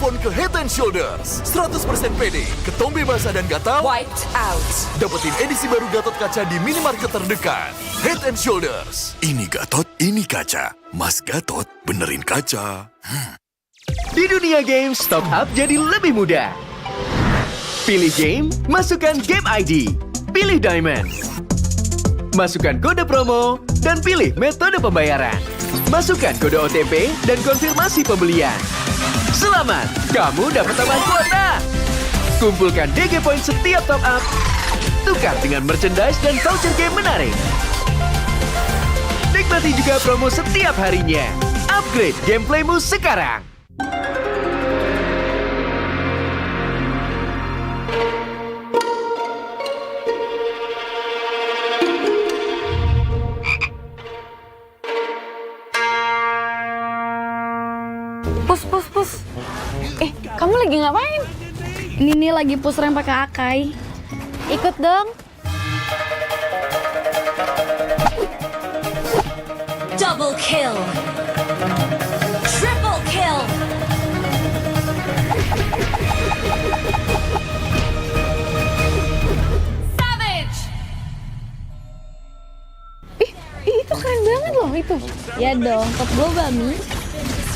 telepon ke Head and Shoulders. 100% pede, ketombe basah dan gatal, Wiped out. dapetin edisi baru Gatot Kaca di minimarket terdekat. Head and Shoulders. Ini Gatot, ini kaca. Mas Gatot, benerin kaca. Di dunia games, top up jadi lebih mudah. Pilih game, masukkan game ID. Pilih Diamond. Masukkan kode promo, dan pilih metode pembayaran. Masukkan kode OTP dan konfirmasi pembelian. Selamat, kamu dapat tambahan kuota. Kumpulkan DG Point setiap top up. Tukar dengan merchandise dan voucher game menarik. Nikmati juga promo setiap harinya. Upgrade gameplaymu sekarang. Pus. Kamu lagi ngapain? Ini nih lagi push rank pakai Akai. Ikut dong. Double kill. Triple kill. Savage. Itu keren banget loh itu. Ya dong, top global nih.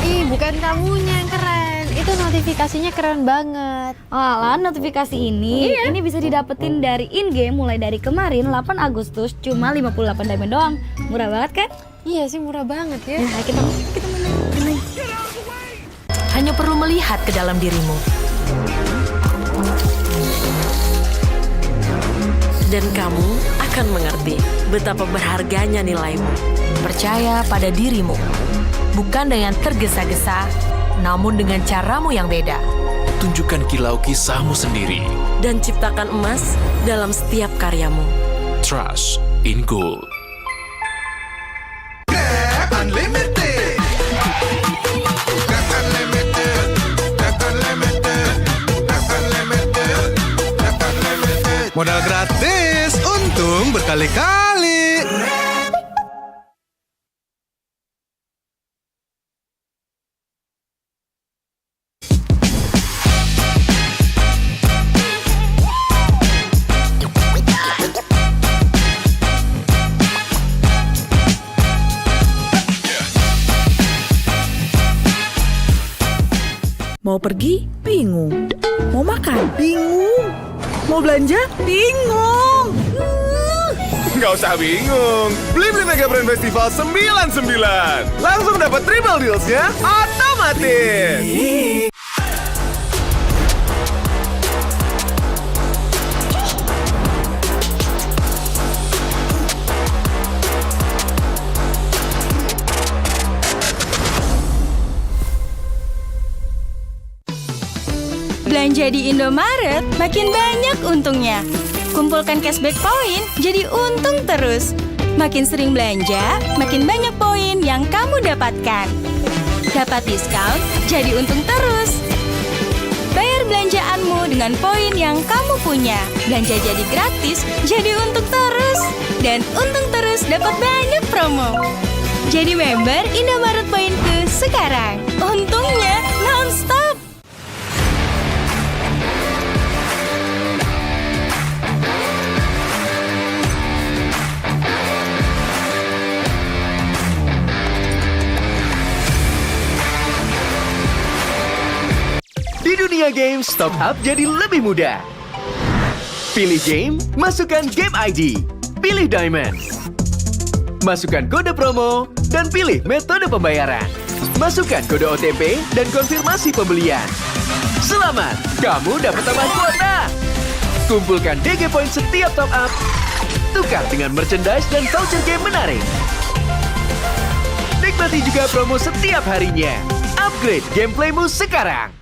Ih, bukan kamunya yang keren. Itu notifikasinya keren banget. Alah, notifikasi ini bisa didapetin dari in-game mulai dari kemarin 8 Agustus cuma 58 diamond doang. Murah banget kan? Iya sih, murah banget ya. Nah, kita main. Hanya perlu melihat ke dalam dirimu. Dan kamu akan mengerti betapa berharganya nilaimu. Percaya pada dirimu. Bukan dengan tergesa-gesa, namun dengan caramu yang beda. Tunjukkan kilau kisahmu sendiri. Dan ciptakan emas dalam setiap karyamu. Trust in gold. Modal gratis, untung berkali-kali. Mau pergi? Bingung. Mau makan? Bingung. Mau belanja? Bingung. Nggak usah bingung. Beli Mega Brand Festival 99. Langsung dapat triple deals-nya otomatis. Belanja di Indomaret makin banyak untungnya. Kumpulkan cashback poin jadi untung terus. Makin sering belanja, makin banyak poin yang kamu dapatkan. Dapat diskon, jadi untung terus. Bayar belanjaanmu dengan poin yang kamu punya. Belanja jadi gratis, jadi untung terus. Dan untung terus dapat banyak promo. Jadi member Indomaret Poinku sekarang. Untungnya non-stop. Di dunia games, top up jadi lebih mudah. Pilih game, masukkan game ID. Pilih Diamond. Masukkan kode promo, dan pilih metode pembayaran. Masukkan kode OTP dan konfirmasi pembelian. Selamat, kamu dapat tambahan kuota. Kumpulkan DG Point setiap top up. Tukar dengan merchandise dan voucher game menarik. Nikmati juga promo setiap harinya. Upgrade gameplaymu sekarang.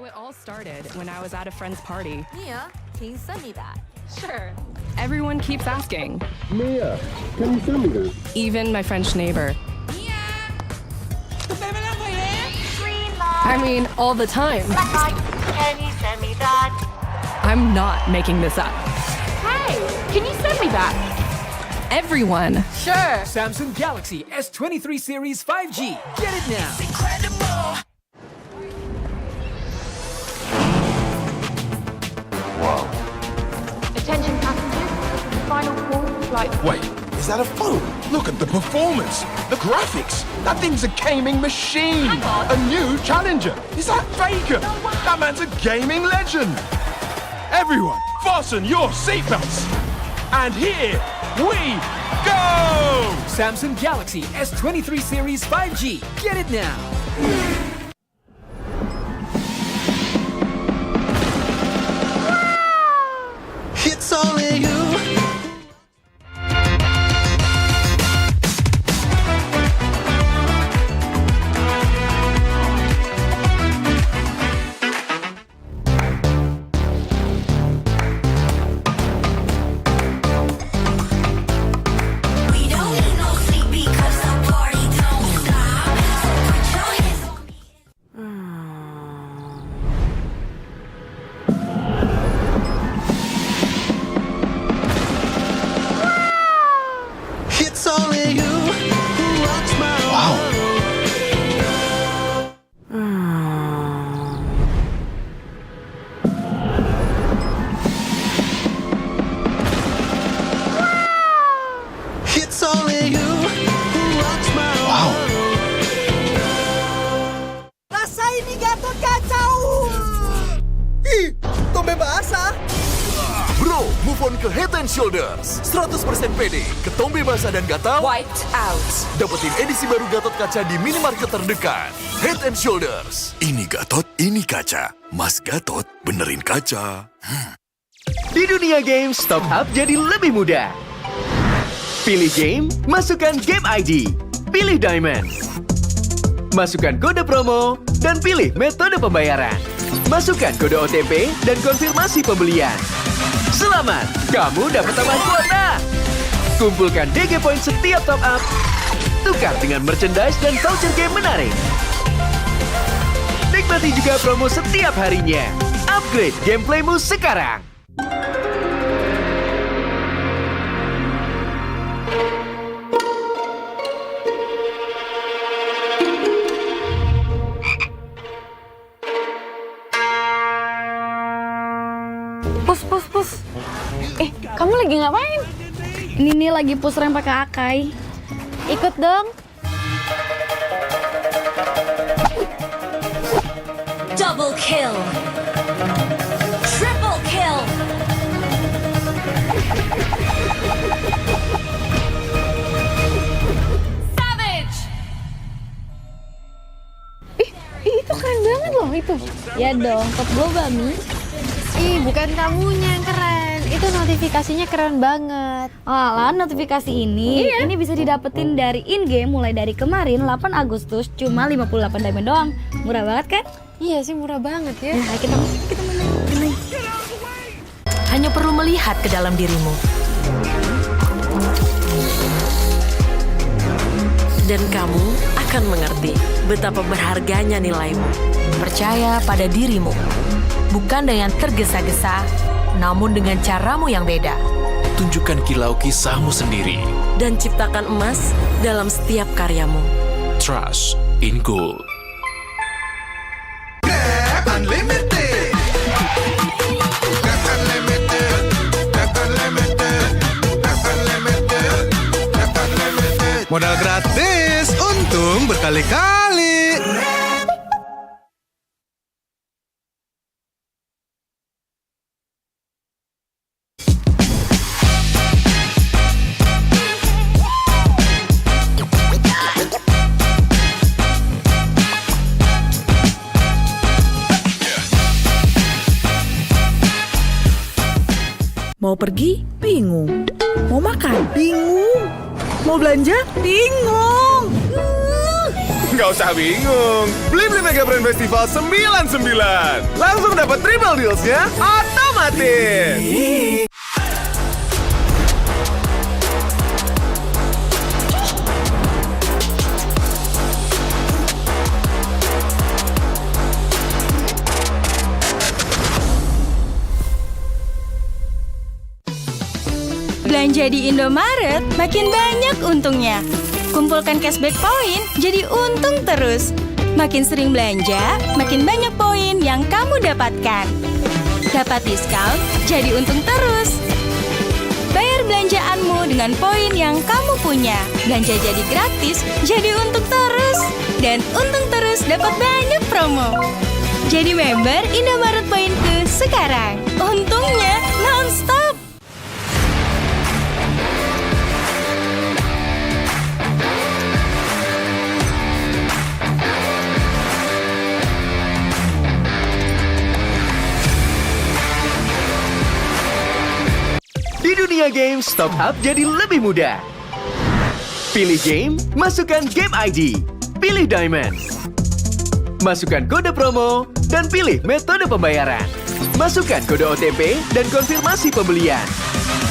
it all started when I was at a friend's party. Mia, can you send me that? Sure. Everyone keeps asking. Mia, can you send me that? Even my French neighbor. I mean, all the time. Can you send me that? I'm not making this up. Hey, can you send me that? Everyone. Sure. Samsung Galaxy S23 Series 5G. Get it now. Attention passengers, final call for flight. Wait, is that a phone? Look at the performance, the graphics. That thing's a gaming machine. A new challenger. Is that Faker? That man's a gaming legend. Everyone, fasten your seatbelts. And here we go! Samsung Galaxy S23 Series 5G. Get it now. It's only you. It's only you who rocks my world. It's only you who rocks my world. Rasain nih Gatot kacau. Ih, tombe basah. Bro, move on ke Head and Shoulders. 100% pede, ketombe basah dan gatal. Wiped out. Dapetin edisi baru Gatot kaca di minimarket terdekat. Head and Shoulders. Ini Gatot, ini kaca. Mas Gatot, benerin kaca. Di dunia games, top up jadi lebih mudah. Pilih game, masukkan game ID. Pilih Diamond. Masukkan kode promo, dan pilih metode pembayaran. Masukkan kode OTP dan konfirmasi pembelian. Selamat, kamu dapat tambahan kuota. Kumpulkan DG Point setiap top up. Tukar dengan merchandise dan voucher game menarik. Nikmati juga promo setiap harinya. Upgrade gameplaymu sekarang. Pus. Kamu lagi ngapain? Ini nih lagi push rank pakai Akai. Ikut dong. Double kill. Triple kill. Savage. Itu keren banget loh itu. Ya dong, top global nih. Ih, bukan kamunya yang keren. Itu notifikasinya keren banget. Alah, notifikasi ini bisa didapetin dari in-game mulai dari kemarin 8 Agustus cuma 58 diamond doang. Murah banget kan? Iya sih, murah banget ya. Nah, kita main. Hanya perlu melihat ke dalam dirimu. Dan kamu akan mengerti betapa berharganya nilaimu. Percaya pada dirimu. Bukan dengan tergesa-gesa, namun dengan caramu yang beda. Tunjukkan kilau kisahmu sendiri. Dan ciptakan emas dalam setiap karyamu. Trust in gold. Modal gratis, untung berkali-kali. Mau pergi? Bingung. Mau makan? Bingung. Mau belanja? Bingung. Nggak usah bingung. Beli Mega Brand Festival 99. Langsung dapat triple deals-nya otomatis. Belanja di Indomaret makin banyak untungnya. Kumpulkan cashback poin jadi untung terus. Makin sering belanja, makin banyak poin yang kamu dapatkan. Dapat diskon, jadi untung terus. Bayar belanjaanmu dengan poin yang kamu punya. Belanja jadi gratis, jadi untung terus. Dan untung terus dapat banyak promo. Jadi member Indomaret Poinku sekarang. Untungnya non-stop. Di dunia games, top up jadi lebih mudah. Pilih game, masukkan game ID. Pilih Diamond. Masukkan kode promo, dan pilih metode pembayaran. Masukkan kode OTP dan konfirmasi pembelian.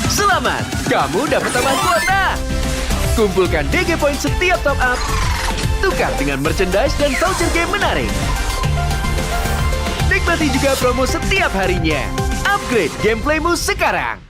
Selamat, kamu dapat tambahan kuota. Kumpulkan DG Point setiap top up. Tukar dengan merchandise dan voucher game menarik. Nikmati juga promo setiap harinya. Upgrade gameplaymu sekarang.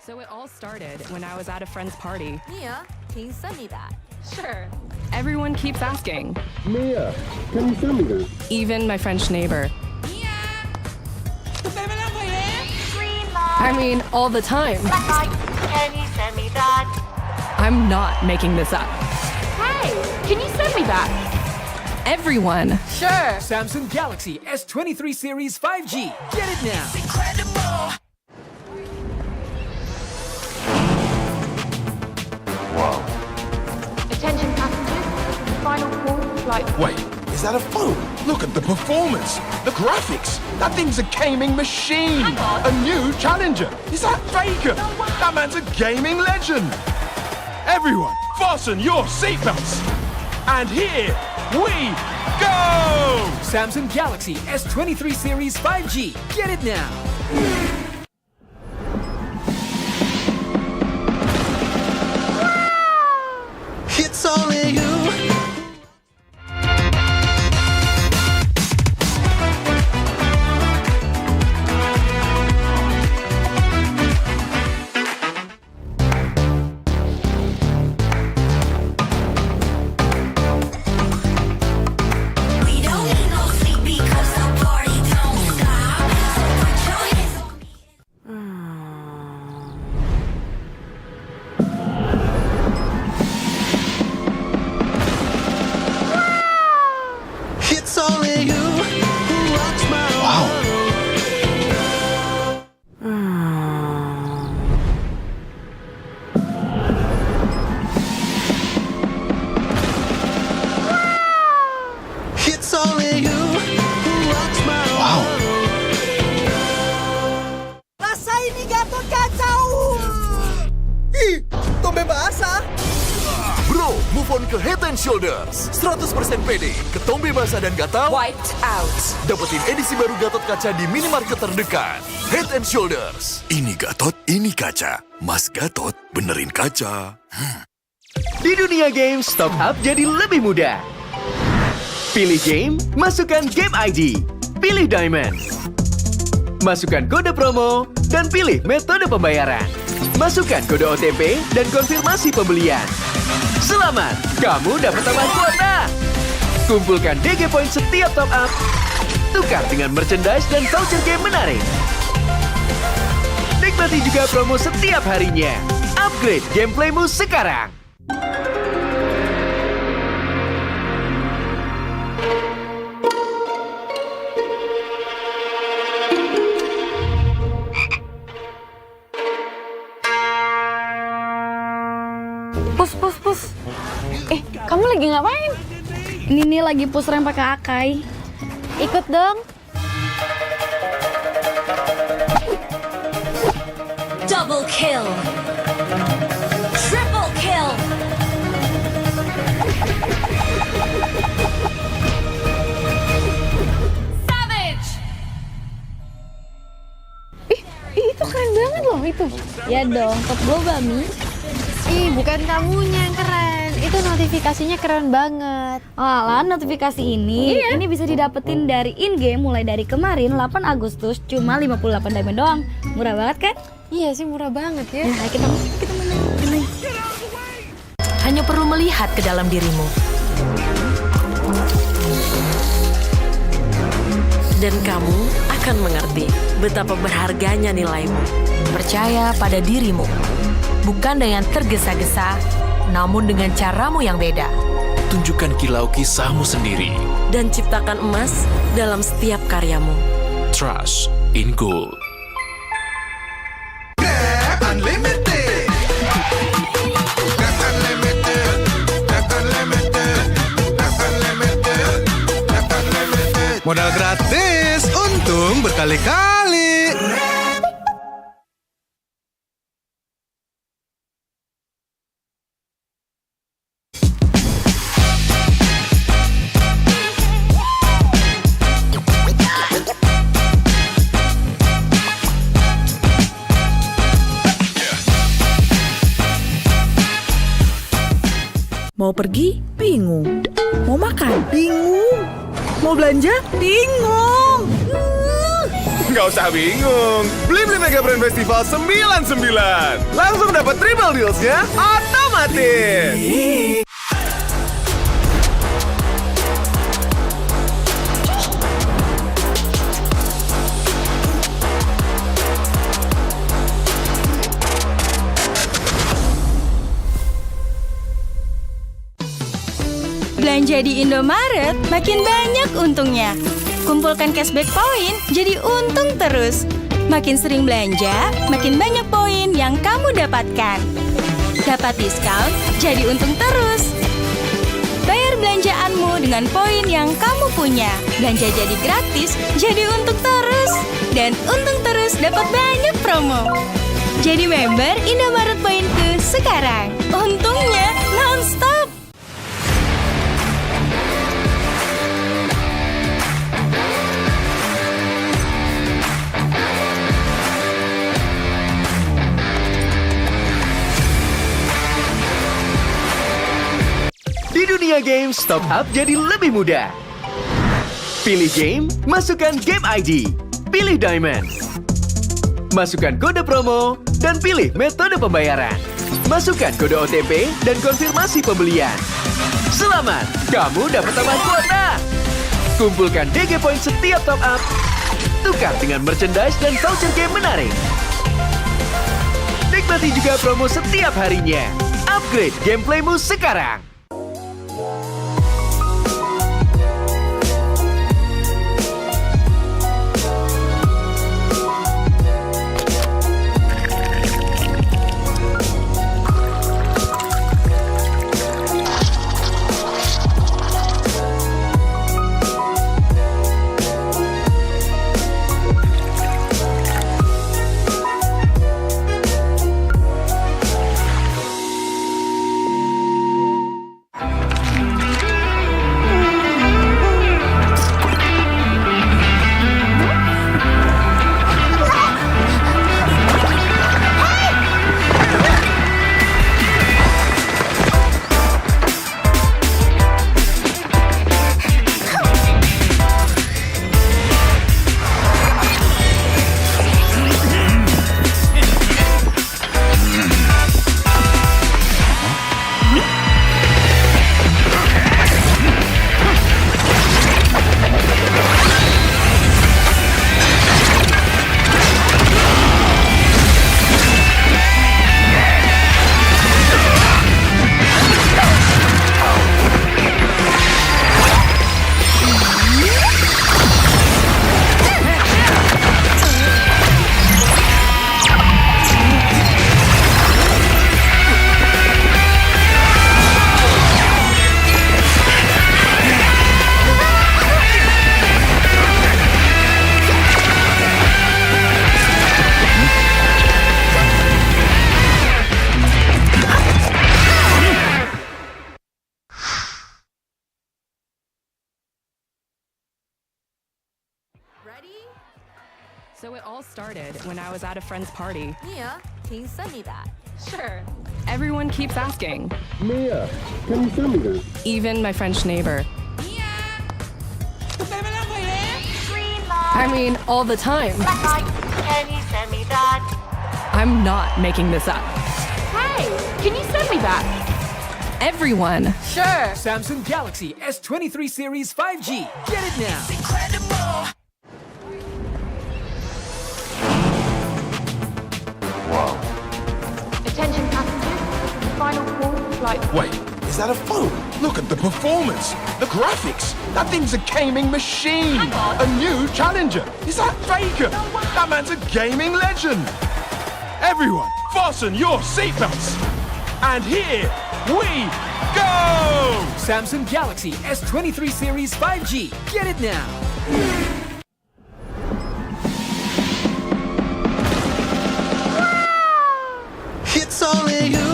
So it all started when I was at a friend's party. Mia, can you send me that? Sure. Everyone keeps asking. Mia, can you send me that? Even my French neighbor. I mean, all the time. Can you send me that? I'm not making this up. Hey, can you send me that? Everyone. Sure. Samsung Galaxy S23 Series 5G. Get it now. Attention passengers, final call for flight. Wait, is that a phone? Look at the performance, the graphics. That thing's a gaming machine. A new challenger. Is that Faker? That man's a gaming legend. Everyone, fasten your seatbelts. And here we go! Samsung Galaxy S23 Series 5G. Get it now. It's only you. It's only you who rocks my world. Rasa ini Gatot kacau. Ih, tombe basah. Bro, move on ke Head and Shoulders. 100% pede, ketombe basah dan gatal Wiped out. dapetin edisi baru Gatot kaca di minimarket terdekat. Head and Shoulders. Ini Gatot, ini kaca. Mas Gatot, benerin kaca. Di dunia games, top up jadi lebih mudah. Pilih game, masukkan game ID. Pilih Diamond. Masukkan kode promo, dan pilih metode pembayaran. Masukkan kode OTP dan konfirmasi pembelian. Selamat, kamu dapat tambahan kuota. Kumpulkan DG Point setiap top up. Tukar dengan merchandise dan voucher game menarik. Nikmati juga promo setiap harinya. Upgrade gameplaymu sekarang. Pus. Kamu lagi ngapain? Ini nih lagi push rank pakai Akai. Ikut dong. Double kill. Triple kill. Savage. Itu keren banget loh itu. Ya dong, top global Mi. Ih, bukan kamunya yang keren. Itu notifikasinya keren banget. Alah, notifikasi ini bisa didapetin dari in-game mulai dari kemarin 8 Agustus cuma 58 diamond doang. Murah banget kan? Iya sih, murah banget ya. Nah, kita main. Hanya perlu melihat ke dalam dirimu. Dan kamu akan mengerti betapa berharganya nilaimu. Percaya pada dirimu. Bukan dengan tergesa-gesa, namun dengan caramu yang beda. Tunjukkan kilau kisahmu sendiri. Dan ciptakan emas dalam setiap karyamu. Trust in Gold. Unlimited. That's unlimited. That's unlimited. That's unlimited. That's unlimited. Modal gratis, untung berkali-kali. Mau pergi? Bingung. Mau makan? Bingung. Mau belanja? Bingung. Nggak usah bingung. Beli Mega Brand Festival 99. Langsung dapat triple deals-nya otomatis. Belanja di Indomaret makin banyak untungnya. Kumpulkan cashback poin jadi untung terus. Makin sering belanja, makin banyak poin yang kamu dapatkan. Dapat diskon, jadi untung terus. Bayar belanjaanmu dengan poin yang kamu punya. Belanja jadi gratis, jadi untung terus. Dan untung terus dapat banyak promo. Jadi member Indomaret Poinku sekarang. Untungnya non-stop. Di dunia games, top up jadi lebih mudah. Pilih game, masukkan game ID. Pilih Diamond. Masukkan kode promo, dan pilih metode pembayaran. Masukkan kode OTP dan konfirmasi pembelian. Selamat, kamu dapat tambahan kuota. Kumpulkan DG Point setiap top up. Tukar dengan merchandise dan voucher game menarik. Nikmati juga promo setiap harinya. Upgrade gameplaymu sekarang. So it all started when I was at a friend's party. Mia, can you send me that? Sure. Everyone keeps asking. Mia, can you send me that? Even my French neighbor. I mean, all the time. Can you send me that? I'm not making this up. Hey, can you send me that? Everyone. Sure. Samsung Galaxy S23 Series 5G. Get it now. Attention passengers, final call for flight. Wait, is that a phone? Look at the performance, the graphics. That thing's a gaming machine. Hang on. A new challenger. Is that Faker? That man's a gaming legend. Everyone, fasten your seatbelts. And here we go! Samsung Galaxy S23 Series 5G. Get it now. It's only you.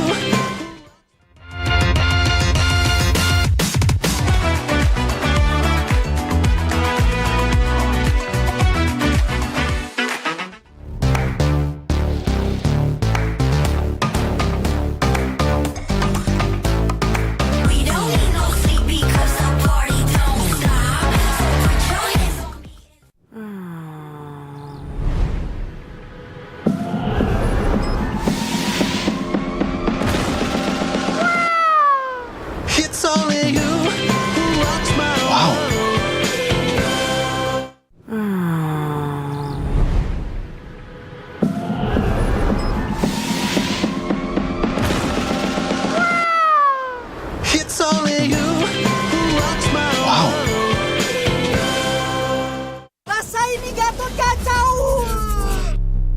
It's only you who rocks my world. It's only you who rocks my world. Rasain nih Gatot kacau.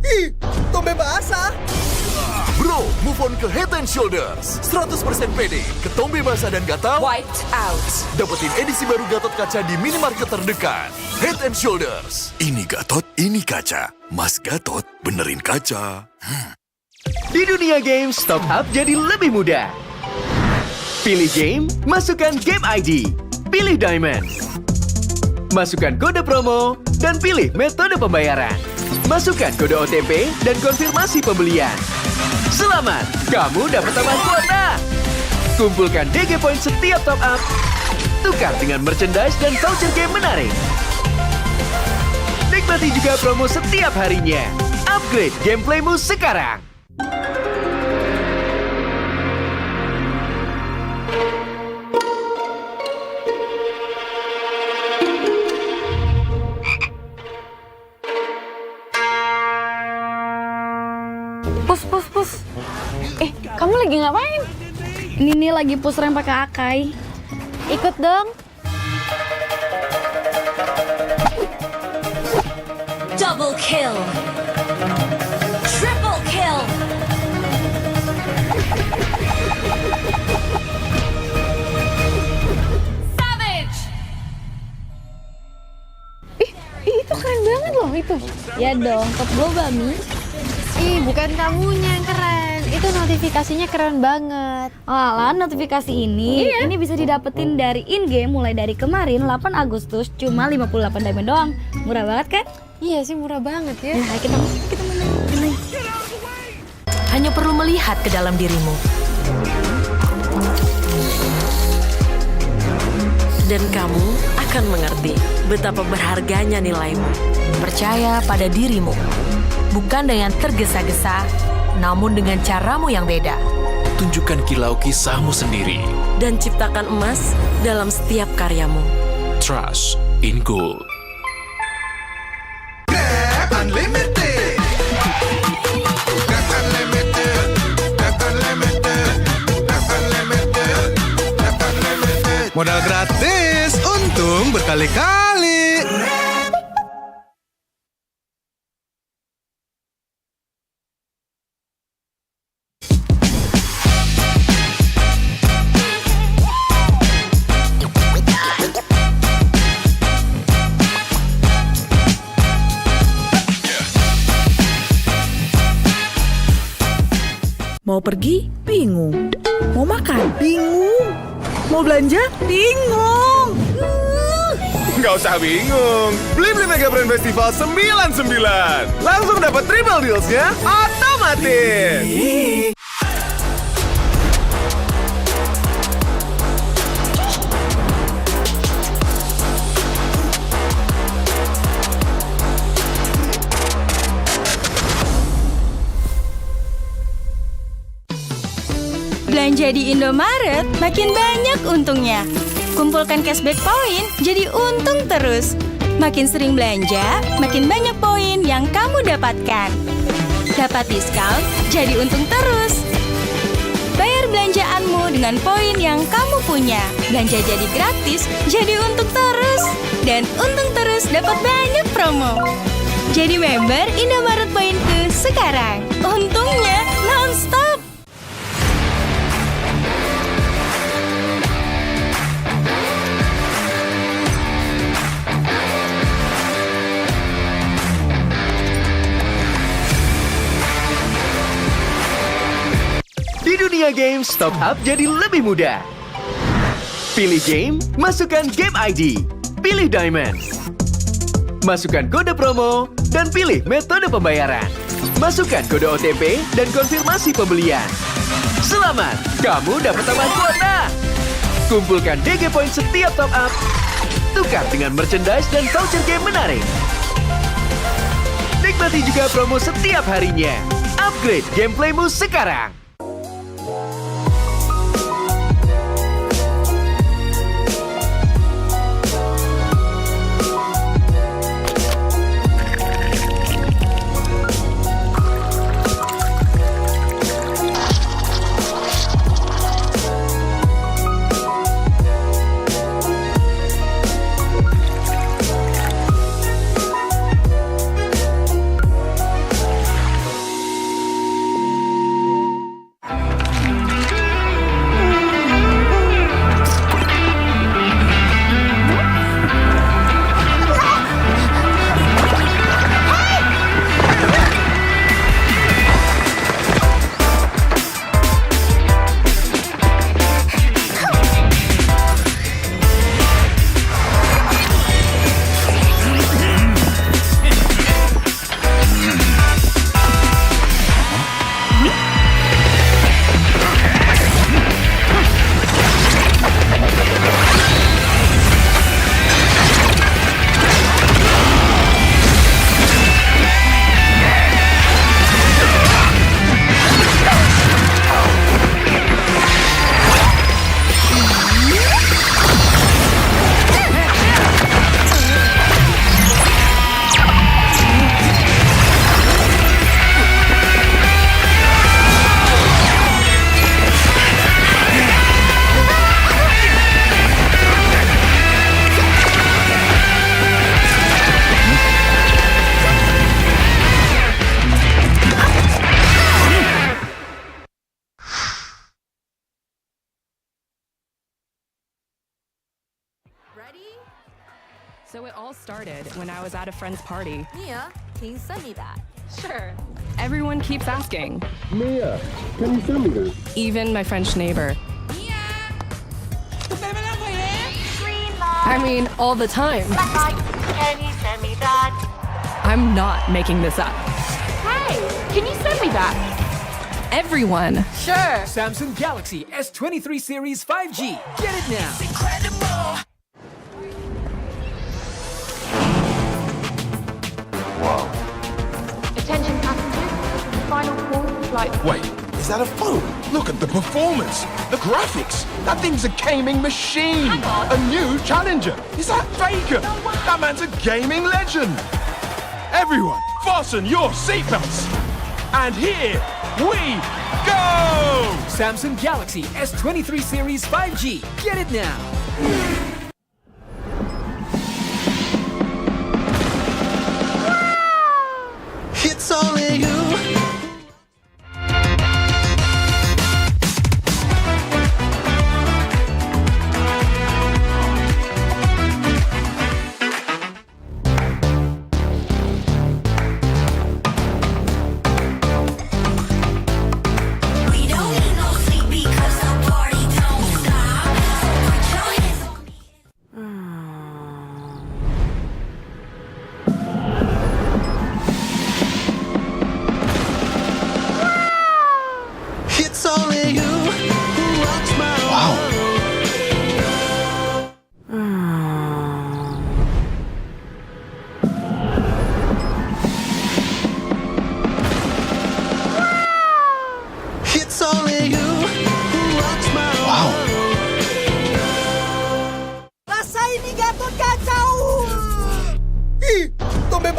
Ih, tombe basah. Bro, move on ke Head and Shoulders. 100% pede, ketombe basah dan gatal. Wiped out. Dapetin edisi baru Gatot kaca di minimarket terdekat. Head and Shoulders. Ini Gatot, ini kaca. Mas Gatot, benerin kaca. Di dunia games, top up jadi lebih mudah. Pilih game, masukkan game ID. Pilih Diamond. Masukkan kode promo, dan pilih metode pembayaran. Masukkan kode OTP dan konfirmasi pembelian. Selamat, kamu dapat tambahan kuota. Kumpulkan DG Point setiap top up. Tukar dengan merchandise dan voucher game menarik. Nikmati juga promo setiap harinya. Upgrade gameplaymu sekarang. Pus. Kamu lagi ngapain? Ini nih lagi push rank pakai Akai. Ikut dong. Double kill. Triple kill. Savage. Itu keren banget loh itu. Ya dong, top global Mi. Ih, bukan kamunya yang keren. Itu notifikasinya keren banget. Alah, notifikasi ini bisa didapetin dari in-game mulai dari kemarin 8 Agustus cuma 58 diamond doang. Murah banget kan? Iya sih, murah banget ya. Nah, kita main. Hanya perlu melihat ke dalam dirimu. Dan kamu akan mengerti betapa berharganya nilaimu. Percaya pada dirimu. Bukan dengan tergesa-gesa, namun dengan caramu yang beda. Tunjukkan kilau kisahmu sendiri. Dan ciptakan emas dalam setiap karyamu. Trust in Gold. Unlimited. Modal gratis, untung berkali-kali. Mau pergi? Bingung. Mau makan? Bingung. Mau belanja? Bingung. nggak usah bingung. Beli Mega Brand Festival 99. Langsung dapat triple deals-nya otomatis. Belanja di Indomaret makin banyak untungnya. Kumpulkan cashback poin jadi untung terus. Makin sering belanja, makin banyak poin yang kamu dapatkan. Dapat diskon, jadi untung terus. Bayar belanjaanmu dengan poin yang kamu punya. Belanja jadi gratis, jadi untung terus. Dan untung terus dapat banyak promo. Jadi member Indomaret Poinku sekarang. Untungnya non-stop. Di dunia games, top up jadi lebih mudah. Pilih game, masukkan game ID. Pilih Diamond. Masukkan kode promo, dan pilih metode pembayaran. Masukkan kode OTP dan konfirmasi pembelian. Selamat, kamu dapat tambahan kuota. Kumpulkan DG Point setiap top up. Tukar dengan merchandise dan voucher game menarik. Nikmati juga promo setiap harinya. Upgrade gameplaymu sekarang. So it all started when I was at a friend's party. Mia, can you send me that? Sure. Everyone keeps asking. Mia, can you send me that? Even my French neighbor. I mean, all the time. Can you send me that? I'm not making this up. Hey, can you send me that? Everyone. Sure. Samsung Galaxy S23 Series 5G. Get it now. Attention passengers, final call for flight. Wait, is that a phone? Look at the performance, the graphics. That thing's a gaming machine. A new challenger. Is that Faker? That man's a gaming legend. Everyone, fasten your seatbelts. And here we go! Samsung Galaxy S23 Series 5G. Get it now. It's only you.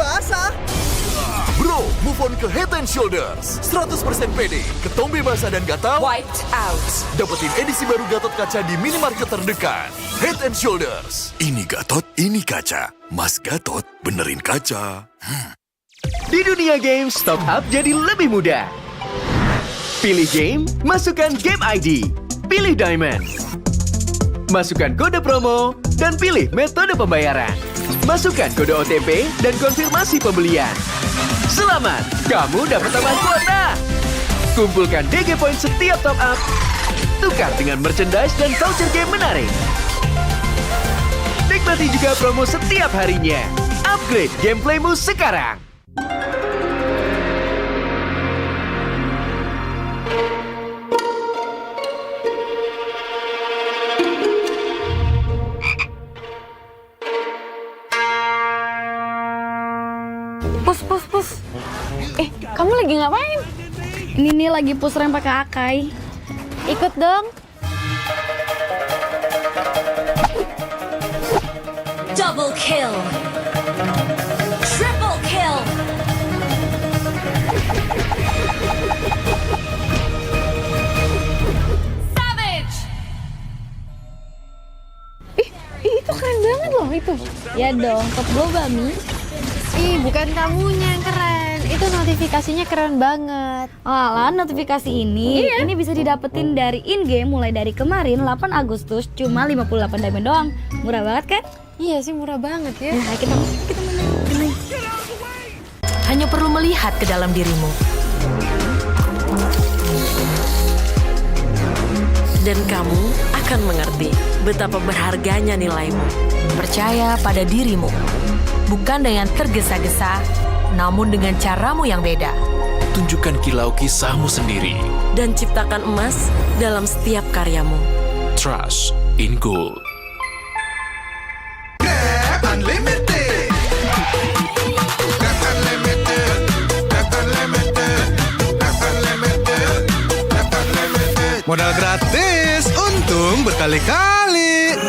basah. Bro, move on ke Head and Shoulders. 100% pede, ketombe basah dan gatal. Wiped out. Dapetin edisi baru Gatot Kaca di minimarket terdekat. Head and Shoulders. Ini Gatot, ini kaca. Mas Gatot, benerin kaca. Di dunia games, top up jadi lebih mudah. Pilih game, masukkan game ID. Pilih Diamond. Masukkan kode promo, dan pilih metode pembayaran. Masukkan kode OTP dan konfirmasi pembelian. Selamat, kamu dapat tambahan kuota. Kumpulkan DG Point setiap top up. Tukar dengan merchandise dan voucher game menarik. Nikmati juga promo setiap harinya. Upgrade gameplaymu sekarang. Pus. Kamu lagi ngapain? Ini nih lagi push rank pakai Akai. Ikut dong. Double kill. Triple kill. Savage. Itu keren banget loh itu. Ya dong, top global Mi. Bukan kamunya yang keren. Itu notifikasinya keren banget. Alah, notifikasi ini bisa didapetin dari in-game mulai dari kemarin 8 Agustus cuma 58 diamond doang. Murah banget kan? Iya sih, murah banget ya. Nah, kita main. Hanya perlu melihat ke dalam dirimu. Dan kamu akan mengerti betapa berharganya nilaimu. Percaya pada dirimu. Bukan dengan tergesa-gesa, namun dengan caramu yang beda. Tunjukkan kilau kisahmu sendiri. Dan ciptakan emas dalam setiap karyamu. Trust in Gold. Modal gratis, untung berkali-kali.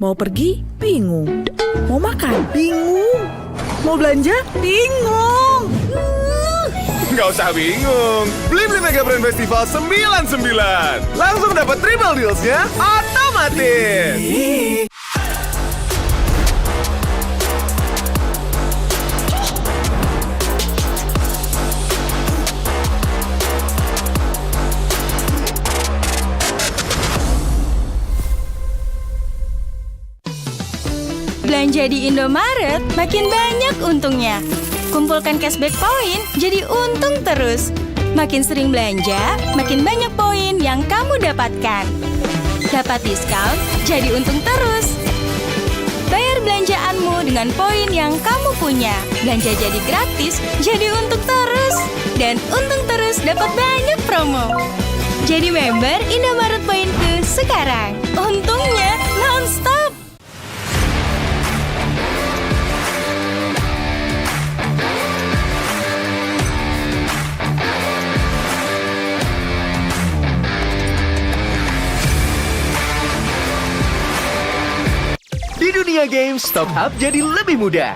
Mau pergi? Bingung. Mau makan? Bingung. Mau belanja? Bingung. Nggak usah bingung. Beli Mega Brand Festival 99. Langsung dapat triple deals-nya otomatis. Belanja di Indomaret, makin banyak untungnya. Kumpulkan cashback poin, jadi untung terus. Makin sering belanja, makin banyak poin yang kamu dapatkan. Dapat diskon, jadi untung terus. Bayar belanjaanmu dengan poin yang kamu punya. Belanja jadi gratis, jadi untung terus. Dan untung terus dapat banyak promo. Jadi member Indomaret Poinku sekarang. Untungnya non-stop. Di dunia games, top up jadi lebih mudah.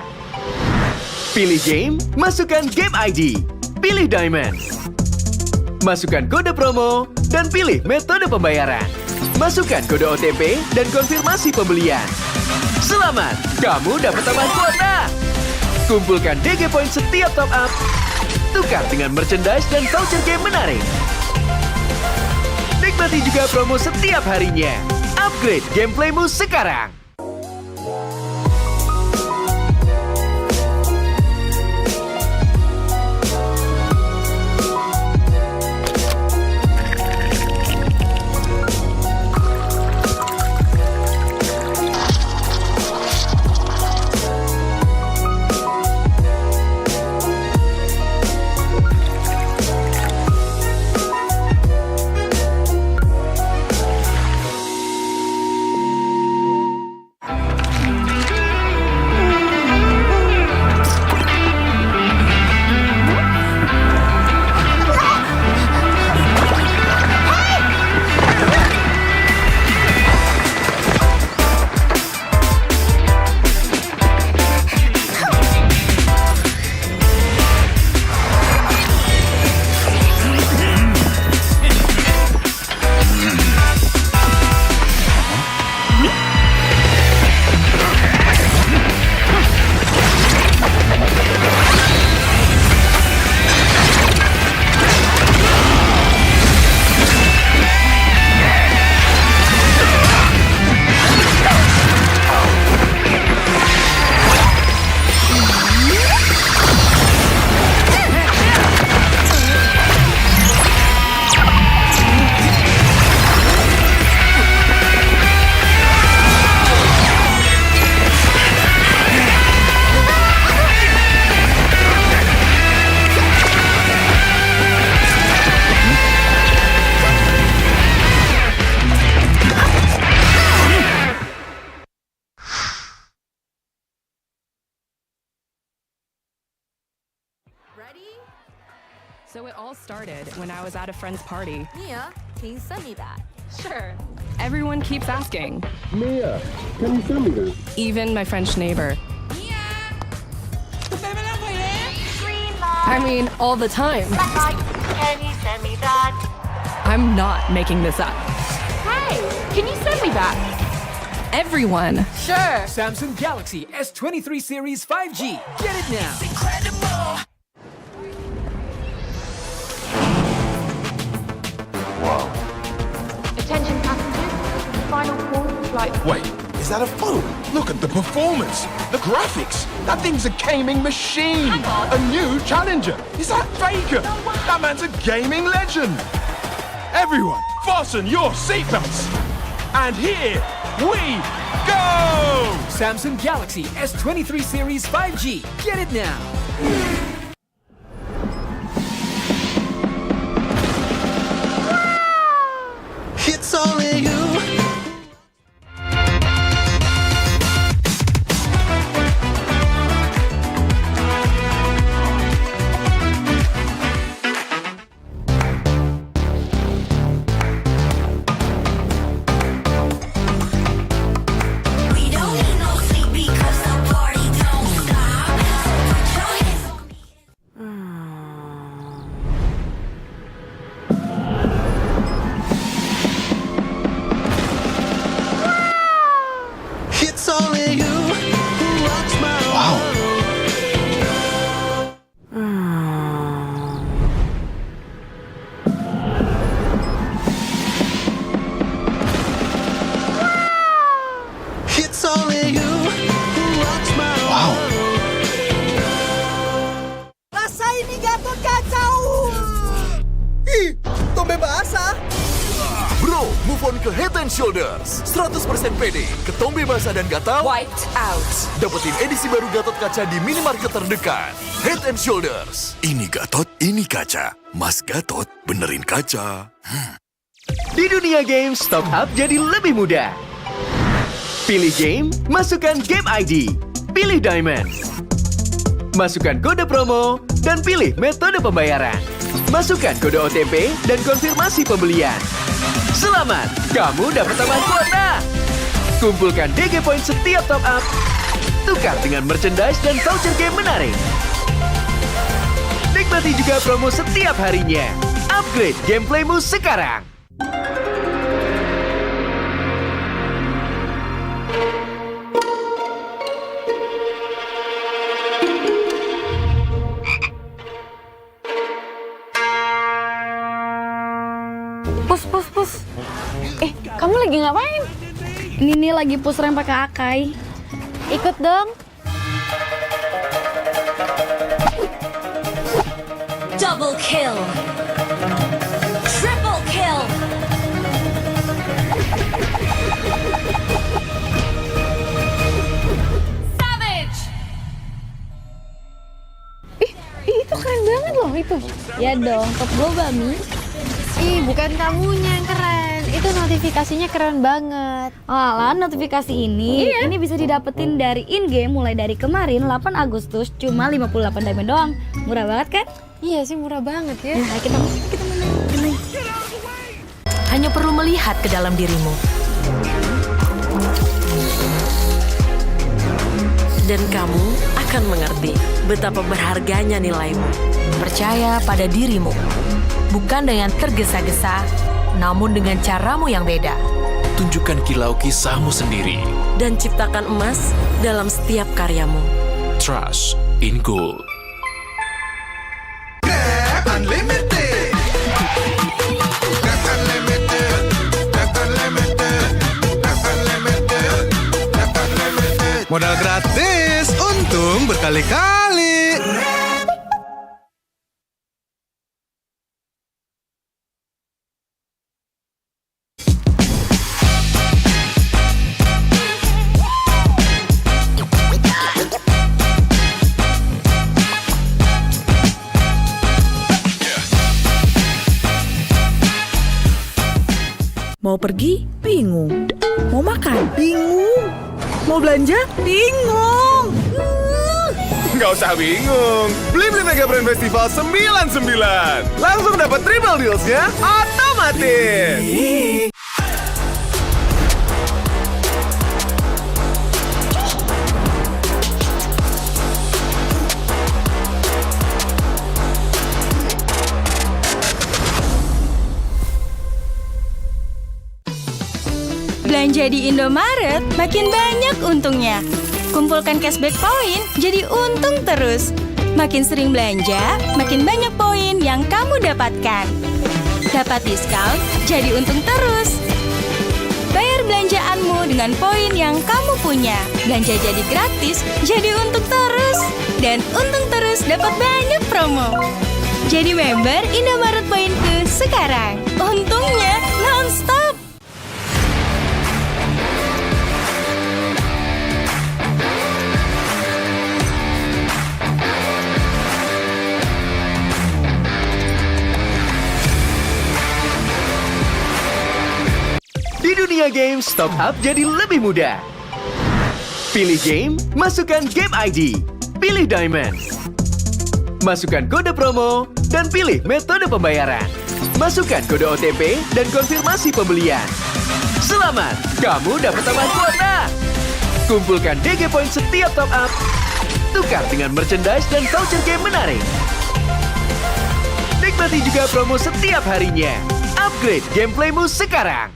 Pilih game, masukkan game ID. Pilih Diamond. Masukkan kode promo, dan pilih metode pembayaran. Masukkan kode OTP dan konfirmasi pembelian. Selamat, kamu dapat tambahan kuota. Kumpulkan DG Point setiap top up. Tukar dengan merchandise dan voucher game menarik. Nikmati juga promo setiap harinya. Upgrade gameplaymu sekarang. all started when I was at a friend's party. Mia, can you send me that? Sure. Everyone keeps asking. Mia, can you send me that? Even my French neighbor. I mean, all the time. Can you send me that? I'm not making this up. Hey, can you send me that? Everyone. Sure. Samsung Galaxy S23 series 5G. Get it now. Attention passengers, final call for flight. Wait, is that a phone? Look at the performance, the graphics. That thing's a gaming machine. A new challenger. Is that Faker? That man's a gaming legend. Everyone, fasten your seatbelts. And here we go! Samsung Galaxy S23 series 5G. Get it now. It's only you. It's only you who rocks my It's only you who rocks my Rasain nih Gatot kacau. Ih, tombe basah. Bro, move on ke Head and Shoulders. 100% pede, ketombe basah dan gatal. Wiped out. Dapetin edisi baru Gatot kaca di minimarket terdekat. Head and Shoulders. Ini Gatot, ini kaca. Mas Gatot, benerin kaca. Di dunia games, top up jadi lebih mudah. Pilih game, masukkan game ID. Pilih Diamond. Masukkan kode promo, dan pilih metode pembayaran. Masukkan kode OTP dan konfirmasi pembelian. Selamat, kamu dapat tambahan kuota. Kumpulkan DG Point setiap top up. Tukar dengan merchandise dan voucher game menarik. Nikmati juga promo setiap harinya. Upgrade gameplaymu sekarang. Pus. Kamu lagi ngapain? Ini nih lagi push rank pakai Akai. Ikut dong. Double kill. Triple kill. Savage. Itu keren banget loh itu. Ya dong, top global Mi. Ih, bukan kamunya yang keren. Itu notifikasinya keren banget. Alah, notifikasi ini bisa didapetin dari in-game mulai dari kemarin 8 Agustus cuma 58 diamond doang. Murah banget kan? Iya sih, murah banget ya. Nah, kita main. Hanya perlu melihat ke dalam dirimu. Dan kamu akan mengerti betapa berharganya nilaimu. Percaya pada dirimu. Bukan dengan tergesa-gesa, namun dengan caramu yang beda. Tunjukkan kilau kisahmu sendiri. Dan ciptakan emas dalam setiap karyamu. Trust in Gold. Unlimited. Modal gratis, untung berkali-kali. Mau pergi? Bingung. Mau makan? Bingung. Mau belanja? Bingung. Nggak usah bingung. Beli Mega Brand Festival 99. Langsung dapat triple deals-nya otomatis. Belanja di Indomaret makin banyak untungnya. Kumpulkan cashback poin jadi untung terus. Makin sering belanja, makin banyak poin yang kamu dapatkan. Dapat diskon, jadi untung terus. Bayar belanjaanmu dengan poin yang kamu punya. Belanja jadi gratis, jadi untung terus. Dan untung terus dapat banyak promo. Jadi member Indomaret Poinku sekarang. Untungnya non-stop. Di dunia games, top up jadi lebih mudah. Pilih game, masukkan game ID. Pilih Diamond. Masukkan kode promo, dan pilih metode pembayaran. Masukkan kode OTP dan konfirmasi pembelian. Selamat, kamu dapat tambahan kuota. Kumpulkan DG Point setiap top up. Tukar dengan merchandise dan voucher game menarik. Nikmati juga promo setiap harinya. Upgrade gameplaymu sekarang.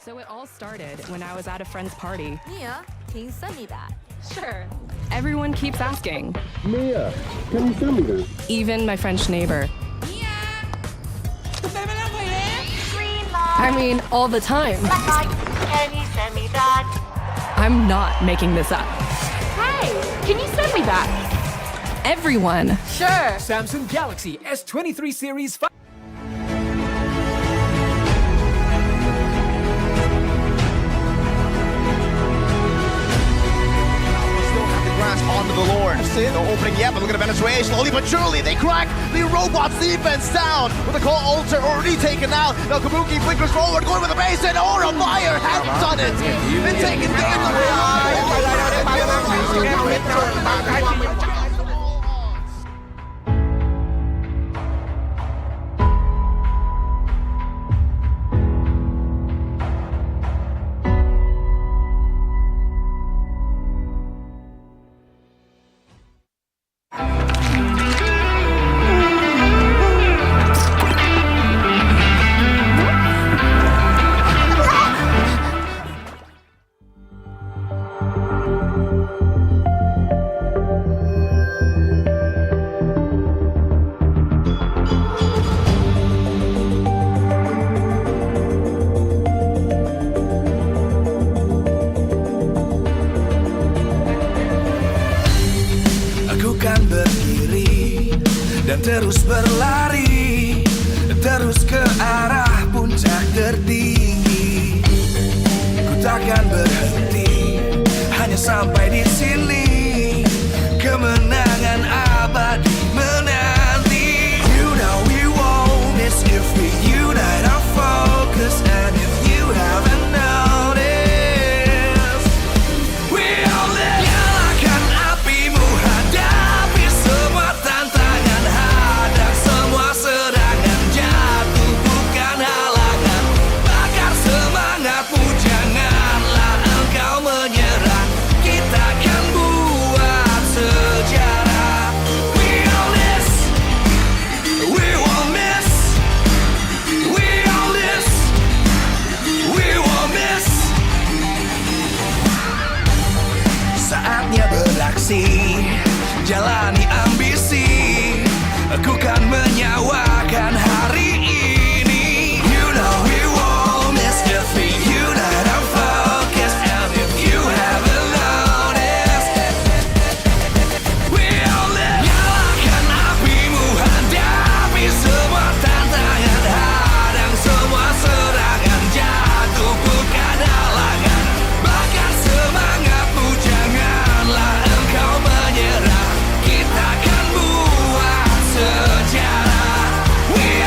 So it all started when I was at a friend's party. Mia, can you send me that? Sure. Everyone keeps asking. Mia, can you send me that? Even my French neighbor. I mean, all the time. Can you send me that? I'm not making this up. Hey, can you send me that? Everyone. Sure. Samsung Galaxy S23 Series 5. On to the Lord. See, they're opening yet, but look at the Venezuela. Slowly but surely, they crack the robot's defense down. With the call alter already taken out. Now Kabuki flickers forward, going with the base, and Aura Fire has done it. Been taken game away. dan terus berlari, terus ke arah puncak tertinggi. Ku takkan berhenti, hanya sampai di sini. Kemenangan abadi menanti. You know we won't miss if we unite our focus. And if you haven't noticed, we all live. Nyalakan apimu, hadapi semua tantangan, hadang semua serangan, jatuh bukan halangan. Bakar semangatmu, janganlah engkau menyerah. Kita akan buat sejarah. We all this, we won't miss. We all this, we won't miss. Saatnya beraksi, jalani ambisi. Aku kan menyawakan hari ini. You know we won't miss if we unite our focus. And if you haven't noticed, we all live. Nyalakan apimu, hadapi semua tantangan, hadang semua serangan, jatuh bukan halangan. Bakar semangatmu, janganlah engkau menyerah. Kita akan buat sejarah. We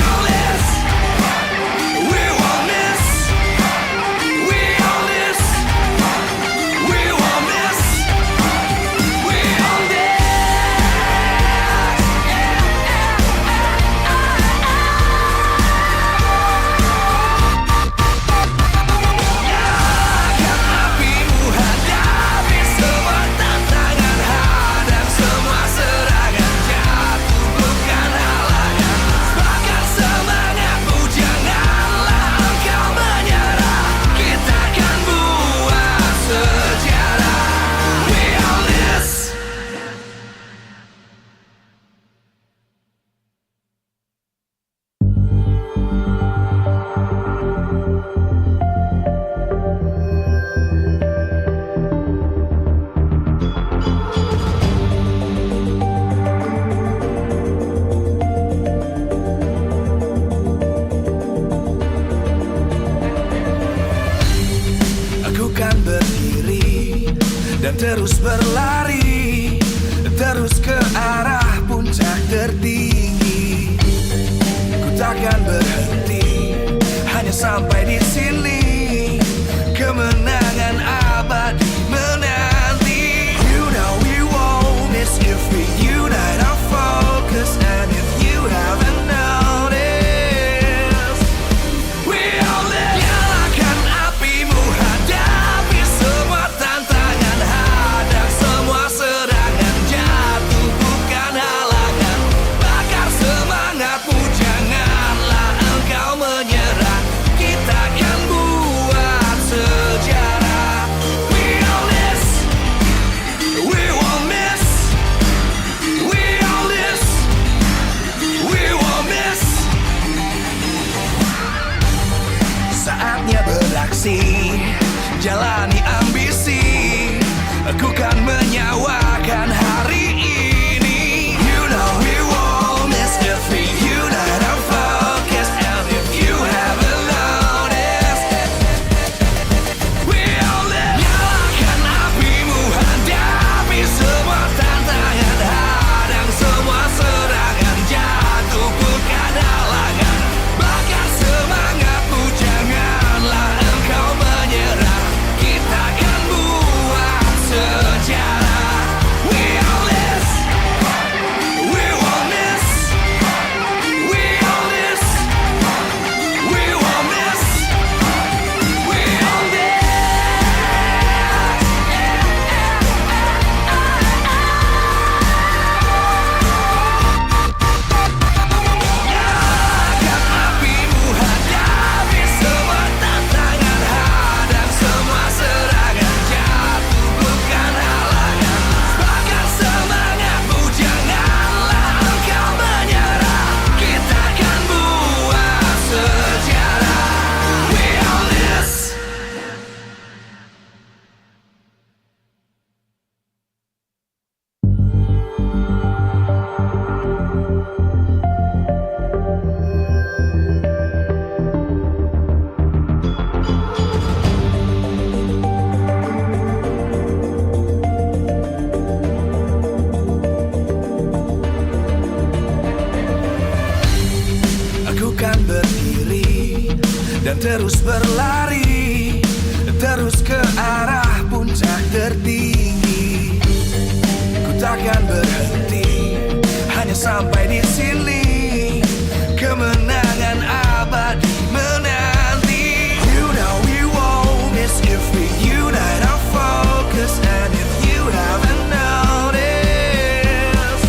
dan terus berlari, terus ke arah puncak tertinggi. Ku takkan berhenti, hanya sampai di sini. Kemenangan abadi menanti. You know we won't miss if we unite our focus. And if you haven't noticed,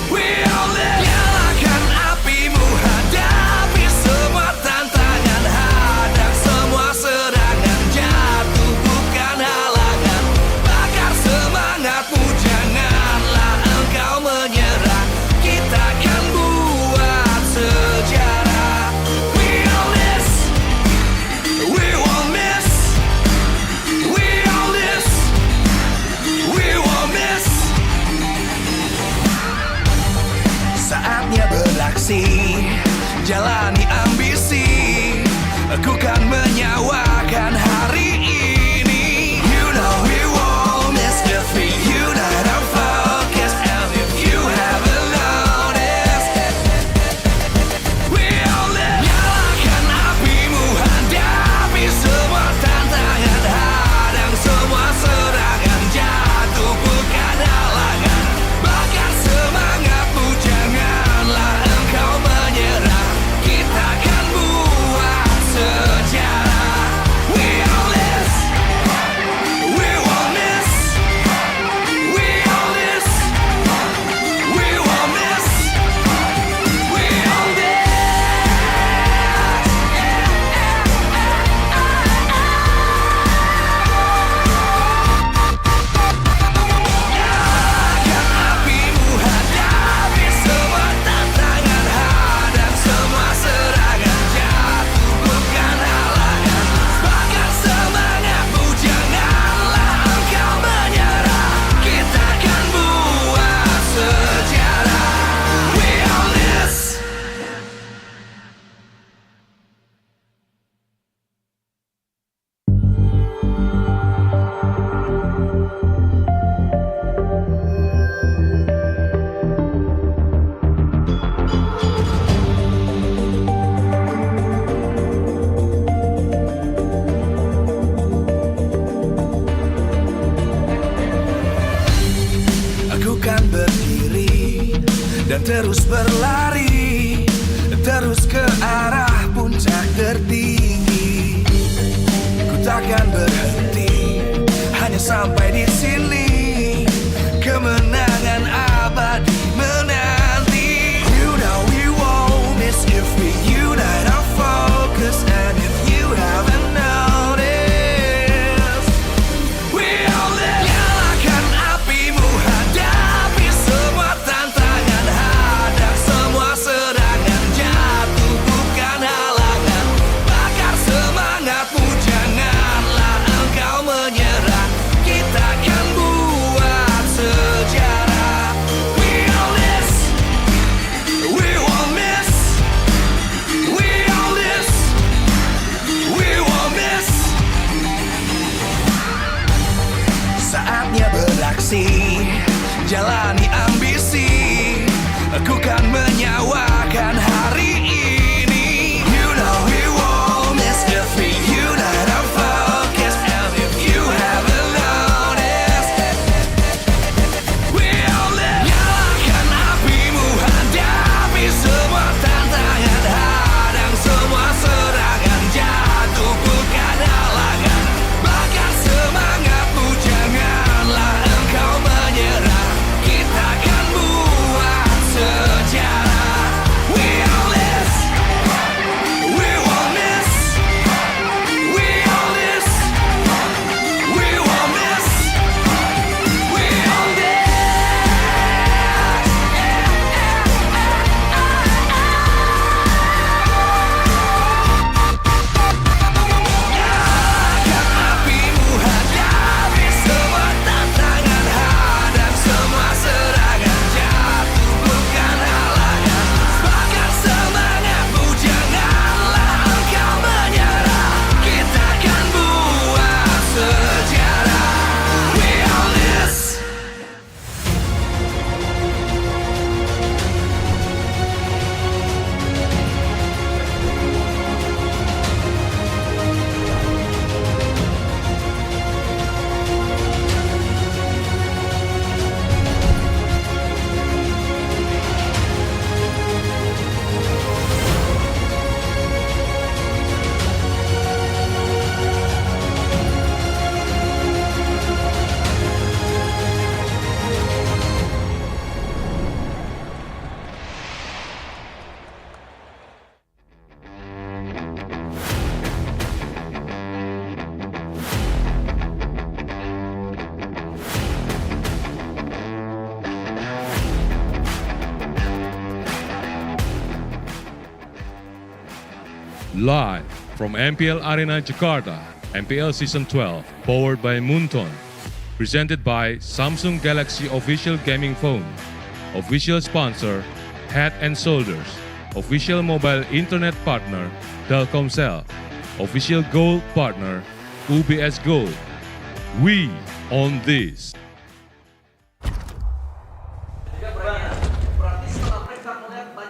we all live. Nyalakan apimu, hadapi semua tantangan, hadang semua serangan, jatuh bukan halangan. Bakar semangatmu, janganlah engkau menyerah. Kita akan buat sejarah. We all this, we won't miss. We all this, we won't miss. Saatnya beraksi, jalani ambisi. Aku kan menyawakan hari ini. You know we won't miss if we unite our focus. And if you haven't noticed, we all live. Nyalakan apimu, hadapi semua tantangan, hadang semua serangan, jatuh bukan halangan. Bakar semangatmu, janganlah engkau menyerah. Kita akan buat sejarah. We all this, we won't miss. We all this, we won't miss. We all this. Nyalakan apimu, hadapi semua tantangan, hadang semua serangan, jatuh bukan halangan. Bakar semangatmu, janganlah engkau menyerah. Kita akan buat sejarah. We all this. Aku kan berdiri dan terus berlari, terus ke arah puncak tertinggi. Ku takkan berhenti, hanya sampai di sini. Kemenangan abadi menanti. You know we won't miss if we unite our focus. And if you haven't noticed, we all live. Nyalakan apimu, hadapi semua tantangan, hadang semua serangan, jatuh bukan halangan. Bakar semangatmu, janganlah engkau menyerah. Kita akan buat Live from MPL Arena Jakarta, MPL Season 12, powered by Moonton. Presented by Samsung Galaxy Official Gaming Phone. Official sponsor, Head & Shoulders. Official mobile internet partner, Telkomsel. Official gold partner, UBS Gold. We own this.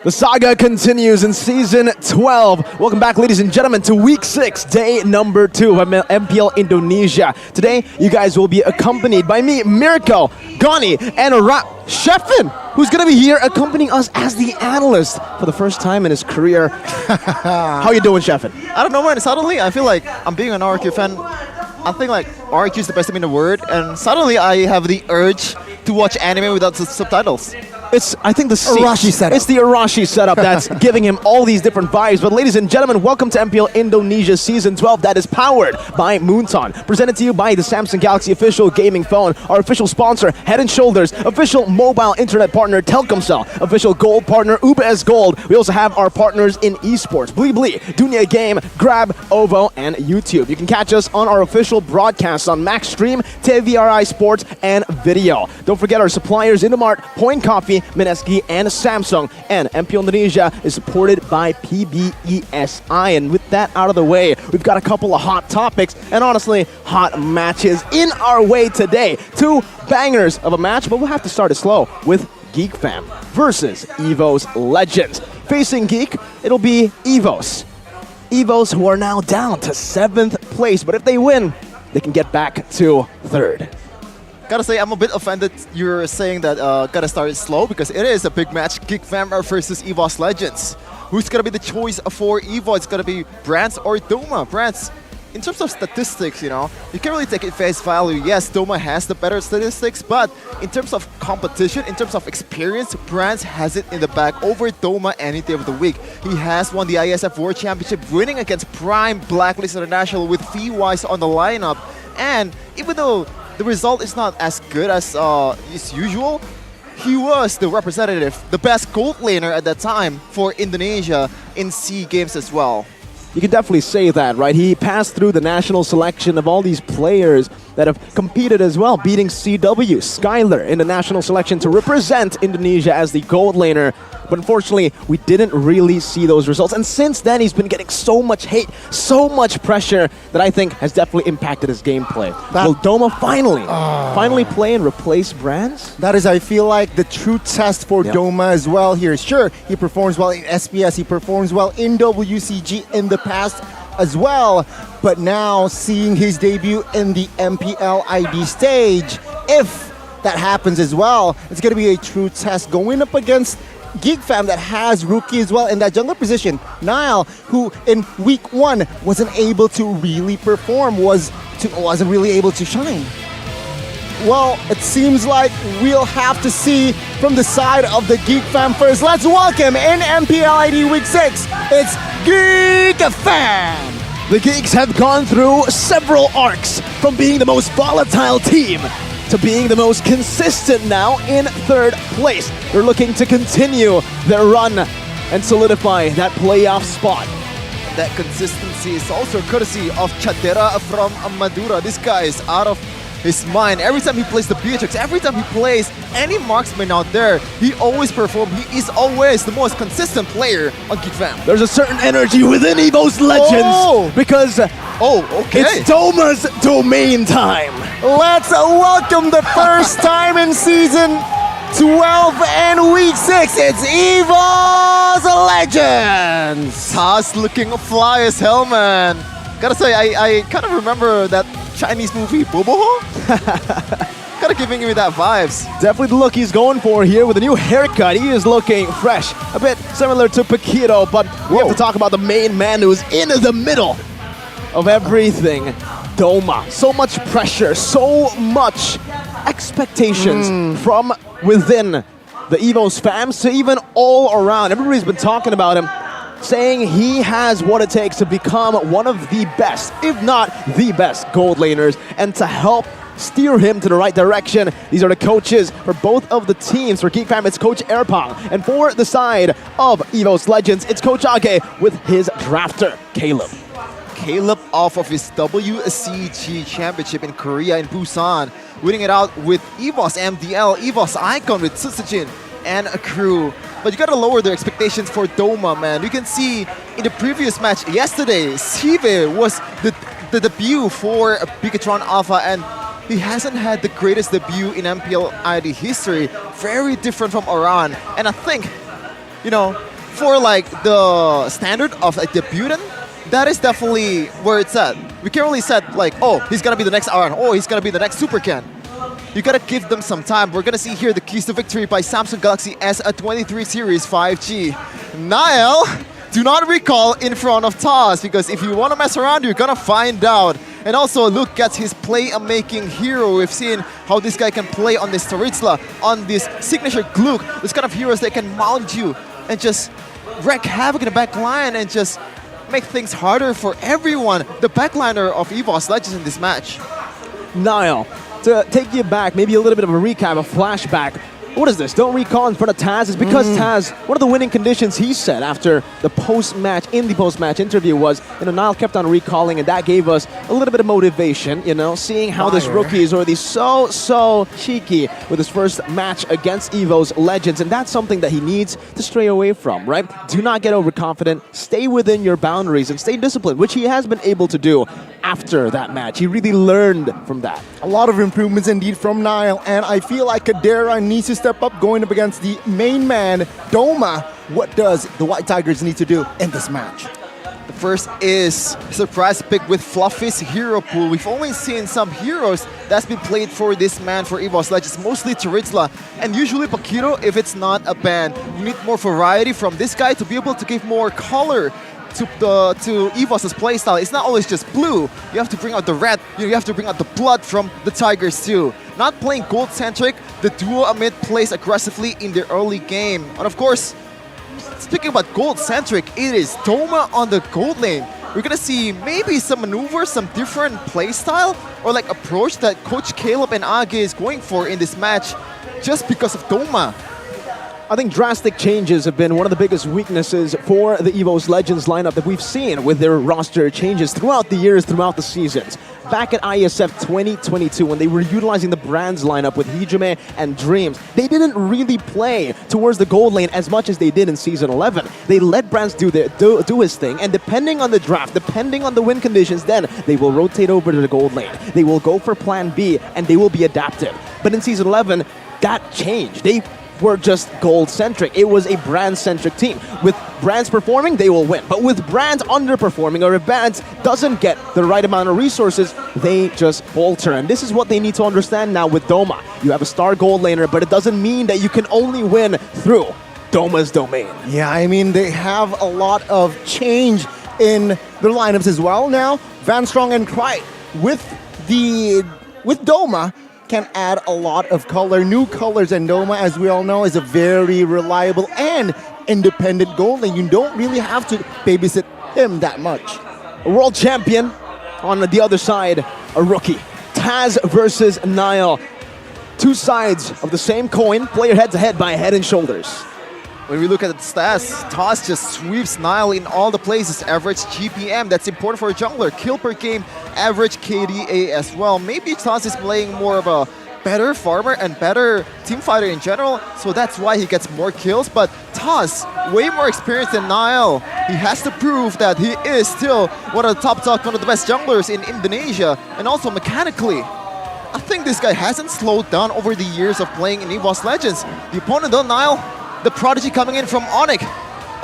The saga continues in Season 12. Welcome back, ladies and gentlemen, to Week 6, Day number 2 of MPL Indonesia. Today, you guys will be accompanied by me, Mirko, Gani, and Sheffin, who's going to be here accompanying us as the analyst for the first time in his career. How you doing, Sheffin? I don't know, man. Suddenly, I feel like I'm being an RQ fan. I think like RQ is the best thing in the world, and suddenly I have the urge to watch anime without subtitles. It's, I think, the Arashi setup. It's the Arashi setup that's giving him all these different vibes. But ladies and gentlemen, welcome to MPL Indonesia Season 12 that is powered by Moonton. Presented to you by the Samsung Galaxy Official Gaming Phone, our official sponsor, Head & Shoulders, official mobile internet partner, Telkomsel, official gold partner, UBS Gold. We also have our partners in esports, Blibli, Dunia Game, Grab, Ovo, and YouTube. You can catch us on our official broadcasts on Max Stream, TVRI Sports, and Video. Don't forget our suppliers, Indomart, Point Coffee, Mineski, and Samsung. And MPL Indonesia is supported by PBESI. And with that out of the way, we've got a couple of hot topics and honestly, hot matches in our way today. Two bangers of a match, but we'll have to start it slow with Geek Fam versus EVO's Legends. Facing Geek, it'll be EVO's. EVO's who are now down to 7th place, but if they win, they can get back to 3rd. Gotta say, I'm a bit offended you're saying that gotta start it slow, because it is a big match. Geek Fam versus EVO's Legends. Who's gonna be the choice for EVO? It's gonna be Brands or Doma. Brands, in terms of statistics, you know, you can't really take it face value. Yes, Doma has the better statistics, but in terms of competition, in terms of experience, Brands has it in the bag over Doma any day of the week. He has won the ISF World Championship, winning against Prime Blacklist International with Fee-Wise on the lineup. And even though the result is not as good as usual, he was the representative, the best gold laner at that time for Indonesia in SEA Games as well. You can definitely say that, right? He passed through the national selection of all these players that have competed as well, beating CW, Skylar in the national selection to represent Indonesia as the gold laner. But unfortunately, we didn't really see those results. And since then, he's been getting so much hate, so much pressure that I think has definitely impacted his gameplay. Will Doma finally play and replace Brands? That is, I feel like, the true test for Doma as well here. Sure, he performs well in SPS, he performs well in WCG in the past as well. But now, seeing his debut in the MPL ID stage, if that happens as well, it's going to be a true test going up against Geek Fam that has rookie as well in that jungler position. Nile, who in week 1 wasn't able to really perform, wasn't really able to shine. Well, it seems like we'll have to see from the side of the Geek Fam first. Let's welcome in MPL ID week 6, it's Geek Fam! The Geeks have gone through several arcs, from being the most volatile team to being the most consistent now in 3rd place. They're looking to continue their run and solidify that playoff spot. That consistency is also courtesy of Chadera from Madura. This guy is out of his mind. Every time he plays the Beatrix, every time he plays any marksman out there, he always performs. He is always the most consistent player on Geek Fam. There's a certain energy within EVO's Legends because it's Doma's domain time. Let's welcome the first time in Season 12 and Week 6, it's EVO's Legends! Taz looking fly as hell, man. Gotta say, I kind of remember that Chinese movie, Boboho? Kind of giving me that vibes. Definitely the look he's going for here with a new haircut. He is looking fresh, a bit similar to Paquito, but we have to talk about the main man who's in the middle of everything. Doma. So much pressure, so much expectations from within the EVO's fams to even all around. Everybody's been talking about him, saying he has what it takes to become one of the best, if not the best, gold laners, and to help steer him to the right direction. These are the coaches for both of the teams. For Geek Fam, it's Coach Airpong. And for the side of EVOS Legends, it's Coach Age with his drafter, Caleb. Caleb off of his WCG championship in Korea in Busan, winning it out with EVOS MDL, EVOS Icon with Susujin and a crew. But you gotta lower their expectations for Doma, man. You can see in the previous match yesterday, Sive was the debut for Bigatron Alpha, and he hasn't had the greatest debut in MPL ID history. Very different from Oran. And I think, you know, for like the standard of a debutant, that is definitely where it's at. We can't really say like, oh, he's gonna be the next Aran, oh, he's gonna be the next Super Ken. You gotta give them some time. We're gonna see here the keys to victory by Samsung Galaxy S23 Series 5G. Niall, do not recall in front of Taz, because if you wanna mess around, you're gonna find out. And also look at his play-making hero. We've seen how this guy can play on this Taritzla, on this signature Gluck, this kind of heroes that can mount you and just wreak havoc in the back line and just make things harder for everyone. The backliner of EVOS Legends in this match. Niall, to take you back, maybe a little bit of a recap, a flashback. What is this? Don't recall in front of Taz. It's because Taz, one of the winning conditions he said after the post-match interview was, Niall kept on recalling, and that gave us a little bit of motivation, seeing how this rookie is already so cheeky with his first match against EVOS Legends, and that's something that he needs to stray away from, right? Do not get overconfident, stay within your boundaries, and stay disciplined, which he has been able to do after that match. He really learned from that. A lot of improvements indeed from Niall, and I feel like Kadera needs to step up going up against the main man, Doma. What does the White Tigers need to do in this match? The first is surprise pick with Fluffy's hero pool. We've only seen some heroes that's been played for this man for EVOS Legends, mostly Taritzla and usually Pakiro if it's not a ban. You need more variety from this guy to be able to give more color to EVOS' playstyle. It's not always just blue. You have to bring out the red. You have to bring out the blood from the Tigers too. Not playing gold-centric, the duo Amit plays aggressively in the early game. And of course, speaking about gold-centric, it is Doma on the gold lane. We're gonna see maybe some maneuvers, some different playstyle or like approach that Coach Caleb and Age is going for in this match just because of Doma. I think drastic changes have been one of the biggest weaknesses for the EVOS Legends lineup that we've seen with their roster changes throughout the years, throughout the seasons. Back at ISF 2022, when they were utilizing the Brands lineup with Hijime and Dreams, they didn't really play towards the gold lane as much as they did in Season 11. They let Brands do his thing, and depending on the draft, depending on the win conditions, then they will rotate over to the gold lane. They will go for Plan B, and they will be adaptive. But in Season 11, that changed. They were just gold-centric. It was a brand-centric team. With Brands performing, they will win. But with Brands underperforming, or if Brands doesn't get the right amount of resources, they just falter. And this is what they need to understand now with Doma. You have a star gold laner, but it doesn't mean that you can only win through Doma's domain. Yeah, I mean, they have a lot of change in their lineups as well now. Van Strong and Krite with Doma can add a lot of color, new colors, and Doma, as we all know, is a very reliable and independent gold lane. You don't really have to babysit him that much. A world champion on the other side, a rookie. Taz versus Niall. Two sides of the same coin, player head-to-head by Head and Shoulders. When we look at the stats, Taz just sweeps Niall in all the places. Average GPM, that's important for a jungler. Kill per game, average KDA as well. Maybe Taz is playing more of a better farmer and better team fighter in general, so that's why he gets more kills. But Taz, way more experienced than Niall. He has to prove that he is still one of the top, one of the best junglers in Indonesia, and also mechanically. I think this guy hasn't slowed down over the years of playing in EVOS Legends. The opponent though, Niall, the prodigy coming in from Onyx,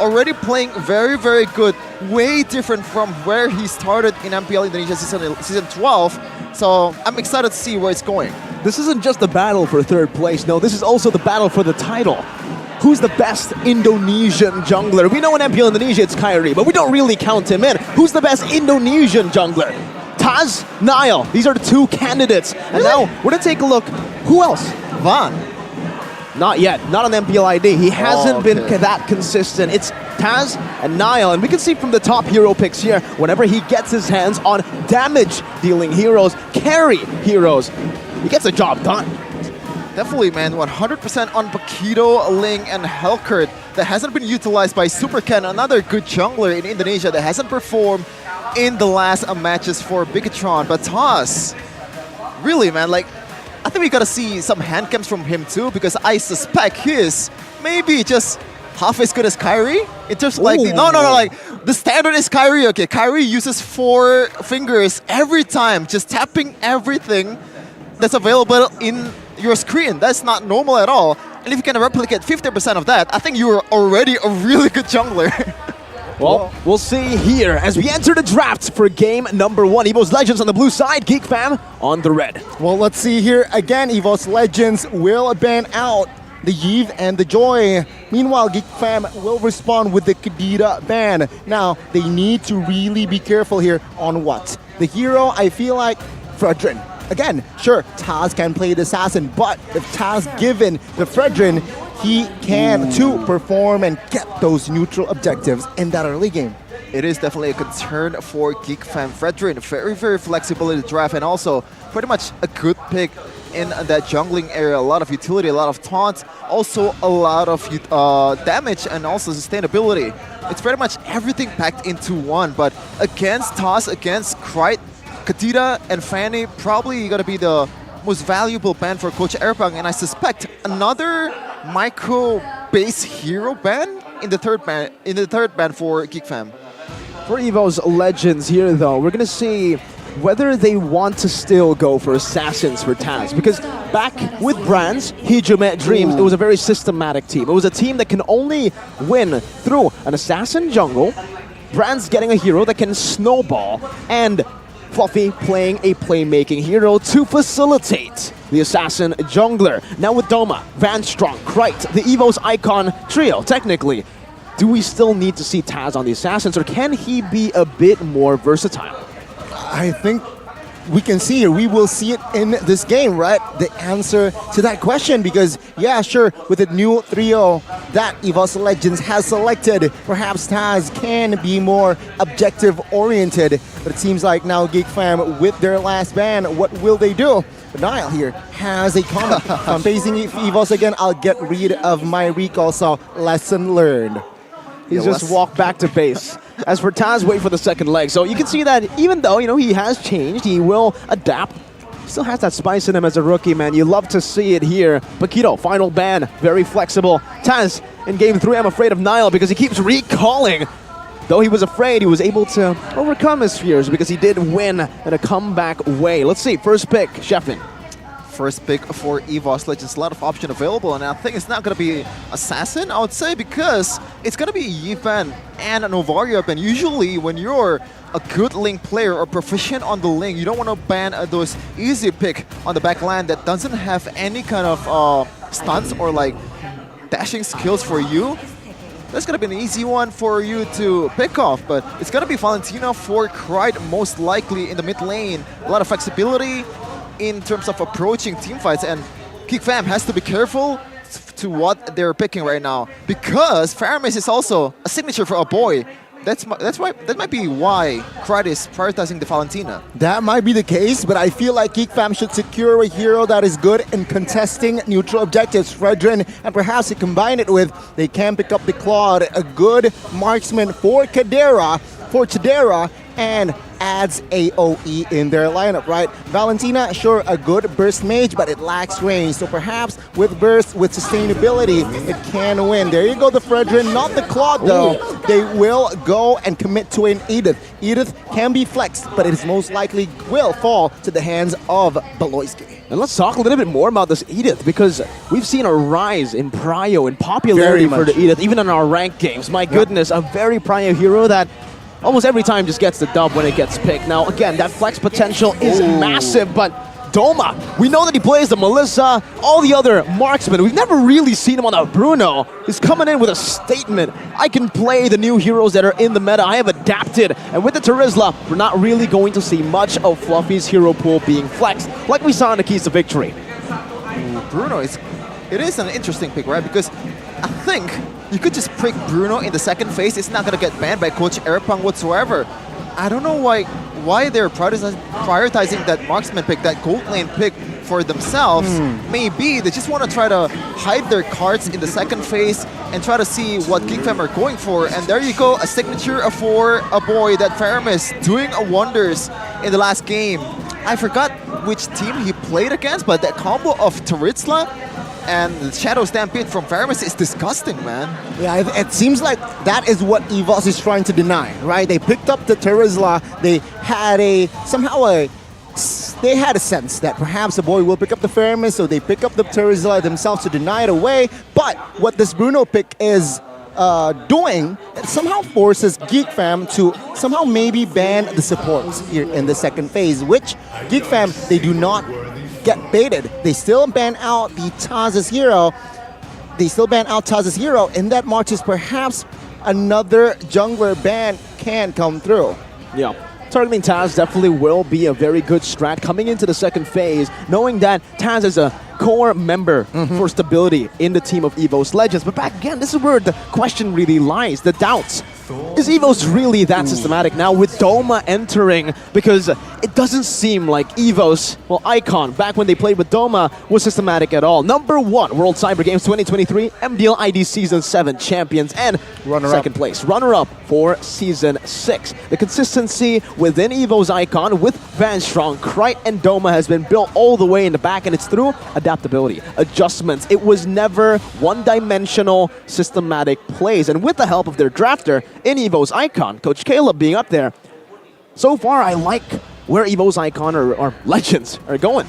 already playing very, very good, way different from where he started in MPL Indonesia season 12. So I'm excited to see where it's going. This isn't just the battle for third place, no, this is also the battle for the title. Who's the best Indonesian jungler? We know in MPL Indonesia it's Kyrie, but we don't really count him in. Who's the best Indonesian jungler? Taz, Niall, these are the two candidates. And now we're gonna take a look. Who else? Van. Not yet, not on MPL ID. He hasn't been that consistent. It's Taz and Niall, and we can see from the top hero picks here, whenever he gets his hands on damage-dealing heroes, carry heroes, he gets the job done. Definitely, man. 100% on Paquito, Ling, and Helkert that hasn't been utilized by Super Ken, another good jungler in Indonesia that hasn't performed in the last matches for Bigatron. But Taz, really, man, like, I think we gotta see some hand cams from him too, because I suspect his maybe just half as good as Kyrie in terms of like no, like the standard is Kyrie. Okay, Kyrie uses 4 fingers every time, just tapping everything that's available in your screen. That's not normal at all. And if you can replicate 50% of that, I think you're already a really good jungler. Well, we'll see here as we enter the draft for game number 1. EVO's Legends on the blue side, Geek Fam on the red. Well, let's see here again. EVO's Legends will ban out the Yves and the Joy. Meanwhile, Geek Fam will respond with the Kadira ban. Now, they need to really be careful here on what? The hero, I feel like, Fredrin. Again, sure, Taz can play the assassin, but if Taz given the Fredrin, he can too perform and get those neutral objectives in that early game. It is definitely a concern for Geek Fam. Fredrin, very, very flexible in the draft, and also pretty much a good pick in that jungling area. A lot of utility, a lot of taunts, also a lot of damage and also sustainability. It's pretty much everything packed into one, but against Taz, against Krite, Kadira and Fanny, probably going to be the most valuable ban for Coach Erpang, and I suspect another micro base hero ban in the third ban for Geek Fam. For EVO's Legends here, though, we're going to see whether they want to still go for assassins for Taz, because back with Brands, Hijumet Dreams, it was a very systematic team. It was a team that can only win through an assassin jungle, Brands getting a hero that can snowball, and Fluffy playing a playmaking hero to facilitate the assassin jungler. Now with Doma, Van Strong, Krite, the EVO's icon trio, technically. Do we still need to see Taz on the assassins, or can he be a bit more versatile? I think we can see here, we will see it in this game, right? The answer to that question, because yeah, sure, with the new trio that EVO's Legends has selected, perhaps Taz can be more objective oriented, but it seems like now Geek Fam with their last ban, what will they do? Niall here has a comment. If I'm facing EVO's again, I'll get rid of my recall, so lesson learned. He's just walked back to base. As for Taz, wait for the second leg. So you can see that even though, he has changed, he will adapt. Still has that spice in him as a rookie, man. You love to see it here. Paquito, final ban, very flexible. Taz, in game 3, I'm afraid of Niall because he keeps recalling. Though he was afraid, he was able to overcome his fears because he did win in a comeback way. Let's see, first pick, Sheffin. First pick for EVO's Legends, a lot of options available, and I think it's not going to be Assassin, I would say, because it's going to be Yipan and Novaria. And usually when you're a good Link player or proficient on the Link, you don't want to ban those easy pick on the back line that doesn't have any kind of stunts or like dashing skills for you. That's going to be an easy one for you to pick off, but it's going to be Valentina for Krite most likely in the mid lane. A lot of flexibility in terms of approaching teamfights, and Geek Fam has to be careful to what they're picking right now, because Faramis is also a signature for a boy. That might be why Krite is prioritizing the Valentina. That might be the case, but I feel like Geek Fam should secure a hero that is good in contesting neutral objectives, Fredrin, and perhaps to combine it with, they can pick up the Claude, a good marksman for Chadera, and adds AoE in their lineup, right? Valentina, sure, a good burst mage, but it lacks range. So perhaps with burst, with sustainability, it can win. There you go, the Fredrin, not the Claude though. Ooh. They will go and commit to an Edith. Edith can be flexed, but it is most likely will fall to the hands of Beloyski. And let's talk a little bit more about this Edith, because we've seen a rise in prio and popularity for the Edith, even in our ranked games. My goodness, a very prio hero that almost every time just gets the dub when it gets picked. Now, again, that flex potential is massive, but Doma, we know that he plays the Melissa, all the other marksmen. We've never really seen him on a Bruno. He's coming in with a statement. I can play the new heroes that are in the meta. I have adapted. And with the Terizla, we're not really going to see much of Fluffy's hero pool being flexed, like we saw in the Keys to Victory. Bruno, it is an interesting pick, right? Because I think you could just pick Bruno in the second phase. It's not going to get banned by Coach Erpang whatsoever. I don't know why they're prioritizing that marksman pick, that gold lane pick for themselves. Maybe they just want to try to hide their cards in the second phase and try to see what Geek Fam are going for. And there you go, a signature for a boy that Faramis doing wonders in the last game. I forgot which team he played against, but that combo of Taritzla and the Shadow Stampede from Faramis is disgusting, man. Yeah, it seems like that is what EVOS is trying to deny, right? They picked up the Terizla. They had a sense that perhaps the boy will pick up the Faramis, so they pick up the Terizla themselves to deny it away. But what this Bruno pick is doing, it somehow forces Geek Fam to somehow maybe ban the supports here in the second phase, which Geek Fam, they do not get baited. They still ban out the Taz's hero. In that matches perhaps another jungler ban can come through. Yeah. Targeting Taz definitely will be a very good strat coming into the second phase, knowing that Taz is a core member for stability in the team of EVOS Legends. But back again, this is where the question really lies, the doubts. Is EVOS really that systematic now with Doma entering? Because it doesn't seem like EVOS, well, Icon, back when they played with Doma, was systematic at all. Number 1, World Cyber Games 2023, MDL ID Season 7 champions, and second place, runner-up for Season 6. The consistency within EVOS Icon with Van Strong, Krite, and Doma has been built all the way in the back, and it's through adaptability, adjustments. It was never one-dimensional, systematic plays. And with the help of their drafter in EVO's Icon, Coach Caleb being up there, so far I like where EVO's Icon or Legends are going.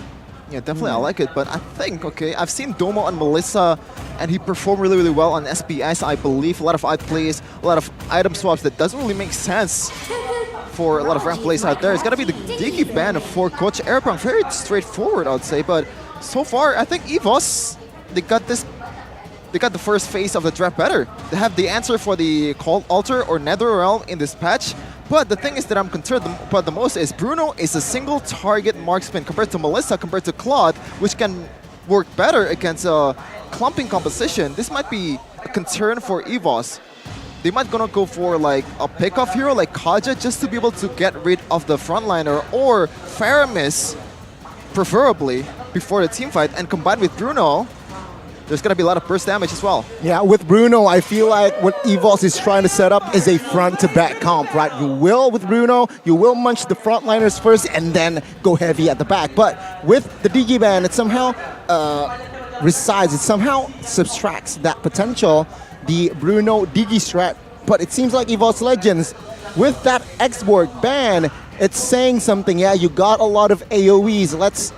Yeah, definitely I like it, but I think, okay, I've seen Doma on Melissa, and he performed really, really well on SBS, I believe. A lot of outplays, a lot of item swaps that doesn't really make sense for a lot of rank plays out there. It's gotta be the Digi ban for Coach Airbrang. Very straightforward, I would say, but so far, I think EVOS, they got the first phase of the draft better. They have the answer for the Cold Altar or Netherrealm in this patch. But the thing is that I'm concerned about the most is Bruno is a single target marksman compared to Melissa, compared to Claude, which can work better against a clumping composition. This might be a concern for EVOS. They might gonna go for like a pickoff hero like Kaja just to be able to get rid of the frontliner, or Faramis preferably before the team fight, and combined with Bruno, there's going to be a lot of burst damage as well. Yeah, with Bruno, I feel like what EVOS is trying to set up is a front-to-back comp, right? With Bruno, you will munch the frontliners first and then go heavy at the back. But with the Digi ban, it somehow resides, it somehow subtracts that potential, the Bruno Digi strat. But it seems like EVOS Legends, with that X-Borg ban, it's saying something. Yeah, you got a lot of AoEs. Let's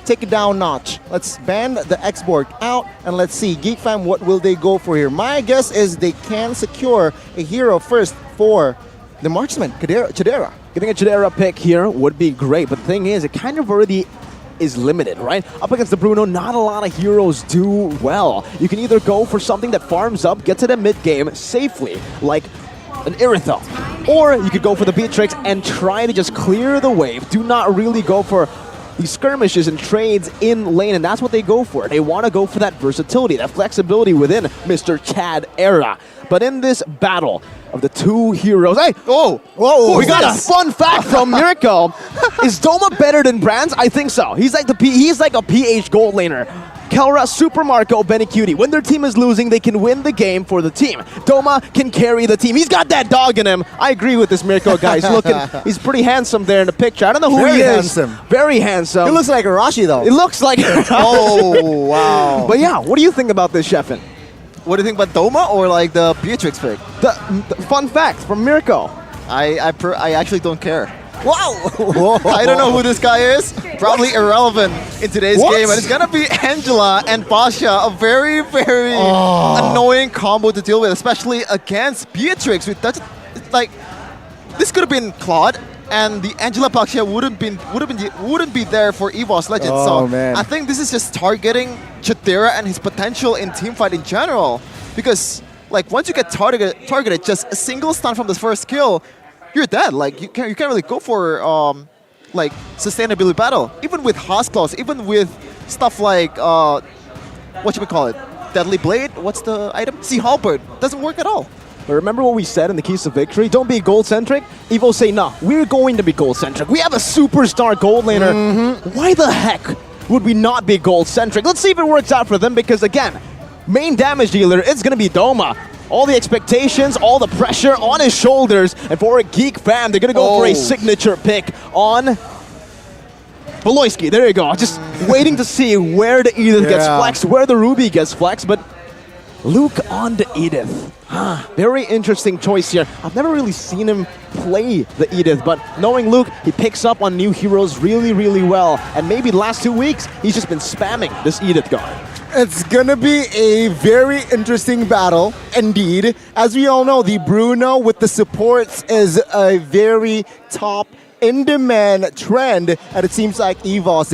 take it down a notch. Let's ban the X-Borg out, and let's see, Geek Fam, what will they go for here? My guess is they can secure a hero first for the marksman, Chidera. Getting a Chidera pick here would be great, but the thing is, it kind of already is limited, right? Up against the Bruno, not a lot of heroes do well. You can either go for something that farms up, gets it in mid-game safely, like an Iritho, or you could go for the Beatrix and try to just clear the wave. Do not really go for these skirmishes and trades in lane, and that's what they go for. They want to go for that versatility, that flexibility within Mr. Chad era. But in this battle of the two heroes, hey, whoa, we got a fun fact from Miracle. Is Doma better than Brands? I think so. He's like a PH gold laner. Kelra, Super Marco, Benny Cutie. When their team is losing, they can win the game for the team. Doma can carry the team. He's got that dog in him. I agree with this Miracle guy. He's pretty handsome there in the picture. I don't know who he is. Very handsome. He looks like Arashi, though. It looks like Oh, wow. But yeah, what do you think about this, Sheffin? What do you think about Doma or like the Beatrix pick? The fun fact from Miracle. I actually don't care. Wow! I don't know who this guy is. Probably irrelevant in today's game. And it's gonna be Angela and Pasha. A very, very annoying combo to deal with, especially against Beatrix. With that, like, this could have been Claude, and the Angela Pasha wouldn't be there for EVOS Legends. Man. I think this is just targeting Chidera and his potential in teamfight in general. Because like once you get targeted, just a single stun from the first kill, you're dead. Like you can't really go for like sustainability battle. Even with Houseclaws, even with stuff like what should we call it? Deadly Blade? What's the item? Sea Halberd. Doesn't work at all. But remember what we said in the Keys to Victory? Don't be gold-centric. Evo say, nah, we're going to be gold-centric. We have a superstar gold laner. Why the heck would we not be gold-centric? Let's see if it works out for them because, again, main damage dealer, it's going to be Doma. All the expectations, all the pressure on his shoulders. And for a Geek fan, they're going to go for a signature pick on Beloyski. There you go. Just waiting to see where the Edith gets flexed, where the Ruby gets flexed. But Luke on the Edith. Very interesting choice here. I've never really seen him play the Edith, but knowing Luke, he picks up on new heroes really, really well. And maybe the last 2 weeks, he's just been spamming this Edith guard. It's gonna be a very interesting battle, indeed. As we all know, the Bruno with the supports is a very top in-demand trend, and it seems like EVOS,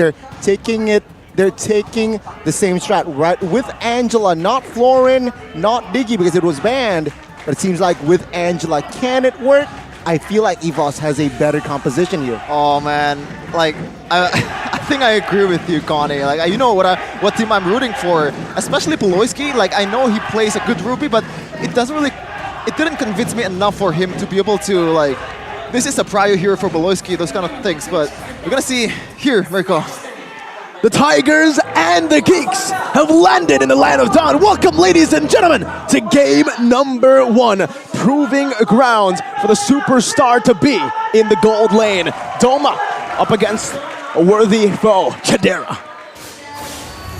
they're taking the same strat, right? With Angela, not Florin, not Diggy because it was banned, but it seems like with Angela, can it work? I feel like EVOS has a better composition here. Oh man, like I think I agree with you, Connie. Like you know what team I'm rooting for, especially Beloyski. Like I know he plays a good Ruby, but it didn't convince me enough for him to be able to like. This is a prior hero for Beloyski, those kind of things. But we're gonna see here, Mirko. The Tigers and the Geeks have landed in the Land of Dawn. Welcome, ladies and gentlemen, to game number 1. Proving grounds for the superstar to be in the gold lane. Doma up against a worthy foe, Chadera.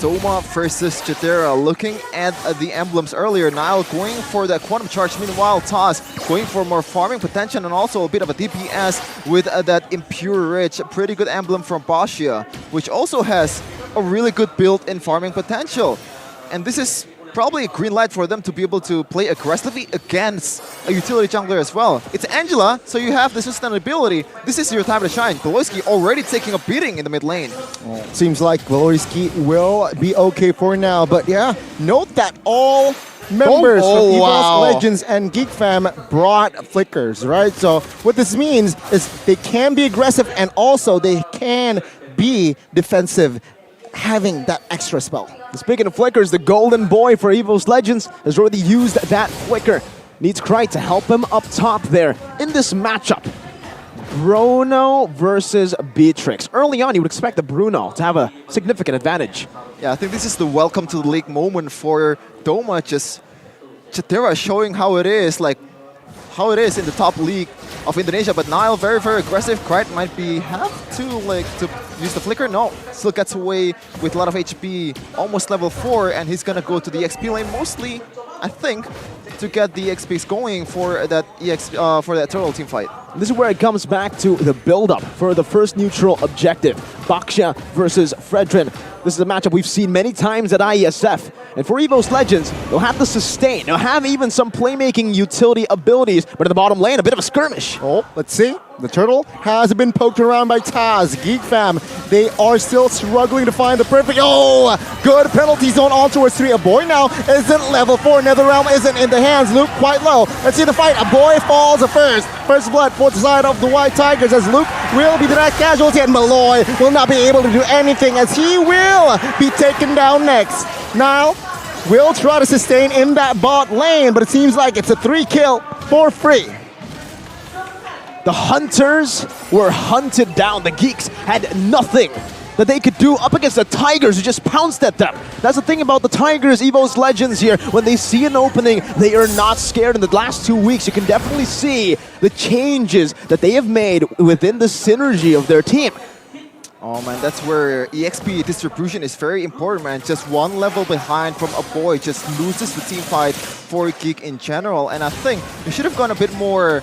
Doma versus Chadera. Looking at the emblems earlier, Nile going for the Quantum Charge. Meanwhile, Taz going for more farming potential and also a bit of a DPS with that Impure Rich. Pretty good emblem from Bashia, which also has a really good build in farming potential. And this is probably a green light for them to be able to play aggressively against a utility jungler as well. It's Angela, so you have the sustainability. This is your time to shine. Beloyski already taking a beating in the mid lane. Seems like Beloyski will be okay for now, but yeah, note that all members from EVOS Legends and Geek Fam brought flickers, right? So what this means is they can be aggressive and also they can be defensive, having that extra spell. Speaking of flickers, the golden boy for EVOS Legends has already used that flicker. Needs Cry to help him up top there in this matchup. Bruno versus Beatrix. Early on, you would expect the Bruno to have a significant advantage. Yeah, I think this is the welcome to the league moment for Doma. Just Chadera showing how it is, like how it is in the top league of Indonesia. But Nile very, very aggressive. Krite might have to use the flicker. No, still gets away with a lot of HP, almost level 4, and he's gonna go to the XP lane mostly, I think, to get the XPs going for that for that turtle team fight. This is where it comes back to the build-up for the first neutral objective. Baksha versus Fredrin. This is a matchup we've seen many times at IESF. And for EVOS Legends, they'll have to sustain. They'll have even some playmaking utility abilities, but in the bottom lane, a bit of a skirmish. Oh, let's see. The turtle has been poked around by Taz. Geek Fam, they are still struggling to find the perfect... Oh, good penalty zone on towards 3. A boy now isn't level 4. Netherrealm isn't in the hands. Luke quite low. Let's see the fight. A boy falls first. First blood for the side of the White Tigers as Luke will be the next casualty and Malloy will not be able to do anything as he will be taken down next. Now, will try to sustain in that bot lane, but it seems like it's a 3 kill for free. The Hunters were hunted down. The Geeks had nothing that they could do up against the Tigers who just pounced at them. That's the thing about the Tigers, EVOS Legends here. When they see an opening, they are not scared. In the last 2 weeks, you can definitely see the changes that they have made within the synergy of their team. Oh man, that's where EXP distribution is very important, man. Just one level behind from a boy just loses the team fight for Geek in general. And I think you should have gone a bit more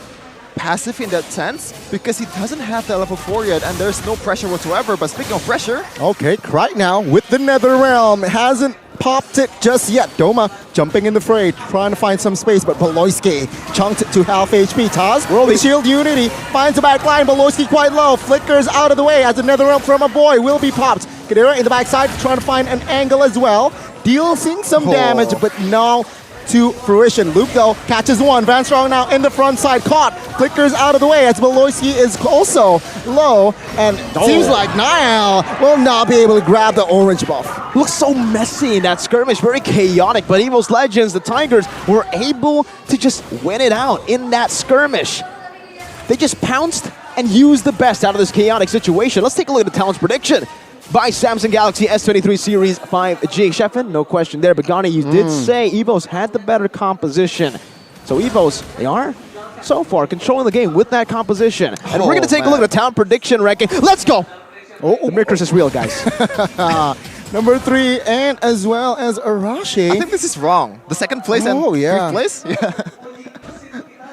passive in that sense, because he doesn't have that level 4 yet, and there's no pressure whatsoever. But speaking of pressure... Okay, right now, with the Netherrealm, hasn't popped it just yet. Doma jumping in the fray, trying to find some space, but Beloyski chunked it to half HP. Taz, the shield unity, finds the back line. Beloyski quite low, flickers out of the way as the Netherrealm from a boy will be popped. Kadira in the backside, trying to find an angle as well. Dealing some damage, but now to fruition. Luke, though, catches one. Van Strong now in the front side. Caught. Flickers out of the way as Beloyski is also low. And seems like Niall will not be able to grab the orange buff. Looks so messy in that skirmish. Very chaotic. But EVOS Legends, the Tigers, were able to just win it out in that skirmish. They just pounced and used the best out of this chaotic situation. Let's take a look at the talent's prediction. by Samsung Galaxy S23 Series 5G. Sheffin, no question there. But Gani, you did say EVOS had the better composition. So EVOS, they are so far controlling the game with that composition. And we're going to take a look at the town prediction ranking. Let's go! The Mircris is real, guys. Number 3, and as well as Arashi. I think this is wrong. The second place and third place? Yeah.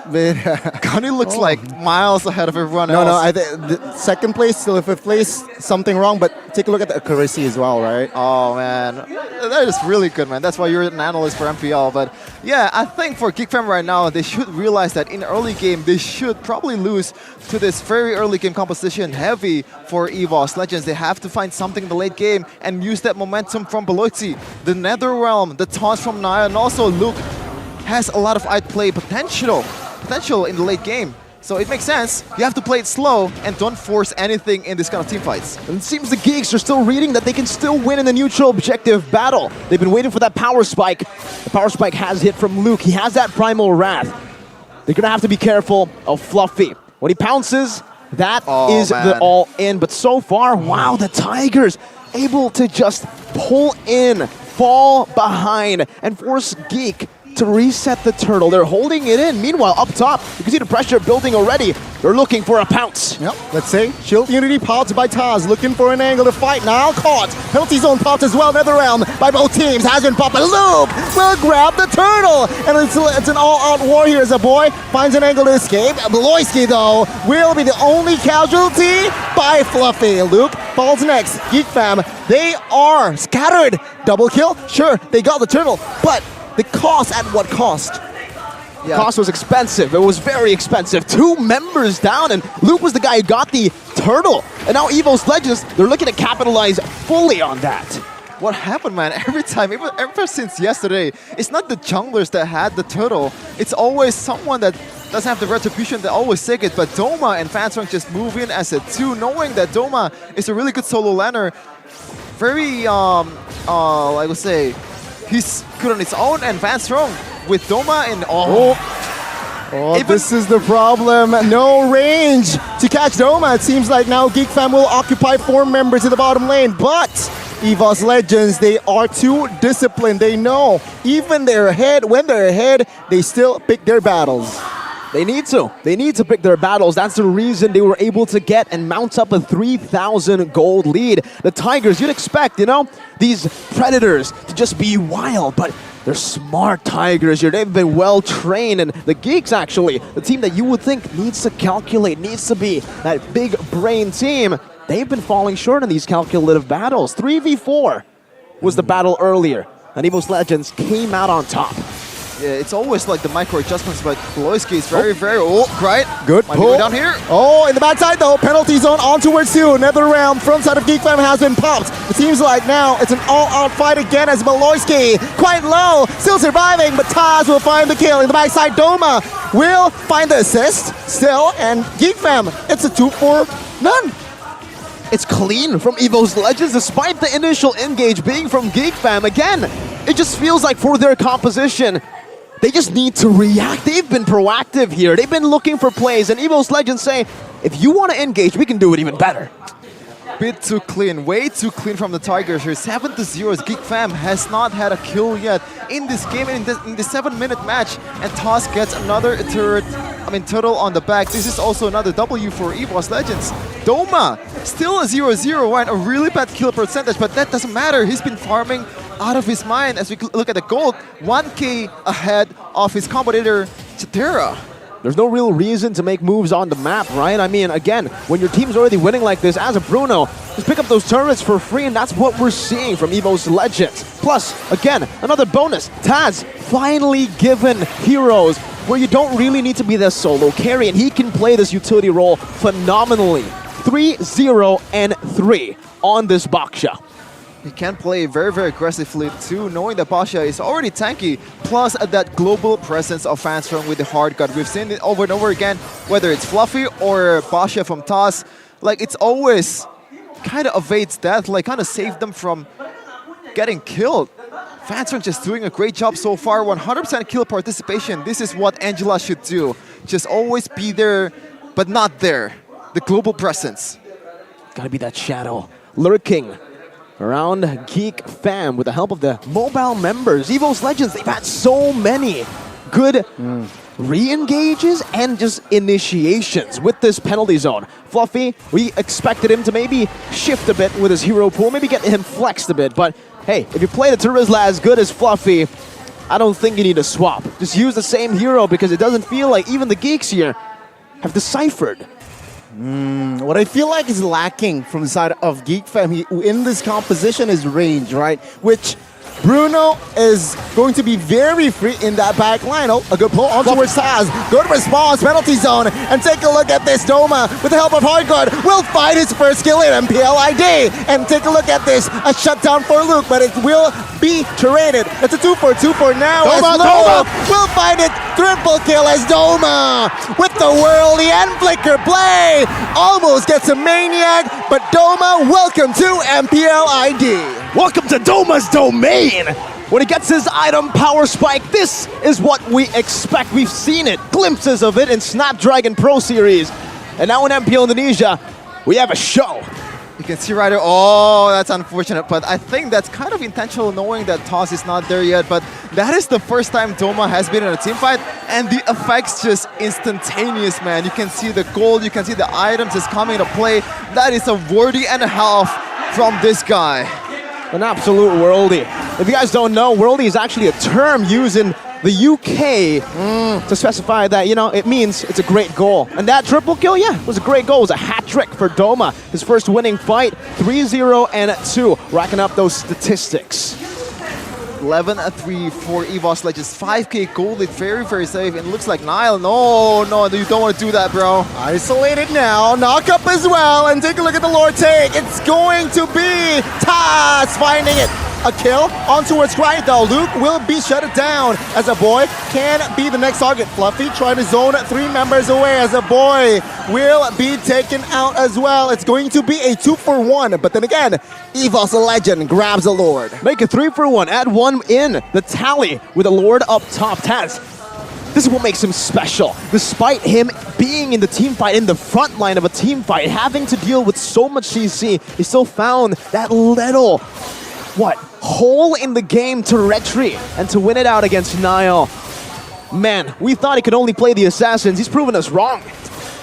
But Gani looks like miles ahead of everyone else. No, I think the second place, still fifth place, something wrong. But take a look at the accuracy as well, right? Oh man, that is really good, man. That's why you're an analyst for MPL. But yeah, I think for GeekFam right now, they should realize that in early game, they should probably lose to this very early game composition heavy for EVOS Legends. They have to find something in the late game and use that momentum from Beloiti, the Netherrealm, the taunts from Naya, and also Luke has a lot of outplay potential in the late game. So it makes sense. You have to play it slow and don't force anything in this kind of team fights. And it seems the Geeks are still reading that they can still win in the neutral objective battle. They've been waiting for that power spike. The power spike has hit from Luke. He has that Primal Wrath. They're going to have to be careful of Fluffy. When he pounces, that is the all-in. But so far, wow, the Tigers able to just pull in, fall behind, and force Geek to reset the turtle. They're holding it in. Meanwhile, up top, you can see the pressure building already. They're looking for a pounce. Yep, let's say Shield Unity popped by Taz, looking for an angle to fight. Now caught. Penalty zone popped as well. Netherrealm by both teams has been popped. But Luke will grab the turtle. And it's an all-out war here as a boy finds an angle to escape. Beloiti, though, will be the only casualty by Fluffy. Luke falls next. GeekFam, they are scattered. Double kill? Sure, they got the turtle, but the cost, at what cost? Yeah. Cost was expensive. It was very expensive. 2 members down, and Luke was the guy who got the turtle. And now EVOS Legends, they're looking to capitalize fully on that. What happened, man? Every time, ever since yesterday, it's not the junglers that had the turtle. It's always someone that doesn't have the retribution that always take it. But Doma and Fansong just move in as a 2, knowing that Doma is a really good solo laner. Very, I would say, he's good on his own, and Van Strong with Doma and this is the problem. No range to catch Doma. It seems like now GeekFam will occupy 4 members in the bottom lane, but EVOS Legends, they are too disciplined. They know even when they're ahead, they still pick their battles. They need to. They need to pick their battles. That's the reason they were able to get and mount up a 3,000 gold lead. The Tigers, you'd expect, these Predators to just be wild, but they're smart Tigers here. They've been well trained, and the Geeks, actually, the team that you would think needs to calculate, needs to be that big brain team, they've been falling short in these calculative battles. 3v4 was the battle earlier, and EVOS Legends came out on top. Yeah, it's always like the micro adjustments, but Beloiti is very, right. Good Might pull. Go down here. Oh, in the backside though, penalty zone on towards 2. Netherrealm, front side of GeekFam has been popped. It seems like now it's an all-out fight again as Beloiti, quite low, still surviving, but Taz will find the kill. In the backside, Doma will find the assist still, and GeekFam, it's a 2-for-none. It's clean from EVOS Legends, despite the initial engage being from GeekFam. Again, it just feels like for their composition, they just need to react. They've been proactive here. They've been looking for plays, and EVOS Legends say, if you want to engage, we can do it even better. Bit too clean, way too clean from the Tigers here. 7-0. GeekFam has not had a kill yet in this game, in the 7-minute match, and Toss gets another turtle on the back. This is also another W for EVOS Legends. Doma, still a 0-0, right? A really bad kill percentage, but that doesn't matter. He's been farming out of his mind as we look at the gold, 1K ahead of his competitor, Chatera. There's no real reason to make moves on the map, right? I mean, again, when your team's already winning like this, as a Bruno, just pick up those turrets for free, and that's what we're seeing from EVOS Legends. Plus, again, another bonus. Taz finally given heroes where you don't really need to be the solo carry, and he can play this utility role phenomenally. 3-0-3 on this Baksha. He can play very, very aggressively too, knowing that Basha is already tanky, plus that global presence of Fanstrong with the hard cut. We've seen it over and over again, whether it's Fluffy or Basha from Toss, like it's always kind of evades death, like kind of saved them from getting killed. Fanstrong just doing a great job so far, 100% kill participation. This is what Angela should do. Just always be there, but not there. The global presence. Gotta be that shadow lurking around Geek Fam with the help of the mobile members. EVO's Legends, they've had so many good re-engages and just initiations with this penalty zone. Fluffy, we expected him to maybe shift a bit with his hero pool, maybe get him flexed a bit, but hey, if you play the Turizla as good as Fluffy, I don't think you need to swap. Just use the same hero because it doesn't feel like even the Geeks here have deciphered. What I feel like is lacking from the side of Geek Fam in this composition is range, right? Which Bruno is going to be very free in that back line. Oh, a good pull on towards Taz. Good response, penalty zone. And take a look at this. Doma, with the help of Hardguard, will find his first kill in MPL ID. And take a look at this. A shutdown for Luke, but it will be traded. It's a 2-for-2 for now. Doma will find it. Triple kill as Doma with the whirly and flicker play. Almost gets a maniac, but Doma, welcome to MPL ID. Welcome to Doma's domain. When he gets his item power spike, this is what we expect. We've seen it, glimpses of it in Snapdragon Pro Series. And now in MPL Indonesia, we have a show. You can see right there, oh, that's unfortunate, but I think that's kind of intentional knowing that Toss is not there yet, but that is the first time Doma has been in a team fight, and the effects just instantaneous, man. You can see the gold, you can see the items just coming into play. That is a worthy and a half from this guy. An absolute worldie. If you guys don't know, worldie is actually a term used in the UK to specify that, you know, it means it's a great goal. And that triple kill, yeah, was a great goal. It was a hat trick for Doma. His first winning fight, 3-0 and 2, racking up those statistics. 11-3 for EVOS Legends. 5k gold lead, very, very safe. And it looks like Nile. No, you don't want to do that, bro. Isolated now, knock up as well, and take a look at the Lord take. It's going to be Taz finding it. A kill on towards right though. Luke will be shut down as a boy can be the next target. Fluffy trying to zone 3 members away as a boy will be taken out as well. It's going to be a 2-for-1, but then again, EVOS Legend grabs a Lord. Make it 3-for-1, add 1 in the tally with a Lord up top. Taz, this is what makes him special. Despite him being in the team fight, in the front line of a team fight, having to deal with so much CC, he still found that little, hole in the game to retreat and to win it out against Nile. Man, we thought he could only play the Assassins. He's proven us wrong.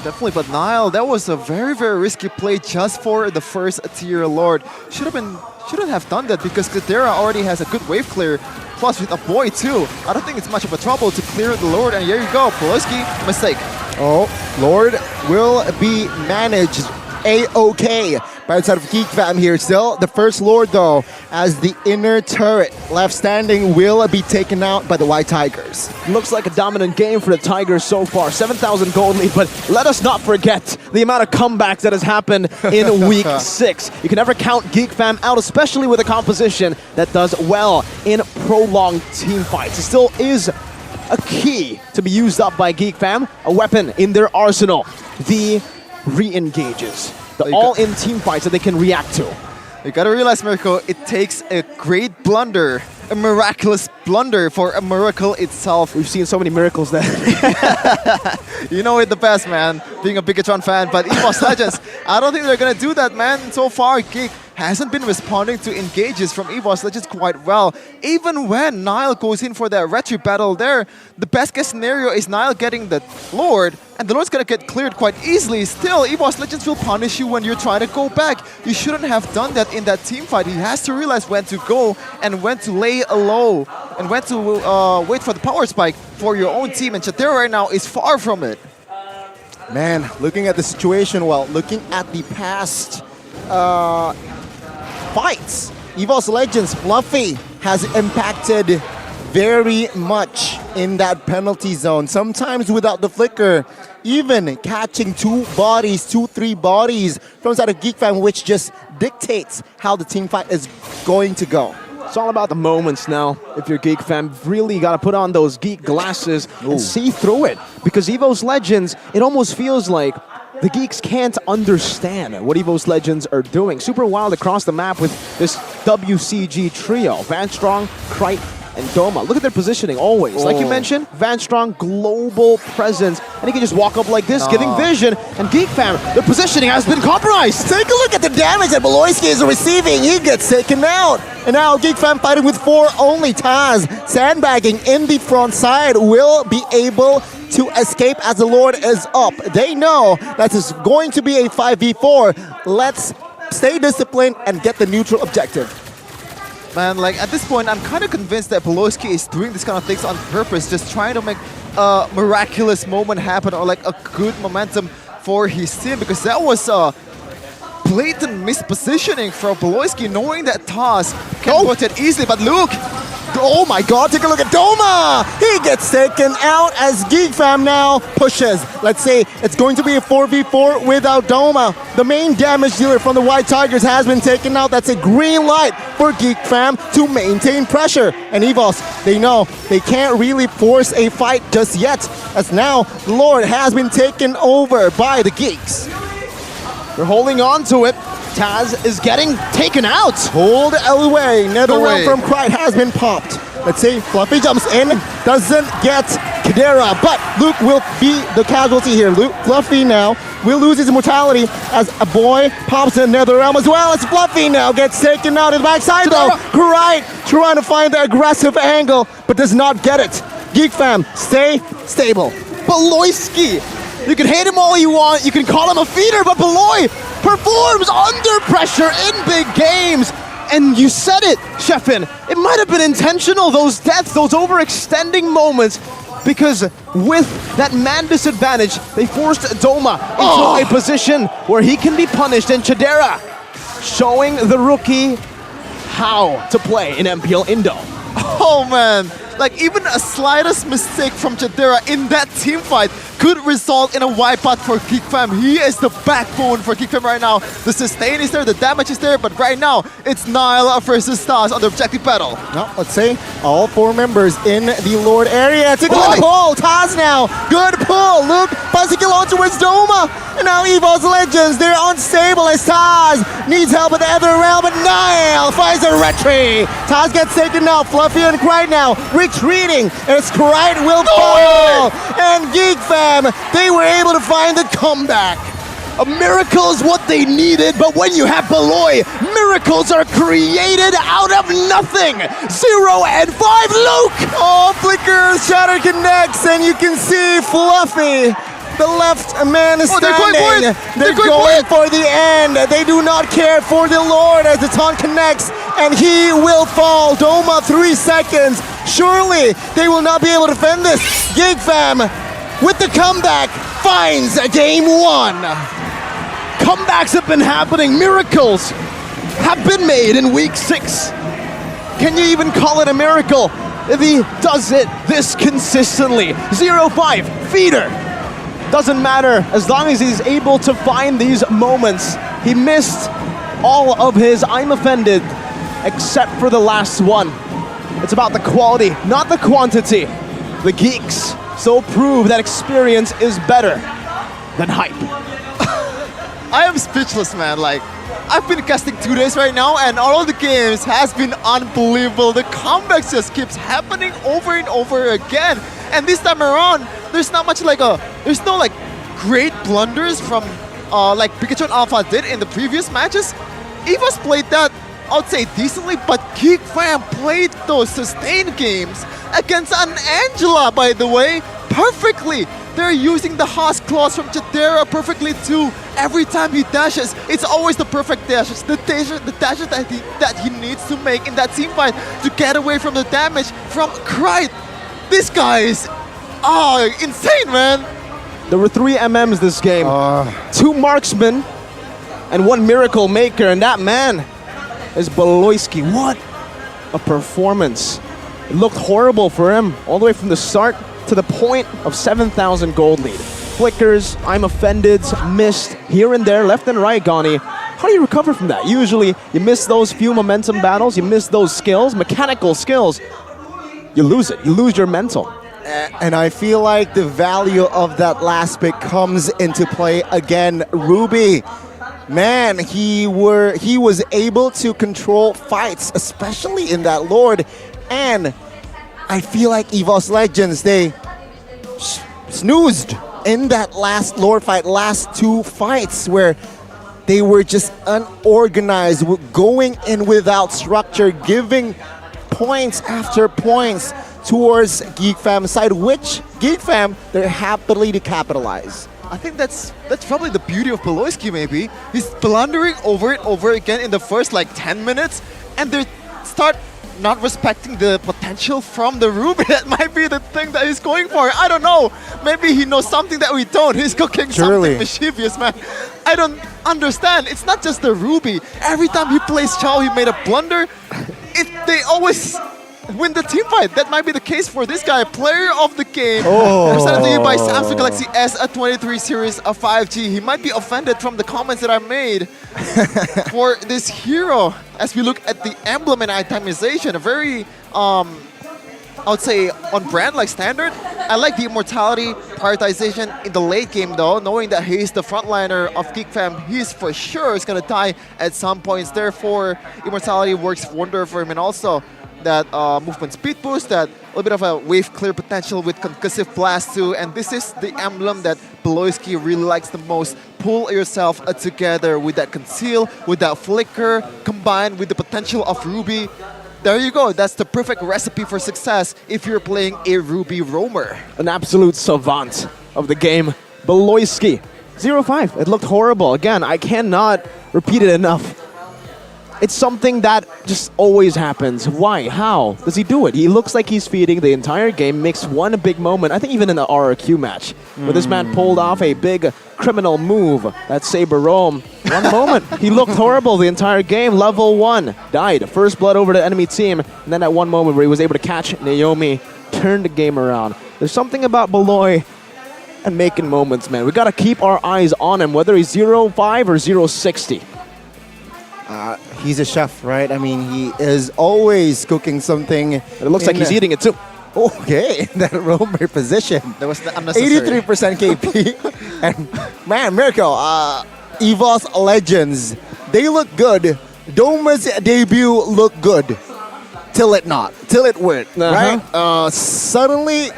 Definitely, but Nile, that was a very, very risky play just for the first tier Lord. Shouldn't have done that because Kadera already has a good wave clear. Plus with a boy too. I don't think it's much of a trouble to clear the Lord, and here you go, Poloski, mistake. Oh, Lord will be managed A-OK by the side of Geek Fam here. Still, the first Lord though, as the inner turret left standing will be taken out by the White Tigers. Looks like a dominant game for the Tigers so far. 7,000 gold lead, but let us not forget the amount of comebacks that has happened in Week 6. You can never count Geek Fam out, especially with a composition that does well in prolonged team fights. It still is a key to be used up by Geek Fam, a weapon in their arsenal. The re-engages, the all-in team fights that they can react to. You gotta realize, Mirko, it takes a great blunder, a miraculous blunder for a miracle itself. We've seen so many miracles there. You know it the best, man, being a Bigatron fan, but EVOS Legends, I don't think they're gonna do that, man. So far, Geek hasn't been responding to engages from EVOS Legends quite well. Even when Nile goes in for that retro battle there, the best case scenario is Nile getting the Lord, and the Lord's gonna get cleared quite easily. Still, EVOS Legends will punish you when you're trying to go back. You shouldn't have done that in that team fight. He has to realize when to go and when to lay low and when to wait for the power spike for your own team, and Chatera right now is far from it. Man, looking at the situation, looking at the past fights, EVOS Legends, Fluffy has impacted very much in that penalty zone. Sometimes without the flicker, even catching 2 bodies, 2-3 bodies from side of Geek Fam, which just dictates how the team fight is going to go. It's all about the moments now. If you're Geek Fam, really got to put on those geek glasses and see through it. Because EVOS Legends, it almost feels like the Geeks can't understand what EVOS Legends are doing. Super wild across the map with this WCG trio. Van Strong, Krite, and Doma. Look at their positioning always. Like you mentioned, Van Strong, global presence. And he can just walk up like this, giving vision. And Geek Fam, their positioning has been compromised. Take a look at the damage that Beloyski is receiving. He gets taken out. And now Geek Fam fighting with 4 only. Taz sandbagging in the front side will be able to escape as the Lord is up. They know that is going to be a 5v4. Let's stay disciplined and get the neutral objective. Man, like at this point, I'm kind of convinced that Beloyski is doing this kind of things on purpose, just trying to make a miraculous moment happen or like a good momentum for his team, because that was a blatant mispositioning from Beloyski, knowing that Taz can rotate easily. But look, oh my god, take a look at Doma! He gets taken out as Geek Fam now pushes. Let's say it's going to be a 4v4 without Doma. The main damage dealer from the White Tigers has been taken out. That's a green light for Geek Fam to maintain pressure. And EVOS, they know they can't really force a fight just yet, as now the Lord has been taken over by the Geeks. They're holding on to it. Taz is getting taken out. Hold away. NetherRealm from Krite has been popped. Let's see, Fluffy jumps in, doesn't get Kadera, but Luke will be the casualty here. Fluffy now will lose his immortality as a boy pops in NetherRealm as well as Fluffy now gets taken out in the backside though. Krite trying to find the aggressive angle, but does not get it. Geek Fam, stay stable. Beloyski, you can hate him all you want, you can call him a feeder, but Beloy performs under pressure in big games. And you said it, Sheffin, it might have been intentional, those deaths, those overextending moments, because with that man disadvantage, they forced Doma into a position where he can be punished, and Chidera showing the rookie how to play in MPL Indo. Oh man, like even a slightest mistake from Chidera in that team fight could result in a wipeout for Geek Fam. He is the backbone for Geek Fam right now. The sustain is there, the damage is there, but right now it's Nile versus Taz on the objective battle. Well, let's see, all 4 members in the Lord area. Take a look, pull, Taz now, good pull. Luke, bicycle on towards Doma. And now EVOS Legends, they're unstable as Taz needs help at the other realm, but Nile finds a retreat. Taz gets taken out, Fluffy and Krite now retreating as Krite will fall. And Geek Fam, they were able to find the comeback. A miracle is what they needed, but when you have Beloy, miracles are created out of nothing. 0 and 5, Luke! Oh, Flicker, Shatter connects, and you can see Fluffy. The left man is standing. They're going for the end. They do not care for the Lord as the taunt connects, and he will fall. Doma, 3 seconds. Surely they will not be able to defend this. Geek Fam, with the comeback, finds game 1. Comebacks have been happening. Miracles have been made in week 6. Can you even call it a miracle if he does it this consistently? 0-5, feeder. Doesn't matter as long as he's able to find these moments. He missed all of his I'm offended except for the last one. It's about the quality, not the quantity. The Geeks so prove that experience is better than hype. I am speechless, man. Like, I've been casting 2 days right now, and all of the games has been unbelievable. The comebacks just keeps happening over and over again. And this time around, there's not much like there's no like great blunders from like Pikachu and Alpha did in the previous matches. EVOS played that, I would say, decently, but Geek Fam played those sustained games against an Angela, by the way, perfectly. They're using the Haas Claws from Chidera perfectly too. Every time he dashes, it's always the perfect dashes. The dashes that he needs to make in that team fight to get away from the damage from Krite. This guy is insane, man. There were 3 MMs this game. 2 marksmen and 1 miracle maker, and that man is Beloyski. What a performance. It looked horrible for him all the way from the start to the point of 7,000 gold lead. Flickers, I'm offended, missed here and there, left and right, Gani. How do you recover from that? Usually you miss those few momentum battles, you miss those skills, mechanical skills. You lose it, you lose your mental. And I feel like the value of that last pick comes into play again. Ruby, man, he was able to control fights, especially in that Lord, and I feel like EVOS Legends, they snoozed in that last Lord fight, last 2 fights where they were just unorganized, going in without structure, giving points after points towards Geek Fam's side, which Geek Fam, they're happily to capitalize. I think that's probably the beauty of Beloyski, maybe. He's blundering over again in the first like 10 minutes, and they start not respecting the potential from the Ruby. That might be the thing that he's going for. I don't know. Maybe he knows something that we don't. He's cooking something mischievous, man. I don't understand. It's not just the Ruby. Every time he plays Chao, he made a blunder. They always win the team fight. That might be the case for this guy, player of the game. Presented to you by Samsung Galaxy S23 series of 5G. He might be offended from the comments that I made for this hero. As we look at the emblem and itemization, a very, I would say, on brand like standard. I like the immortality prioritization in the late game though, knowing that he's the frontliner of Geek Fam. He's for sure is gonna die at some points. Therefore, immortality works wonder for him, and also that movement speed boost, that little bit of a wave clear potential with concussive blast too. And this is the emblem that Beloyski really likes the most. Pull yourself together with that conceal, with that flicker, combined with the potential of Ruby. There you go. That's the perfect recipe for success if you're playing a Ruby roamer. An absolute savant of the game, Beloyski. 0-5. It looked horrible. Again, I cannot repeat it enough. It's something that just always happens. Why? How does he do it? He looks like he's feeding the entire game, makes one big moment, I think even in the RRQ match, where this man pulled off a big criminal move, that Saber Roam. One moment, he looked horrible the entire game. Level 1, died. First blood over the enemy team, and then at one moment where he was able to catch Naomi, turn the game around. There's something about Beloy and making moments, man. We gotta keep our eyes on him, whether he's 0-5 or 0-60. He's a chef, right? I mean, he is always cooking something. It looks like he's eating it too. Okay, that roamer position. That was the unnecessary. 83% KP. And man, Miracle, EVOS Legends, they look good. Doma's debut looked good. Till it went, right? Suddenly,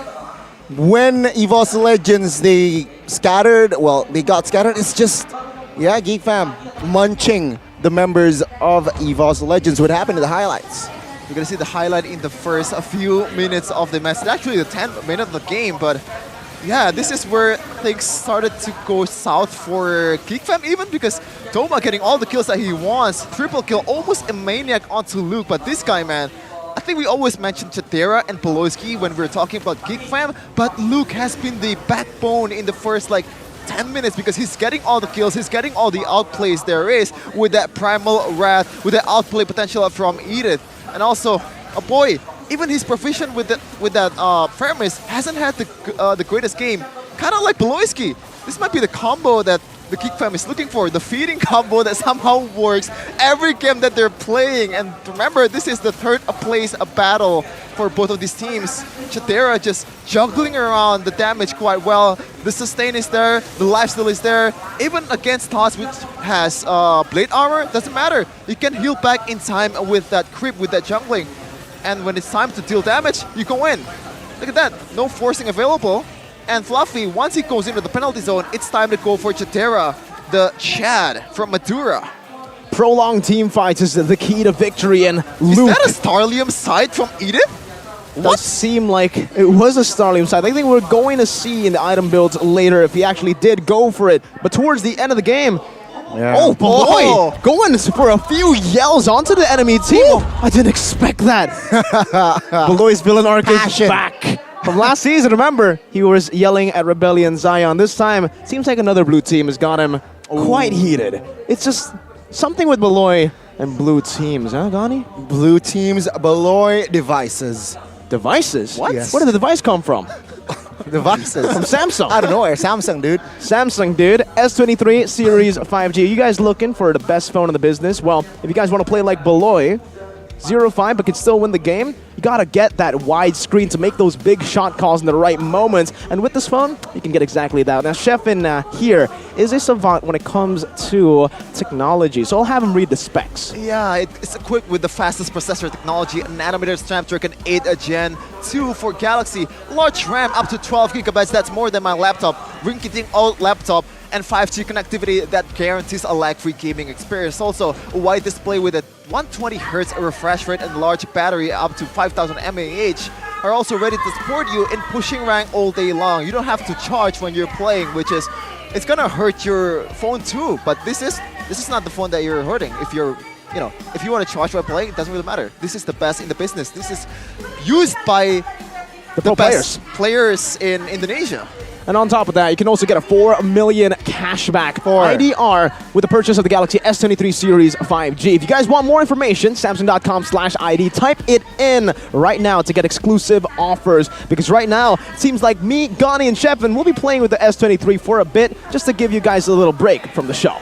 when EVOS Legends, they got scattered, it's just, yeah, Geek Fam munching the members of EVOS Legends. What happened to the highlights? You're gonna see the highlight in the first few minutes of the match. Actually, the 10th minute of the game, but yeah, this is where things started to go south for Geek Fam, even because Doma getting all the kills that he wants. Triple kill, almost a maniac onto Luke, but this guy, man, I think we always mention Chatera and Beloyski when we're talking about Geek Fam, but Luke has been the backbone in the first 10 minutes because he's getting all the kills, he's getting all the outplays there is with that Primal Wrath, with the outplay potential from Edith. And also, boy, even he's proficient with that Fermis hasn't had the greatest game. Kind of like Beloyski. This might be the combo that the Geek Fam is looking for, the feeding combo that somehow works every game that they're playing. And remember, this is the third place battle for both of these teams. Chatera just juggling around the damage quite well. The sustain is there, the lifesteal is there. Even against Toss, which has blade armor, doesn't matter. You can heal back in time with that creep, with that jungling. And when it's time to deal damage, you go in. Look at that, no forcing available. And Fluffy, once he goes into the penalty zone, it's time to go for Chatera, the Chad from Madura. Prolonged team fights is the key to victory, and Luke... Is that a Starlium side from Edith? What? Seemed like it was a Starlium side. I think we're going to see in the item builds later if he actually did go for it. But towards the end of the game, oh boy, going for a few yells onto the enemy team. Oh, I didn't expect that. Beloy's villain arc is back. From last season, remember, he was yelling at Rebellion Zion. This time, seems like another blue team has got him quite heated. It's just something with Beloy and blue teams, huh, Gani? Blue teams, Beloy devices. Devices? What? Yes. Where did the device come from? Devices. From Samsung. I don't know where. Samsung, dude. Samsung, dude. S23 Series 5G. You guys looking for the best phone in the business? Well, if you guys want to play like Beloy, 0-5, but can still win the game. You gotta get that wide screen to make those big shot calls in the right moments. And with this phone, you can get exactly that. Now, Sheffin here is a savant when it comes to technology, so I'll have him read the specs. Yeah, it's equipped with the fastest processor technology, a nanometer Snapdragon 8 Gen 2 for Galaxy, large RAM up to 12 gigabytes, that's more than my laptop, rinky-dink old laptop, and 5G connectivity that guarantees a lag-free gaming experience. Also, a wide display with a 120Hz refresh rate and large battery up to 5000 mAh are also ready to support you in pushing rank all day long. You don't have to charge when you're playing, which is, it's gonna hurt your phone too, but this is not the phone that you're hurting. If you're, if you want to charge while playing, it doesn't really matter. This is the best in the business. This is used by the best players in Indonesia. And on top of that, you can also get a 4 million cashback for IDR with the purchase of the Galaxy S23 Series 5G. If you guys want more information, Samsung.com/ID, type it in right now to get exclusive offers. Because right now, it seems like me, Gani, and Sheffin will be playing with the S23 for a bit, just to give you guys a little break from the show.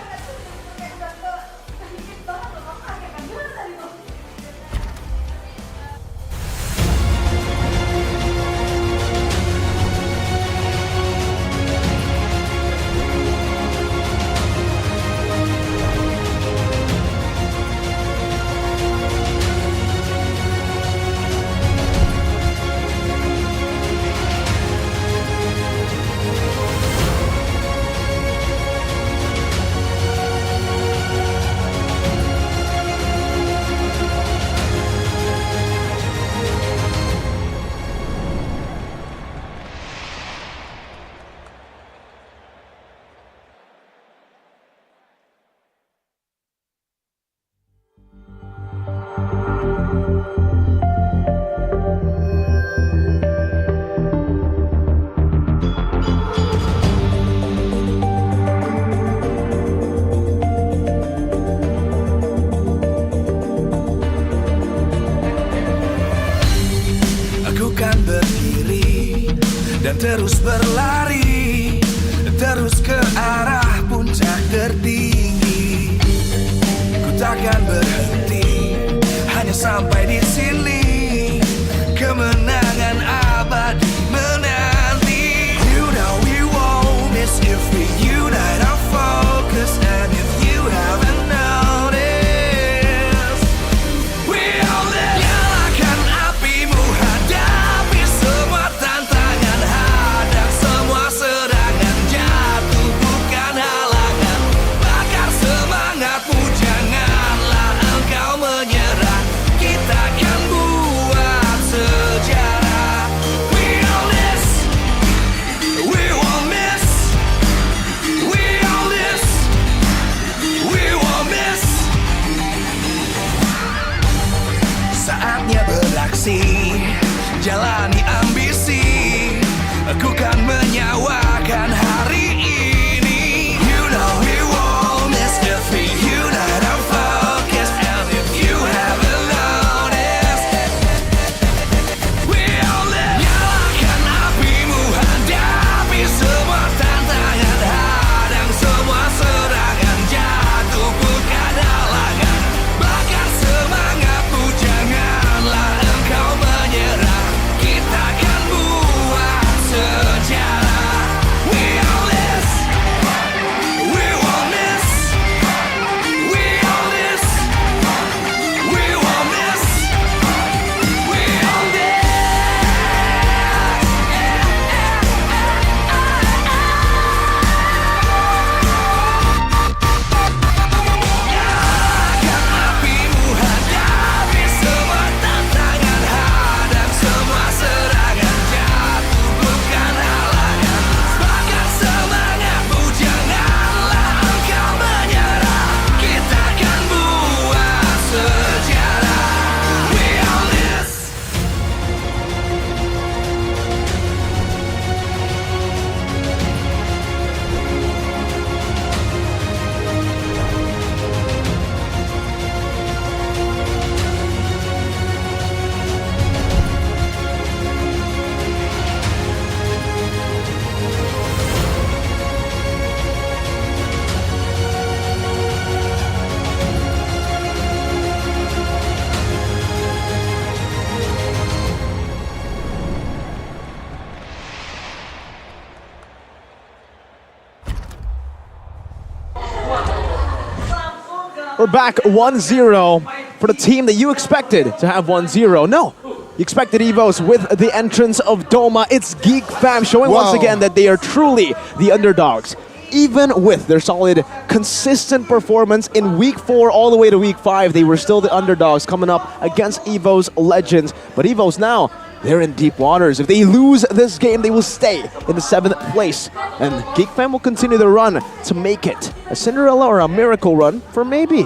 We're back 1-0 for the team that you expected to have 1-0. No, you expected Evos with the entrance of Doma. It's Geek Fam showing once again that they are truly the underdogs. Even with their solid, consistent performance in Week 4 all the way to Week 5, they were still the underdogs coming up against Evos Legends. But Evos now, they're in deep waters. If they lose this game, they will stay in the 7th place. And Geek Fam will continue their run to make it a Cinderella or a miracle run for maybe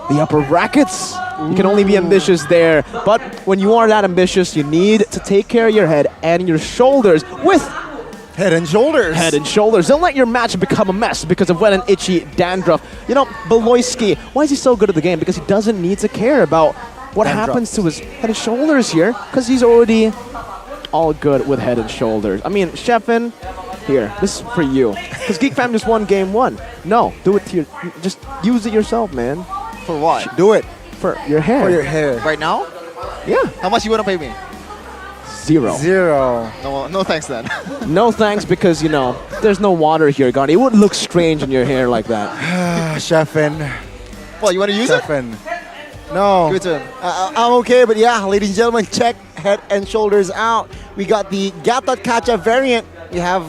the upper brackets. You can only be ambitious there. But when you are that ambitious, you need to take care of your head and your shoulders with Head and Shoulders. Head and Shoulders. Don't let your match become a mess because of wet and itchy dandruff. You know, Beloyski, why is he so good at the game? Because he doesn't need to care about what happens to his head and shoulders here, because he's already all good with head and shoulders. I mean, Sheffin, here, this is for you. Because Geek Fam just won game 1. No, do it to your, just use it yourself, man. For what? Do it. For your hair. For your hair. Right now? Yeah. How much you want to pay me? 0. 0. No thanks then. No thanks, because, you know, there's no water here, Gandhi. It would look strange in your hair like that. Sheffin. What, you want to use Sheffin. No. Give it to him. I'm okay, but yeah, ladies and gentlemen, check Head and Shoulders out. We got the Gatot Kacha variant. We have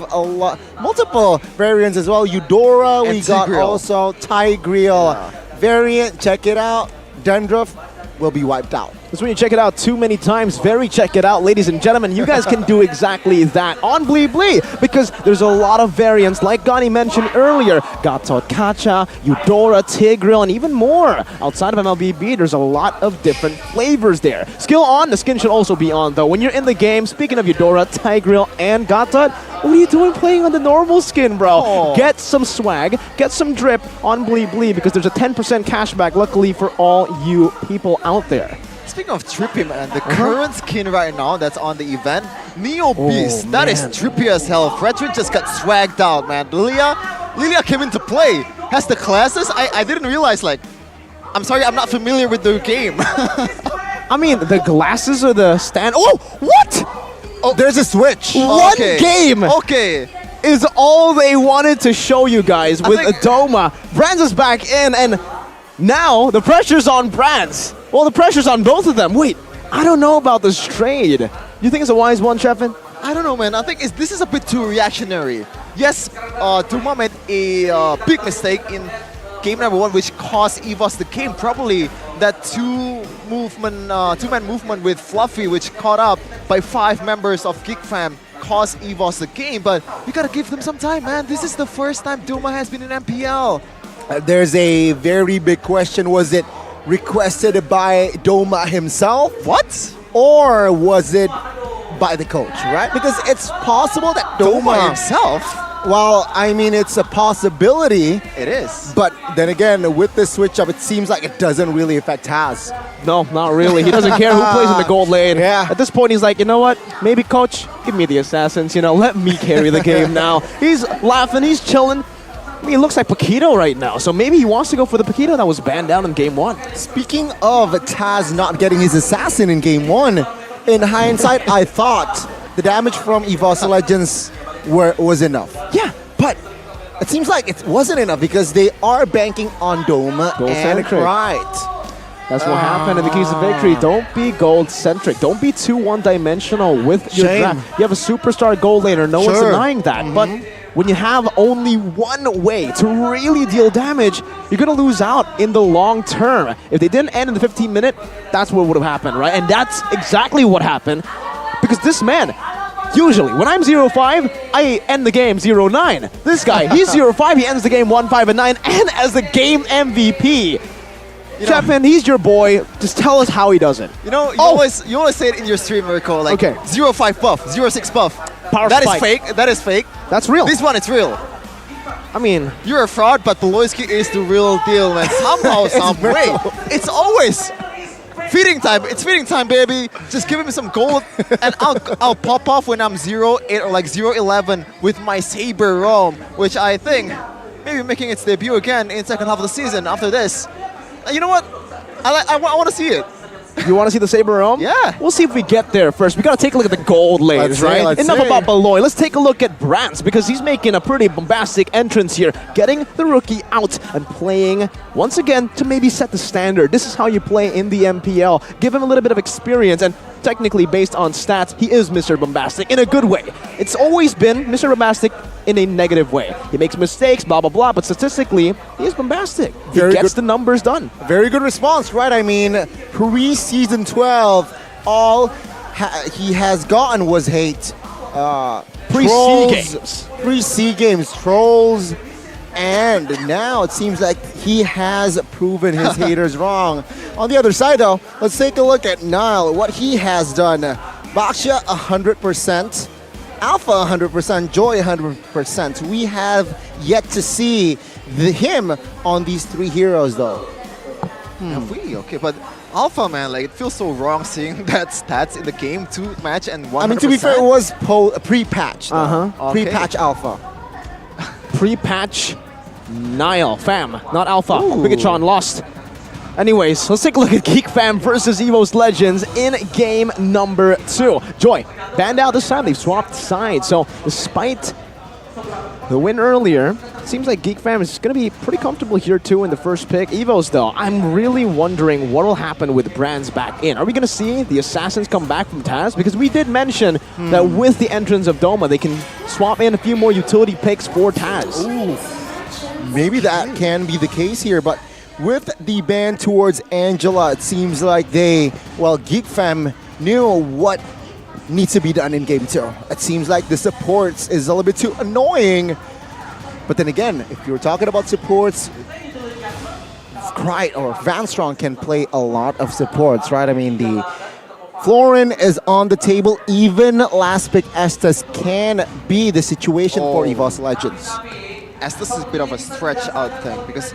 multiple variants as well. Eudora, And we got Tigreal. also Tigreal variant. Check it out. Dandruff will be wiped out. That's when you check it out too many times. Very check it out, ladies and gentlemen. You guys can do exactly that on Blee Blee, because there's a lot of variants, like Gani mentioned earlier. Gatot Kacha, Eudora, Tigreal, and even more. Outside of MLBB, there's a lot of different flavors there. Skill on, the skin should also be on, though. When you're in the game, speaking of Eudora, Tigreal, and Gatot, what are you doing playing on the normal skin, bro? Oh. Get some swag, get some drip on Blee Blee, because there's a 10% cashback, luckily, for all you people out there. Speaking of trippy, man, the current skin right now that's on the event, Neo Beast, that is trippy as hell. Fredrin just got swagged out, man. Lilia came into play. Has the classes? I didn't realize, like, I'm sorry, I'm not familiar with the game. I mean, the glasses or the stand. Oh, what? Oh, there's a switch. One game. Okay. Is all they wanted to show you guys with Doma. Brands is back in, and now the pressure's on Brands. Well, the pressure's on both of them. Wait, I don't know about this trade. You think it's a wise one, Sheffin? I don't know, man. I think this is a bit too reactionary. Yes, Duma made a big mistake in game number 1, which cost EVOS the game. Probably that two-man movement with Fluffy, which caught up by 5 members of Geek Fam, cost EVOS the game. But you gotta give them some time, man. This is the first time Duma has been in MPL. There's a very big question. Was it requested by Doma himself? What? Or was it by the coach, right? Because it's possible that Doma himself? Well, I mean, it's a possibility. It is. But then again, with the switch up, it seems like it doesn't really affect Taz. No, not really. He doesn't care who plays in the gold lane. Yeah. At this point, he's like, you know what? Maybe, coach, give me the assassins. You know, let me carry the game now. He's laughing. He's chilling. I mean, he looks like Paquito right now, so maybe he wants to go for the Paquito that was banned down in game 1. Speaking of Taz not getting his assassin in game 1, in hindsight, I thought the damage from EVOS Legends was enough. Yeah, but it seems like it wasn't enough because they are banking on Doma and Pride. That's what happened in the keys of victory. Don't be gold-centric. Don't be too one-dimensional with your draft. You have a superstar gold laner. No one's denying that. But when you have only one way to really deal damage, you're going to lose out in the long term. If they didn't end in the 15th minute, that's what would have happened, right? And that's exactly what happened, because this man, usually, when I'm 0-5, I end the game 0-9. This guy, he's 0-5, he ends the game 1-5-9, and as the game MVP. Sheffin, he's your boy. Just tell us how he does it. You know, you always say it in your stream, Mirko, like 0-5 buff, 0-6 buff. Power that spike. is fake. That is fake. That's real. This one, it's real. I mean, you're a fraud, but Beloyski is the real deal, man. Somehow, some way. It's always feeding time. It's feeding time, baby. Just give him some gold, and I'll pop off when I'm 0-8 or like 0-11 with my Saber Roam, which I think maybe making its debut again in second half of the season after this. You know what? I want to see it. You want to see the Saber Realm? Yeah. We'll see if we get there first. We got to take a look at the gold lanes, right? Enough about Beloy. Let's take a look at Brants because he's making a pretty bombastic entrance here, getting the rookie out and playing once again to maybe set the standard. This is how you play in the MPL. Give him a little bit of experience, and technically based on stats, he is Mr. Bombastic in a good way. It's always been Mr. Bombastic in a negative way. He makes mistakes, blah, blah, blah, but statistically, he is bombastic. He gets the numbers done. Very good response, right? I mean, pre-season 12, all he has gotten was hate. Pre-SEA Games. Pre-SEA Games, trolls, and now it seems like he has proven his haters wrong. On the other side, though, let's take a look at Nile, what he has done. Baksha, 100%. Alpha 100%, Joy 100%. We have yet to see him on these three heroes though. Have we? Okay, but Alpha, man, like it feels so wrong seeing that stats in the game, 2 match and 100%. I mean, to be fair, it was pre-patch. Uh-huh. Okay. Pre-patch Alpha. Pre-patch Nile, fam, not Alpha. Ooh. Bigatron lost. Anyways, let's take a look at Geek Fam versus EVO's Legends in game number 2. Joy, banned out this time. They've swapped sides. So despite the win earlier, it seems like Geek Fam is going to be pretty comfortable here too in the first pick. EVO's though, I'm really wondering what will happen with Brands back in. Are we going to see the Assassins come back from Taz? Because we did mention that with the entrance of Doma, they can swap in a few more utility picks for Taz. Ooh. Maybe that can be the case here, but with the ban towards Angela, it seems like Geek Fam knew what needs to be done in game 2. It seems like the supports is a little bit too annoying. But then again, if you're talking about supports, Krite or Vanstrong can play a lot of supports, right? I mean, the Florin is on the table. Even last pick Estes can be the situation for EVOS Legends. Estes is a bit of a stretch out thing because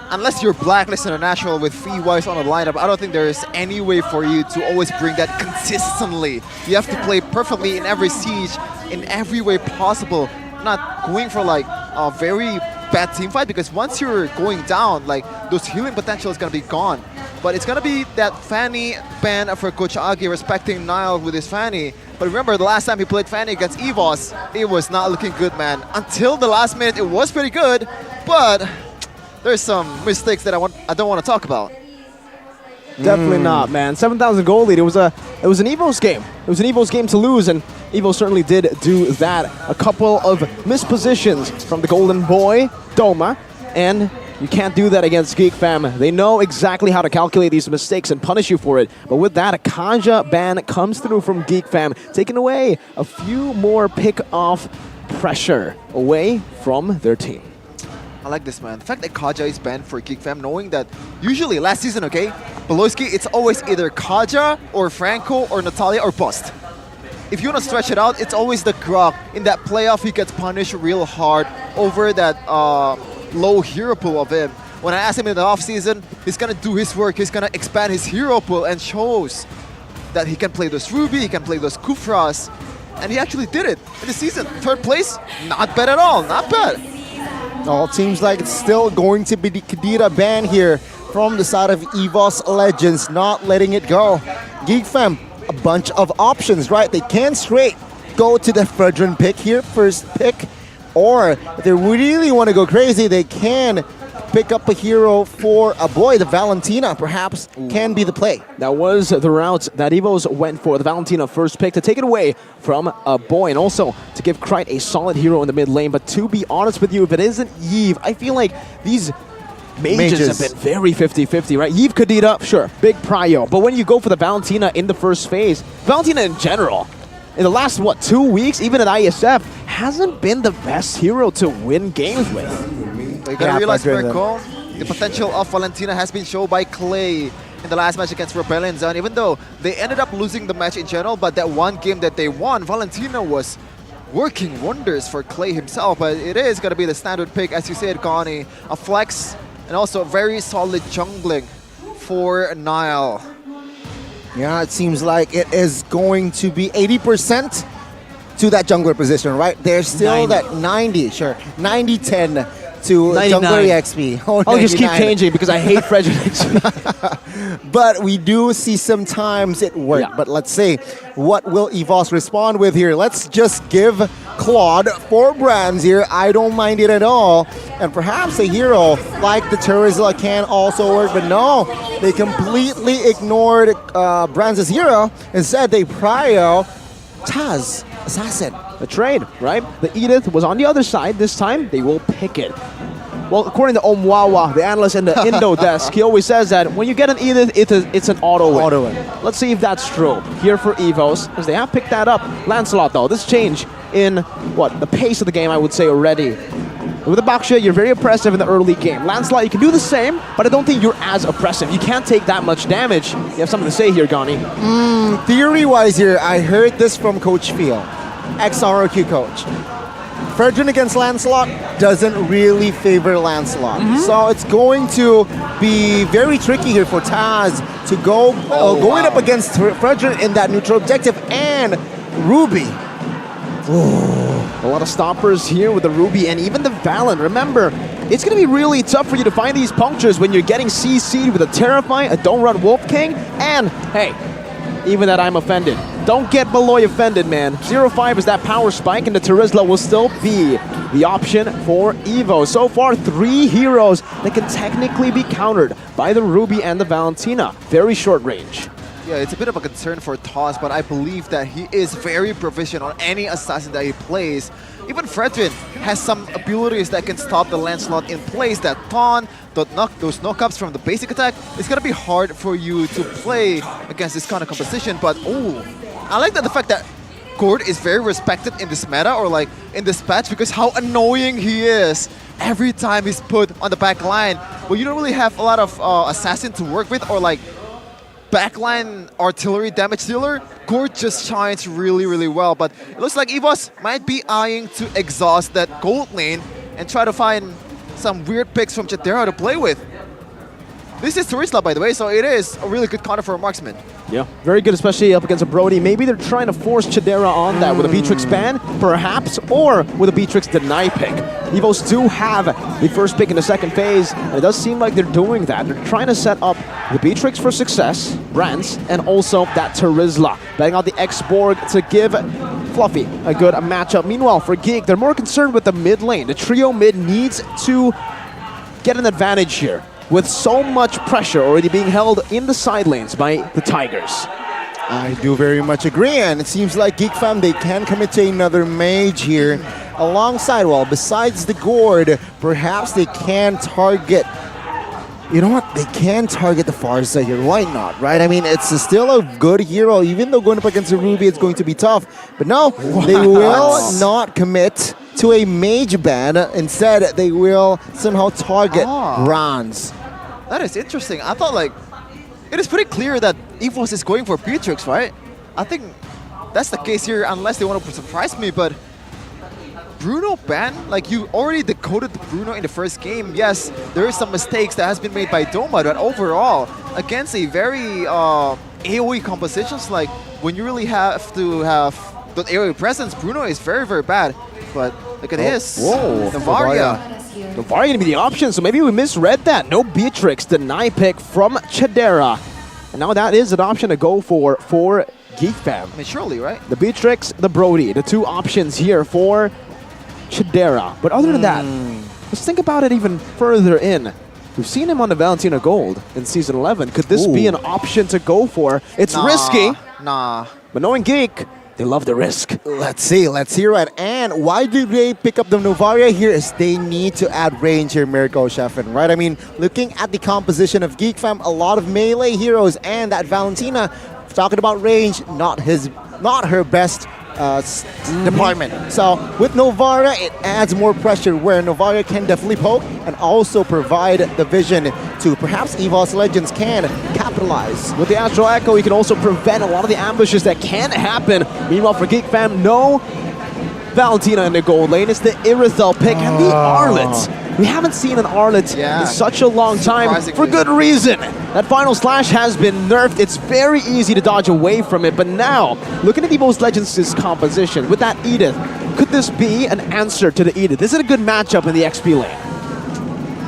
unless you're Blacklist International with Free-Wise on the lineup, I don't think there is any way for you to always bring that consistently. You have to play perfectly in every siege, in every way possible. Not going for like a very bad team fight because once you're going down, like those healing potential is going to be gone. But it's going to be that Fanny ban for Coach Agi respecting Nile with his Fanny. But remember the last time he played Fanny against EVOS, it was not looking good, man. Until the last minute, it was pretty good, but there's some mistakes that I don't want to talk about. Definitely not, man. 7,000 goal lead. It was an EVO's game. It was an EVO's game to lose, and EVO certainly did do that. A couple of mispositions from the golden boy, Doma, and you can't do that against Geek Fam. They know exactly how to calculate these mistakes and punish you for it. But with that, a Kaja ban comes through from Geek Fam, taking away a few more pick-off pressure away from their team. I like this, man. The fact that Kaja is banned for Geek Fam, knowing that usually last season, okay, Beloyski, it's always either Kaja or Franco or Natalia or Bust. If you want to stretch it out, it's always the Grok. In that playoff, he gets punished real hard over that low hero pool of him. When I asked him in the offseason, he's going to do his work. He's going to expand his hero pool and shows that he can play those Ruby, he can play those Kufras. And he actually did it in the season. 3rd place, not bad at all, not bad. Well, it seems like it's still going to be the Kadira ban here from the side of EVOS Legends, not letting it go. Geek Fam, a bunch of options, right? They can straight go to the Fredrin pick here, first pick, or if they really want to go crazy, they can pick up a hero for a boy. The Valentina perhaps can be the play. That was the route that EVOs went for, the Valentina first pick, to take it away from a boy, and also to give Krite a solid hero in the mid lane. But to be honest with you, if it isn't Yves, I feel like these mages have been very 50-50, right? Yves Kadira, sure, big prio. But when you go for the Valentina in the first phase, Valentina in general, in the last, 2 weeks, even at ISF, hasn't been the best hero to win games with. You gotta realize, Merco, the potential of Valentina has been shown by Clay in the last match against Rebellion Zone. Even though they ended up losing the match in general, but that one game that they won, Valentina was working wonders for Clay himself. But it is gonna be the standard pick, as you said, Connie. A flex and also a very solid jungling for Nile. Yeah, it seems like it is going to be 80% to that jungler position, right? There's still 90. That 90, sure, 90-10 to 99. Jungler XP. Oh, I'll just keep 99. changing because I hate Frederick XP. But we do see sometimes it work. Yeah. But let's see, what will EVOS respond with here? Let's just give Claude 4 brands here. I don't mind it at all. And perhaps a hero like the Terizla can also work, but no, they completely ignored Brands' hero. Instead, they prio Taz, Assassin. The trade, right? The Edith was on the other side. This time, they will pick it. Well, according to Omwawa, the analyst in the Indo desk, he always says that when you get an Edith, it's an auto win. Let's see if that's true here for EVOS, as they have picked that up. Lancelot, though, this change in, the pace of the game, I would say already. With the Baksha, you're very oppressive in the early game. Lancelot, you can do the same, but I don't think you're as oppressive. You can't take that much damage. You have something to say here, Gani. Theory-wise here, I heard this from Coach Phil, ex-ROQ coach. Fredrin against Lancelot doesn't really favor Lancelot. So it's going to be very tricky here for Taz to go going up against Fredrin in that neutral objective and Ruby. A lot of stoppers here with the Ruby and even the Valen. Remember, it's going to be really tough for you to find these punctures when you're getting CC'd with a Terrify, a Don't Run Wolf King, and, hey, even that I'm offended. Don't get Beloy offended, man. 0-5 is that power spike, and the Terizla will still be the option for Evo. So far, 3 heroes that can technically be countered by the Ruby and the Valentina. Very short range. Yeah, it's a bit of a concern for Toss, but I believe that he is very proficient on any assassin that he plays. Even Fredrin has some abilities that can stop the Lancelot in place. That Taunt, those knockups from the basic attack, it's gonna be hard for you to play against this kind of composition. But I like the fact that Gord is very respected in this meta or like in this patch because how annoying he is every time he's put on the back line. Well, you don't really have a lot of assassin to work with or like backline artillery damage dealer. Gord just shines really, really well, but it looks like EVOS might be eyeing to exhaust that gold lane and try to find some weird picks from Chadera to play with. This is Terizla, by the way, so it is a really good counter for a marksman. Yeah, very good, especially up against a Brody. Maybe they're trying to force Chadera on that with a Beatrix ban, perhaps, or with a Beatrix deny pick. EVOS do have the first pick in the second phase, and it does seem like they're doing that. They're trying to set up the Beatrix for success, Brands, and also that Terizla. Betting out the X-Borg to give Fluffy a good matchup. Meanwhile, for Geek, they're more concerned with the mid lane. The trio mid needs to get an advantage here, with so much pressure already being held in the side lanes by the Tigers. I do very much agree, and it seems like Geek Fam, they can commit to another mage here alongside, well, besides the Gord, perhaps they can target, you know what, they can target the Farsa here, why not, right? I mean, it's still a good hero, even though going up against a Ruby, it's going to be tough, but no, they will not commit to a mage ban. Instead, they will somehow target Bronze. That is interesting. I thought like it is pretty clear that EVOS is going for Beatrix, right? I think that's the case here unless they want to surprise me, but Bruno ban? Like you already decoded Bruno in the first game. Yes, there is some mistakes that has been made by Doma, but overall, against a very AoE compositions, like when you really have to have the AoE presence, Bruno is very, very bad. But look at this. Whoa, Navaria. Navaria gonna be the option, so maybe we misread that. No Beatrix, deny pick from Chadera. And now that is an option to go for Geek Fam. I mean, surely, right? The Beatrix, the Brody, the 2 options here for Chadera. But other than that, let's think about it even further in. We've seen him on the Valentina Gold in Season 11. Could this be an option to go for? It's risky. Nah. But knowing Geek, they love the risk. Let's see right. And why do they pick up the Novaria here is they need to add range here, Mirko Sheffin, right? I mean, looking at the composition of Geek Fam, a lot of melee heroes, and that Valentina, talking about range, not her best department. So with Novaria, it adds more pressure where Novaria can definitely poke and also provide the vision to perhaps EVOS Legends can capitalize. With the Astral Echo, he can also prevent a lot of the ambushes that can happen. Meanwhile, for Geek Fam, no Valentina in the gold lane. It's the Irithel pick and the Arlet. We haven't seen an Arlet in such a long time, for good reason. That final slash has been nerfed. It's very easy to dodge away from it, but now, looking at EVOS Legends' composition, with that Edith, could this be an answer to the Edith? Is it a good matchup in the XP lane?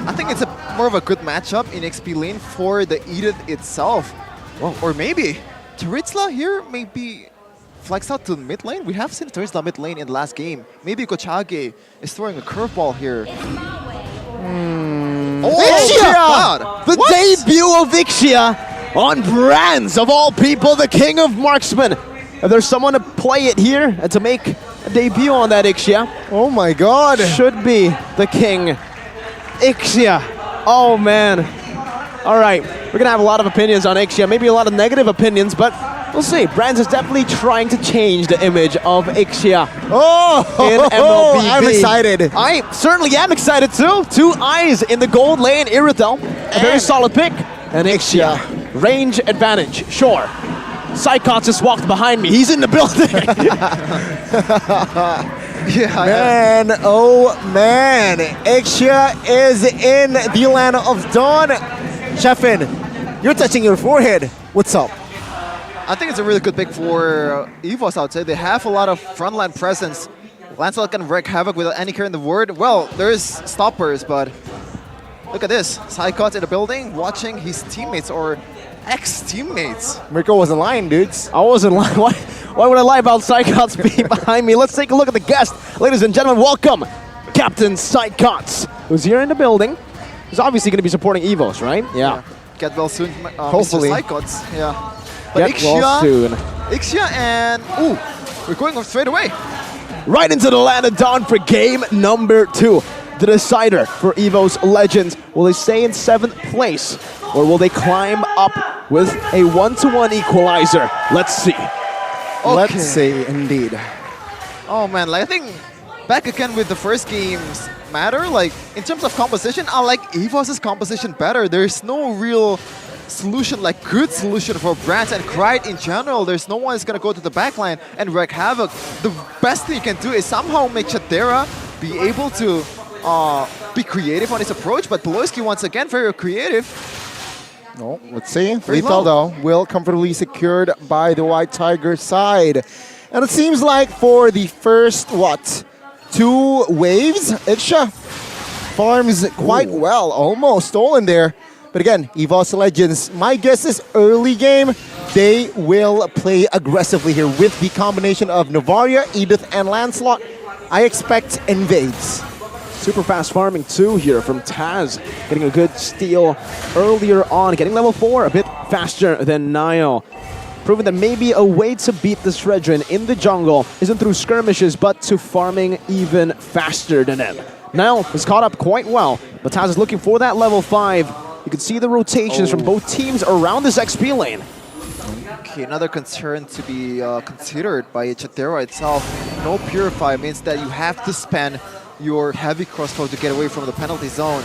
I think it's more of a good matchup in XP lane for the Edith itself. Well, or maybe Turitzla here maybe flex out to mid lane. We have seen Turitzla mid lane in the last game. Maybe Gochage is throwing a curveball here. Ixia! The debut of Ixia on Brands, of all people, the king of marksmen. If there's someone to play it here and to make a debut on that Ixia, oh my god, should be the king. Ixia. Oh man. All right, we're gonna have a lot of opinions on Ixia, maybe a lot of negative opinions, but we'll see. Brands is definitely trying to change the image of Ixia in MLBB. I'm excited. I certainly am excited too. 2 eyes in the gold lane, Iritel, a very solid pick. And Ixia, range advantage, sure. Psychots just walked behind me. He's in the building. Man, oh man. Ixia is in the land of Dawn. Sheffin, you're touching your forehead. What's up? I think it's a really good pick for EVOS, I would say. They have a lot of frontline presence. Lancelot can wreak havoc without any care in the word. Well, there's stoppers, but look at this. Psychots in the building, watching his teammates or ex-teammates. Mirko wasn't lying, dudes. I wasn't lying. Why would I lie about Psychots being behind me? Let's take a look at the guest. Ladies and gentlemen, welcome Captain Psychots, who's here in the building. He's obviously going to be supporting EVOS, right? Yeah. Get well soon, Hopefully. Mr. Psychots. Yeah. But Get well soon. Ixia and... Ooh, we're going straight away. Right into the land of Dawn for game number 2. The decider for EVO's Legends. Will they stay in 7th place? Or will they climb up with a 1-to-1 equalizer? Let's see. Okay. Let's see, indeed. Oh man, like, I think back again with the first games matter. Like, in terms of composition, I like EVOS's composition better. There's no real solution, like good solution for Brands and Kride in general. There's no one that's gonna go to the backline and wreak havoc. The best thing you can do is somehow make Chadera be able to be creative on his approach, but Poloski once again very creative. No, let's see. Lethal though, will comfortably secured by the White Tiger side. And it seems like for the first, 2 waves, Ixia farms quite well, almost stolen there. But again, EVOS Legends, my guess is early game, they will play aggressively here with the combination of Novaria, Edith, and Lancelot. I expect invades. Super fast farming too here from Taz, getting a good steal earlier on, getting level 4 a bit faster than Nile. Proving that maybe a way to beat the Shredrin in the jungle isn't through skirmishes, but to farming even faster than them. Nile is caught up quite well, but Taz is looking for that level 5. You can see the rotations from both teams around this XP lane. Okay, another concern to be considered by Chadera itself. No Purify means that you have to spend your heavy crossbow to get away from the penalty zone.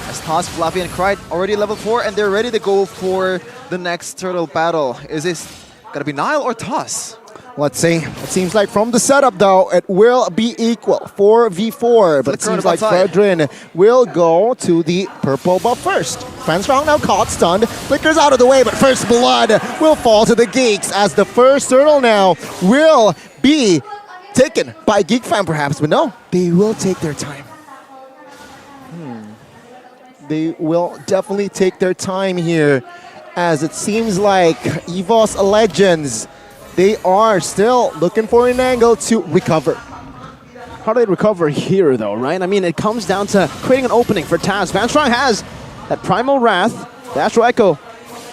As Toss, Fluffy, and Kride already level 4 and they're ready to go for the next turtle battle. Is this gonna be Nile or Toss? Let's see. It seems like from the setup though, it will be equal, 4v4. But it seems like Fredrin will go to the purple buff first. Fanstrong now caught, stunned, flickers out of the way, but first blood will fall to the Geeks as the first turtle now will be taken by Geek Fan perhaps, but no, they will take their time. They will definitely take their time here, as it seems like EVOS Legends, they are still looking for an angle to recover. How do they recover here though, right? I mean, it comes down to creating an opening for Taz. Vanstrong has that Primal Wrath, the Astral Echo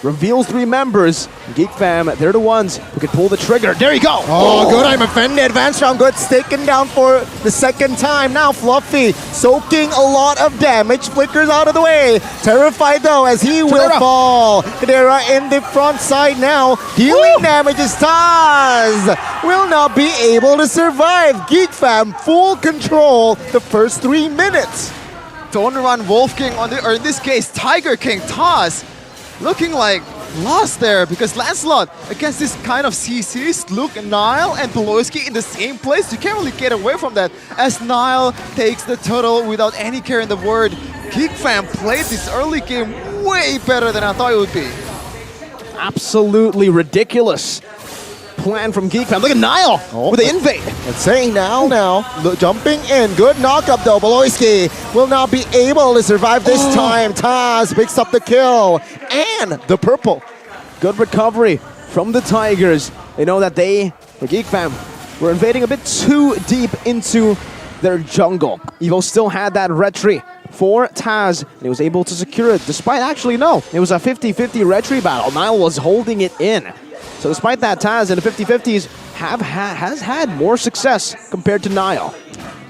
reveals 3 members. Geek Fam, they're the ones who can pull the trigger. There you go. Oh, good. I'm offended. Vanstrong good, taken down for the second time. Now Fluffy soaking a lot of damage. Flickers out of the way. Terrified though as he will fall. Kadera in the front side now. Healing damage is Taz. Will not be able to survive. Geek Fam full control the first 3 minutes. Don't run Wolf King on the, or in this case, Tiger King Taz. Looking like lost there because Lancelot against this kind of CCs, Luke, Nile, and Poloski in the same place. You can't really get away from that as Nile takes the turtle without any care in the word. Geek Fam played this early game way better than I thought it would be. Absolutely ridiculous. plan from Geek Fam. Look at Niall with the invade. Let's say now. Jumping in. Good knock-up though. Boloyski will not be able to survive this time. Taz picks up the kill. And the purple. Good recovery from the Tigers. They know that the Geek Fam, were invading a bit too deep into their jungle. Evo still had that retry for Taz, and he was able to secure it, despite it was a 50-50 retry battle. Niall was holding it in. So despite that, Taz in the 50-50s has had more success compared to Niall.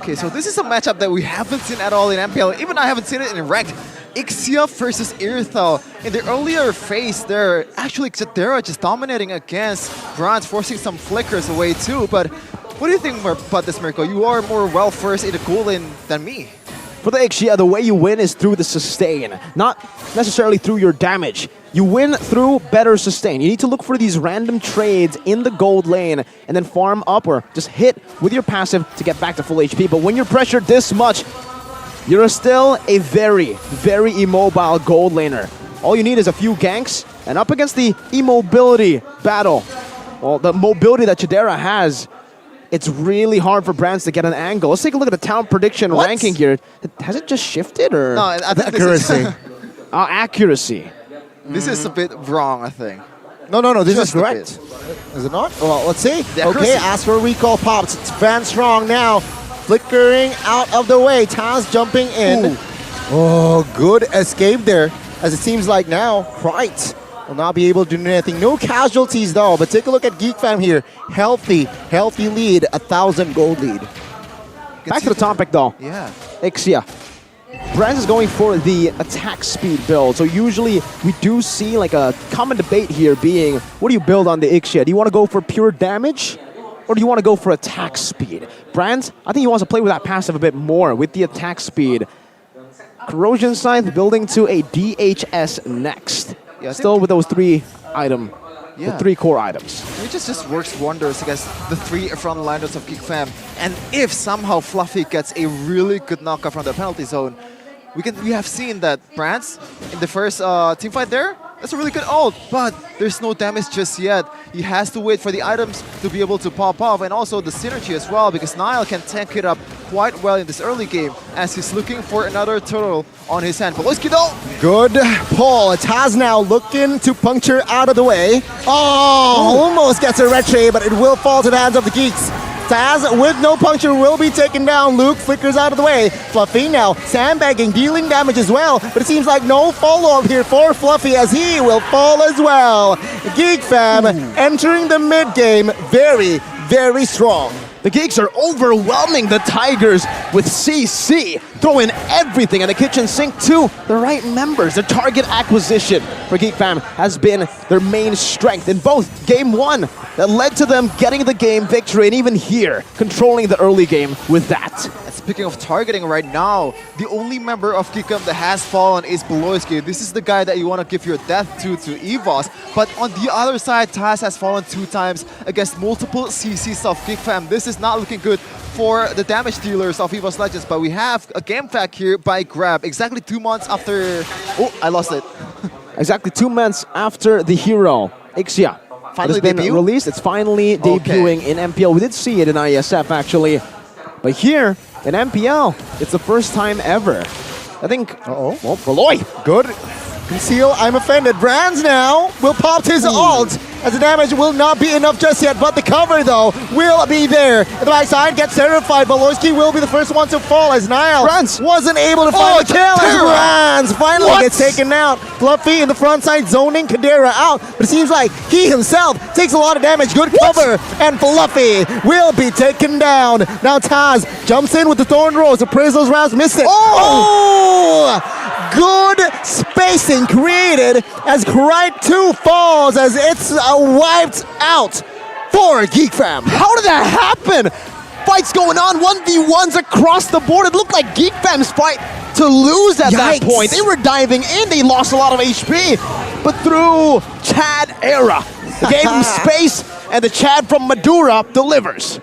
Okay, so this is a matchup that we haven't seen at all in MPL. Even I haven't seen it in ranked. Ixia versus Irithel. In the earlier phase, they're actually Xadera just dominating against Bronze, forcing some flickers away too. But what do you think about this, Mirko? You are more well-versed in the goal lane than me. For the Ixia, the way you win is through the sustain, not necessarily through your damage. You win through better sustain. You need to look for these random trades in the gold lane and then farm up or just hit with your passive to get back to full HP. But when you're pressured this much, you're still a very, very immobile gold laner. All you need is a few ganks, and up against the immobility battle, well, the mobility that Xadera has, it's really hard for brands to get an angle. Let's take a look at the town prediction ranking here. Has it just shifted, or? No, I think accuracy. Accuracy. This is a bit wrong, I think. No, this is correct. Is it not? Well, let's see. Okay, as for recall pops, it's Van Strong now. Flickering out of the way. Taz jumping in. Ooh. Oh, good escape there. As it seems like now, Right will not be able to do anything. No casualties though, but take a look at Geek Fam here. Healthy lead, 1,000 gold lead. Back to the topic though. Yeah. Ixia. Brands is going for the attack speed build. So usually we do see like a common debate here being, what do you build on the Ixia? Do you want to go for pure damage? Or do you want to go for attack speed? Brands, I think he wants to play with that passive a bit more with the attack speed. Corrosion Scythe building to a DHS next. Yeah, still with those three the 3 core items. It just works wonders against the 3 frontliners of Geek Fam. And if somehow Fluffy gets a really good knockout from the penalty zone, we have seen that Brands in the first team fight there, that's a really good ult, but there's no damage just yet. He has to wait for the items to be able to pop off, and also the synergy as well, because Niall can tank it up quite well in this early game as he's looking for another turtle on his hand. Boloyski though! Good pull. Taz now looking to puncture out of the way. Oh, almost gets a retray, but it will fall to the hands of the Geeks. Taz with no puncture will be taken down. Luke flickers out of the way. Fluffy now sandbagging, dealing damage as well. But it seems like no follow-up here for Fluffy as he will fall as well. Geek Fam entering the mid-game very, very strong. The Geeks are overwhelming the Tigers with CC, throwing everything at the kitchen sink to the right members. The target acquisition for Geek Fam has been their main strength in both Game 1 that led to them getting the game victory, and even here, controlling the early game with that. Speaking of targeting right now, the only member of Geek Fam that has fallen is Boloyski. This is the guy that you want to give your death to EVOS. But on the other side, Taz has fallen 2 times against multiple CCs of Geek Fam. This is not looking good for the damage dealers of EVOS Legends, but we have a game fact here by Grab. Exactly 2 months after... Oh, I lost it. Exactly 2 months after the hero, Ixia. Finally it has been released. It's finally debuting in MPL. We did see it in ISF actually, but here in MPL, it's the first time ever. I think. Well, Baloy. Good. Conceal, I'm offended. Brands now will pop his ult, as the damage will not be enough just yet, but the cover though will be there. The right side gets terrified. Boloyski will be the first one to fall as Niall wasn't able to find the kill as Brands finally gets taken out. Fluffy in the front side zoning Xadera out, but it seems like he himself takes a lot of damage. Good cover, and Fluffy will be taken down. Now Taz jumps in with the Thorn Rose. Appraisal's rounds miss it. Good spacing created as Krite 2 falls as it's wiped out for Geek Fam. How did that happen? Fights going on, 1v1s across the board. It looked like Geek Fam's fight to lose at that point. They were diving in, they lost a lot of HP, but through Chad era, they gave him space, and the Chad from Madura delivers.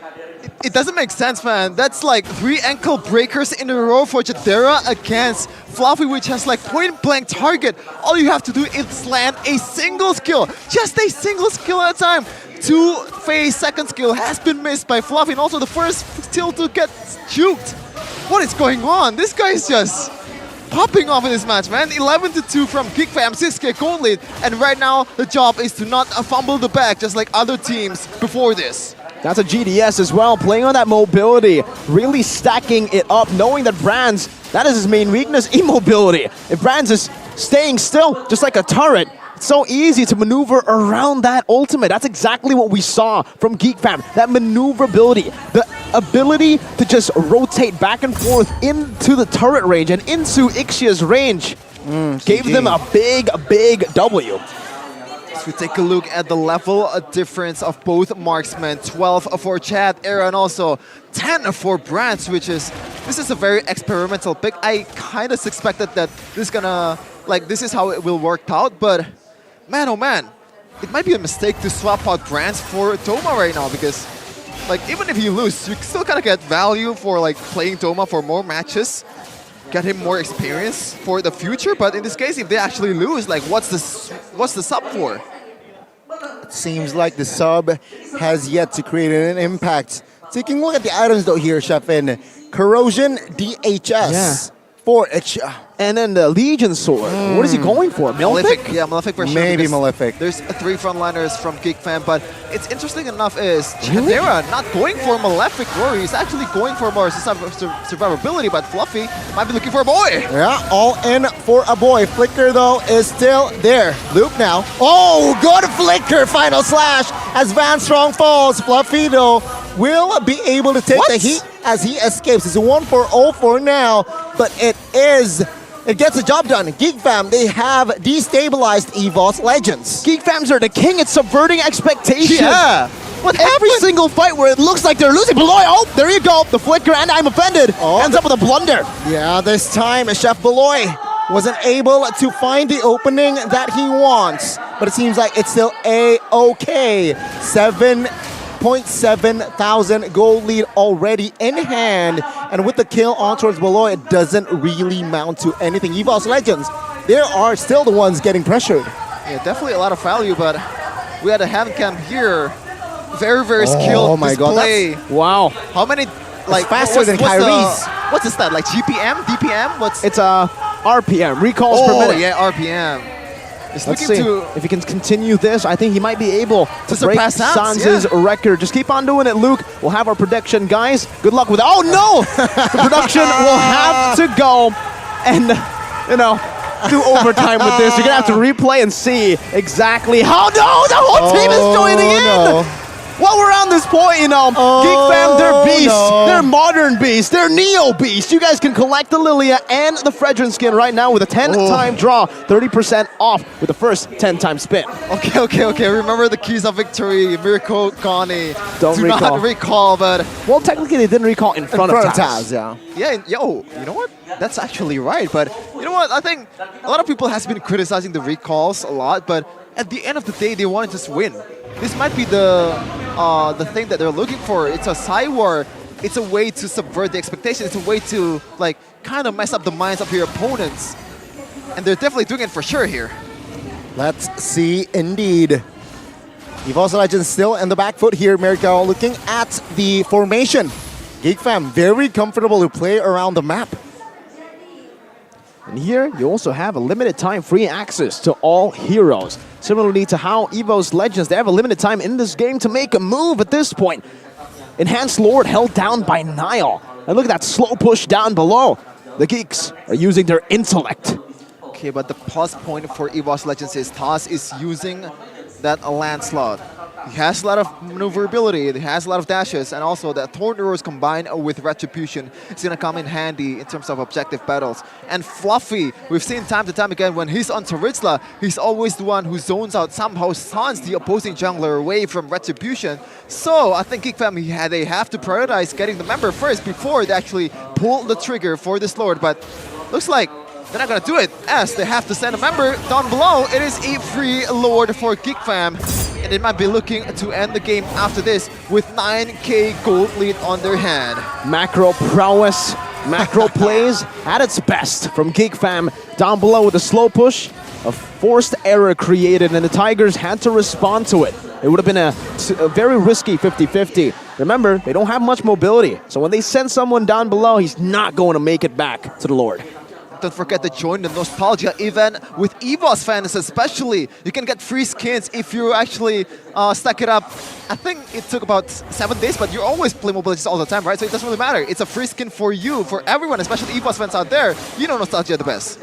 It doesn't make sense, man. That's like 3 ankle breakers in a row for Xadera against Fluffy, which has like point-blank target. All you have to do is land a single skill, just a single skill at a time two-phase second skill has been missed by Fluffy, and also the first skill to get juked. What is going on? This guy is just popping off in this match, man. 11-2 from GeekFam, 6k gold lead, and right now the job is to not fumble the bag just like other teams before this. That's a GDS as well, playing on that mobility, really stacking it up, knowing that Brands, that is his main weakness, immobility. If Brands is staying still, just like a turret, it's so easy to maneuver around that ultimate. That's exactly what we saw from GeekFam, that maneuverability, the ability to just rotate back and forth into the turret range and into Ixia's range. Gave them a big W. So we take a look at the level difference of both marksmen. 12 for Chad, Era, and also 10 for Brands, this is a very experimental pick. I kind of suspected that this is how it will work out, but man, oh man, it might be a mistake to swap out Brands for Doma right now, because even if you lose, you still kind of get value for playing Doma for more matches, get him more experience for the future. But in this case, if they actually lose, what's the sub for? It seems like the sub has yet to create an impact. Taking a look at the items though here, Chefin. Corrosion, DHS for Ixia. And then the Legion Sword. What is he going for? Malefic? Yeah, Malefic for sure. Maybe Malefic. There's 3 frontliners from GeekFam, but it's interesting enough is Chandera not going for Malefic Glory. He's actually going for more survivability, but Fluffy might be looking for a boy. Yeah, all in for a boy. Flicker though is still there. Luke now. Oh, good Flicker! Final slash as Van Strong falls. Fluffy though will be able to take the heat as he escapes. It's a 1-for-0 for now, but it gets the job done. GeekFam, they have destabilized EVOS Legends. GeekFams are the king at subverting expectations. Yeah. What every single fight where it looks like they're losing. Beloy, oh, there you go. The Flicker and I'm offended. Ends up with a blunder. Yeah, this time Chef Beloy wasn't able to find the opening that he wants. But it seems like it's still A-OK. 7,700 gold lead already in hand, and with the kill on towards Beloy, it doesn't really mount to anything. EVOS Legends, they are still the ones getting pressured. Yeah, definitely a lot of value, but we had a hand cam here. Very, very skilled Oh my display. God, wow. How many, it's faster than Kyrie's. What's the stat, GPM, DPM? It's RPM, recalls per minute. Yeah, RPM. Let's see if he can continue this. I think he might be able to break surpass Sans' record. Just keep on doing it, Luke. We'll have our prediction, guys. Good luck with it. Oh no! The production will have to go and, do overtime with this. You're gonna have to replay and see exactly how. No, the whole team is joining in. No. While we're on this point, GeekFam, they're beasts. They're modern beasts. They're Neo beasts. You guys can collect the Lilia and the Fredrin skin right now with a 10-time draw, 30% off with the first 10-time spin. Okay. Remember the keys of victory. Mirko, Connie. Do not recall, but... Well, technically they didn't recall in front of Taz. Yeah, you know what? That's actually right, but you know what? I think a lot of people has been criticizing the recalls a lot, but at the end of the day, they want to just win. This might be the thing that they're looking for. It's a side war. It's a way to subvert the expectations. It's a way to kind of mess up the minds of your opponents. And they're definitely doing it for sure here. Let's see indeed. EVOS Legends still in the back foot here. Mirko looking at the formation. GeekFam very comfortable to play around the map. And here, you also have a limited time free access to all heroes. Similarly to how EVOS Legends, they have a limited time in this game to make a move at this point. Enhanced Lord held down by Nile. And look at that slow push down below. The Geeks are using their intellect. Okay, but the plus point for EVOS Legends is Taz is using that Lancelot. He has a lot of maneuverability, he has a lot of dashes, and also the Thorn Arrows combined with Retribution is going to come in handy in terms of objective battles. And Fluffy, we've seen time to time again, when he's on Taritzla, he's always the one who zones out, somehow stuns the opposing jungler away from Retribution. So I think GeekFam, they have to prioritize getting the member first before they actually pull the trigger for this Lord, but looks like they're not going to do it, as they have to send a member down below. It is a free Lord for GeekFam. And they might be looking to end the game after this with 9k gold lead on their hand. Macro prowess, macro plays at its best from GeekFam. Down below with a slow push, a forced error created, and the Tigers had to respond to it. It would have been a very risky 50-50. Remember, they don't have much mobility. So when they send someone down below, he's not going to make it back to the Lord. Don't forget to join the nostalgia event with EVOS fans especially. You can get free skins if you actually stack it up. I think it took about 7 days, but you always play Mobile Legends all the time, right? So it doesn't really matter. It's a free skin for you, for everyone, especially EVOS fans out there. You know nostalgia the best.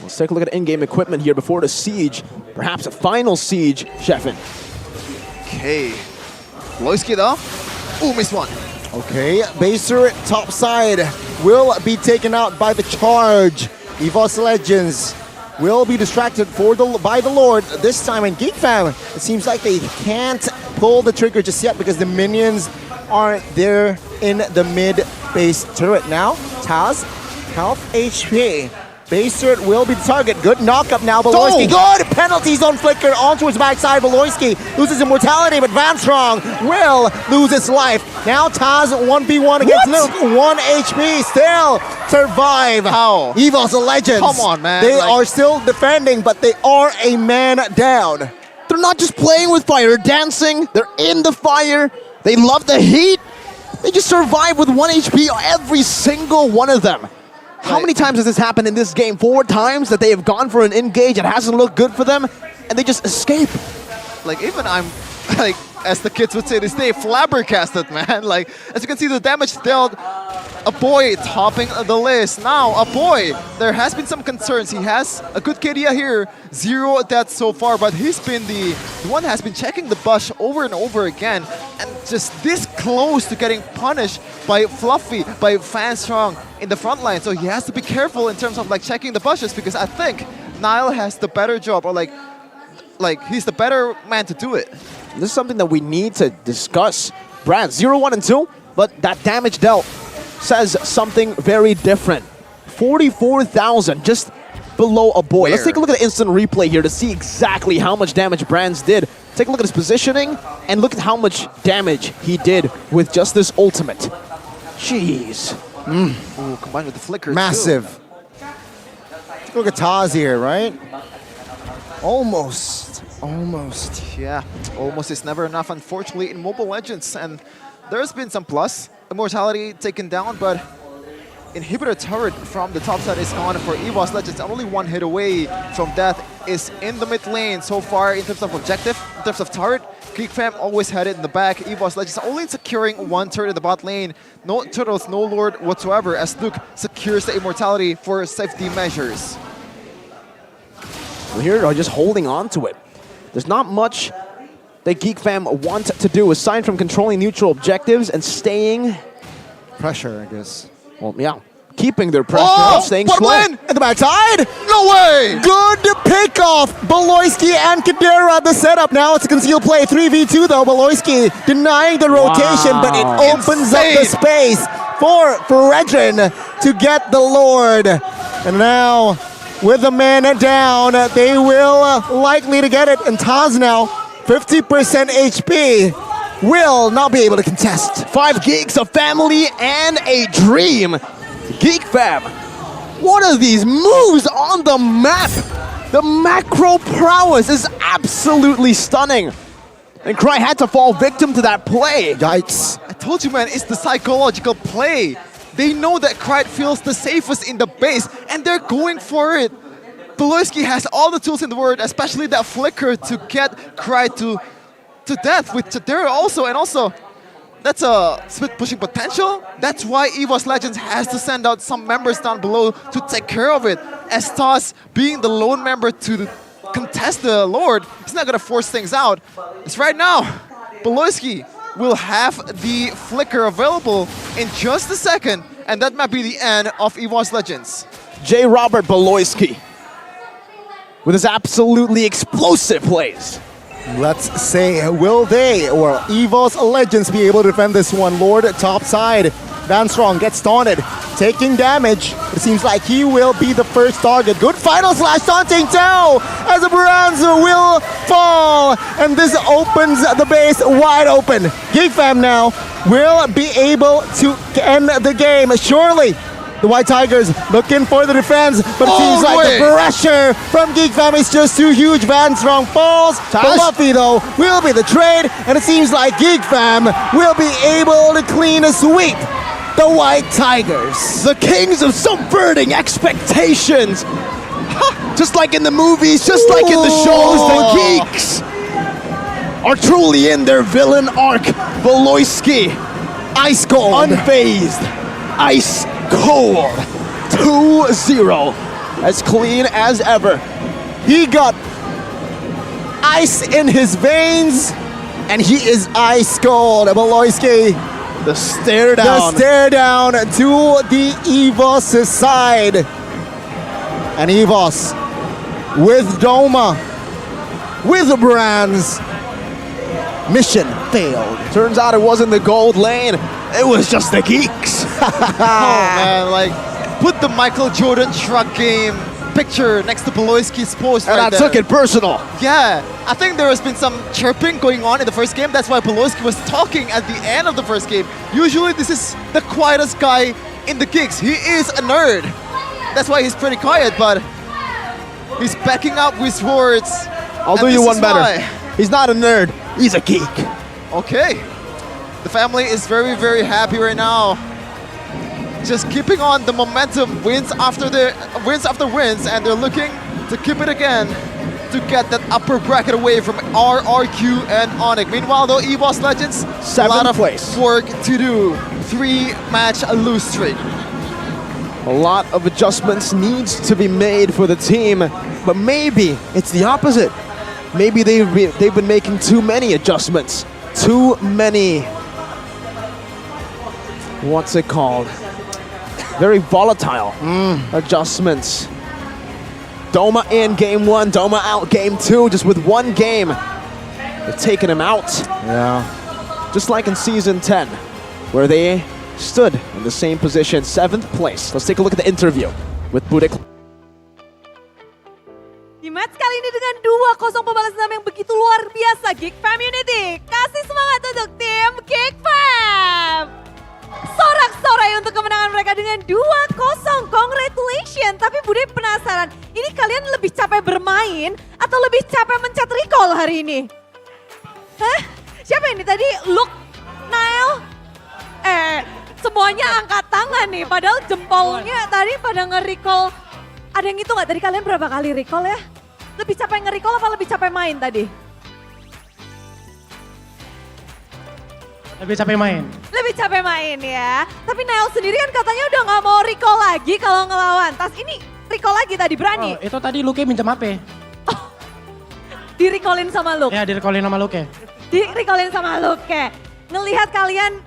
Let's take a look at in-game equipment here before the siege. Perhaps a final siege, Sheffin. Okay. Loisky though. Ooh, missed one. Okay, Baser top side will be taken out by the charge. EVOS Legends will be distracted by the Lord this time. And Geek Fam, it seems like they can't pull the trigger just yet because the minions aren't there in the mid base turret. Now, Taz, health, HP. Baser will be the target. Good knock-up now, Beloyski. Good penalties on Flicker onto his backside. Beloyski loses immortality, but Vanstrong will lose his life. Now Taz 1v1 against Luke. 1 HP still survive. How? EVOS Legends. Come on, man. They are still defending, but they are a man down. They're not just playing with fire, they're dancing. They're in the fire. They love the heat. They just survive with 1 HP, every single one of them. How many times has this happened in this game? 4 times that they have gone for an engage, it hasn't looked good for them, and they just escape. Like, even I'm, like, as the kids would say this day, flabbergasted, man. Like, as you can see, the damage dealt, a boy topping the list. Now, a boy, there has been some concerns. He has a good KDA here, 0 deaths so far, but he's been the one that has been checking the bush over and over again, and just this close to getting punished by Fluffy, by Vanstrong in the front line. So he has to be careful in terms of like checking the bushes, because I think Nile has the better job, or like he's the better man to do it. This is something that we need to discuss. Brad, 0, 1, and 2, but that damage dealt says something very different. 44,000, just below a boy. Where? Let's take a look at the instant replay here to see exactly how much damage Brands did. Take a look at his positioning and look at how much damage he did with just this ultimate. Jeez. Ooh, combined with the flicker Massive. too. Take a look at Taz here, right? Almost. Yeah, almost is never enough, unfortunately, in Mobile Legends. And there's been some plus. Immortality taken down, but inhibitor turret from the top side is gone for EVOS Legends. Only 1 hit away from death is in the mid lane so far in terms of objective. In terms of turret, Geek Fam always had it in the back. EVOS Legends only securing 1 turret in the bot lane. No turtles, no lord whatsoever, as Luke secures the immortality for safety measures. Well, here are just holding on to it. There's not much that Geek Fam want to do aside from controlling neutral objectives and staying... Pressure, I guess. Well, yeah. Keeping their pressure and staying slow. At the backside? No way! Good pick off! Beloyski and Kadira, the setup. Now it's a concealed play. 3v2 though. Beloyski denying the rotation, but it opens up the space for Redrin to get the Lord. And now, with the man down, they will likely to get it. And Taz now, 50% HP. Will not be able to contest. 5 geeks, a family, and a dream. Geek Fam, what are these moves on the map? The macro prowess is absolutely stunning. And Cry had to fall victim to that play. Yikes. I told you, man, it's the psychological play. They know that Cry feels the safest in the base, and they're going for it. Beloyski has all the tools in the world, especially that flicker to get Cry to death with Chadera also, and also that's a split pushing potential. That's why EVOS Legends has to send out some members down below to take care of it. As Toss being the lone member to contest the Lord, he's not gonna force things out. It's right now. Beloyski will have the flicker available in just a second, and that might be the end of EVOS Legends. J. Robert Beloyski with his absolutely explosive plays. Let's say, will they or EVOS Legends be able to defend this one? Lord top side. Vanstrong gets taunted, taking damage. It seems like he will be the first target. Good final slash taunting too, as the Baranza will fall. And this opens the base wide open. Geek Fam now will be able to end the game. Surely The White Tigers looking for the defense, but it seems like the pressure from Geek Fam is just too huge. Van Strong falls. Fluffy though will be the trade, and it seems like Geek Fam will be able to clean a sweep. The White Tigers, the kings of subverting expectations. Just like in the movies, just like in the shows, the Geeks are truly in their villain arc. Voloisky, ice cold, unfazed, ice cold, 2-0, as clean as ever. He got ice in his veins, and he is ice cold. Voloisky, the stare down. The stare down to the EVOS side. And EVOS with Doma, with Brands. Mission failed. Turns out it wasn't the gold lane, it was just the Geeks. Oh man, like, put the Michael Jordan truck game picture next to Poloisky's post and right I took it personal. Yeah, I think there has been some chirping going on in the first game. That's why Poloisky was talking at the end of the first game. Usually this is the quietest guy in the Geeks. He is a nerd. That's why he's pretty quiet, but he's backing up with words. I'll do you one better. He's not a nerd, he's a geek. Okay. The family is very, very happy right now. Just keeping on the momentum, wins after wins, and they're looking to keep it again to get that upper bracket away from RRQ and Onyx. Meanwhile, though, EVOS Legends, a lot of work to do. 3-match lose streak. A lot of adjustments needs to be made for the team, but maybe it's the opposite. Maybe they've been making too many adjustments. Too many, what's it called? Very volatile adjustments. Doma in game 1, Doma out game 2, just with one game. They've taken him out. Yeah. Just like in season 10, where they stood in the same position, 7th place. Let's take a look at the interview with Budek. Di match kali ini dengan 2-0 pembalas dendam yang begitu luar biasa, Geek Community kasih semangat untuk tim Geek Fam. Sorak-sorai untuk kemenangan mereka dengan 2-0. Congratulations. Tapi Bude penasaran, ini kalian lebih capek bermain atau lebih capek mencet recall hari ini? Hah? Siapa ini tadi? Luke? Nile? Semuanya angkat tangan nih, padahal jempolnya tadi pada nge-recall. Ada yang itu nggak tadi kalian berapa kali recall ya? Lebih capek nge-recall apa lebih capek main tadi? Lebih capek main. Lebih capek main ya. Tapi Nile sendiri kan katanya udah nggak mau recall lagi kalau ngelawan. Tas ini recall lagi tadi, berani? Oh, itu tadi Luke minjem HP. Oh, di-recallin sama Luke? Ya, di-recallin sama Luke. Di-recallin sama Luke. Ngelihat kalian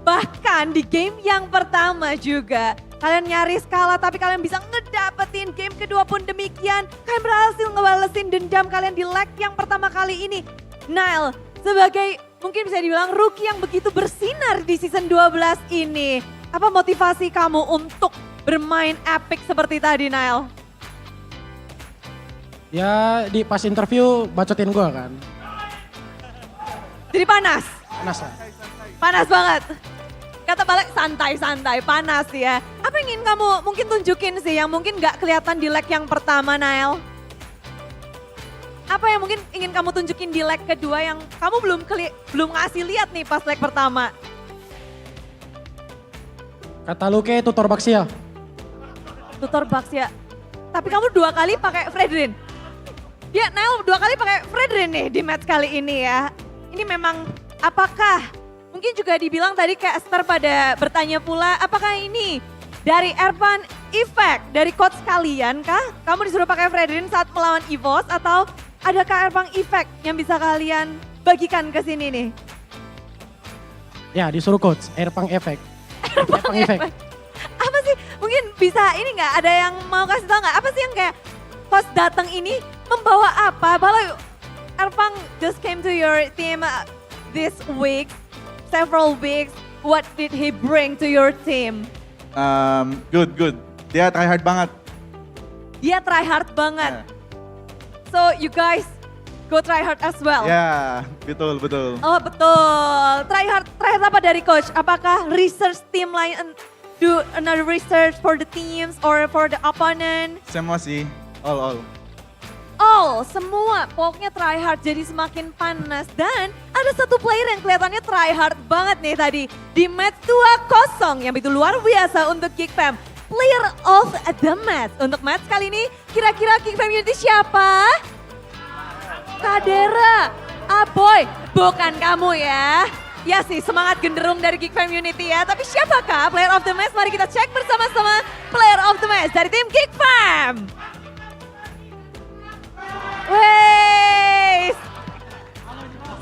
bahkan di game yang pertama juga. Kalian nyaris kalah tapi kalian bisa ngedapetin game kedua pun demikian. Kalian berhasil ngebalesin dendam kalian di leg yang pertama kali ini. Nile, sebagai mungkin bisa dibilang rookie yang begitu bersinar di season 12 ini. Apa motivasi kamu untuk bermain epic seperti tadi, Nile? Ya, di pas interview bacotin gue kan. Jadi panas? Panas lah. Panas banget. Kata balik santai-santai, panas ya. Apa yang ingin kamu mungkin tunjukin sih yang mungkin gak kelihatan di leg yang pertama, Nile? Apa yang mungkin ingin kamu tunjukin di leg kedua yang kamu belum ngasih lihat nih pas leg pertama? Kata Luke tutor Baxia. Tutor Baxia. Tapi kamu 2 kali pakai Fredrin. Ya, Nile 2 kali pakai Fredrin nih di match kali ini ya. Ini memang apakah mungkin juga dibilang tadi kayak Esther pada bertanya pula, apakah ini dari Ervan Effect, dari coach kalian kah? Kamu disuruh pakai Fredrin saat melawan EVOS atau adakah Ervan Effect yang bisa kalian bagikan ke sini nih? Ya, disuruh coach, Ervan Effect. Ervan Effect. Apa sih, mungkin bisa ini nggak, ada yang mau kasih tau nggak? Apa sih yang kayak coach datang ini membawa apa? Kalau Ervan just came to your team this week, several weeks, what did he bring to your team? Good. Dia try hard banget. Dia try hard banget. So you guys go try hard as well? Ya, betul. Oh betul. Try hard apa dari coach? Apakah research team lain do another research for the teams or for the opponent? Semua sih, all. All, semua. Pokoknya try hard jadi semakin panas. Dan ada satu player yang kelihatannya try hard banget nih tadi. Di match 2-0 yang begitu luar biasa untuk Geek Fam. Player of the match. Untuk match kali ini kira-kira Geek Fam Unity siapa? Kadera. Boy, bukan kamu ya. Ya sih, semangat genderung dari Geek Fam Unity ya. Tapi siapakah player of the match? Mari kita cek bersama-sama player of the match dari tim Geek Fam. Wait!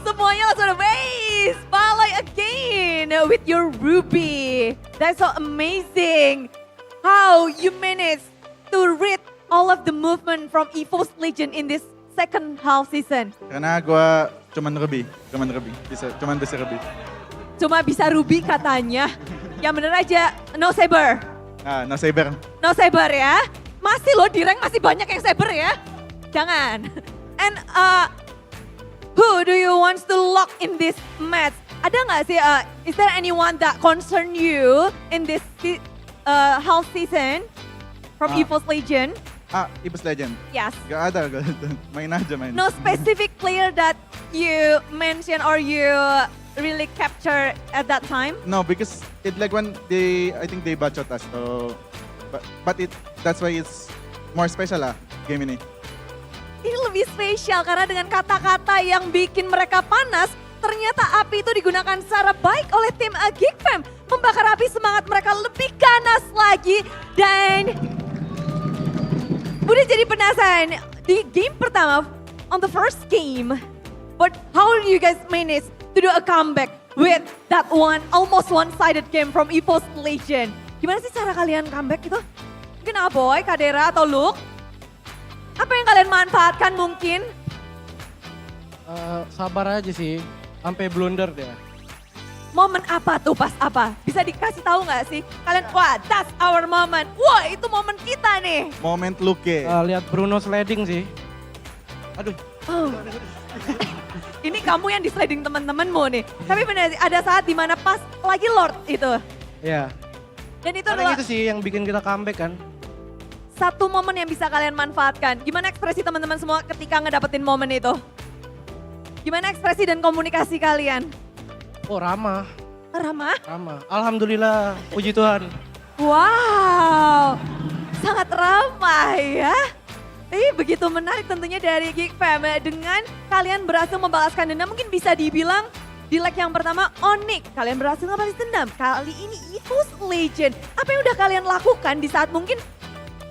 Semuanya langsung ada base. Balai again with your Ruby. That's so amazing. How you managed to read all of the movement from EVO's Legion in this second half season. Karena gue cuman Ruby. Cuman bisa Ruby. Cuma bisa Ruby katanya. Yang bener aja, no saber. No saber. No saber ya. Masih loh di rank masih banyak yang saber ya. Jangan. And who do you want to lock in this match? Ada nggak sih, is there anyone that concern you in this half season from EVO's Legion? EVO's Legend? Yes. Gak ada. Main aja. No specific player that you mention or you really capture at that time? No, because it like when I think they bacot us. So, but that's why it's more special game ini. Ini lebih spesial karena dengan kata-kata yang bikin mereka panas, ternyata api itu digunakan secara baik oleh tim Geek Fam. Membakar api semangat mereka lebih ganas lagi. Dan udah jadi penasaran di game pertama, on the first game. But how do you guys manage to do a comeback with that almost one-sided game from EVO's Legion? Gimana sih cara kalian comeback itu? Mungkin Aboy, Kadera, atau Luke? Apa yang kalian manfaatkan mungkin? Sabar aja sih, sampai blunder dia. Momen apa tuh, pas apa? Bisa dikasih tahu nggak sih? Kalian, wah that's our moment. Wah itu momen kita nih. Moment Luke. Lihat Bruno sliding sih. Aduh. Oh. Ini kamu yang di sliding teman-temanmu nih. Tapi benar ada saat dimana pas lagi Lord itu. Iya. Dan itu Karena adalah itu sih yang bikin kita comeback kan. satu momen yang bisa kalian manfaatkan. Gimana ekspresi teman-teman semua ketika ngedapetin momen itu? Gimana ekspresi dan komunikasi kalian? Oh ramah. Ramah? Ramah. Alhamdulillah, puji Tuhan. Wow, sangat ramah ya. Begitu menarik tentunya dari Geek Fam. Dengan kalian berhasil membalaskan dendam, mungkin bisa dibilang di leg yang pertama Onyx. Kalian berhasil ngebalas dendam. Kali ini EVO's Legion. Apa yang udah kalian lakukan di saat mungkin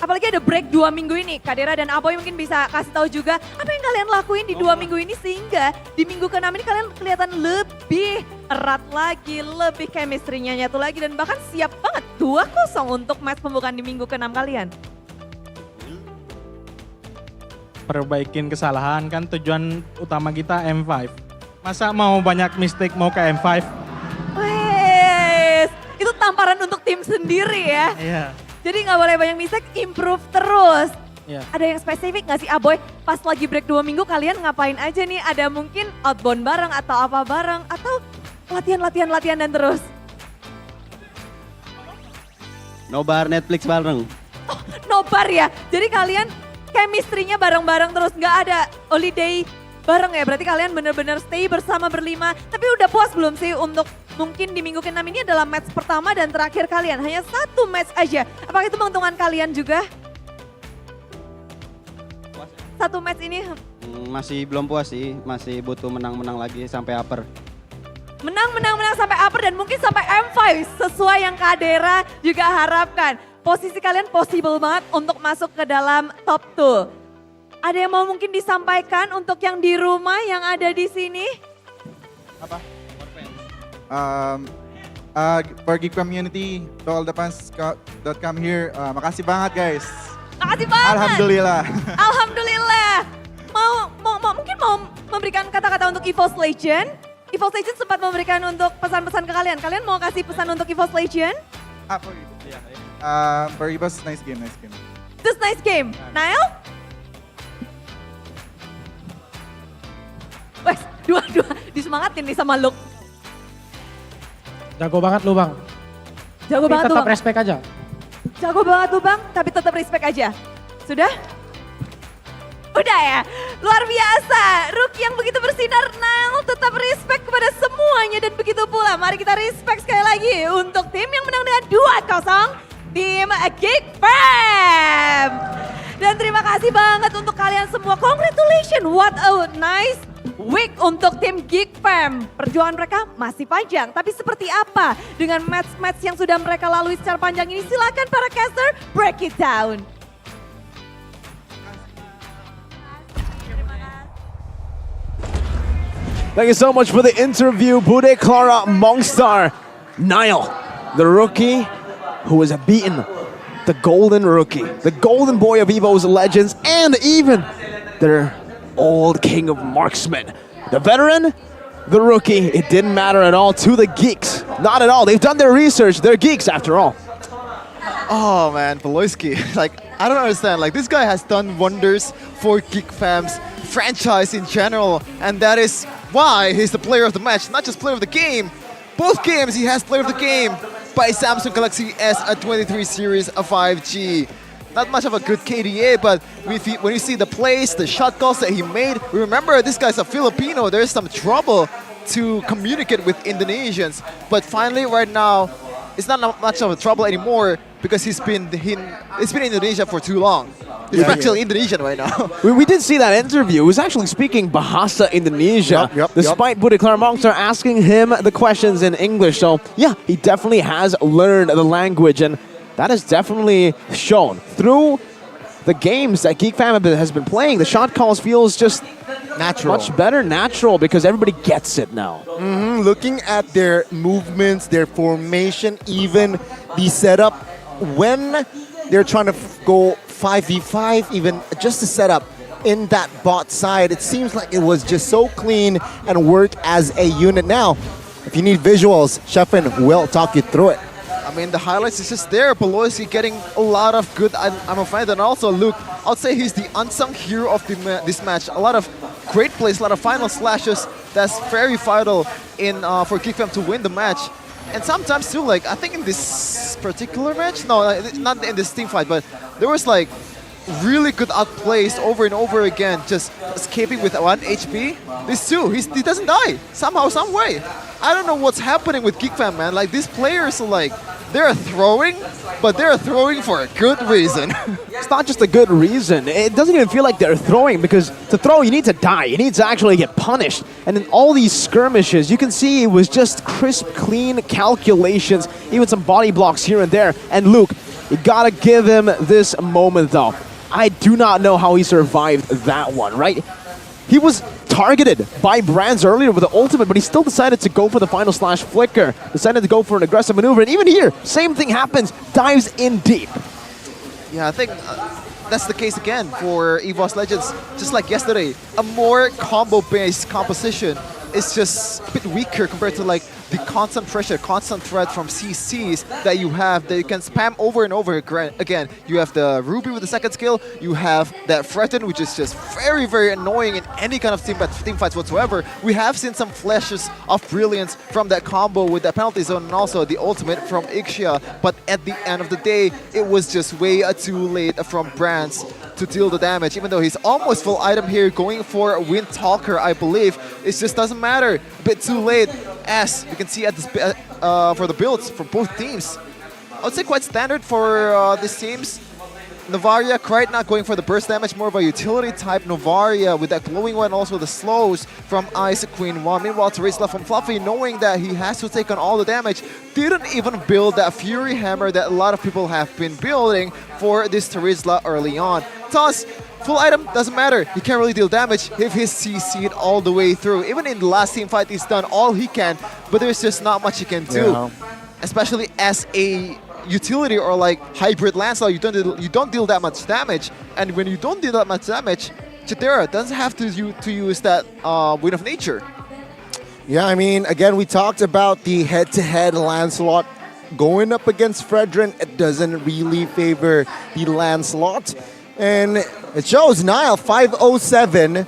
apalagi ada break 2 minggu ini, Kadera dan Aboy mungkin bisa kasih tahu juga apa yang kalian lakuin di 2 minggu ini sehingga di minggu ke-6 ini kalian kelihatan lebih erat lagi, lebih chemistry-nya nyatu lagi dan bahkan siap banget 2-0 untuk match pembukaan di minggu ke-6 kalian. Perbaikin kesalahan kan tujuan utama kita M5. Masa mau banyak mistake mau ke M5? Wes, itu tamparan untuk tim sendiri ya. Iya. Jadi nggak boleh banyak mistake, improve terus. Yeah. Ada yang spesifik nggak sih Aboy? Pas lagi break 2 minggu kalian ngapain aja nih? Ada mungkin outbound bareng atau apa bareng? Atau latihan dan terus? Nobar Netflix bareng. Oh, nobar ya? Jadi kalian chemistry-nya bareng-bareng terus nggak ada holiday bareng ya? Berarti kalian bener-bener stay bersama berlima. Tapi udah puas belum sih untuk mungkin di minggu ke-6 ini adalah match pertama dan terakhir kalian. Hanya 1 match aja. Apakah itu menguntungkan kalian juga? 1 match ini? Masih belum puas sih. Masih butuh menang-menang lagi sampai upper. Menang sampai upper dan mungkin sampai M5. Sesuai yang Kadera juga harapkan. Posisi kalian possible banget untuk masuk ke dalam top 2. Ada yang mau mungkin disampaikan untuk yang di rumah yang ada di sini? Apa? For Geek Community, to all the fans that come here, makasih banget guys. Makasih banget. Alhamdulillah. Alhamdulillah. Mungkin mau memberikan kata-kata untuk EVO's Legion. EVO's Legion sempat memberikan untuk pesan-pesan ke kalian. Kalian mau kasih pesan untuk EVO's Legion? For EVO's, nice game. Just nice game. Niall? Wes, dua-dua disemangatin nih sama Luke. Jago banget lu bang. Jago Tapi banget tuh tetap Bang. respect aja. Jago banget tuh Bang, tapi tetap respect aja. Sudah? Udah ya, luar biasa. Rookie yang begitu bersinar, Nile tetap respect kepada semuanya dan begitu pula. Mari kita respect sekali lagi untuk tim yang menang dengan 2-0, tim Geek Fam. Dan terima kasih banget untuk kalian semua. Congratulations, what a nice week untuk tim Geek Fam. Perjuangan mereka masih panjang, tapi seperti apa dengan match-match yang sudah mereka lalui secara panjang ini? Silakan para caster, break it down. Thank you so much for the interview, Bude Clara Mongstar. Nile, the rookie who was beaten, the golden rookie, the golden boy of EVO's legends, and even their old king of marksmen. The veteran, the rookie, it didn't matter at all to the geeks. Not at all, they've done their research, they're geeks after all. Oh man, Poloski, like, I don't understand. Like, this guy has done wonders for Geek Fam's franchise in general, and that is why he's the player of the match, not just player of the game. Both games he has player of the game by Samsung Galaxy S23 series of 5G. Not much of a good KDA, but when you see the plays, the shot calls that he made, remember this guy's a Filipino. There's some trouble to communicate with Indonesians, but finally right now, it's not much of a trouble anymore because he's been in Indonesia for too long. He's actually Indonesian right now. We did see that interview. He was actually speaking Bahasa Indonesia, despite Bude Clara Mongstar asking him the questions in English. So yeah, he definitely has learned the language, and that has definitely shown through the games that Geek Fam has been playing. The shot calls feels just natural, much better, natural, because everybody gets it now. Looking at their movements, their formation, even the setup, when they're trying to go 5v5, even just the setup in that bot side, it seems like it was just so clean and work as a unit. Now, if you need visuals, Shefin will talk you through it. I mean, the highlights is just there. Pelosi getting a lot of good, I'm afraid, and also Luke, I'd say he's the unsung hero of this match. A lot of great plays, a lot of final slashes. That's very vital in for Geek Fam to win the match. And sometimes too, like, I think in this particular match, no, not in this team fight, but there was like really good outplays over and over again, just escaping with 1 HP. This too, he doesn't die, somehow, some way. I don't know what's happening with Geek Fam, man. Like, these players are like, they're throwing, but they're throwing for a good reason. It's not just a good reason. It doesn't even feel like they're throwing, because to throw, you need to die. You need to actually get punished. And in all these skirmishes, you can see it was just crisp, clean calculations, even some body blocks here and there. And Luke, you gotta give him this moment, though. I do not know how he survived that one, right? He was targeted by Brands earlier with the ultimate, but he still decided to go for the final slash flicker, decided to go for an aggressive maneuver, and even here, same thing happens, dives in deep. Yeah, I think that's the case again for EVOS Legends. Just like yesterday, a more combo-based composition is just a bit weaker compared to like the constant pressure, constant threat from CCs that you have that you can spam over and over again. You have the Ruby with the second skill, you have that Threaten, which is just very, very annoying in any kind of team fights whatsoever. We have seen some flashes of brilliance from that combo with that penalty zone and also the ultimate from Ixia, but at the end of the day, it was just way too late from Brands to deal the damage. Even though he's almost full item here, going for a Wind Talker, I believe, it just doesn't matter. A bit too late, as we can see at this, for the builds from both teams. I would say quite standard for these teams. Novaria, Krite not going for the burst damage, more of a utility type Novaria with that glowing one, also the slows from Ice Queen 1. Meanwhile, Terizla from Fluffy, knowing that he has to take on all the damage, didn't even build that Fury Hammer that a lot of people have been building for this Terizla early on. Thus, full item doesn't matter. He can't really deal damage if he's CC'd all the way through. Even in the last team fight, he's done all he can, but there's just not much he can do. Especially as a utility or like hybrid Lancelot, you don't deal that much damage, and when you don't deal that much damage, Chitera doesn't have to use that Wind of Nature. Yeah, I mean, again, we talked about the head-to-head Lancelot going up against Fredrin. It doesn't really favor the Lancelot, and it shows Nile 507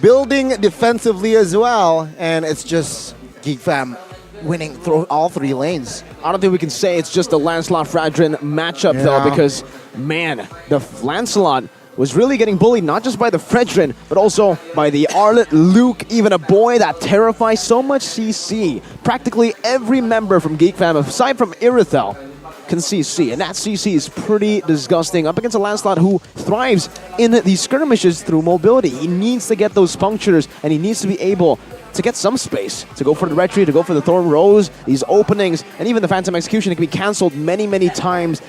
building defensively as well, and it's just Geek Fam winning through all 3 lanes. I don't think we can say it's just the Lancelot-Fradrin matchup, though, because, man, the Lancelot was really getting bullied, not just by the Fredrin, but also by the Arlet, Luke, even a boy that terrifies so much CC. Practically every member from Geek Fam, aside from Irithel, can CC, and that CC is pretty disgusting. Up against a Lancelot who thrives in these skirmishes through mobility. He needs to get those punctures, and he needs to be able to get some space, to go for the retreat, to go for the Thorn Rose, these openings, and even the Phantom Execution. It can be cancelled many, many times.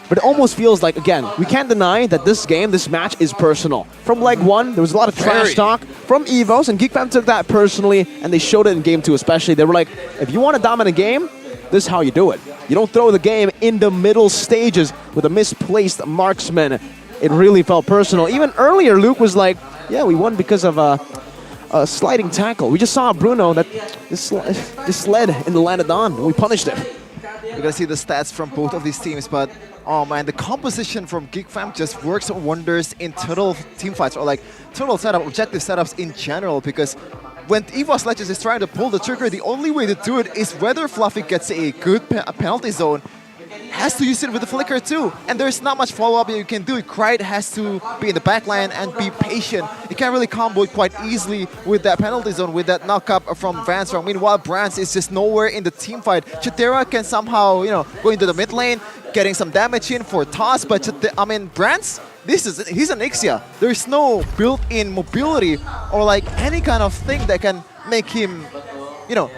But it almost feels like, again, we can't deny that this game, this match is personal. From leg 1, there was a lot of trash talk from EVOS, and Geek Fam took that personally, and they showed it in game 2 especially. They were like, if you want to dominate a game, this is how you do it. You don't throw the game in the middle stages with a misplaced marksman. It really felt personal. Even earlier, Luke was like, yeah, we won because of a sliding tackle. We just saw Bruno that just slid in the Lanadon. We punished it. We're gonna see the stats from both of these teams, but oh man, the composition from Geek Fam just works wonders in total team fights, or like total setup, objective setups in general, because when EVOS Legends is trying to pull the trigger, the only way to do it is whether Fluffy gets a good penalty zone, has to use it with the flicker too, and there's not much follow-up you can do. Krite has to be in the backline and be patient. You can't really combo it quite easily with that penalty zone, with that knock-up from Vansrong. Meanwhile, Brands is just nowhere in the team fight. Chitera can somehow, you know, go into the mid lane, getting some damage in for toss, but Brands, he's an Ixia. There's no built-in mobility or like any kind of thing that can make him, you know,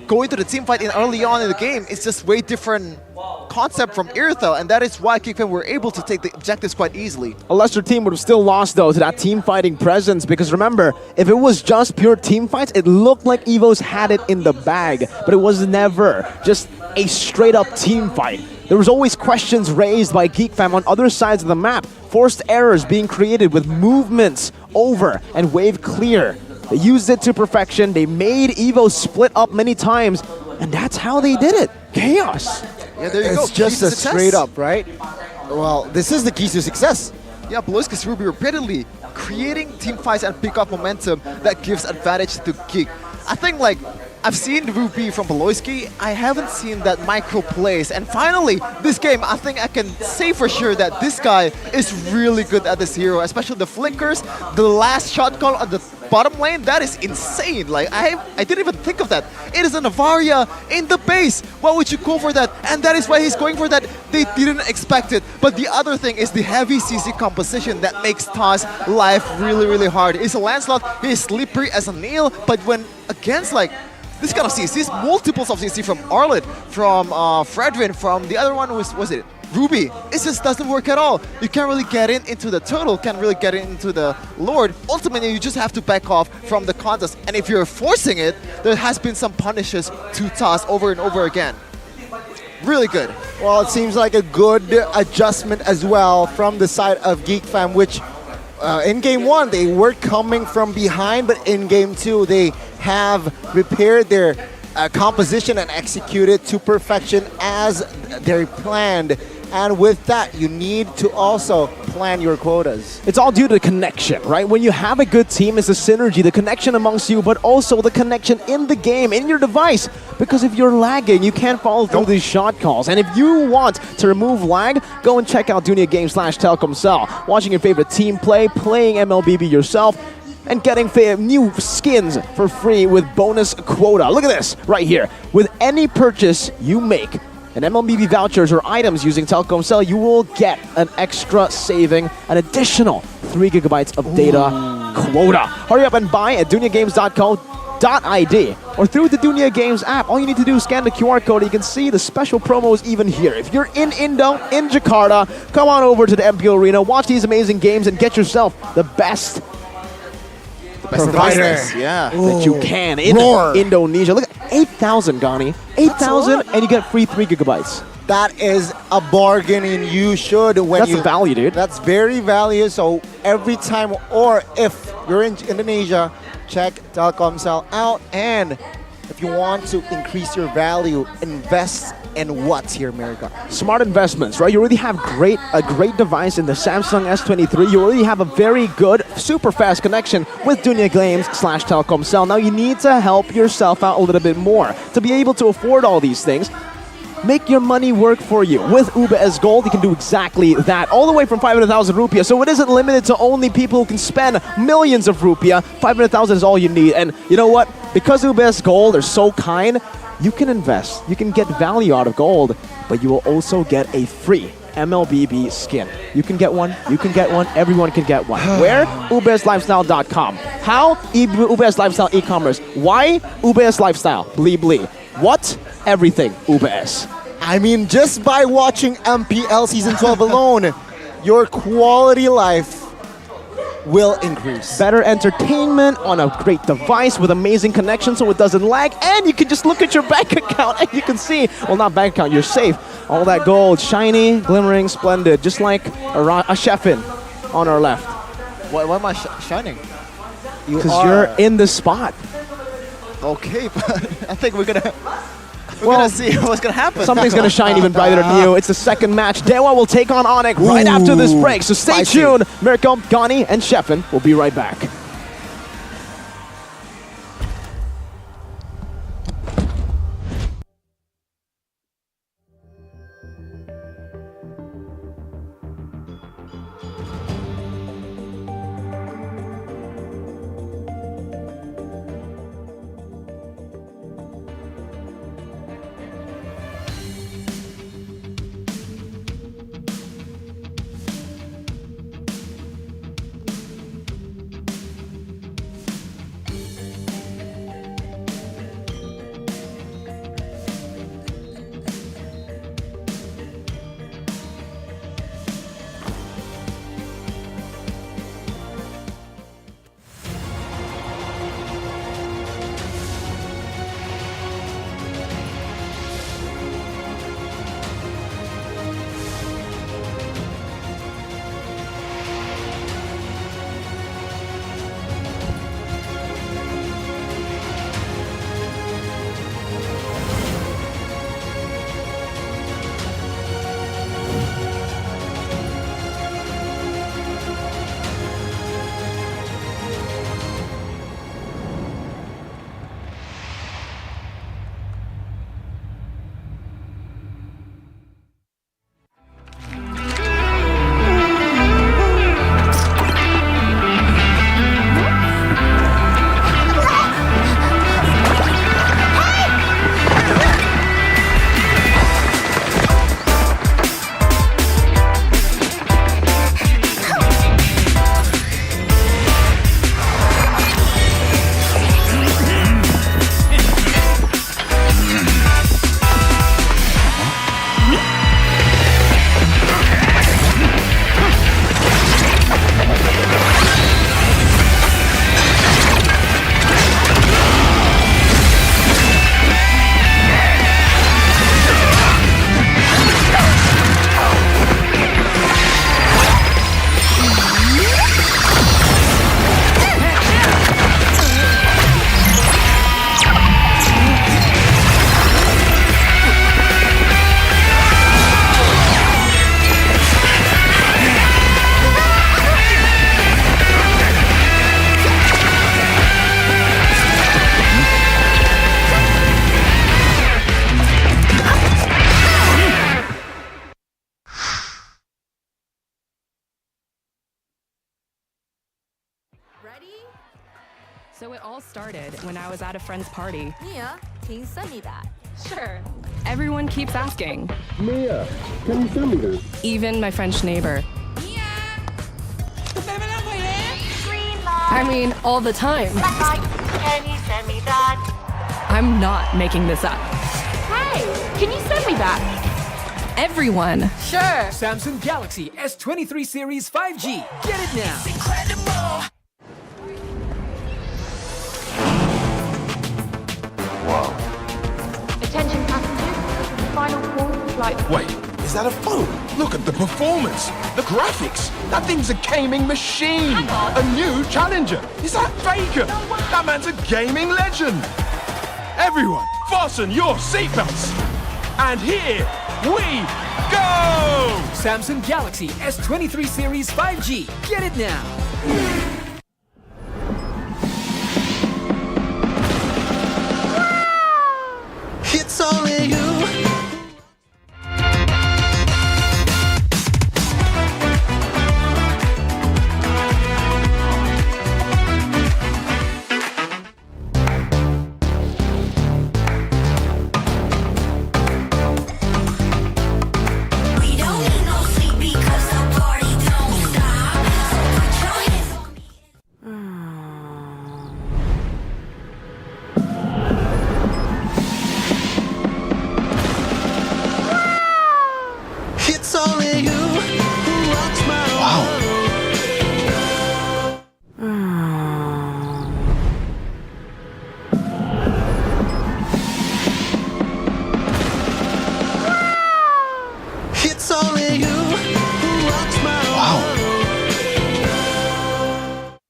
go into the team fight in early on in the game. It's just way different concept from Irithel, and that is why Geek Fam were able to take the objectives quite easily. A lesser team would have still lost, though, to that team fighting presence, because remember, if it was just pure team fights, it looked like EVOS had it in the bag, but it was never just a straight-up team fight. There was always questions raised by Geek Fam on other sides of the map, forced errors being created with movements over and wave clear. They used it to perfection. They made EVO split up many times, and that's how they did it. Chaos. Yeah, there you go. It's just a straight up, right? Well, this is the key to success. Yeah, Beloyski's Ruby repeatedly creating team fights and pick up momentum that gives advantage to Geek. I think, like, I've seen Ruby from Beloyski, I haven't seen that micro plays, and finally, this game, I think I can say for sure that this guy is really good at this hero, especially the flickers, the last shot call on the bottom lane, that is insane. Like, I didn't even think of that. It is a Navaria in the base. Why would you go for that? And that is why he's going for that. They didn't expect it. But the other thing is the heavy CC composition that makes Taz life really, really hard. He's a Lancelot, he's slippery as a nail, but when against like this kind of CCs, multiples of CC from Arlet, from Fredrin, from the other one was it Ruby, it just doesn't work at all. You can't really get into the turtle, can't really get into the Lord. Ultimately, you just have to back off from the contest. And if you're forcing it, there has been some punishes to toss over and over again. Really good. Well, it seems like a good adjustment as well from the side of Geek Fam, which in Game 1, they were coming from behind, but in Game 2, they have repaired their composition and executed to perfection as they planned. And with that, you need to also plan your quotas. It's all due to connection, right? When you have a good team, it's the synergy, the connection amongst you, but also the connection in the game, in your device. Because if you're lagging, you can't follow through these shot calls. And if you want to remove lag, go and check out DuniaGames/Telkomsel. Watching your favorite team play, playing MLBB yourself, and getting new skins for free with bonus quota. Look at this right here. With any purchase you make, and MLBB vouchers or items using Telkomsel, you will get an extra saving, an additional 3 gigabytes of data quota. Hurry up and buy at duniagames.co.id or through the Dunia Games app. All you need to do is scan the QR code. You can see the special promos even here. If you're in Indo, in Jakarta, come on over to the MPL Arena, watch these amazing games, and get yourself the best provider that you can in Indonesia. Look at 8,000, Gani. 8,000, and you get free 3 gigabytes. That is a bargain, and you should. That's a value, dude. That's very value. So every time, or if you're in Indonesia, check Telkomsel out. And if you want to increase your value, invest and what here, America? Smart investments, right? You already have a great device in the Samsung S23. You already have a very good, super fast connection with Dunia Games / Telkomsel. Now you need to help yourself out a little bit more to be able to afford all these things. Make your money work for you. With UBS Gold, you can do exactly that. All the way from 500,000 rupiah. So it isn't limited to only people who can spend millions of rupiah. 500,000 is all you need. And you know what? Because UBS Gold are so kind, you can invest. You can get value out of gold, but you will also get a free MLBB skin. You can get one. You can get one. Everyone can get one. Where? UBSLifestyle.com. How? UBS Lifestyle e-commerce. Why? UBS Lifestyle. Blee blee. What? Everything UBS. I mean, just by watching MPL Season 12 alone, your quality life will increase. Better entertainment on a great device with amazing connection so it doesn't lag, and you can just look at your bank account and you can see, well, not bank account, you're safe. All that gold, shiny, glimmering, splendid, just like a chefin on our left. Why am I shining? Because you're in the spot. Okay, but I think we're gonna see what's gonna happen. Something's gonna shine even brighter than you. It's the second match. Dewa will take on Onyx right after this break. So stay tuned. Mirko, Gani, and Sheffin will be right back. So it all started when I was at a friend's party. Mia, can you send me that? Sure. Everyone keeps asking. Mia, can you send me that? Even my French neighbor. I mean, all the time. Can you send me that? I'm not making this up. Hey, can you send me that? Everyone. Sure. Samsung Galaxy S23 Series 5G. Get it now. Wow. Attention passengers, this is the final call for flight. Wait, is that a phone? Look at the performance, the graphics. That thing's a gaming machine. A new challenger. Is that Faker? That man's a gaming legend. Everyone, fasten your seatbelts. And here we go! Samsung Galaxy S23 Series 5G. Get it now. It's only you. It's only you who rocks my world. It's only you who rocks my world.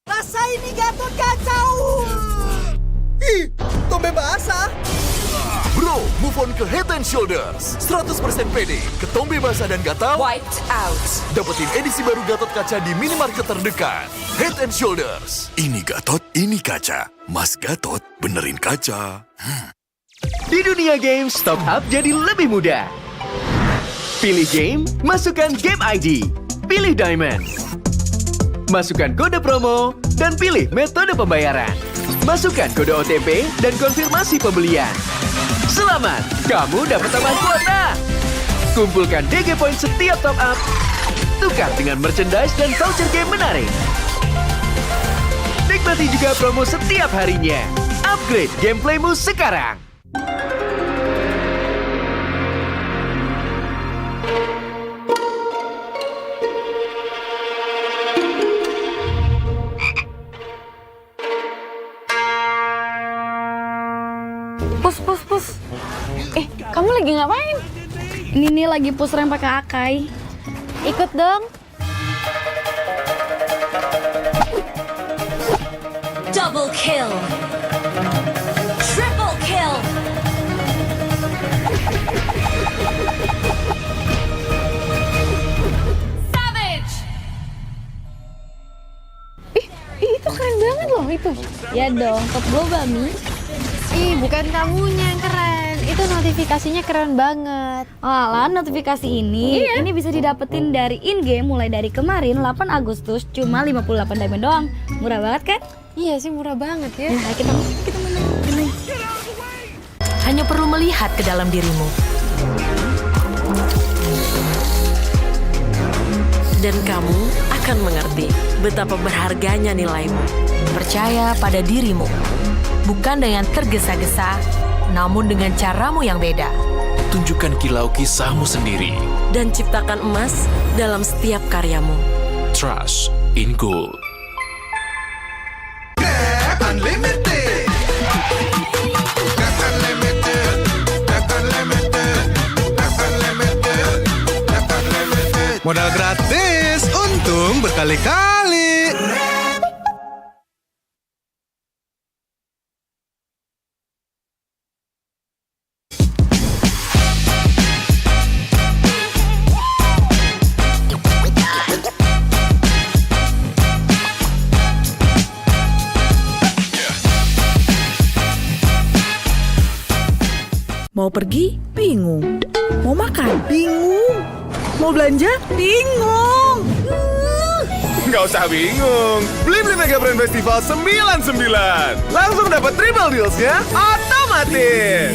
Rasain nih Gatot kacau. Ih, tombe basah. Bro, move on ke Head and Shoulders. 100% pede, ketombe basah dan gatal. Wiped out. Dapetin edisi baru Gatot kaca di minimarket terdekat. Head and Shoulders. Ini Gatot, ini kaca. Mas Gatot, benerin kaca. Di dunia games, top up jadi lebih mudah. Pilih game, masukkan game ID. Pilih Diamond. Masukkan kode promo, dan pilih metode pembayaran. Masukkan kode OTP dan konfirmasi pembelian. Selamat, kamu dapat tambahan kuota. Kumpulkan DG Point setiap top up. Tukar dengan merchandise dan voucher game menarik. Nikmati juga promo setiap harinya. Upgrade gameplaymu sekarang. Pus. Kamu lagi ngapain? Ini nih lagi push rank pakai Akai. Ikut dong. Double kill. Triple kill. Savage. Itu keren banget loh itu. Ya dong, top global Mi. Ih, bukan kamunya yang keren. Itu notifikasinya keren banget. Alah, notifikasi ini bisa didapetin dari in-game mulai dari kemarin 8 Agustus cuma 58 diamond doang. Murah banget kan? Iya sih, murah banget ya. Nah, kita main. Hanya perlu melihat ke dalam dirimu. Dan kamu akan mengerti betapa berharganya nilaimu. Percaya pada dirimu. Bukan dengan tergesa-gesa, namun dengan caramu yang beda. Tunjukkan kilau kisahmu sendiri. Dan ciptakan emas dalam setiap karyamu. Trust in gold. Unlimited. Modal gratis, untung berkali-kali. Mau pergi? Bingung. Mau makan? Bingung. Mau belanja? Bingung. Nggak usah bingung. Beli Mega Brand Festival 99. Langsung dapat triple deals-nya otomatis.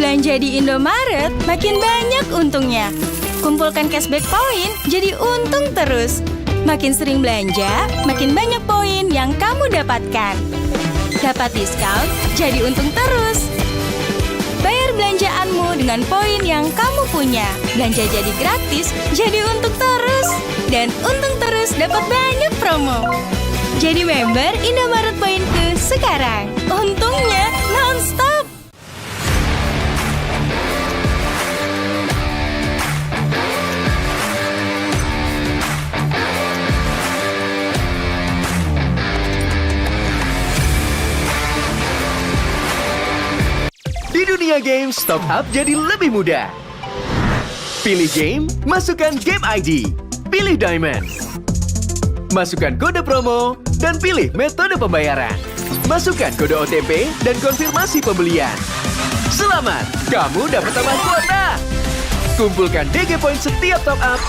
Belanja di Indomaret, makin banyak untungnya. Kumpulkan cashback poin, jadi untung terus. Makin sering belanja, makin banyak poin yang kamu dapatkan. Dapat diskon, jadi untung terus. Bayar belanjaanmu dengan poin yang kamu punya. Belanja jadi gratis, jadi untung terus. Dan untung terus dapat banyak promo. Jadi member Indomaret Poinku sekarang. Untungnya non-stop. Dunia Games top up jadi lebih mudah. Pilih game, masukkan game ID. Pilih Diamond. Masukkan kode promo, dan pilih metode pembayaran. Masukkan kode OTP dan konfirmasi pembelian. Selamat, kamu dapat tambahan kuota. Kumpulkan DG Point setiap top up.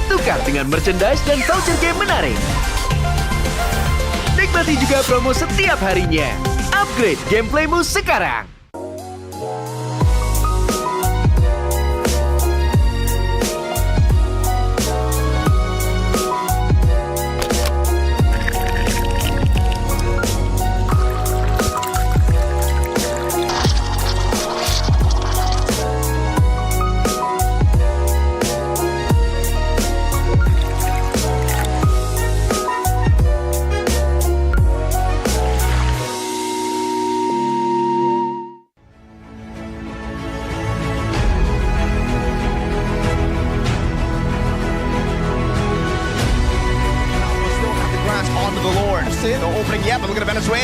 Tukar dengan merchandise dan voucher game menarik. Nikmati juga promo setiap harinya. Upgrade gameplaymu sekarang.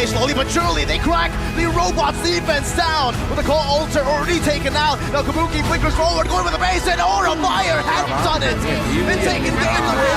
Slowly but surely, they crack the robot's defense down with the call alter already taken out. Now Kabuki flickers forward, going with the base, and Aura Fire has done it. It's taken game away.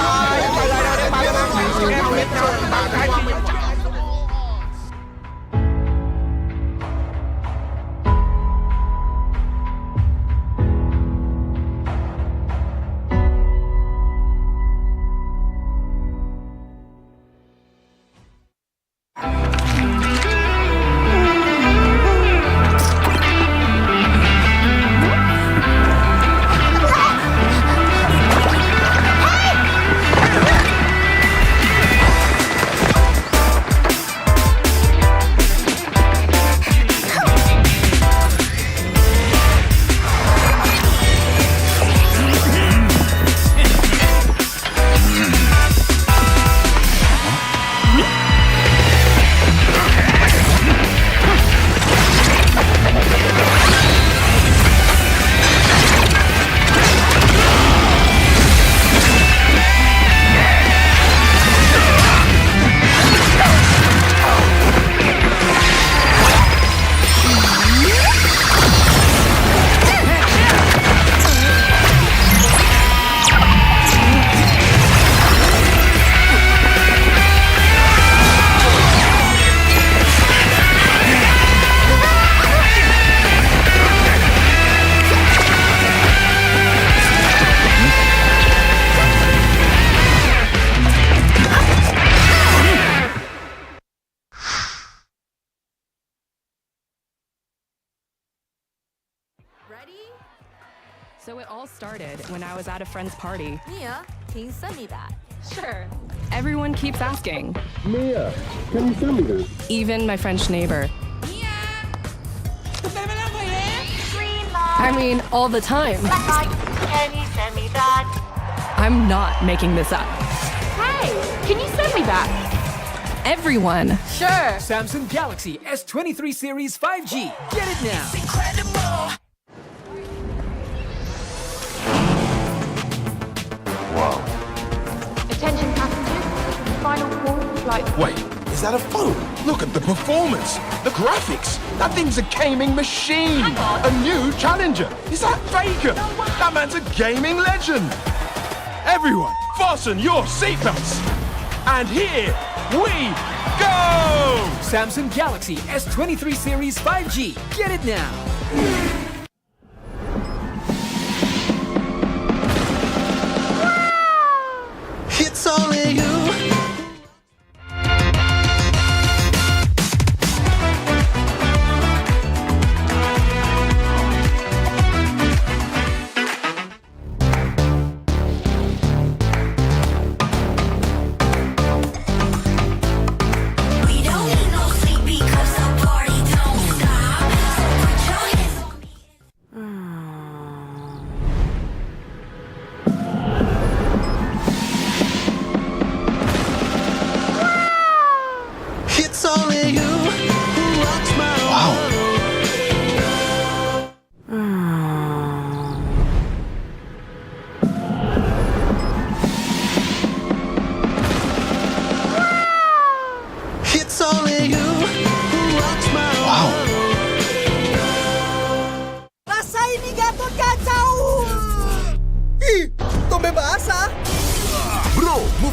So it all started when I was at a friend's party. Mia, can you send me that? Sure. Everyone keeps asking. Mia, can you send me that? Even my French neighbor. I mean, all the time. Can you send me that? I'm not making this up. Hey, can you send me that? Everyone. Sure. Samsung Galaxy S23 Series 5G. Get it now. Incredible. Wow. Attention passengers, final call for flight. Wait, is that a phone? Look at the performance, the graphics. That thing's a gaming machine. A new challenger. Is that Faker? That man's a gaming legend. Everyone, fasten your seatbelts. And here we go! Samsung Galaxy S23 Series 5G. Get it now. It's only you.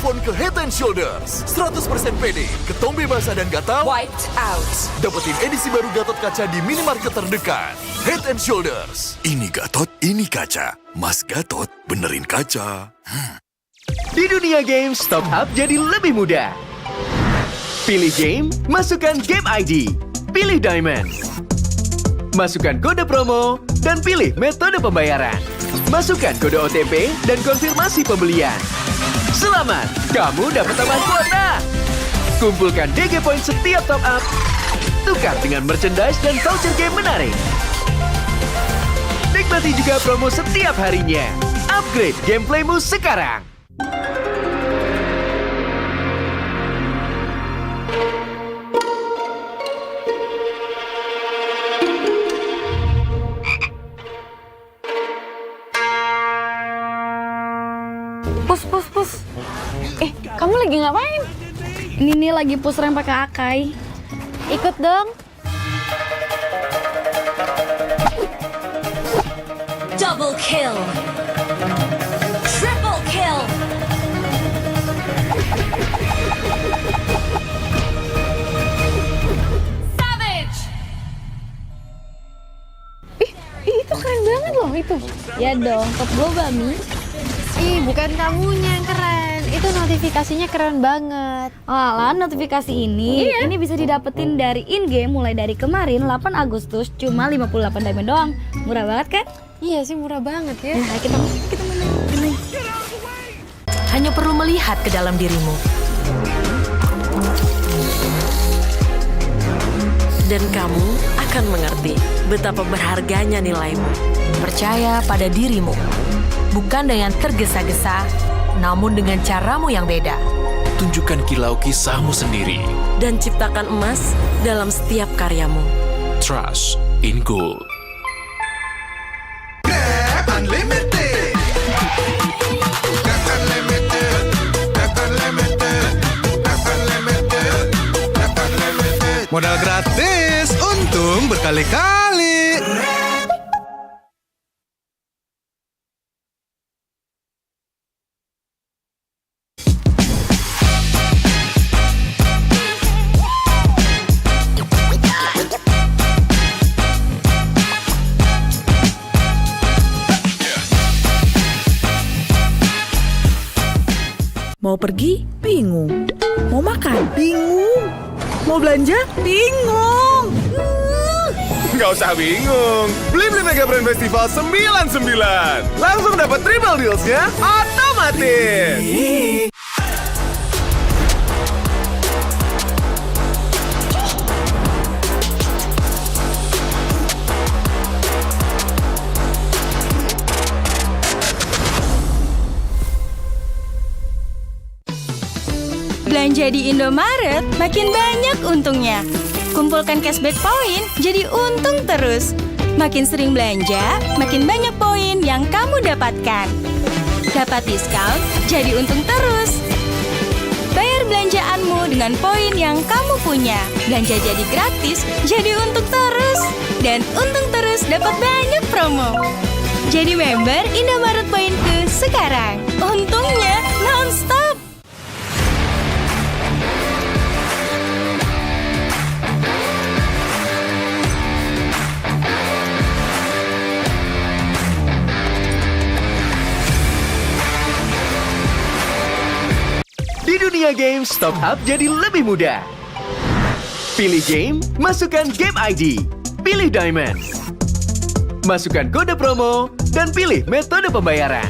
on ke Head and Shoulders. 100% pede, ketombe basah dan gatal. Wiped out. Dapetin edisi baru Gatot Kaca di minimarket terdekat. Head and Shoulders. Ini Gatot, ini kaca. Mas Gatot, benerin kaca. Di dunia games, top up jadi lebih mudah. Pilih game, masukkan game ID. Pilih Diamond. Masukkan kode promo, dan pilih metode pembayaran. Masukkan kode OTP dan konfirmasi pembelian. Selamat, kamu dapat tambah kuota. Kumpulkan DG Point setiap top up. Tukar dengan merchandise dan voucher game menarik. Nikmati juga promo setiap harinya. Upgrade gameplaymu sekarang. Pus. Kamu lagi ngapain? Ini nih lagi push rank pakai Akai. Ikut dong. Double kill. Triple kill. Savage. Itu keren banget loh itu. Ya dong, top global Mi. Bukan kamunya yang keren. Itu notifikasinya keren banget. Alah, notifikasi ini bisa didapetin dari in-game mulai dari kemarin 8 Agustus cuma 58 diamond doang. Murah banget kan? Iya sih, murah banget ya. Nah, kita main. Hanya perlu melihat ke dalam dirimu. Dan kamu akan mengerti betapa berharganya nilaimu. Percaya pada dirimu. Bukan dengan tergesa-gesa, namun dengan caramu yang beda. Tunjukkan kilau kisahmu sendiri. Dan ciptakan emas dalam setiap karyamu. Trust in Gold. Unlimited. That's unlimited. That's unlimited. That's unlimited. That's unlimited. Modal gratis, untung berkali-kali. Mau pergi? Bingung. Mau makan? Bingung. Mau belanja? Bingung. Nggak usah bingung. Beli Mega Brand Festival 99. Langsung dapat triple deals-nya otomatis. Belanja di Indomaret, makin banyak untungnya. Kumpulkan cashback poin, jadi untung terus. Makin sering belanja, makin banyak poin yang kamu dapatkan. Dapat diskon, jadi untung terus. Bayar belanjaanmu dengan poin yang kamu punya. Belanja jadi gratis, jadi untung terus. Dan untung terus dapat banyak promo. Jadi member Indomaret Poinku sekarang. Untungnya non-stop. Di dunia games, top up jadi lebih mudah. Pilih game, masukkan game ID. Pilih Diamond. Masukkan kode promo, dan pilih metode pembayaran.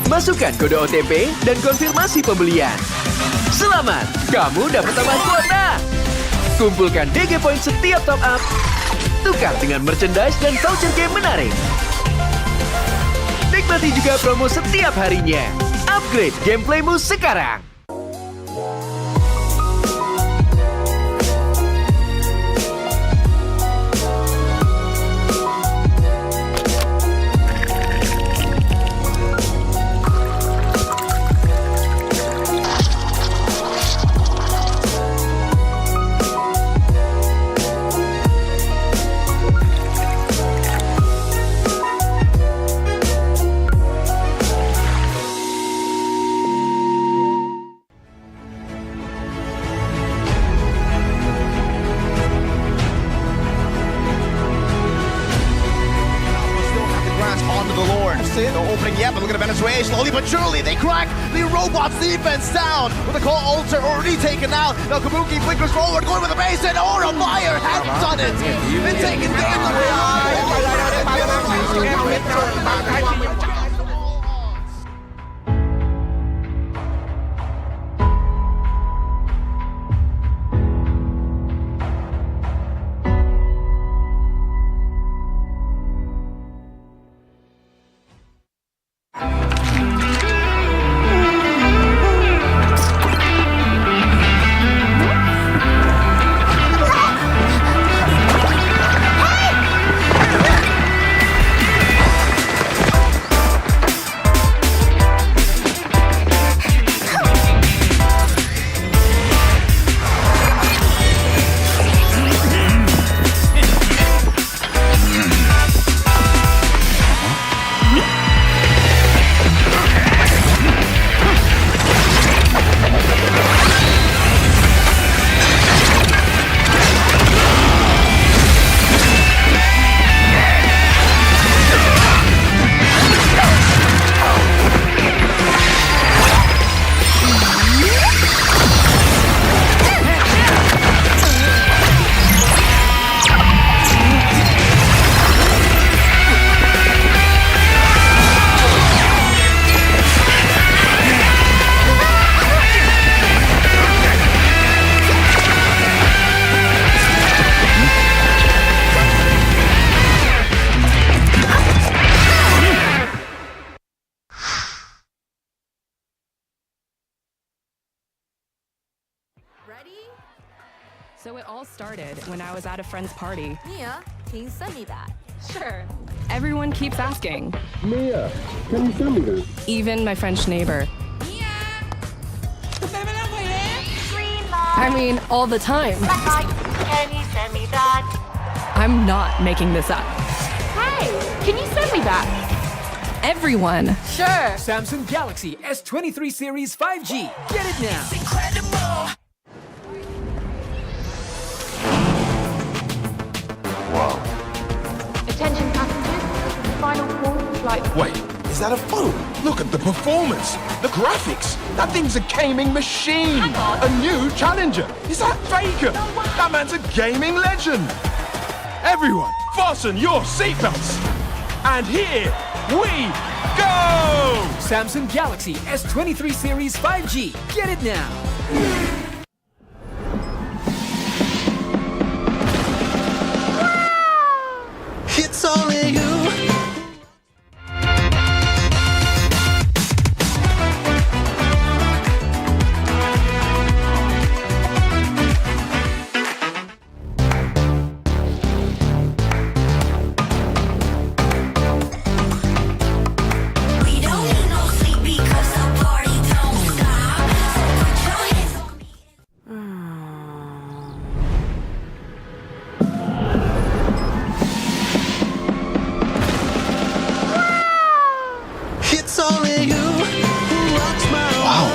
Masukkan kode OTP dan konfirmasi pembelian. Selamat, kamu dapat tambah kuota. Kumpulkan DG Point setiap top up. Tukar dengan merchandise dan voucher game menarik. Nikmati juga promo setiap harinya. Upgrade gameplaymu sekarang. slowly but surely they crack the robot's defense down with the core altar already taken out. Now Kabuki flickers forward, going with the base, and Aura Fire has done it. And taking game away. So it all started when I was at a friend's party. Mia, can you send me that? Sure. Everyone keeps asking. Mia, can you send me that? Even my French neighbor. I mean, all the time. Can you send me that? I'm not making this up. Hey, can you send me that? Everyone. Sure. Samsung Galaxy S23 Series 5G. Get it now. Attention passengers, this is the final call for flight. Wait, is that a phone? Look at the performance, the graphics. That thing's a gaming machine. A new challenger. Is that Faker? That man's a gaming legend. Everyone, fasten your seatbelts. And here we go! Samsung Galaxy S23 Series 5G. Get it now. It's only you. It's only you who rocks my world.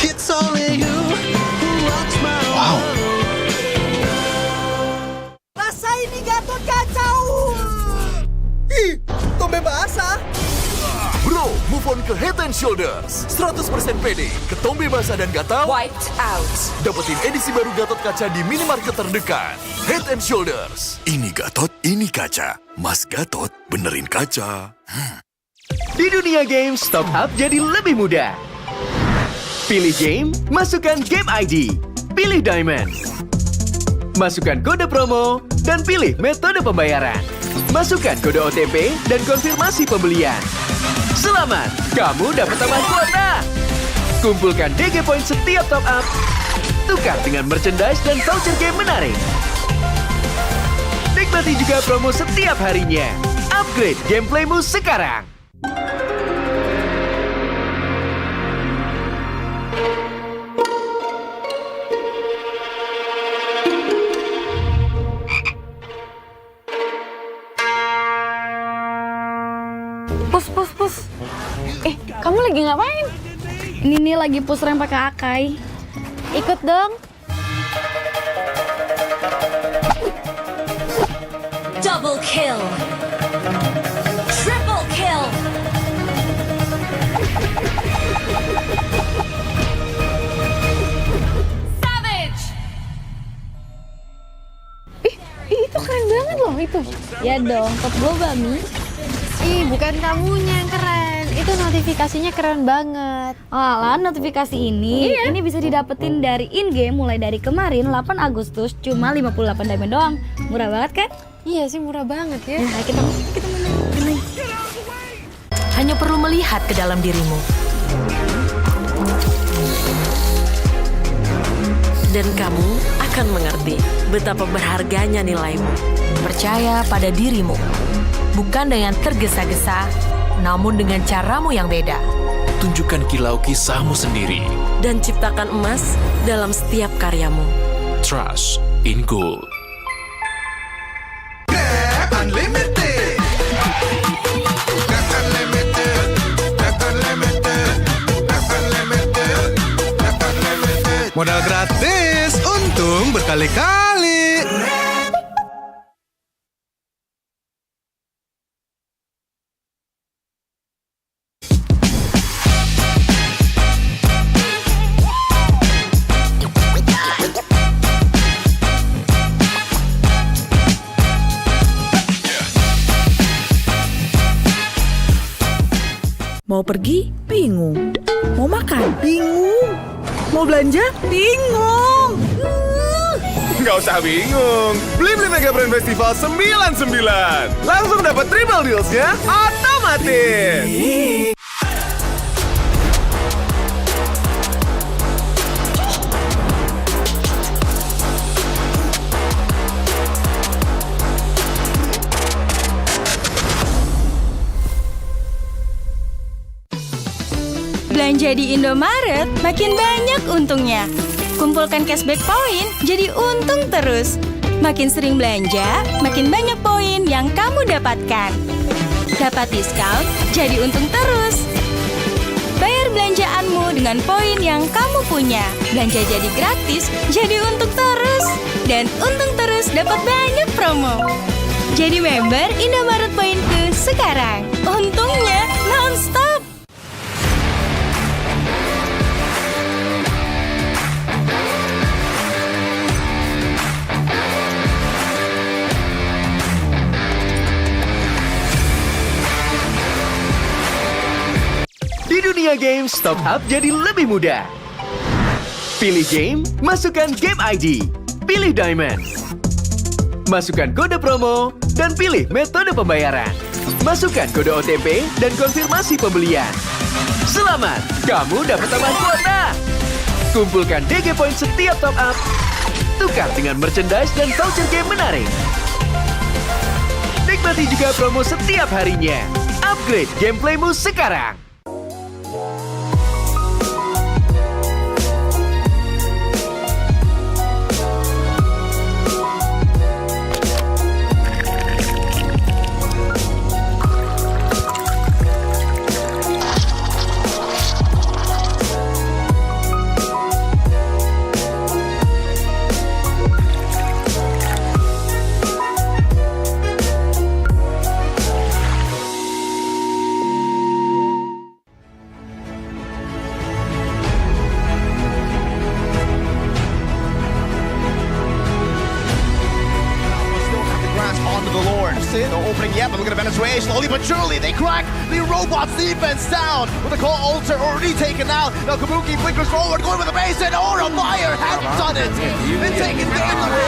It's only you who rocks my world. Rasain nih Gatot kacau. Ih, tombe basah. Bro, move on ke Head and Shoulders. 100% pede, ketombe basah dan gatal. Wiped out. Dapetin edisi baru Gatot kaca di minimarket terdekat. Head and Shoulders. Ini Gatot, ini kaca. Mas Gatot, benerin kaca. Di dunia games, top up jadi lebih mudah. Pilih game, masukkan game ID. Pilih Diamond. Masukkan kode promo, dan pilih metode pembayaran. Masukkan kode OTP dan konfirmasi pembelian. Selamat, kamu dapat tambahan kuota. Kumpulkan DG Point setiap top up. Tukar dengan merchandise dan voucher game menarik. Nikmati juga promo setiap harinya. Upgrade gameplaymu sekarang. Kamu lagi ngapain? Ini nih lagi push rank pakai Akai. Ikut dong. Double kill. Triple kill. Savage. Itu keren banget loh itu. Ya dong, top global Mi. Bukan kamunya yang keren. Itu notifikasinya keren banget. Alah, notifikasi ini bisa didapetin dari in-game mulai dari kemarin 8 Agustus cuma 58 diamond doang. Murah banget kan? Iya sih, murah banget ya. Nah, kita main. Hanya perlu melihat ke dalam dirimu. Dan kamu akan mengerti betapa berharganya nilaimu. Percaya pada dirimu. Bukan dengan tergesa-gesa, namun dengan caramu yang beda. Tunjukkan kilau kisahmu sendiri. Dan ciptakan emas dalam setiap karyamu. Trust in Gold. Unlimited. That's unlimited. That's unlimited. That's unlimited. That's unlimited. Modal gratis, untung berkali-kali. Mau pergi? Bingung. Mau makan? Bingung. Mau belanja? Bingung. Nggak usah bingung. Beli Mega Brand Festival 99. Langsung dapat triple deals-nya otomatis. Belanja di Indomaret, makin banyak untungnya. Kumpulkan cashback poin, jadi untung terus. Makin sering belanja, makin banyak poin yang kamu dapatkan. Dapat diskon, jadi untung terus. Bayar belanjaanmu dengan poin yang kamu punya. Belanja jadi gratis, jadi untung terus. Dan untung terus dapat banyak promo. Jadi member Indomaret Poinku sekarang. Untungnya non-stop. Di dunia games, top up jadi lebih mudah. Pilih game, masukkan game ID. Pilih Diamond. Masukkan kode promo, dan pilih metode pembayaran. Masukkan kode OTP dan konfirmasi pembelian. Selamat, kamu dapat tambahan kuota. Kumpulkan DG Point setiap top up. Tukar dengan merchandise dan voucher game menarik. Nikmati juga promo setiap harinya. Upgrade gameplaymu sekarang. No opening yet, but look at Venezuela. Slowly but surely, they crack the robot's defense down. With the call altar already taken out. Now Kabuki flickers forward, going with the base, and Aura Fire has done it. They're taking game away.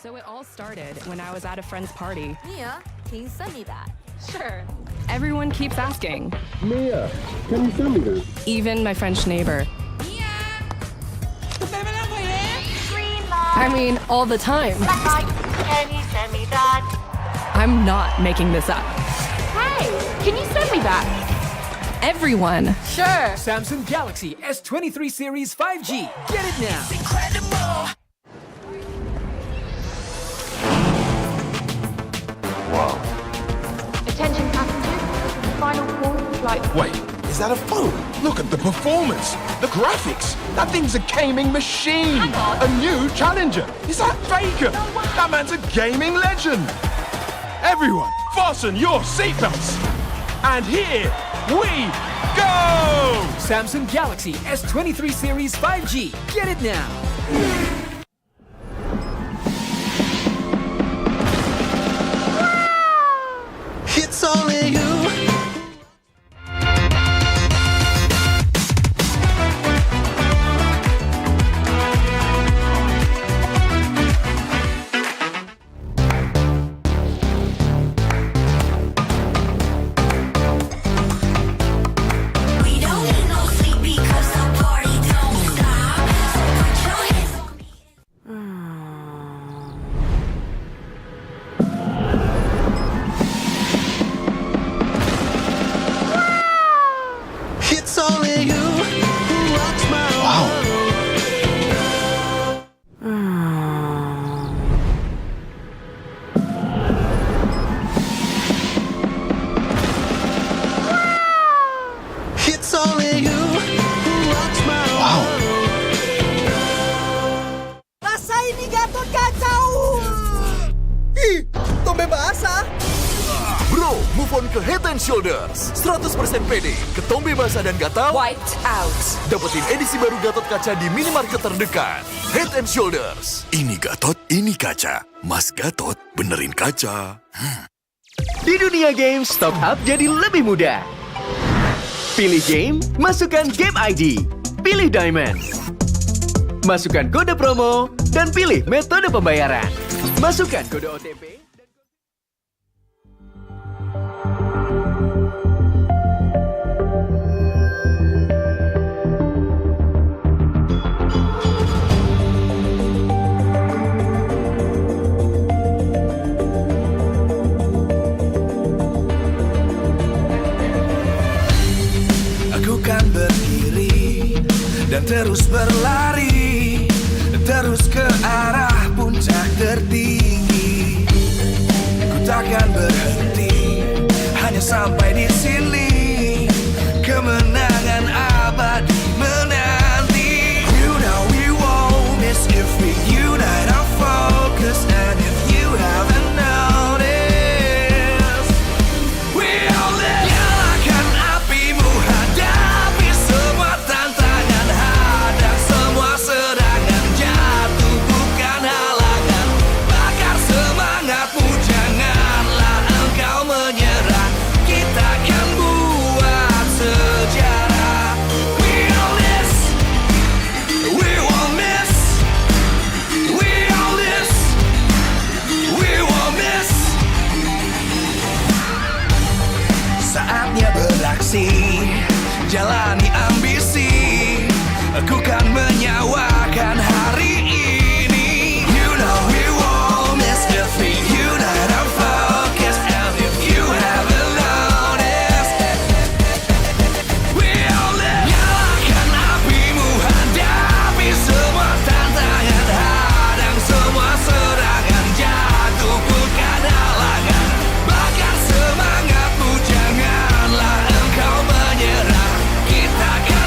So it all started when I was at a friend's party. Mia, can you send me that? Sure. Everyone keeps asking. Mia, can you send me that? Even my French neighbor. I mean, all the time. Can you send me that? I'm not making this up. Hey, can you send me that? Everyone. Sure. Samsung Galaxy S23 Series 5G. Get it now. Wow. Attention passengers, final call for flight. Wait, is that a phone? Look at the performance, the graphics. That thing's a gaming machine. A new challenger. Is that Faker? That man's a gaming legend. Everyone, fasten your seatbelts. And here we go! Samsung Galaxy S23 Series 5G. Get it now. It's only you. It's only you who rocks my world. It's only you who rocks my world. Rasa ini Gatot kacau. Ih, tombe basah. Bro, move on ke Head and Shoulders. 100% pede, ketombe basah dan gatal. Wiped out. Dapetin edisi baru Gatot kaca di minimarket terdekat. Head and Shoulders. Ini Gatot, ini kaca. Mas Gatot, benerin kaca. Di dunia games, top up jadi lebih mudah. Pilih game, masukkan game ID. Pilih Diamond. Masukkan kode promo, dan pilih metode pembayaran. Masukkan kode OTP. Aku kan berdiri dan terus berlari, terus ke arah puncak tertinggi. Ku takkan berhenti, hanya sampai di sini. Kemenangan abadi menanti. You know we won't miss if we unite our focus. And if you haven't noticed, we all live. Nyalakan apimu, hadapi semua tantangan, hadang semua serangan, jatuh bukan halangan. Bakar semangatmu, janganlah engkau menyerah. Kita akan buat sejarah. We all this, we won't miss. We all this, we won't miss. Saatnya beraksi, jalani ambisi. Aku kan menyawakan hari ini. You know we won't miss if we unite our focus. And if you haven't noticed, we all live. Nyalakan apimu, hadapi semua tantangan, hadang semua serangan, jatuh bukan halangan. Bakar semangatmu, janganlah engkau menyerah. Kita akan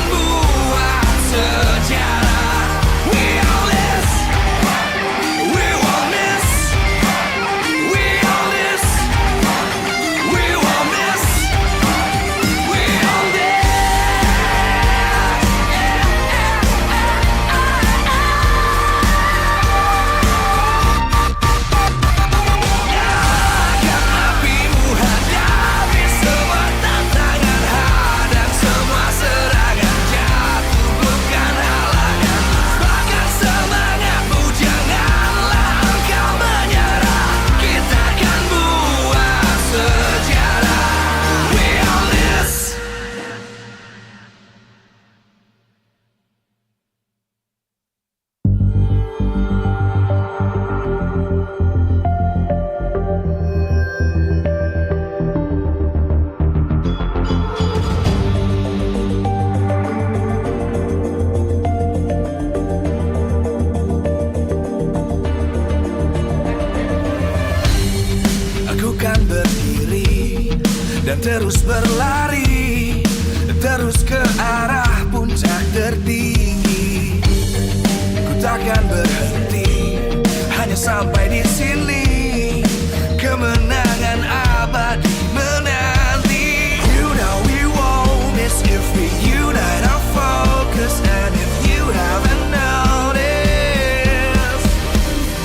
dan terus berlari, terus ke arah puncak tertinggi. Ku takkan berhenti, hanya sampai di sini. Kemenangan abadi menanti. You know we won't miss if we unite our focus. And if you haven't noticed,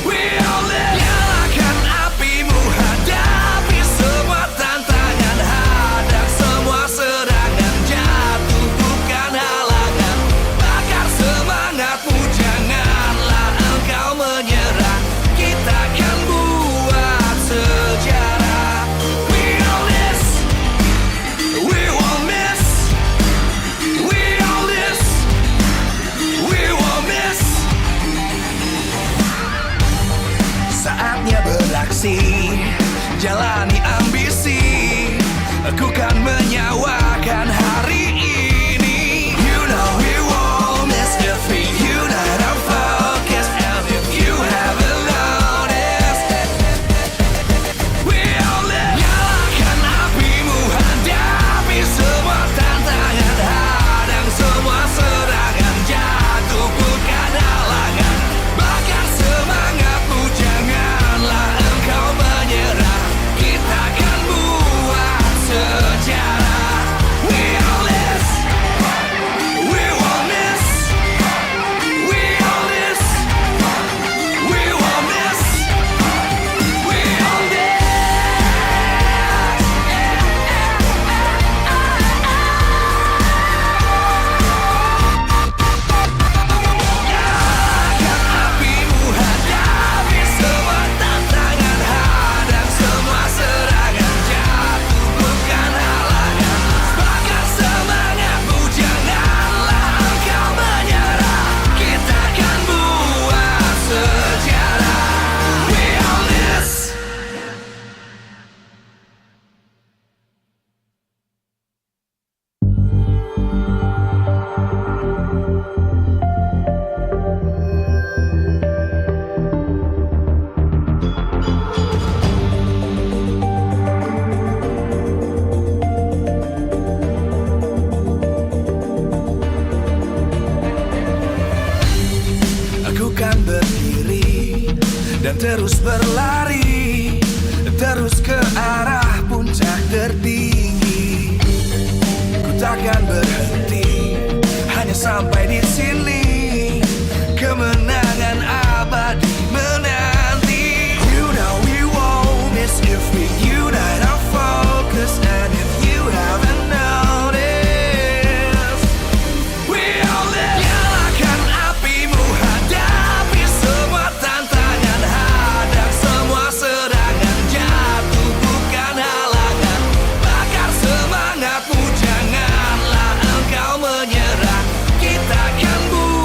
we all live. Nyalakan apimu, hadapi semua tantangan, hadang semua serangan, jatuh bukan halangan. Bakar semangatmu, janganlah engkau menyerah. Kita akan buat sejarah. We all this, we won't miss. We all this, we won't miss. Saatnya beraksi, jalani ambisi. Aku kan menyawakan hari ini. You know we won't miss if we unite our focus. And if you haven't noticed, we all live. Nyalakan apimu, hadapi semua tantangan, hadang semua serangan, jatuh bukan halangan. Bakar semangatmu, janganlah engkau menyerah. Kita akan buat sejarah. We all this, we won't miss. We all this, we won't miss. We all this. Nyalakan apimu, hadapi semua tantangan, hadang semua serangan, jatuh bukan halangan. Bakar semangatmu, janganlah engkau menyerah. Kita akan buat sejarah. We all this. Aku kan berdiri dan terus berlari, terus ke arah puncak tertinggi. Ku takkan berhenti, hanya sampai di sini. Kemenangan abadi menanti. You know we won't miss if we unite our focus. And if you haven't noticed, we all live. Nyalakan apimu, hadapi semua tantangan, hadang semua serangan, jatuh bukan halangan. Bakar semangatmu, janganlah engkau menyerah. Kita akan buat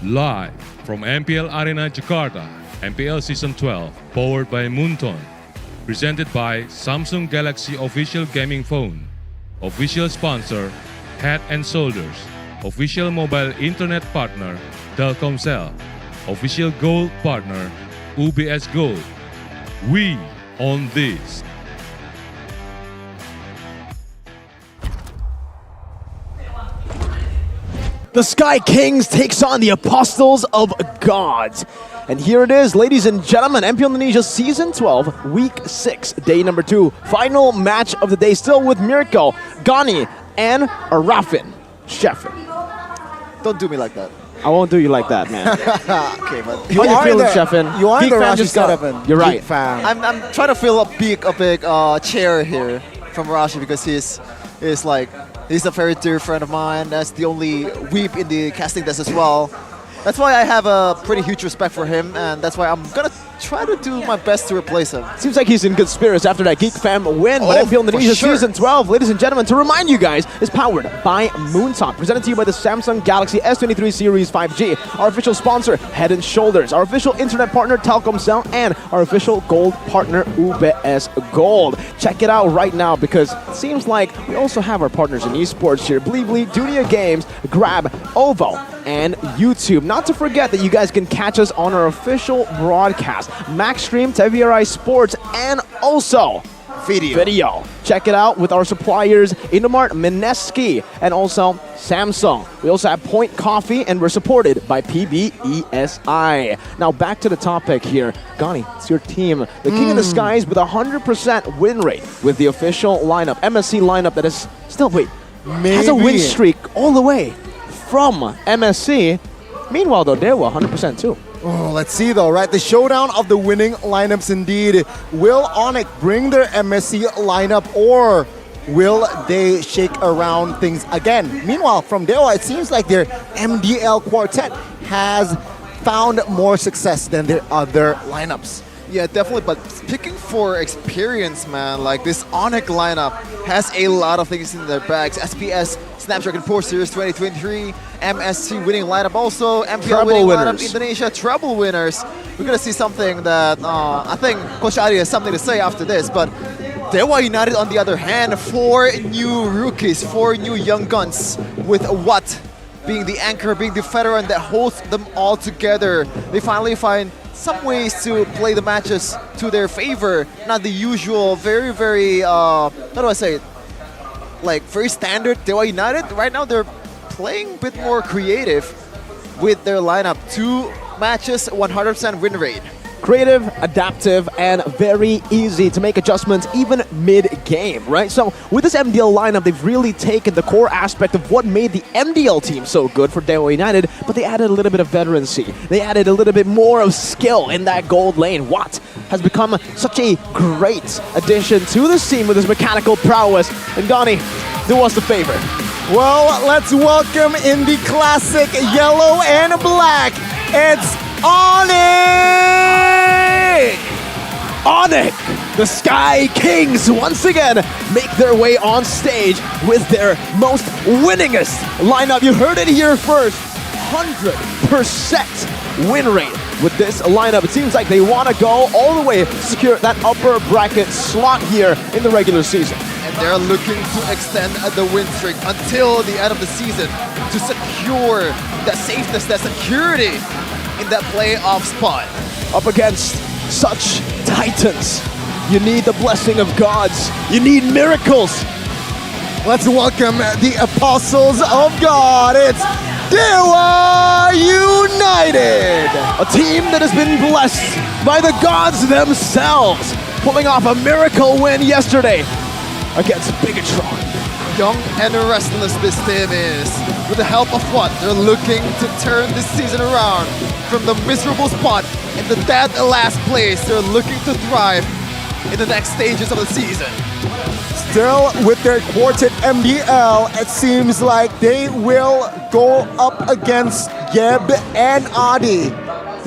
Live from MPL Arena Jakarta, MPL Season 12, powered by Moonton. Presented by Samsung Galaxy Official Gaming Phone. Official sponsor, Head & Shoulders. Official mobile internet partner, Telkomsel. Official gold partner, UBS Gold. We own this. The Sky Kings takes on the Apostles of Gods. And here it is, ladies and gentlemen, MPL Indonesia Season 12, Week 6, Day number 2. Final match of the day, still with Mirko, Gani, and Arafin. Sheffin. Don't do me like that. I won't do you like that, man. Okay, but How you feeling, Sheffin? You are Geek the fan Rashi just got- Saravan. You're right. Geek fan. I'm trying to fill a big chair here from Rashi because he's a very dear friend of mine. That's the only weep in the casting desk as well. That's why I have a pretty huge respect for him, and that's why I'm gonna try to do my best to replace him. Seems like he's in good spirits after that Geek Fam win. But MPL Indonesia for sure. Season 12, ladies and gentlemen, to remind you guys, is powered by Moonton. Presented to you by the Samsung Galaxy S23 Series 5G. Our official sponsor, Head & Shoulders. Our official internet partner, Telkomsel. And our official gold partner, UBS Gold. Check it out right now because it seems like we also have our partners in esports here. Bleebly, Dunia Games, Grab, OVO, and YouTube. Not to forget that you guys can catch us on our official broadcast, Maxstream, TVRI Sports, and also video. Check it out with our suppliers, Indomart, Mineski, and also Samsung. We also have Point Coffee, and we're supported by PBESI. Now back to the topic here. Gani, it's your team. The King of the Skies with 100% win rate with the official lineup, MSC lineup that is still, has a win streak all the way from MSC. Meanwhile, though, they were 100% too. Oh, let's see though, right? The showdown of the winning lineups indeed. Will Onyx bring their MSC lineup or will they shake around things again? Meanwhile, from Dewa, it seems like their MDL quartet has found more success than their other lineups. Yeah, definitely, but picking for experience, man, like this Onyx lineup has a lot of things in their bags. SPS, Snapdragon 4 Series 2023, MSC winning lineup also, MPL Treble winning winners. lineup, Indonesia treble winners. We're going to see something that I think Coach Adi has something to say after this, but Dewa United, on the other hand, 4 new rookies, 4 new young guns with Watt being the anchor, being the veteran that holds them all together. They finally find some ways to play the matches to their favor, not the usual very how do I say it, like very standard Dewa United. Right now they're playing a bit more creative with their lineup. 2 matches, 100% win rate. Creative, adaptive, and very easy to make adjustments even mid-game, right? So with this MDL lineup, they've really taken the core aspect of what made the MDL team so good for Dewa United, but they added a little bit of veterancy. They added a little bit more of skill in that gold lane. Watt has become such a great addition to this team with his mechanical prowess. And Gani, do us a favor. Well, let's welcome in the classic yellow and black. It's Onyx! Onyx! The Sky Kings once again make their way on stage with their most winningest lineup. You heard it here first. 100% win rate with this lineup. It seems like they want to go all the way to secure that upper bracket slot here in the regular season. And they're looking to extend the win streak until the end of the season to secure that safeness, that security in that playoff spot. Up against such titans, you need the blessing of gods. You need miracles. Let's welcome the Apostles of God. It's Dewa United! A team that has been blessed by the gods themselves, pulling off a miracle win yesterday against Bigatron. Young and restless this team is. With the help of Watt, they're looking to turn this season around from the miserable spot in the dead last place. They're looking to thrive in the next stages of the season. Still with their quartet MDL, it seems like they will go up against Yeb and Adi,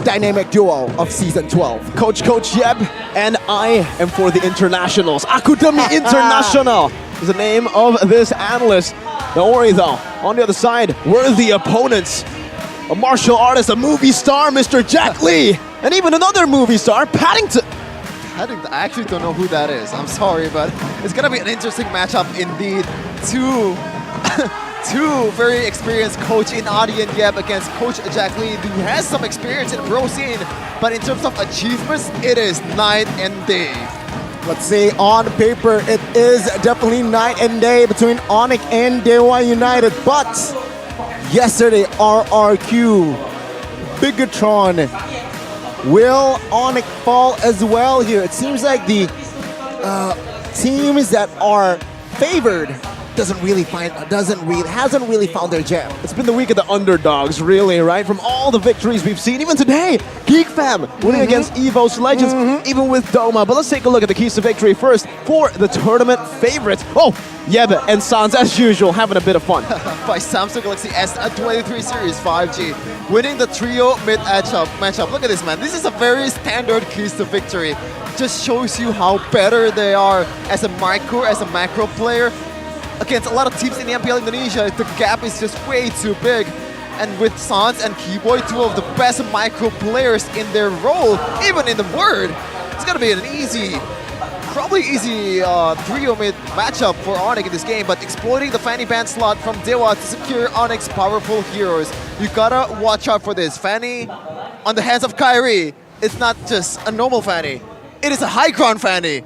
dynamic duo of Season 12. Coach Yeb and I am for the internationals. Akudemi International is the name of this analyst. Don't worry though, on the other side, we're the opponents. a martial artist, a movie star, Mr. Jack Lee, and even another movie star, Paddington. I actually don't know who that is. I'm sorry, but it's gonna be an interesting matchup indeed. Two very experienced coach in Adi and Yeb against Coach Jack Lee, who has some experience in pro scene, but in terms of achievements, it is night and day. Let's say on paper, it is definitely night and day between Onyx and Dewa United. But yesterday, RRQ, Bigatron, will Onyx fall as well here? It seems like the teams that are favored hasn't really found their jam. It's been the week of the underdogs, really, right? From all the victories we've seen, even today, Geek Fam winning against EVO's Legends, even with Doma. But let's take a look at the keys to victory first for the tournament favorites. Oh, Yebe and Sans, as usual, having a bit of fun. By Samsung Galaxy S23 Series 5G, winning the trio mid matchup. Look at this, man. This is a very standard keys to victory. Just shows you how better they are as a macro player. Against a lot of teams in the MPL Indonesia, the gap is just way too big. And with Sans and Keyboy, two of the best micro players in their role, even in the Word, it's gonna be an probably easy trio mid matchup for Onyx in this game, but exploiting the Fanny Band slot from Dewa to secure Onyx's powerful heroes. You gotta watch out for this. Fanny on the hands of Kyrie, it's not just a normal Fanny, it is a high ground Fanny.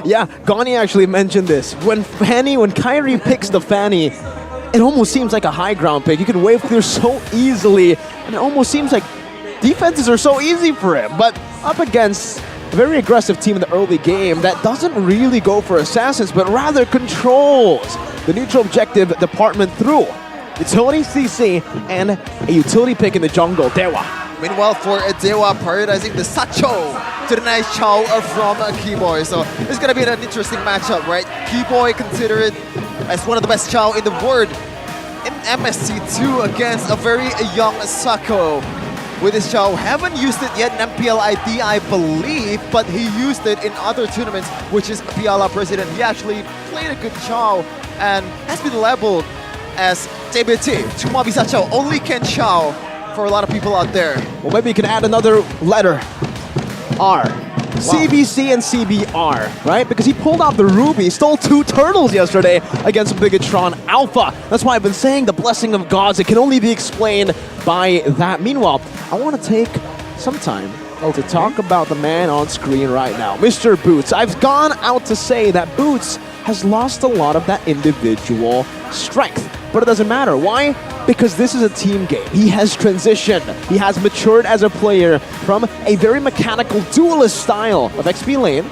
Yeah, Gani actually mentioned this. When Kyrie picks the Fanny, it almost seems like a high ground pick. You can wave clear so easily, and it almost seems like defenses are so easy for him. But up against a very aggressive team in the early game that doesn't really go for assassins, but rather controls the neutral objective department through utility CC and a utility pick in the jungle, Dewa. Meanwhile, for Dewa, prioritizing the Sacho to the nice Chow from Keyboy. So it's going to be an interesting matchup, right? Keyboy considered as one of the best Chow in the world in MSC2 against a very young Sako. With his Chow, haven't used it yet in MPL ID, I believe, but he used it in other tournaments, which is Piala President. He actually played a good Chow and has been labeled as TBT, Cuma Bisa Chow, only can Chow, for a lot of people out there. Well, maybe you can add another letter, R. Wow. CBC and CBR, right? Because he pulled out the Ruby, stole 2 turtles yesterday against Bigatron Alpha. That's why I've been saying the blessing of gods. It can only be explained by that. Meanwhile, I want to take some time to talk about the man on screen right now, Mr. Boots. I've gone out to say that Boots has lost a lot of that individual strength, but it doesn't matter. Why? Because this is a team game. He has transitioned. He has matured as a player from a very mechanical duelist style of XP lane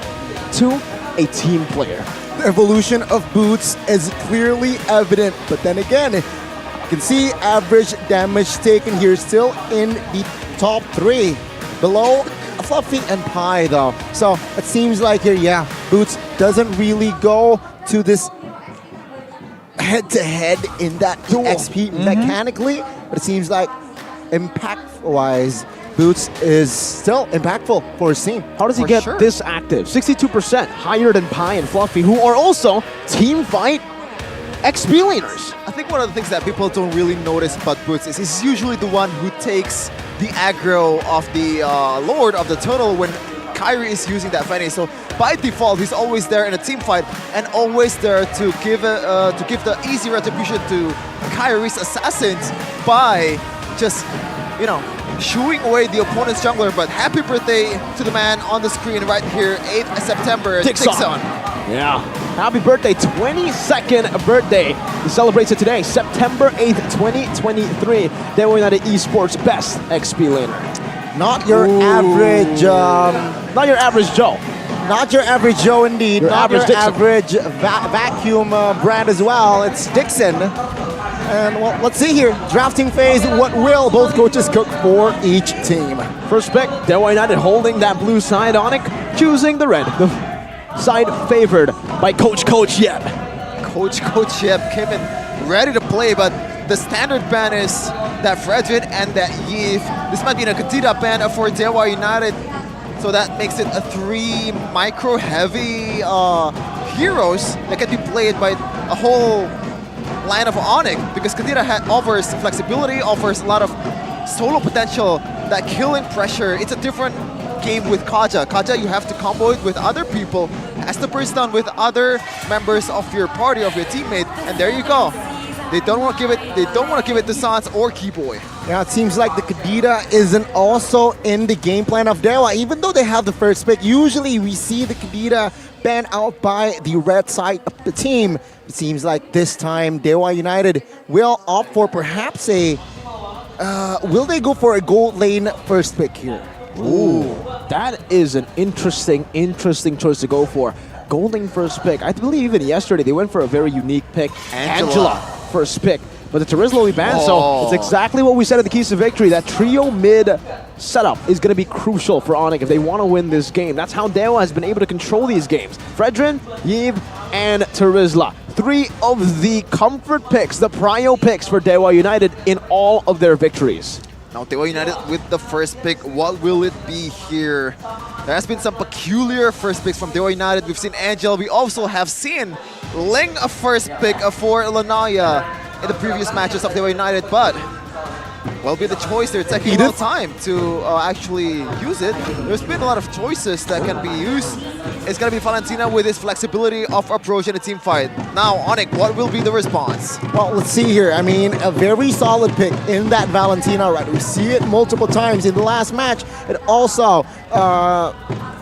to a team player. The evolution of Boots is clearly evident, but then again, you can see average damage taken here still in the top 3. Below Fluffy and Pi though. So it seems like here, yeah, Boots doesn't really go to this head-to-head in that XP mechanically, but it seems like impact-wise, Boots is still impactful for his team. How does he get this active? 62%, higher than Pi and Fluffy, who are also team fight XP laners. I think one of the things that people don't really notice about Boots is he's usually the one who takes the aggro of the Lord of the Turtle when Kyrie is using that Fanny. So by default, he's always there in a team fight and always there to give the easy retribution to Kyrie's assassins by just, you know, shooing away the opponent's jungler. But happy birthday to the man on the screen right here, 8th September, Dixon. Yeah, happy birthday, 22nd birthday. He celebrates it today, September 8th, 2023. Dewa United Esports Best XP laner. Not your average... not your average Joe. Not your average Joe, indeed. Not your average vacuum brand as well. It's Dixon. And well, let's see here. Drafting phase, what will both coaches cook for each team? First pick, Dewa United holding that blue side on it, choosing the red. The side favored by Coach Yeb. Coach Yeb came in ready to play, but the standard ban is that Fredrin and that Yves. This might be a Katida ban for Dewa United, so that makes it a 3 micro-heavy heroes that can be played by a whole line of Onyx, because Kadira offers flexibility, offers a lot of solo potential, that killing pressure. It's a different game with Kaja. Kaja, you have to combo it with other people, has to burst down with other members of your party, of your teammate, and there you go. They don't want to give it. They don't want to give it to Sans or Keyboy. Yeah, it seems like the Kadira isn't also in the game plan of Dewa, even though they have the first pick. Usually we see the Kadira banned out by the red side of the team. It seems like this time Dewa United will opt for perhaps a. Will they go for a gold lane first pick here? Ooh, that is an interesting choice to go for. Gold lane first pick. I believe even yesterday they went for a very unique pick. Angela first pick. But the Terizla we banned, so it's exactly what we said at the Keys to Victory. That trio mid setup is going to be crucial for Onyx if they want to win this game. That's how Dewa has been able to control these games. Fredrin, Yves, and Terizla. 3 of the comfort picks, the prio picks for Dewa United in all of their victories. Now Dewa United with the first pick, what will it be here? There has been some peculiar first picks from Dewa United. We've seen Angel. We also have seen Ling a first pick for Lanaya in the previous matches of Dewa United, but will be the choice. They're taking a little time to actually use it. There's been a lot of choices that can be used. It's going to be Valentina with his flexibility of approach in a team fight. Now, Onyx, what will be the response? Well, let's see here. I mean, a very solid pick in that Valentina, right? We see it multiple times in the last match. It also,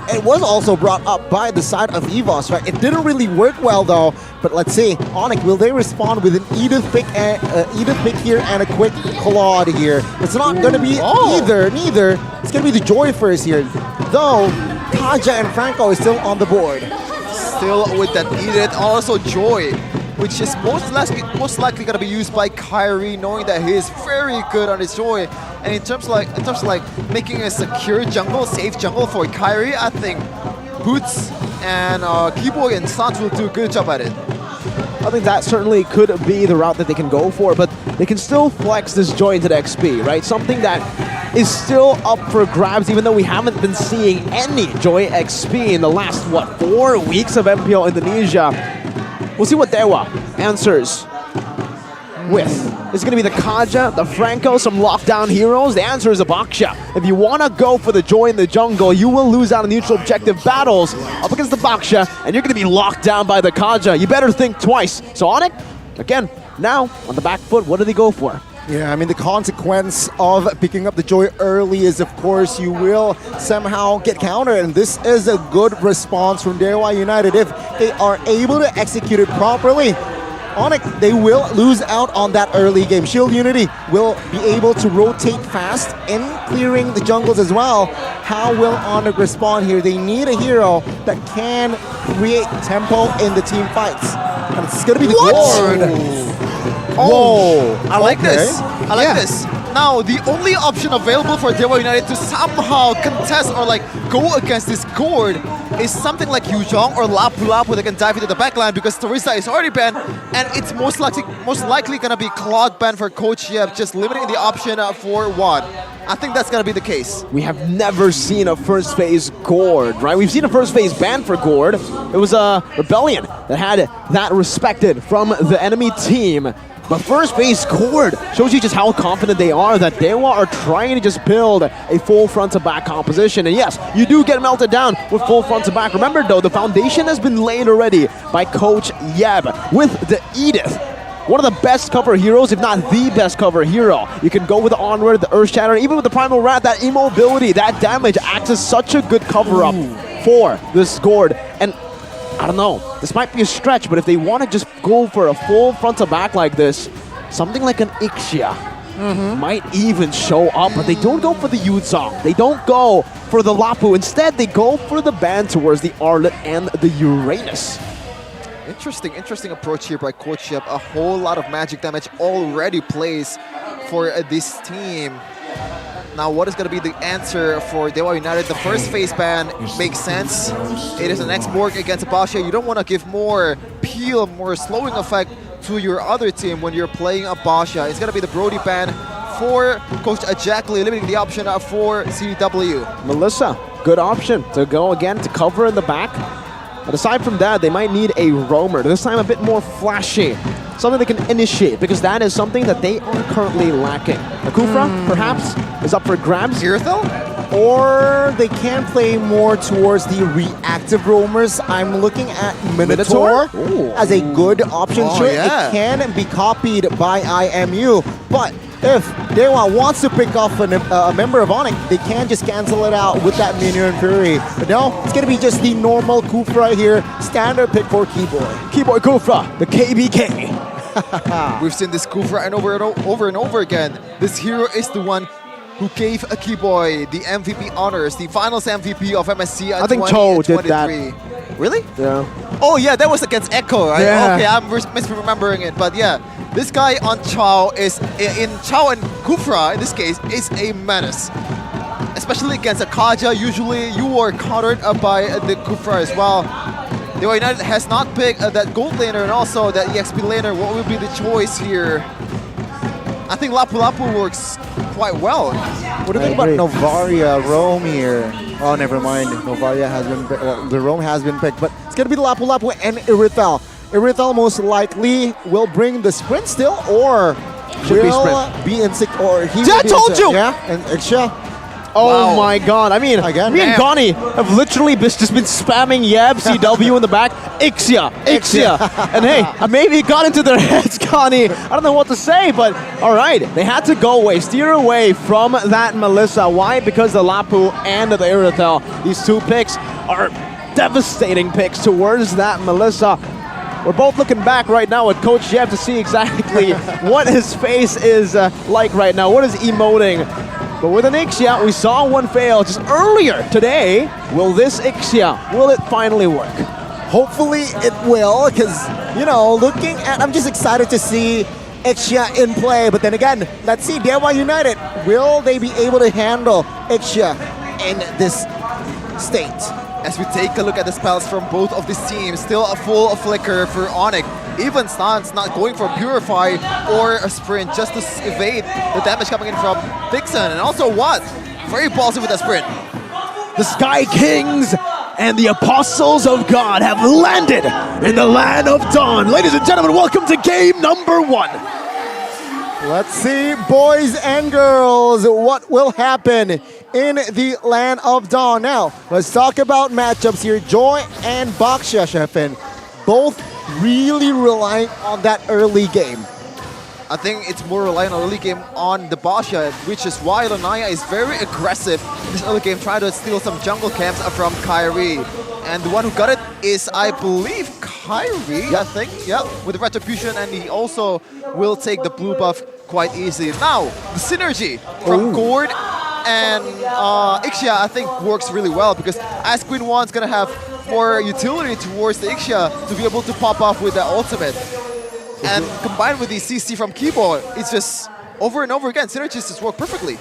it was also brought up by the side of EVOS, right? It didn't really work well though, but let's see. Onyx, will they respond with an Edith pick here and a quick Claude here? It's not going to be neither. It's going to be the Joy first here. Though, Kaja and Franco is still on the board. Still with that Edith, also Joy, which is most likely going to be used by Kyrie, knowing that he is very good on his Joy. And in terms of like making a secure jungle, safe jungle for Kyrie, I think Boots and Keyboy and Sans will do a good job at it. I think that certainly could be the route that they can go for, but they can still flex this Joy into the XP, right? Something that is still up for grabs, even though we haven't been seeing any Joy XP in the last, 4 weeks of MPL Indonesia. We'll see what Dewa answers with. It's going to be the Kaja, the Franco, some lockdown heroes. The answer is a Baksha. If you want to go for the Joy in the jungle, you will lose out on neutral objective battles up against the Baksha, and you're going to be locked down by the Kaja. You better think twice. So Onyx, again, now on the back foot, what do they go for? Yeah, I mean, the consequence of picking up the Joy early is, of course, you will somehow get countered, and this is a good response from Dewa United. If they are able to execute it properly, Onyx, they will lose out on that early game. Shield Unity will be able to rotate fast in clearing the jungles as well. How will Onyx respond here? They need a hero that can create tempo in the team fights. And it's going to be the Gord. Oh, I like this. I like this. Now, the only option available for Dewa United to somehow contest or like go against this Gord is something like Yuzhong or Lapu Lapu that can dive into the backline, because Teresa is already banned, and it's most likely gonna be Claude ban for Coach Yep, just limiting the option for one. I think that's gonna be the case. We have never seen a first phase Gord, right? We've seen a first phase ban for Gord. It was a Rebellion that had that respected from the enemy team. But first base Gord shows you just how confident they are that Dewa are trying to just build a full front-to-back composition. And yes, you do get melted down with full front-to-back. Remember though, the foundation has been laid already by Coach Yeb with the Edith. One of the best cover heroes, if not the best cover hero. You can go with the Onward, the Earth Shatter, even with the Primal Rat, that immobility, that damage acts as such a good cover-up for this Gord. And I don't know, this might be a stretch, but if they want to just go for a full front-to-back like this, something like an Ixia might even show up, but they don't go for the Yuzong. They don't go for the Lapu. Instead, they go for the ban towards the Arlet and the Uranus. Interesting approach here by Coach Yep. A whole lot of magic damage already plays for this team. Now, what is going to be the answer for Dewa United? The first phase ban makes sense. It is an X-Borg against a Basha. You don't want to give more peel, more slowing effect to your other team when you're playing a Basha. It's going to be the Brody ban for Coach Ajakli, limiting the option for CW. Melissa, good option to go again to cover in the back. But aside from that, they might need a roamer. This time a bit more flashy. something they can initiate, because that is something that they are currently lacking. The Kufra, perhaps, is up for grabs. Irithel? Or they can play more towards the reactive roamers. I'm looking at Minotaur as a good option. Sure, it can be copied by IMU, but if Dewa wants to pick off a member of Onyx, they can just cancel it out with that Minion Fury. But no, it's going to be just the normal Kufra here. Standard pick for Keyboy. Keyboy Kufra, the KBK. We've seen this Kufra over and over again. This hero is the one who gave a Keyboy the MVP honors, the finals MVP of MSC. I think Cho did that. Really? Yeah. Oh yeah, that was against Echo, right? Yeah. Okay, I'm misremembering it, but yeah, this guy on Chao is in Chao and Kufra in this case is a menace, especially against a Kaja. Usually, you are countered by the Kufra as well. The United has not picked that gold laner and also that EXP laner. What will be the choice here? I think Lapu Lapu works quite well. What do you think about Novaria, Rome here? Oh, never mind. Novaria has been the Rome has been picked, but it's gonna be the Lapu Lapu and Irithel. Irithel most likely will bring the sprint still, or Should will be in six, or he. I told you. Yeah, and Ixia. Oh my god, I mean, again, me and Gani have literally just been spamming Yab, CW in the back, Ixia. And hey, I maybe got into their heads, Gani. I don't know what to say, but alright, they had to go away, steer away from that Melissa. Why? Because the Lapu and the Irithel, these two picks are devastating picks towards that Melissa. We're both looking back right now at Coach Jeff to see exactly what his face is like right now, what is emoting. But with an Ixia, we saw one fail just earlier today. Will this Ixia, will it finally work? Hopefully it will, because, you know, looking at, I'm just excited to see Ixia in play. But then again, let's see, Dewa United, will they be able to handle Ixia in this state? As we take a look at the spells from both of these teams, still a full flicker for Onyx. Even Stans not going for Purify or a sprint just to evade the damage coming in from Dixon. And also what? Very ballsy with that sprint. The Sky Kings and the Apostles of God have landed in the land of Dawn. Ladies and gentlemen, welcome to game number 1. Let's see, boys and girls, what will happen in the land of Dawn. Now, let's talk about matchups here. Joy and Baksha, Shefin, both really relying on that early game. I think it's more reliant on early game on the Basha, which is why Lanaya is very aggressive in this early game, trying to steal some jungle camps from Kyrie. And the one who got it is, I believe, Kyrie, I think. Yeah, with the Retribution, and he also will take the blue buff quite easily. Now, the synergy from Gord and Ixia, I think, works really well, because as Queen 1's going to have more utility towards the Ixia to be able to pop off with that ultimate. And combined with the CC from Keyboy, it's just over and over again, synergies just work perfectly.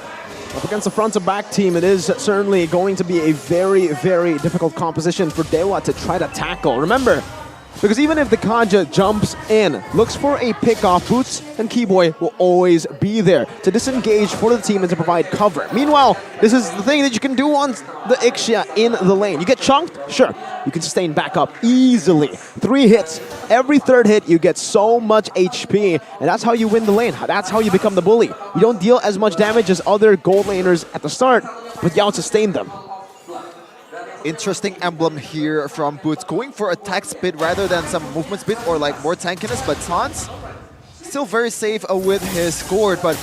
Up against the front-to-back team, it is certainly going to be a very, very difficult composition for Dewa to try to tackle. Remember, because even if the Kaja jumps in, looks for a pick-off, Boots and Keyboy will always be there to disengage for the team and to provide cover. Meanwhile, this is the thing that you can do on the Ixia in the lane. You get chunked? Sure. You can sustain back up easily. 3 hits. Every third hit, you get so much HP, and that's how you win the lane. That's how you become the bully. You don't deal as much damage as other gold laners at the start, but you out-sustain them. Interesting emblem here from Boots, going for attack speed rather than some movement speed or like more tankiness, but Sans still very safe with his Gord. But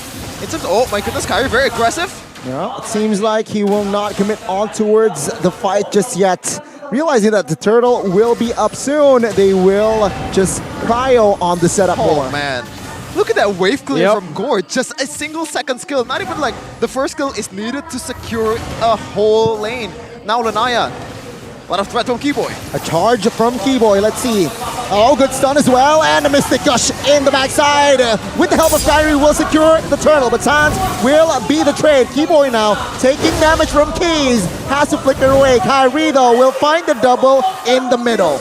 in terms of, oh my goodness, Kyrie very aggressive. Yeah, it seems like he will not commit on towards the fight just yet. Realizing that the turtle will be up soon, they will just cryo on the setup more. Oh man. Look at that wave clear from Gord. Just a single second skill. Not even like the first skill is needed to secure a whole lane. Now Lanaya. A lot of threat from Keyboy. A charge from Keyboy. Let's see. Oh, good stun as well. And a Mystic Gush in the backside. With the help of Kyrie, will secure the turtle. But Sans will be the trade. Keyboy now taking damage from Keys. Has to flicker away. Kyrie, though, will find the double in the middle.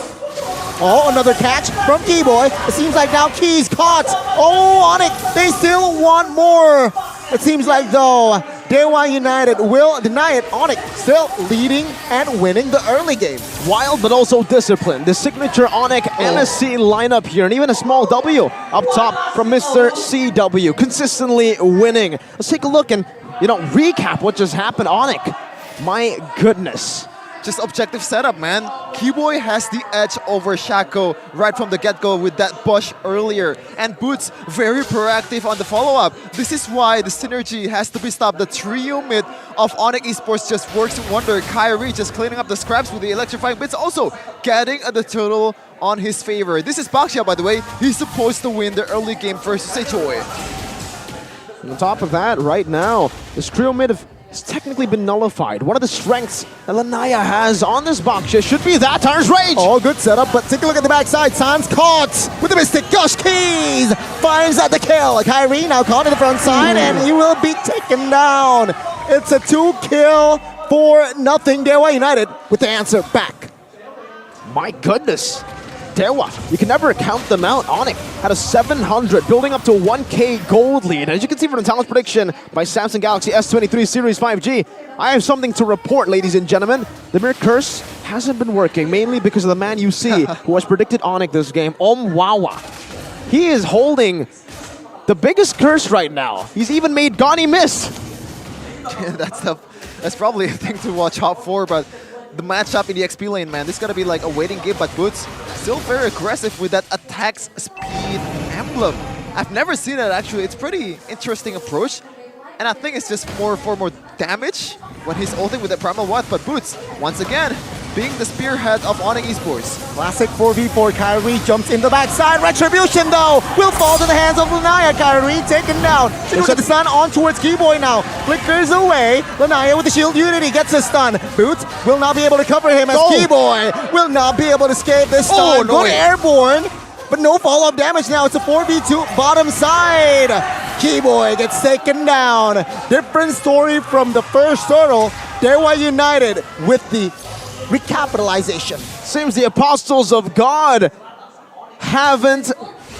Oh, another catch from Keyboy. It seems like now Keys caught. Oh, Onyx, they still want more. It seems like, though, Dewa United will deny it. Onyx still leading and winning the early game. Wild but also disciplined. The signature Onyx MSC lineup here, and even a small W up top from Mr. CW, consistently winning. Let's take a look and, recap what just happened. Onyx, my goodness. Just objective setup, man. Keyboy has the edge over Shaco right from the get-go with that push earlier. And Boots very proactive on the follow-up. This is why the synergy has to be stopped. The trio mid of Onyx Esports just works in wonder. Kyrie just cleaning up the scraps with the electrifying bits, also getting the total on his favor. This is Baxia, by the way. He's supposed to win the early game versus Sechoy. On top of that, right now, this trio mid has technically been nullified. One of the strengths that Lanaya has on this Baxia should be that Tire's Rage. Oh, good setup, but take a look at the backside. Sans caught with the Mystic Gush Keys. Finds out the kill. Kyrie now caught in the front side, and he will be taken down. It's a 2-kill for nothing. Dewa United with the answer back. My goodness. Dewa, you can never count them out. Onyx had a 700, building up to a 1K gold lead. As you can see from the talent prediction by Samsung Galaxy S23 Series 5G, I have something to report, ladies and gentlemen. The Mirror Curse hasn't been working, mainly because of the man you see who has predicted Onyx this game, Wawa. He is holding the biggest curse right now. He's even made Gani miss. That's probably a thing to watch out for, but the matchup in the XP lane, man, this is gonna be like a waiting game, but Boots still very aggressive with that attack speed emblem. I've never seen it actually. It's pretty interesting approach, and I think it's just more for more damage when he's ulting with that Primal Watt, but Boots, once again, being the spearhead of Onyx Esports. Classic 4v4. Kyrie jumps in the backside. Retribution, though, will fall to the hands of Lanaya. Kyrie taken down. Looks at the stun on towards Keyboy now. Flickers away. Lanaya with the shield unity gets a stun. Boots will not be able to cover him as Keyboy will not be able to escape this stun. Good airborne, but no follow-up damage now. It's a 4v2 bottom side. Keyboy gets taken down. Different story from the first turtle. Dewa United with the recapitalization. Seems the Apostles of God haven't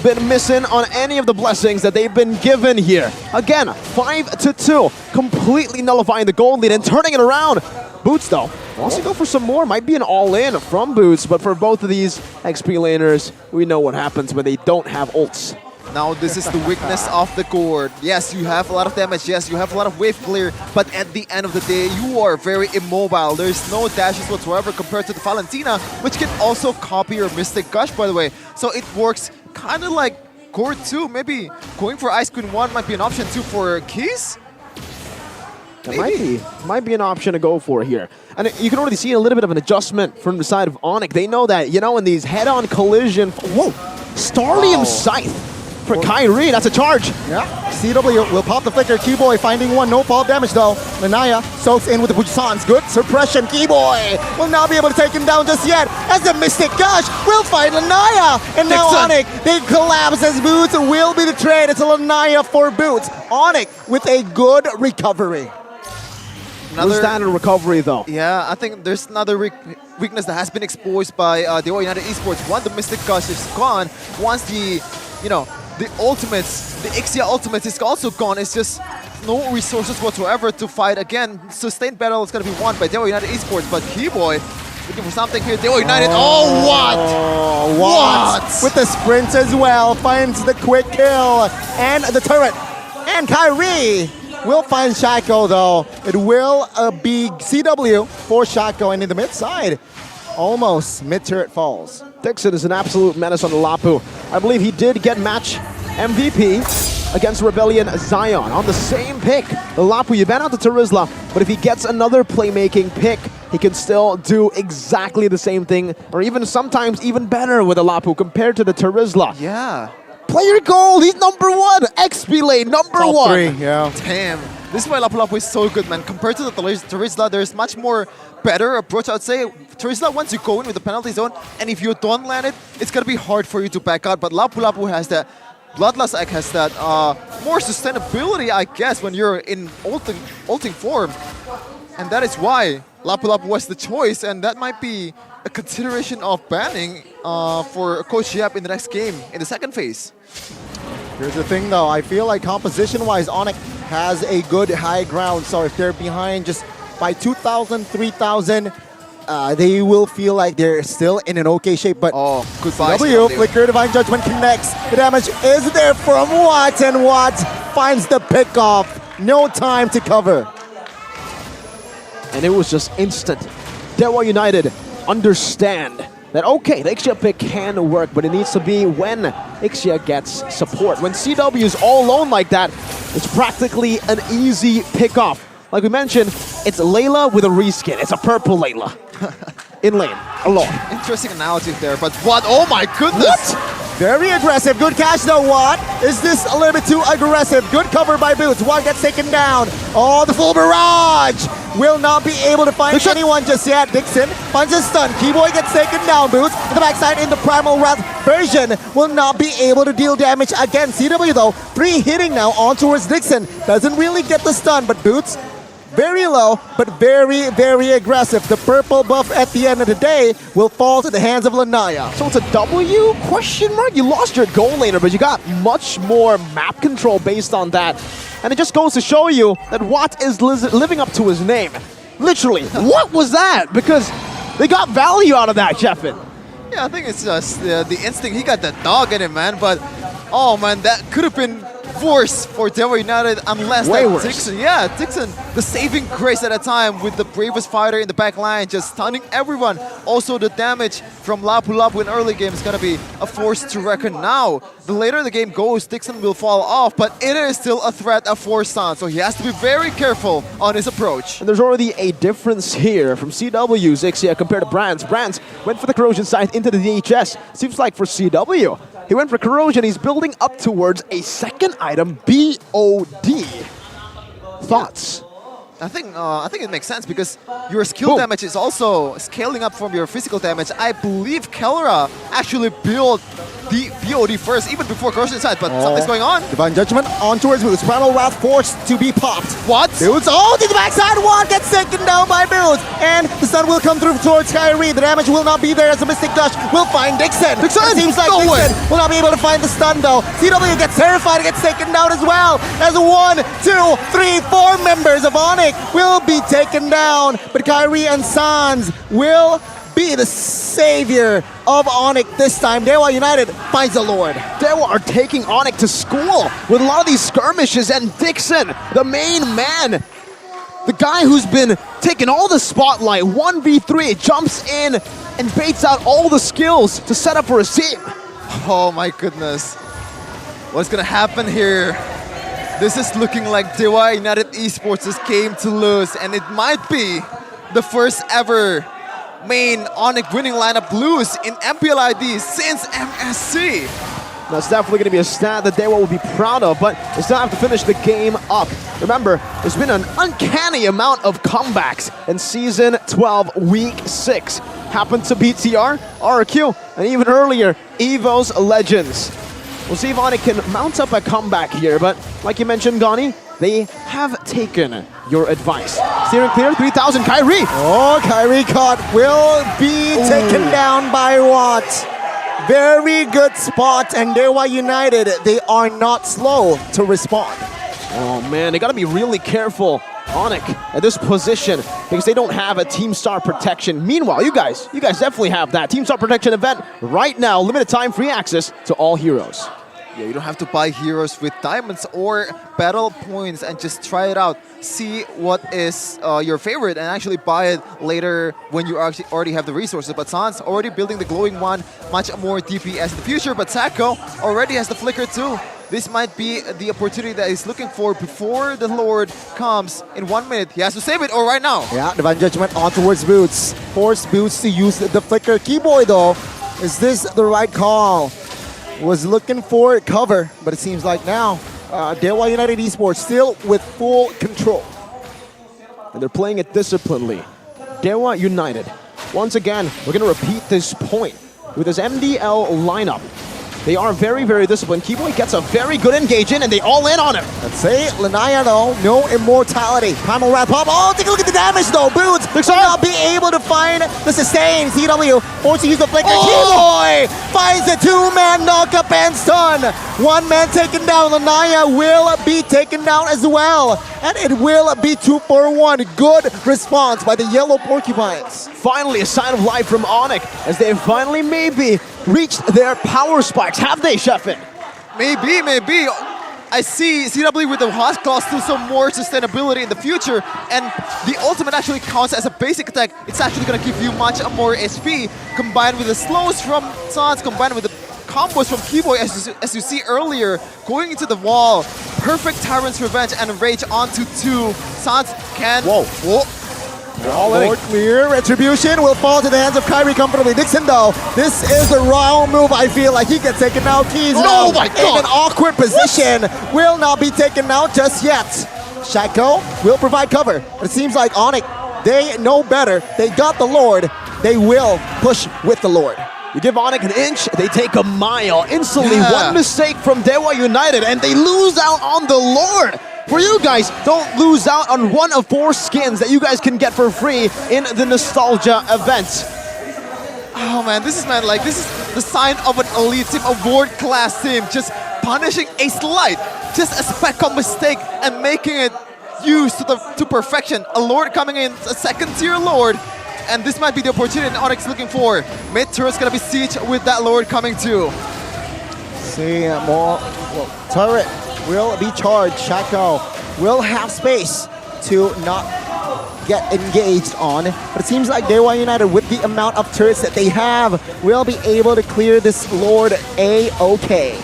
been missing on any of the blessings that they've been given here. Again, 5-2, completely nullifying the gold lead and turning it around. Boots, though, wants to go for some more. Might be an all-in from Boots, but for both of these XP laners, we know what happens when they don't have ults. Now this is the weakness of the core. Yes, you have a lot of damage. Yes, you have a lot of wave clear. But at the end of the day, you are very immobile. There's no dashes whatsoever compared to the Valentina, which can also copy your Mystic Gush, by the way. So it works kind of like core 2. Maybe going for Ice Queen 1 might be an option too for Keys? That might be an option to go for here. And you can already see a little bit of an adjustment from the side of Onyx. They know that, in these head-on collision... Whoa! Starlium Scythe for Kyrie. That's a charge. Yeah. CW will pop the flicker. Keyboy finding one. No fall damage, though. Lanaya soaks in with the Bujisans. Good suppression. Keyboy will not be able to take him down just yet, as the Mystic Gush will find Lanaya. And now Onyx, they collapse as Boots will be the trade. It's a Lanaya for Boots. Onyx with a good recovery. Another standard recovery, though. Yeah, I think there's another weakness that has been exposed by Dewa United Esports. Once the Mystic Gush is gone, once the ultimates, the Ixia ultimates is also gone, it's just no resources whatsoever to fight again. Sustained battle is going to be won by Dewa United Esports, but Keyboy looking for something here. Dewa United, what? With the sprint as well, finds the quick kill and the turret. And Kyrie will find Shaco, though. It will be CW for Shaco, and in the mid side, almost mid-turret falls. Dixon is an absolute menace on the Lapu. I believe he did get match MVP against Rebellion Zion on the same pick. The Lapu, you ban out the Terizla, but if he gets another playmaking pick, he can still do exactly the same thing, or even sometimes even better with the Lapu compared to the Terizla. Yeah. Player gold, he's #1. XP lane, #1. Top 3, yeah. Damn. This is why Lapu Lapu is so good, man. Compared to the Terizla, there's much more better approach, I would say. Terizla, once you go in with the penalty zone, and if you don't land it, it's going to be hard for you to back out. But Lapu Lapu has that, Bloodlust Egg has that more sustainability, I guess, when you're in ulting form. And that is why Lapu Lapu was the choice, and that might be a consideration of banning for Coach Yap in the next game, in the second phase. Here's the thing though, I feel like composition-wise, Onyx has a good high ground, so if they're behind just by 2,000, 3,000, they will feel like they're still in an okay shape, but goodbye, CW, Flicker, Divine Judgment connects. The damage is there from Watt, and Watt finds the pickoff. No time to cover. And it was just instant. Dewa United understand that, okay, the Ixia pick can work, but it needs to be when Ixia gets support. When CW is all alone like that, it's practically an easy pickoff. Like we mentioned, it's Layla with a reskin. It's a purple Layla. In lane, alone. Interesting analogy there, but what? Oh my goodness! What? Very aggressive. Good catch though, Watt. Is this a little bit too aggressive? Good cover by Boots. Watt gets taken down. Oh, the full barrage! Will not be able to find anyone just yet. Dixon finds a stun. Keyboy gets taken down. Boots in the backside in the Primal Wrath version will not be able to deal damage again. CW though, 3 hitting now on towards Dixon. Doesn't really get the stun, but Boots very low, but very, very aggressive. The purple buff at the end of the day will fall to the hands of Lanaya. So it's a W question mark? You lost your goal laner, but you got much more map control based on that. And it just goes to show you that Watt is living up to his name. Literally, what was that? Because they got value out of that, Jeffin. Yeah, I think it's just the instinct. He got the dog in him, man. But, oh man, that could have been worse for Dewa United unless Way that worse. Dixon, the saving grace at a time with the bravest fighter in the back line, just stunning everyone. Also, the damage from Lapu Lapu in early game is going to be a force to reckon now. The later the game goes, Dixon will fall off, but it is still a threat of force stun, so he has to be very careful on his approach. And there's already a difference here from CW's Ixia compared to Brands. Brands went for the corrosion side into the DHS. Seems like for CW, he went for corrosion. He's building up towards a second item, BOD. Thoughts? I think it makes sense because your skill damage is also scaling up from your physical damage. I believe Kelra actually built the BOD first, even before corrosion side, but something's going on. Divine Judgment on towards Boots. Primal Wrath forced to be popped. What? Boots, oh, to the backside. Watt gets taken down by Boots. And the stun will come through towards Kyrie. The damage will not be there as the Mystic Dash will find Dixon. It seems like Dixon will not be able to find the stun though. CW gets terrified and gets taken down as well. As 1, 2, 3, 4 members of Onyx will be taken down. But Kyrie and Sans will be the savior of Onyx this time. Dewa United finds the Lord. Dewa are taking Onyx to school with a lot of these skirmishes, and Dixon, the main man, the guy who's been taking all the spotlight, 1v3, jumps in and baits out all the skills to set up for his team. Oh my goodness. What's gonna happen here? This is looking like Dewa United Esports' game to lose, and it might be the first ever main Onyx winning lineup lose in MPL ID since MSC. That's definitely going to be a stat that Dewa will be proud of, but they still have to finish the game up. Remember, there's been an uncanny amount of comebacks in Season 12, Week 6. Happened to BTR, RQ, and even earlier, EVO's Legends. We'll see if Onyx can mount up a comeback here, but like you mentioned, Gani, they have taken your advice. Steering clear, 3,000, Kyrie! Oh, Kyrie caught will be taken down by Watt. Very good spot, and Dewa United, they are not slow to respond. Oh man, they gotta be really careful, Onyx, at this position, because they don't have a Team Star protection. Meanwhile, you guys definitely have that. Team Star protection event right now, limited time, free access to all heroes. Yeah, you don't have to buy heroes with diamonds or battle points and just try it out. See what is your favorite and actually buy it later when you actually already have the resources. But Sans already building the glowing one, much more DPS in the future. But Sacco already has the flicker too. This might be the opportunity that he's looking for before the Lord comes in 1 minute. He has to save it, or right now. Yeah, Divine Judgment on towards Boots. Force Boots to use the flicker. Keyboy though, is this the right call? Was looking for cover, but it seems like now Dewa United Esports still with full control. And they're playing it disciplinedly. Dewa United. Once again, we're going to repeat this point with this MDL lineup. They are very, very disciplined. Keyboy gets a very good engage in, and they all in on him. Let's say Lanaya though, no immortality. Primal Wrap up. Oh, take a look at the damage though. Boots will not be able to find the sustain. CW forced to use the flicker. Keyboy finds a two-man knockup and stun. One man taken down. Lanaya will be taken down as well. And it will be 2 for 1. Good response by the Yellow Porcupines. Finally, a sign of life from Onyx as they finally maybe reached their power spikes. Have they, Sheffin? Maybe. I see CW with the Hot Claw still some more sustainability in the future, and the ultimate actually counts as a basic attack. It's actually going to give you much more SP, combined with the slows from Sans, combined with the combos from Keyboy, as you see earlier, going into the wall. Perfect Tyrant's Revenge and Rage onto 2. Sans can... Whoa. More clear. Retribution will fall to the hands of Kyrie comfortably. Dixon though, this is the wrong move. I feel like he gets taken out. Keys now in an awkward position. Will not be taken out just yet. Shaco will provide cover. But it seems like Onyx, they know better. They got the Lord. They will push with the Lord. You give Onyx an inch, they take a mile. Instantly, one mistake from Dewa United, and they lose out on the Lord. For you guys, don't lose out on one of 4 skins that you guys can get for free in the Nostalgia event. Oh man, this is the sign of an elite team, a world-class team, just punishing a slight, just a speck of mistake and making it used to perfection. A Lord coming in, a second-tier Lord, and this might be the opportunity Onyx looking for. Mid turret's gonna be siege with that Lord coming too. See more turret will be charged. Shaco will have space to not get engaged on, but it seems like Dewa United, with the amount of turrets that they have, will be able to clear this Lord A-OK.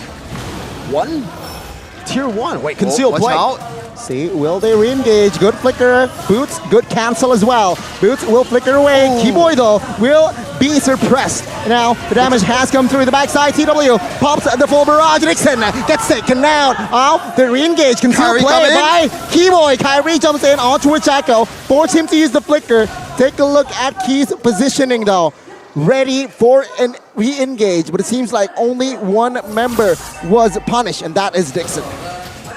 Tier 1. Wait, conceal play. Out. See, will they re-engage? Good flicker. Boots, good cancel as well. Boots will flicker away. Keyboy though will be suppressed. Now the damage has come through the backside. TW pops the full barrage. Nixon gets taken down. Oh, the re-engage. Conceal play by Keyboy. Kyrie jumps in onto Chaco. Force him to use the flicker. Take a look at Key's positioning though. Ready for an re-engage, but it seems like only one member was punished, and that is Dixon.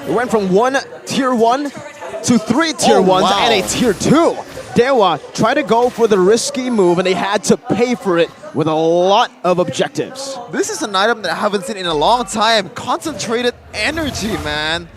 It went from 1 tier 1 to 3 tier 1s and a tier 2. Dewa tried to go for the risky move, and they had to pay for it with a lot of objectives. This is an item that I haven't seen in a long time. Concentrated energy, man.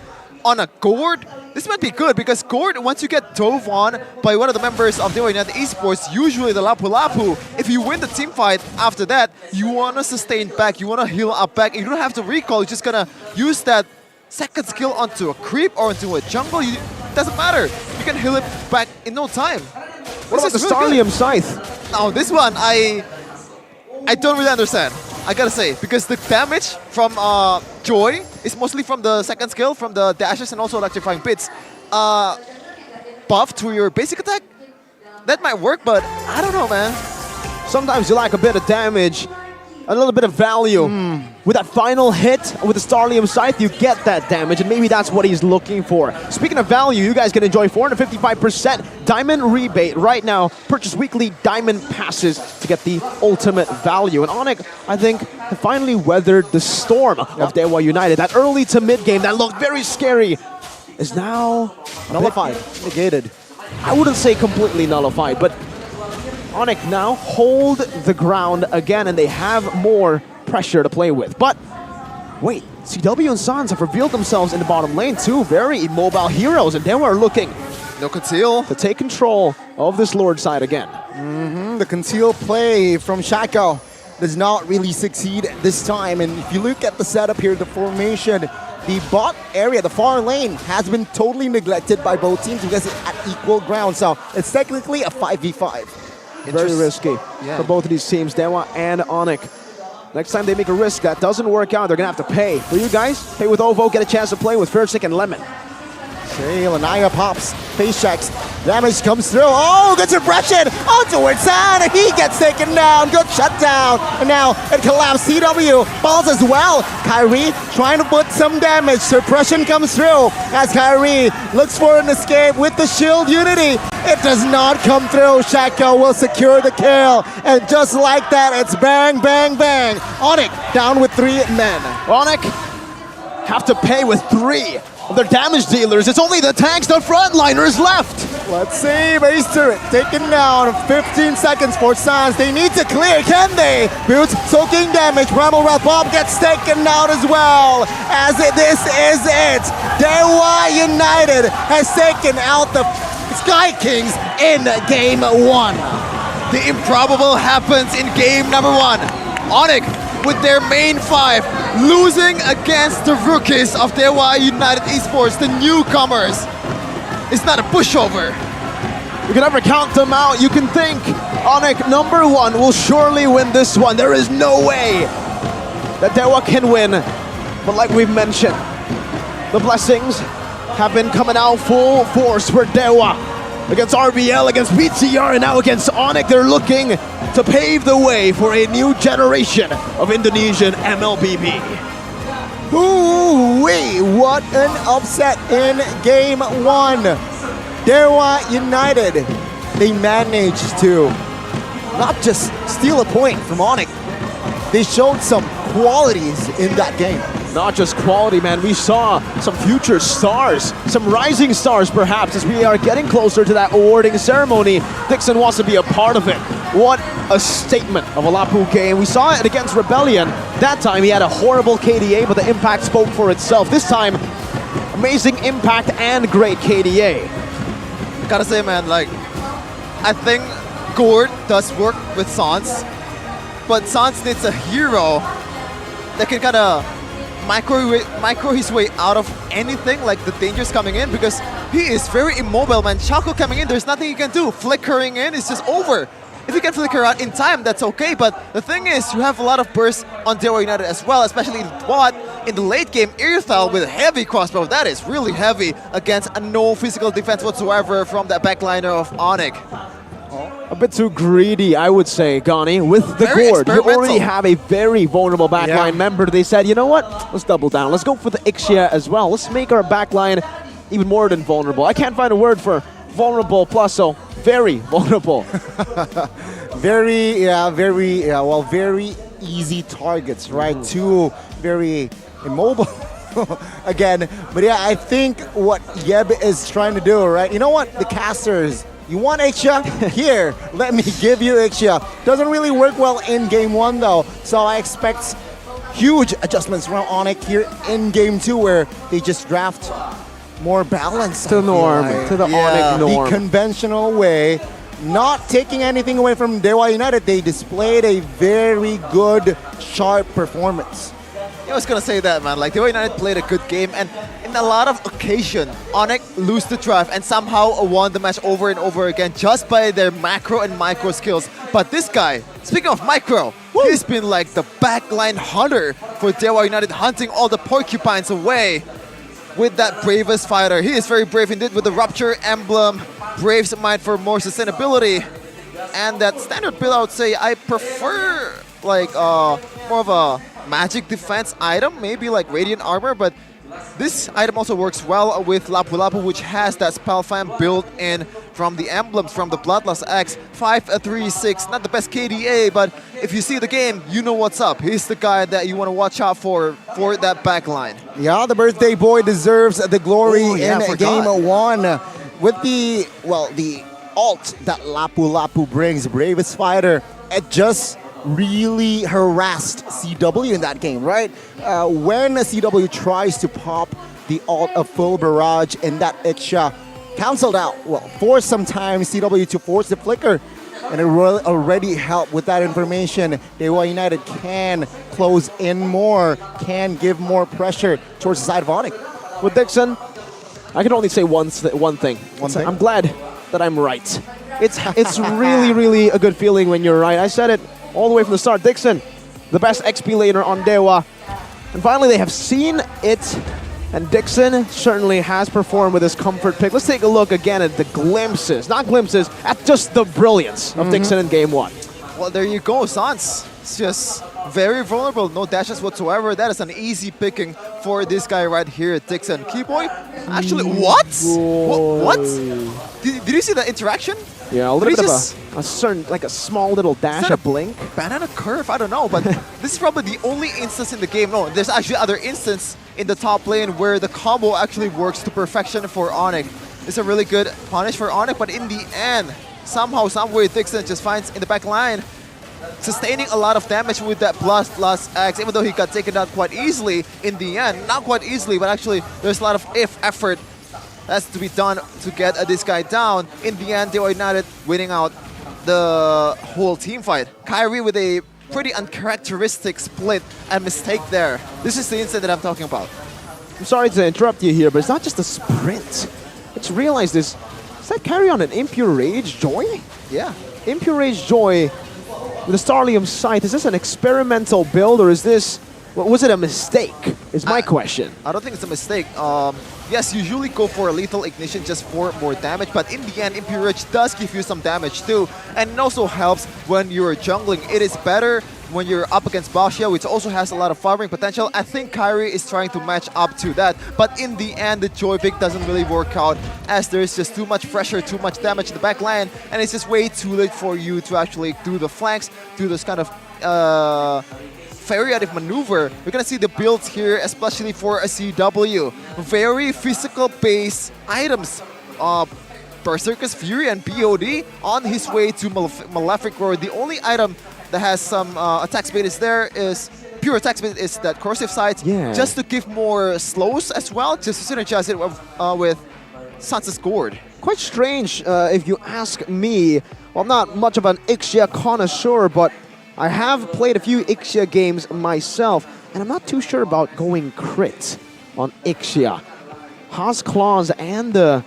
On a Gord, this might be good because Gord, once you get dove on by one of the members of Dewa United Esports, usually the Lapu Lapu, if you win the team fight after that, you want to sustain back, you want to heal up back. You don't have to recall, you're just going to use that second skill onto a creep or onto a jungle. It doesn't matter. You can heal it back in no time. What about the Starlium Scythe? Now this one, I don't really understand. I gotta say, because the damage from Joy is mostly from the second skill, from the dashes and also electrifying bits. Buff to your basic attack, that might work, but I don't know, man. Sometimes you lack a bit of damage, a little bit of value. With that final hit with the Starlium Scythe, you get that damage, and maybe that's what he's looking for. Speaking of value, you guys can enjoy 455% diamond rebate right now. Purchase weekly diamond passes to get the ultimate value. And Onyx, I think, finally weathered the storm of Dewa United. That early to mid game that looked very scary is now nullified, negated. I wouldn't say completely nullified, but Onyx now hold the ground again, and they have more pressure to play with. But wait, CW and Sans have revealed themselves in the bottom lane, two very immobile heroes, and they were looking to take control of this Lord side again. The conceal play from Shaco does not really succeed this time, and if you look at the setup here, the formation, the bot area, the far lane, has been totally neglected by both teams because it's at equal ground, so it's technically a 5v5. Very risky for both of these teams, Dewa and Onyx. Next time they make a risk that doesn't work out, they're going to have to pay. For you guys, pay with OVO, get a chance to play with Furstick and Lemon. Okay, Lanaya pops, face checks. Damage comes through. Oh, good suppression. Oh, towards San. He gets taken down. Good shutdown. And now it collapsed. CW falls as well. Kyrie trying to put some damage. Suppression comes through as Kyrie looks for an escape with the shield unity. It does not come through. Shako will secure the kill. And just like that, it's bang, bang, bang. Onyx down with 3 men. Onyx have to pay with 3 of their damage dealers. It's only the tanks, the frontliners left. Let's see, base turret taken down. 15 seconds for Sans. They need to clear. Can they? Boots soaking damage. Bramble Rat Bob gets taken out as well. This is it. Dewa United has taken out the Sky Kings in game 1. The improbable happens in game number 1. Onyx with their main 5 losing against the rookies of Dewa United Esports, the newcomers. It's not a pushover. You can never count them out. You can think Onyx number 1 will surely win this one. There is no way that Dewa can win. But like we've mentioned, the blessings have been coming out full force for Dewa. Against RBL, against BTR, and now against Onyx. They're looking to pave the way for a new generation of Indonesian MLBB. Ooh-wee, what an upset in game 1. Dewa United, they managed to not just steal a point from Onyx, they showed some qualities in that game. Not just quality, man. We saw some future stars, some rising stars perhaps, as we are getting closer to that awarding ceremony. Dixon wants to be a part of it. What a statement of a Lapu game. We saw it against Rebellion. That time he had a horrible KDA, but the impact spoke for itself. This time, amazing impact and great KDA. Gotta say, man, like, I think Gord does work with Sans, but Sans needs a hero that can kind of micro his way out of anything, like the dangers coming in, because he is very immobile, man. Chaco coming in, there's nothing he can do. Flickering in is just over. If you can flicker out in time, that's okay, but the thing is, you have a lot of bursts on Dewa United as well, especially in bot. In the late game, Irithal with a heavy crossbow, that is really heavy against a no physical defense whatsoever from that backliner of Onyx. A bit too greedy, I would say, Gani. With the Gord, you already have a very vulnerable backline member. They said, you know what? Let's double down. Let's go for the Ixia as well. Let's make our backline even more than vulnerable. I can't find a word for vulnerable plus, so very vulnerable. Very easy targets, right? Two very immobile. Again, but yeah, I think what Yeb is trying to do, right? You know what? The casters, you want Ixia? Here, let me give you Ixia. Doesn't really work well in game 1 though, so I expect huge adjustments from Onyx here in game 2 where they just draft more balance. To the norm, to the Onyx norm. The conventional way, not taking anything away from Dewa United, they displayed a very good, sharp performance. I was gonna say that, man. Like, Dewa United played a good game, and in a lot of occasion, Onyx lose the drive and somehow won the match over and over again just by their macro and micro skills. But this guy, speaking of micro, he's been like the backline hunter for Dewa United, hunting all the porcupines away with that bravest fighter. He is very brave indeed with the Rupture emblem, Brave's Might for more sustainability, and that standard build, I would say I prefer like more of a magic defense item, maybe like Radiant Armor, but this item also works well with Lapu Lapu, which has that Spell Fan built in from the emblems, from the Bloodlust X. 5-3-6, not the best KDA, but if you see the game, you know what's up. He's the guy that you want to watch out for that backline. Yeah, the birthday boy deserves the glory in game 1. With the ult that Lapu Lapu brings, Bravest Fighter, it just really harassed CW in that game, right? When CW tries to pop the ult of Full Barrage and that Ixia cancelled out, forced some time CW to force the flicker, and it already helped with that information. Dewa United can close in more, can give more pressure towards the side of Onyx. With Dixon, I can only say one thing. I'm glad that I'm right. It's really, really a good feeling when you're right. I said it all the way from the start. Dixon, the best XP laner on Dewa. And finally, they have seen it And Dixon certainly has performed with his comfort pick. Let's take a look again at the glimpses, not glimpses, at just the brilliance of Dixon in game 1. Well, there you go, Sans. It's just very vulnerable, no dashes whatsoever. That is an easy picking for this guy right here, Dixon. Keyboy, actually, what? What? Did you see the interaction? Yeah, a little bit of a certain, like a small little dash, a blink. Banana curve, I don't know, but this is probably the only instance in the game. No, there's actually other instance in the top lane where the combo actually works to perfection for Onyx. It's a really good punish for Onyx, but in the end, somehow, someway, Dixon just finds in the back line, sustaining a lot of damage with that plus X, even though he got taken out quite easily in the end. Not quite easily, but actually there's a lot of effort that's to be done to get this guy down. In the end, they were United winning out the whole team fight. Kyrie with a pretty uncharacteristic split and mistake there. This is the incident that I'm talking about. I'm sorry to interrupt you here, but it's not just a sprint. Let's realize this. Is that Kyrie on an Impure Rage Joy? Yeah. Impure Rage Joy with the Starlium Sight. Is this an experimental build or is this... Was it a mistake, is my question. I don't think it's a mistake. Yes, you usually go for a lethal ignition just for more damage, but in the end, Impure Rage does give you some damage too, and it also helps when you're jungling. It is better when you're up against Bashia, which also has a lot of farming potential. I think Kyrie is trying to match up to that, but in the end, the Joy pick doesn't really work out as there's just too much pressure, too much damage in the back line, and it's just way too late for you to actually do the flanks, do this kind of variative maneuver. We're gonna see the builds here, especially for a CW. Very physical-based items. Berserker's Fury and BOD on his way to Malefic Roar. The only item that has some attack speed is pure attack speed is that corrosive sight, just to give more slows as well, just to synergize it with Sansa's Gourd. Quite strange if you ask me. Well, I'm not much of an Ixia connoisseur, but I have played a few Ixia games myself, and I'm not too sure about going crit on Ixia. Haas Claws and the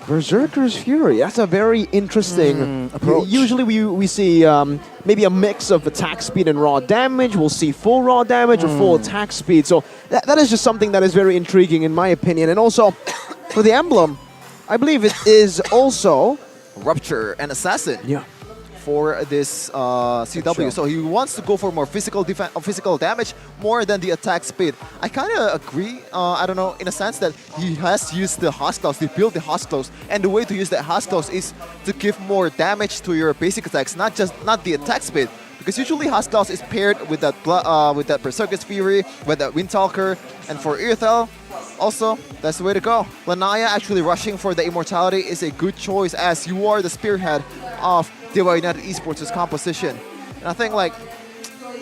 Berserker's Fury. That's a very interesting approach. Usually we see maybe a mix of attack speed and raw damage. We'll see full raw damage or full attack speed. So that is just something that is very intriguing in my opinion. And also, for the emblem, I believe it is also Rupture and Assassin. Yeah. For this CW, so he wants to go for more physical damage more than the attack speed. I kind of agree. I don't know, in a sense that he has used the Hostiles, he built the Hostiles, and the way to use the Hostiles is to give more damage to your basic attacks, not the attack speed. Because usually Hostiles is paired with that Berserker's Fury, with that Windtalker, and for Irthel, also, that's the way to go. Lanaya actually rushing for the Immortality is a good choice as you are the spearhead of Dewa United Esports' composition. And I think like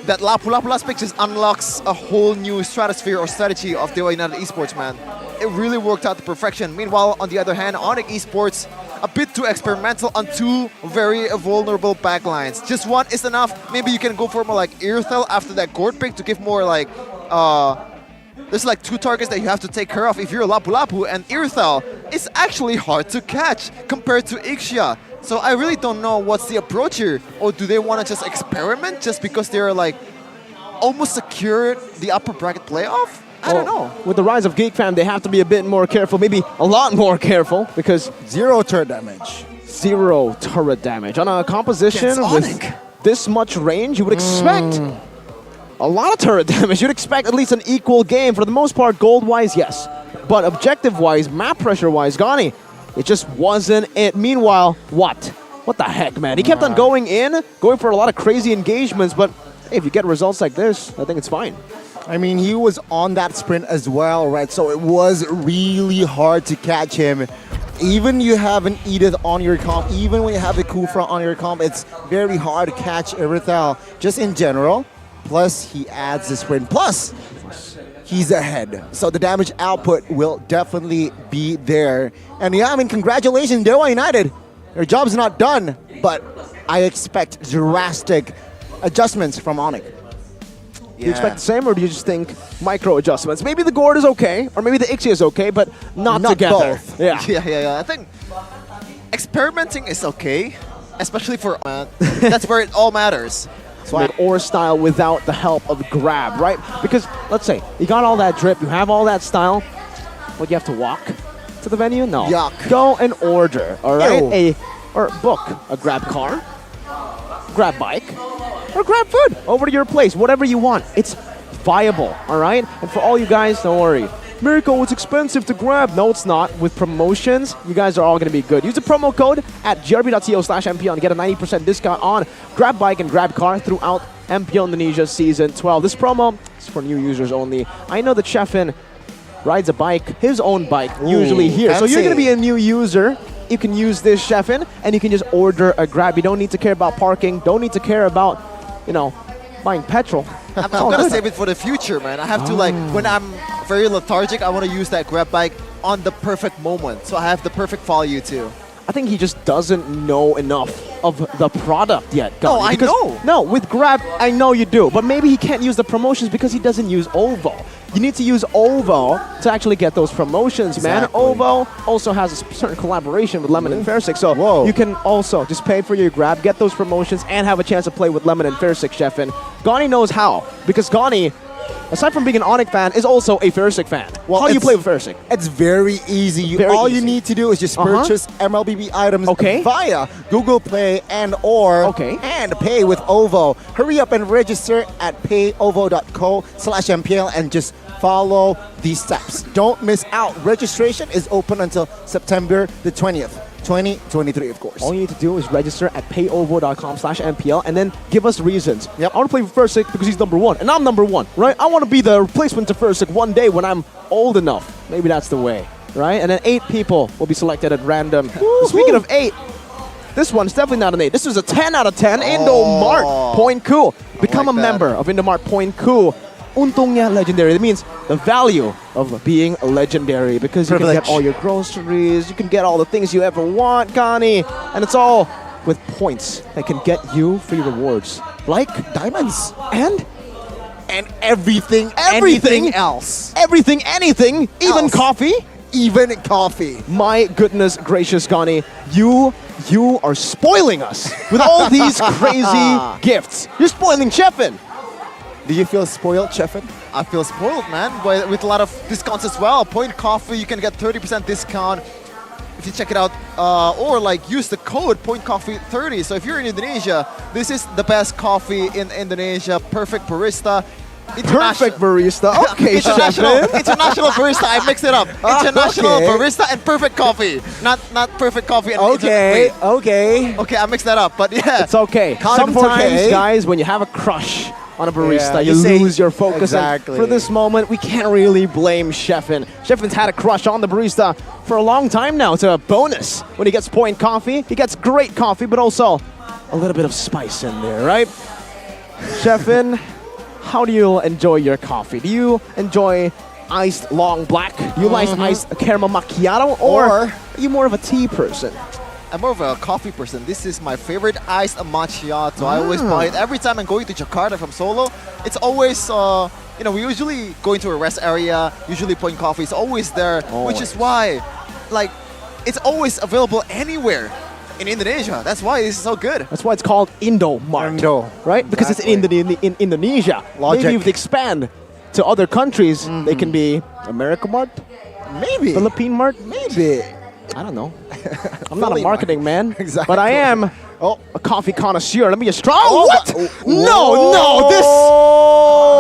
that Lapu last pick just unlocks a whole new stratosphere or strategy of Dewa United Esports, man. It really worked out to perfection. Meanwhile, on the other hand, Onyx Esports, a bit too experimental on two very vulnerable backlines. Just one is enough. Maybe you can go for more like Irthel after that Gourd pick to give more like... there's like two targets that you have to take care of if you're Lapu, and Irthel is actually hard to catch compared to Ixia. So I really don't know what's the approach here. Or do they want to just experiment just because they're like almost secured the upper bracket playoff? I don't know. With the rise of Geek Fam, they have to be a bit more careful, maybe a lot more careful, because... 0 turret damage. 0 turret damage. On a composition with this much range, you would expect a lot of turret damage. You'd expect at least an equal game. For the most part, gold-wise, yes. But objective-wise, map pressure-wise, Gani, it just wasn't it. Meanwhile, what? What the heck, man? He kept on going for a lot of crazy engagements, but hey, if you get results like this, I think it's fine. I mean, he was on that sprint as well, right? So it was really hard to catch him. Even you have an Edith on your comp, even when you have a Kufra on your comp, it's very hard to catch Irithel, just in general. Plus, he adds the sprint. Plus, he's ahead. So the damage output will definitely be there. And yeah, I mean, congratulations, Dewa United. Your job's not done, but I expect drastic adjustments from Onyx. Do you expect the same, or do you just think micro adjustments? Maybe the Gourd is okay, or maybe the Ixia is okay, but not together. Both. Yeah. I think experimenting is okay, especially for that's where it all matters. So or style without the help of grab, right? Because let's say you got all that drip, you have all that style. What, you have to walk to the venue? No. Yuck. Go and order, all right? Ew. Or book a Grab car, Grab bike, or Grab food over to your place, whatever you want. It's viable, all right? And for all you guys, don't worry. Miracle, it's expensive to grab. No, it's not. With promotions, you guys are all going to be good. Use the promo code at grb.co/MPL and get a 90% discount on Grab bike and Grab car throughout MPL Indonesia Season 12. This promo is for new users only. I know that Chefin rides a bike, his own bike, usually here. So you're going to be a new user. You can use this Chefin, and you can just order a Grab. You don't need to care about parking. Don't need to care about, buying petrol. I'm gonna save it for the future, man. I have to when I'm very lethargic, I want to use that Grab bike on the perfect moment. So I have the perfect value too. I think he just doesn't know enough of the product yet. No, I know. No, with Grab, I know you do. But maybe he can't use the promotions because he doesn't use OVO. You need to use OVO to actually get those promotions, man. OVO also has a certain collaboration with Lemon and Fairsix. So you can also just pay for your Grab, get those promotions, and have a chance to play with Lemon and Fairsix, Chefin. Gani knows how. Because Gani, aside from being an Onyx fan, is also a Fairsix fan. How do you play with Fairsix? It's very easy. All you need to do is just purchase MLBB items via Google Play and pay with OVO. Hurry up and register at payovo.co/MPL and just follow these steps. Don't miss out. Registration is open until September the 20th. 2023, of course. All you need to do is register at payovo.com/MPL and then give us reasons. I want to play with Fairsix because he's number one, and I'm number one, right? I want to be the replacement to Fairsix one day when I'm old enough. Maybe that's the way, right? And then 8 people will be selected at random. Speaking of 8, this one's definitely not an 8. This is a 10 out of 10. Indomart Point Cool. Become a member of Indomart Point Cool. Untungnya legendary. That means the value of being legendary because you can get all your groceries, you can get all the things you ever want, Gani, and it's all with points that can get you free rewards like diamonds and everything else. Everything, anything, even coffee. Even coffee. My goodness gracious, Gani, you are spoiling us with all these crazy gifts. You're spoiling Chefin. Do you feel spoiled, Chefin? I feel spoiled, man, with a lot of discounts as well. Point Coffee, you can get 30% discount if you check it out, or use the code PointCoffee30. So if you're in Indonesia, this is the best coffee in Indonesia. Perfect barista. Perfect barista. Okay, international barista. I mixed it up. International barista and perfect coffee. Not perfect coffee. And okay. I mixed that up. But yeah, it's okay. Sometimes, guys, when you have a crush on a barista, you lose your focus. Exactly. And for this moment, we can't really blame Chefin. Chefin's had a crush on the barista for a long time now. It's a bonus when he gets Point Coffee. He gets great coffee, but also a little bit of spice in there, right? Chefin, how do you enjoy your coffee? Do you enjoy iced long black? Do you like iced caramel macchiato? Or are you more of a tea person? I'm more of a coffee person. This is my favorite iced macchiato. I always buy it every time I'm going to Jakarta from Solo. It's always, we usually go into a rest area. Usually Point Coffee is always there, which is why, it's always available anywhere in Indonesia. That's why this is so good. That's why it's called Indomart, right? Because it's in Indonesia. Logic. Maybe if they expand to other countries, they can be America Mart, maybe Philippine Mart, maybe. I don't know. I'm not a marketing man, exactly. But I am a coffee connoisseur. Let me just try. What? No,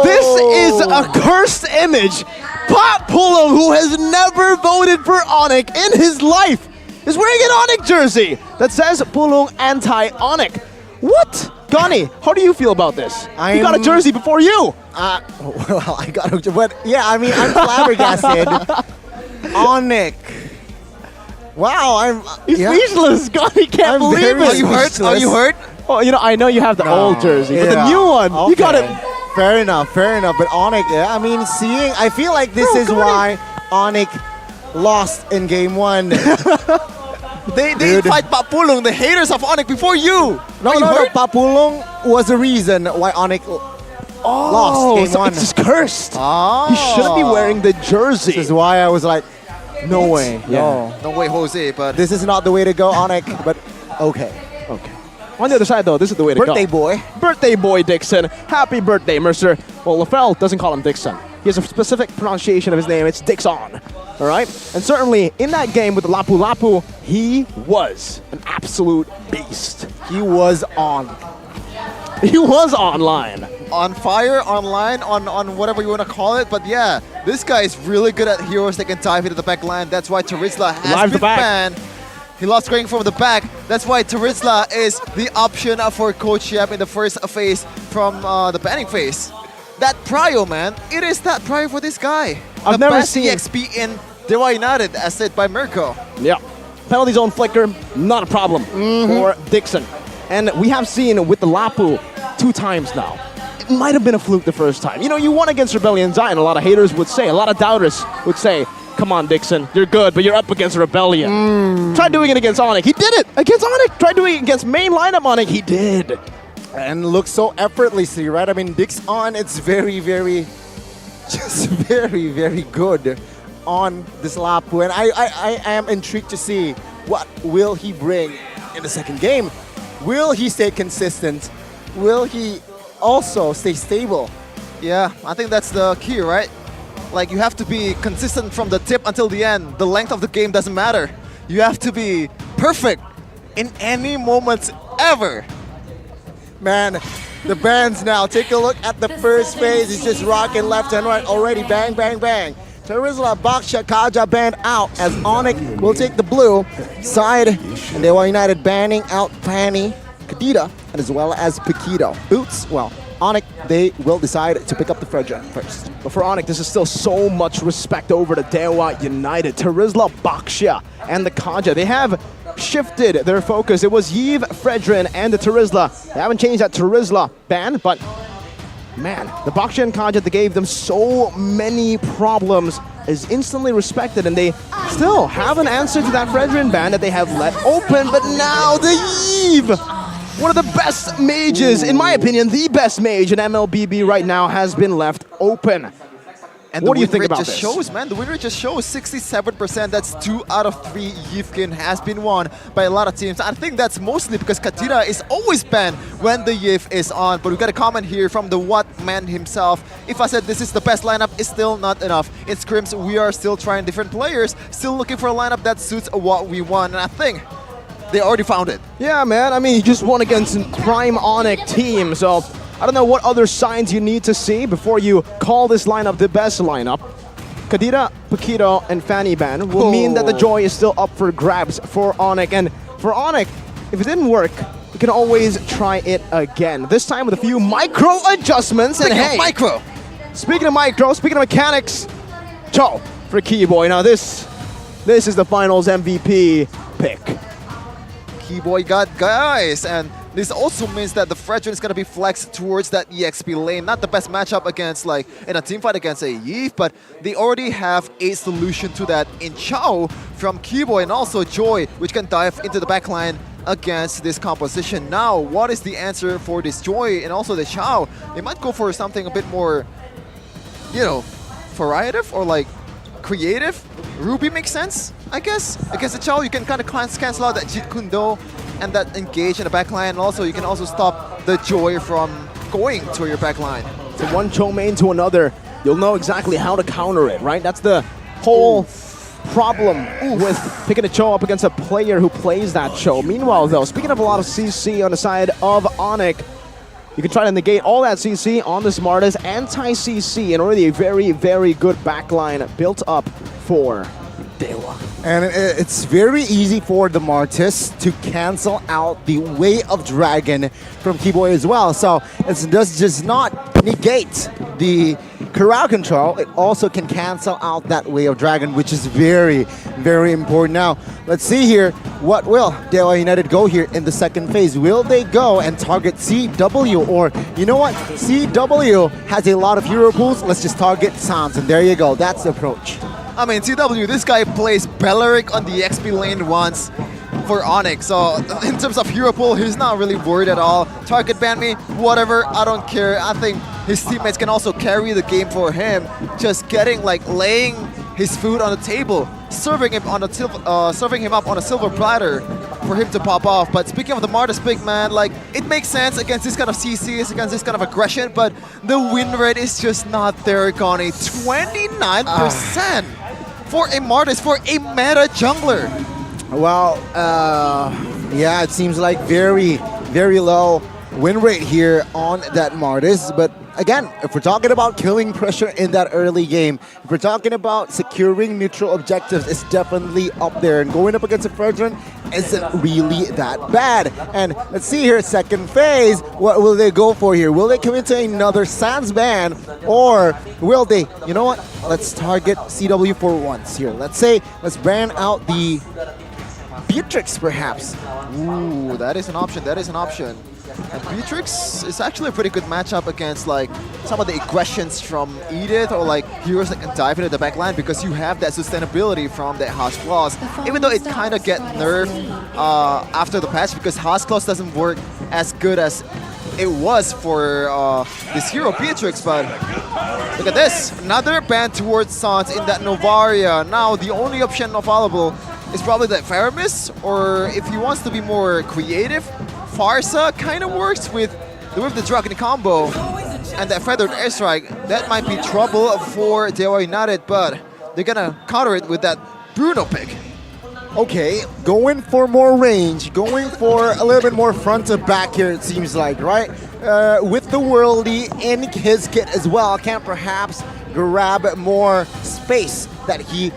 this is a cursed image. Pat Pulong, who has never voted for Onyx in his life, is wearing an Onyx jersey that says Pulong anti-Onyx. What? Gani, how do you feel about this? He got a jersey before you. Well, I got a but yeah, I mean, I'm flabbergasted. Onyx. Wow, He's speechless. God, he can't believe it. Are you hurt? Are you hurt? Oh, I know you have the old jersey, but the new one, you got it. Fair enough. But Onyx, I mean, I feel like this is why Onyx lost in game 1. They fight Pat Pulong, the haters of Onyx, before you. No, Pat Pulong was the reason why Onyx lost game 1. It's just cursed. He shouldn't be wearing the jersey. This is why I was like, no way. No way, Jose. But this is not the way to go, Onyx. But okay. On the other side, though, this is the way to go. Birthday boy Dixon. Happy birthday, Mercer. Well, LaFell doesn't call him Dixon. He has a specific pronunciation of his name. It's Dixon. All right, and certainly in that game with the Lapu Lapu, he was an absolute beast. He was on. He was online. On fire, online, on whatever you want to call it. But yeah, this guy is really good at heroes that can dive into the back line. That's why Terizla has been banned. He loves going from the back. That's why Terizla is the option for Coach Yap in the first phase from the banning phase. That prio, man, it is that prio for this guy. I've never best seen EXP in Dewa United, as said by Mirko. Yeah, penalty zone flicker, not a problem for Dixon. And we have seen with the Lapu 2 times now. It might have been a fluke the first time. You know, you won against Rebellion Zion, a lot of haters would say, a lot of doubters would say, come on, Dixon, you're good, but you're up against Rebellion. Try doing it against Onyx. He did it against Onyx. Try doing it against main lineup Onyx. He did. And looks so effortlessly, right? I mean, Dix on, it's very, very, just very, very good on this Lapu. And I am intrigued to see what will he bring in the second game. Will he stay consistent? Will he also stay stable? Yeah, I think that's the key, right? Like, you have to be consistent from the tip until the end. The length of the game doesn't matter. You have to be perfect in any moments ever. Man, the bands now. Take a look at the first phase. He's just rocking left and right already. Bang, bang, bang. Terizla, Baksha, Kaja banned out as Onyx will take the blue side. And Dewa United banning out Fanny, Kadita, and as well as Paquito. Boots, well, Onyx, they will decide to pick up the Fredra first. But for Onyx, this is still so much respect over to Dewa United. Terizla, Baksha, and the Kaja, they have shifted their focus. It was Yves, Fredrin, and the Terizla. They haven't changed that Terizla ban, but man, the Baksha and Kaja, they gave them so many problems, is instantly respected, and they still have an answer to that Fredrin ban that they have let open, but now the Yves! One of the best mages, in my opinion, the best mage in MLBB right now has been left open. And what do you think about just this? Shows, man. The win rate just shows 67%. That's 2 out of 3 Yifkin has been won by a lot of teams. I think that's mostly because Katira is always banned when the Yif is on. But we got a comment here from the What man himself. If I said this is the best lineup, it's still not enough. In scrims, we are still trying different players, still looking for a lineup that suits what we want. And I think they already found it. Yeah, man. I mean, he just won against a prime Onyx team, so I don't know what other signs you need to see before you call this lineup the best lineup. Kadira, Paquito, and Fanny ban will mean that the joy is still up for grabs for Onyx. And for Onyx, if it didn't work, you can always try it again. This time with a few micro adjustments. Speaking and hey, of micro. Speaking of micro, speaking of mechanics, Cho for Keyboy. Now this is the finals MVP pick. Keyboy got guys, and this also means that the Fredrin is going to be flexed towards that EXP lane. Not the best matchup against, like, in a team fight against a Yves, but they already have a solution to that in Chao from Keyboy and also Joy, which can dive into the backline against this composition. Now, what is the answer for this Joy and also the Chao? They might go for something a bit more, you know, variative or like creative. Ruby makes sense, I guess. Against the Chao, you can kind of cancel out that Jeet Kune Do and that engage in the backline, and also you can also stop the Joy from going to your backline. So one Cho main to another, you'll know exactly how to counter it, right? That's the whole problem with picking a Cho up against a player who plays that Cho. Meanwhile, though, speaking of a lot of CC on the side of Onyx, you can try to negate all that CC on the smartest anti-CC and already a very, very good backline built up for Dewa. And it's very easy for the Martis to cancel out the Way of Dragon from Keyboy as well. So it does just not negate the corral control. It also can cancel out that Way of Dragon, which is very, very important. Now, let's see here. What will Dewa United go here in the second phase? Will they go and target CW? Or, you know what? CW has a lot of hero pools. Let's just target Sans. And there you go. That's the approach. I mean, CW, this guy plays Belleric on the XP lane once for Onyx. So in terms of hero pool, he's not really worried at all. Target ban me, whatever, I don't care. I think his teammates can also carry the game for him. Just getting, like, laying his food on the table, serving him up on a silver platter for him to pop off. But speaking of the Martis pick, man, like, it makes sense against this kind of CCs, against this kind of aggression, but the win rate is just not there, Connie. 29%. for a Martis, for a meta jungler? Well, yeah, it seems like very, very low win rate here on that Martis. But again, if we're talking about killing pressure in that early game, if we're talking about securing neutral objectives, it's definitely up there. And going up against a Fredrin isn't really that bad. And let's see here, second phase, what will they go for here? Will they commit to another Sans ban, or will they, you know what, let's target CW for once here. Let's ban out the Beatrix perhaps. Ooh, that is an option, that is an option. And Beatrix is actually a pretty good matchup against like some of the aggressions from Edith or like heroes that can dive into the backline, because you have that sustainability from that House Claws. Even though it kind of get nerfed after the patch, because House Claws doesn't work as good as it was for this hero Beatrix. But look at this, another ban towards Sans in that Novaria. Now the only option available is probably that Faramis, or if he wants to be more creative, Farsa kind of works with the Dragon combo and that Feathered Airstrike. That might be trouble for Dewa United, but they're gonna counter it with that Bruno pick. Okay, going for more range, going for a little bit more front to back here, it seems like, right? With the Worldy in his kit as well, can perhaps grab more space that he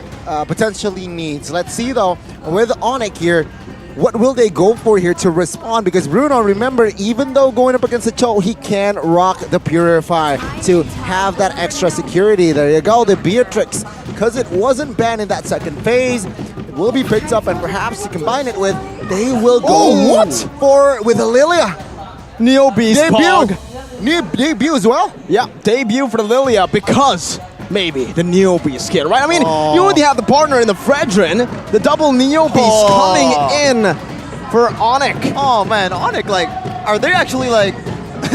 potentially needs. Let's see though, with Onyx here, what will they go for here to respond? Because Bruno, remember, even though going up against the Cho, he can rock the Purify to have that extra security. There you go, the Beatrix. Because it wasn't banned in that second phase, it will be picked up, and perhaps to combine it with, they will go with the Lilia. Neo Beast debut as well? Yeah, debut for the Lilia, because maybe the Neo Beast kid, right? I mean, you already have the partner in the Fredrin, the double Neo Beast coming in for Onyx. Oh man, Onyx, like, are they actually like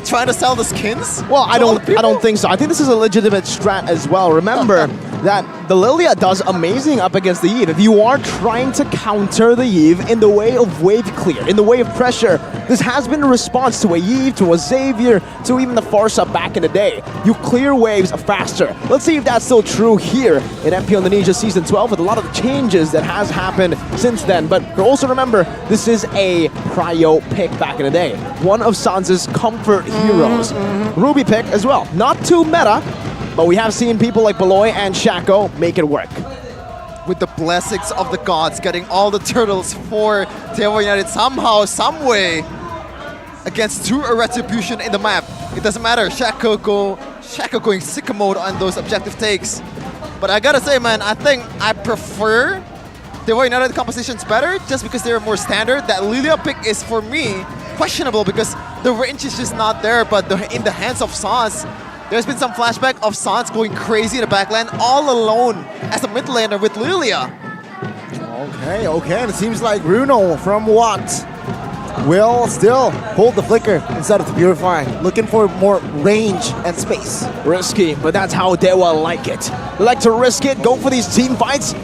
trying to sell the skins? Well, I don't think so. I think this is a legitimate strat as well. Remember that the Lilia does amazing up against the Eve. If you are trying to counter the Eve in the way of wave clear, in the way of pressure, this has been a response to a Eve, to a Xavier, to even the Farsa back in the day. You clear waves faster. Let's see if that's still true here in MPL Indonesia Season 12 with a lot of the changes that has happened since then. But also remember, this is a prio pick back in the day. One of Sans's comfort heroes. Ruby pick as well. Not too meta, but we have seen people like Beloy and Shaco make it work. With the blessings of the gods, getting all the turtles for Dewa United somehow, some way, against true retribution in the map. It doesn't matter, Shaco going sicko mode on those objective takes. But I gotta say, man, I think I prefer Dewa United compositions better just because they're more standard. That Lilia pick is, for me, questionable because the range is just not there, but in the hands of Sans, there's been some flashback of Sans going crazy in the backline all alone as a mid laner with Lilia. Okay, and it seems like Bruno from Watt will still hold the Flicker instead of the Purify, looking for more range and space. Risky, but that's how Dewa like it. They like to risk it, go for these team fights.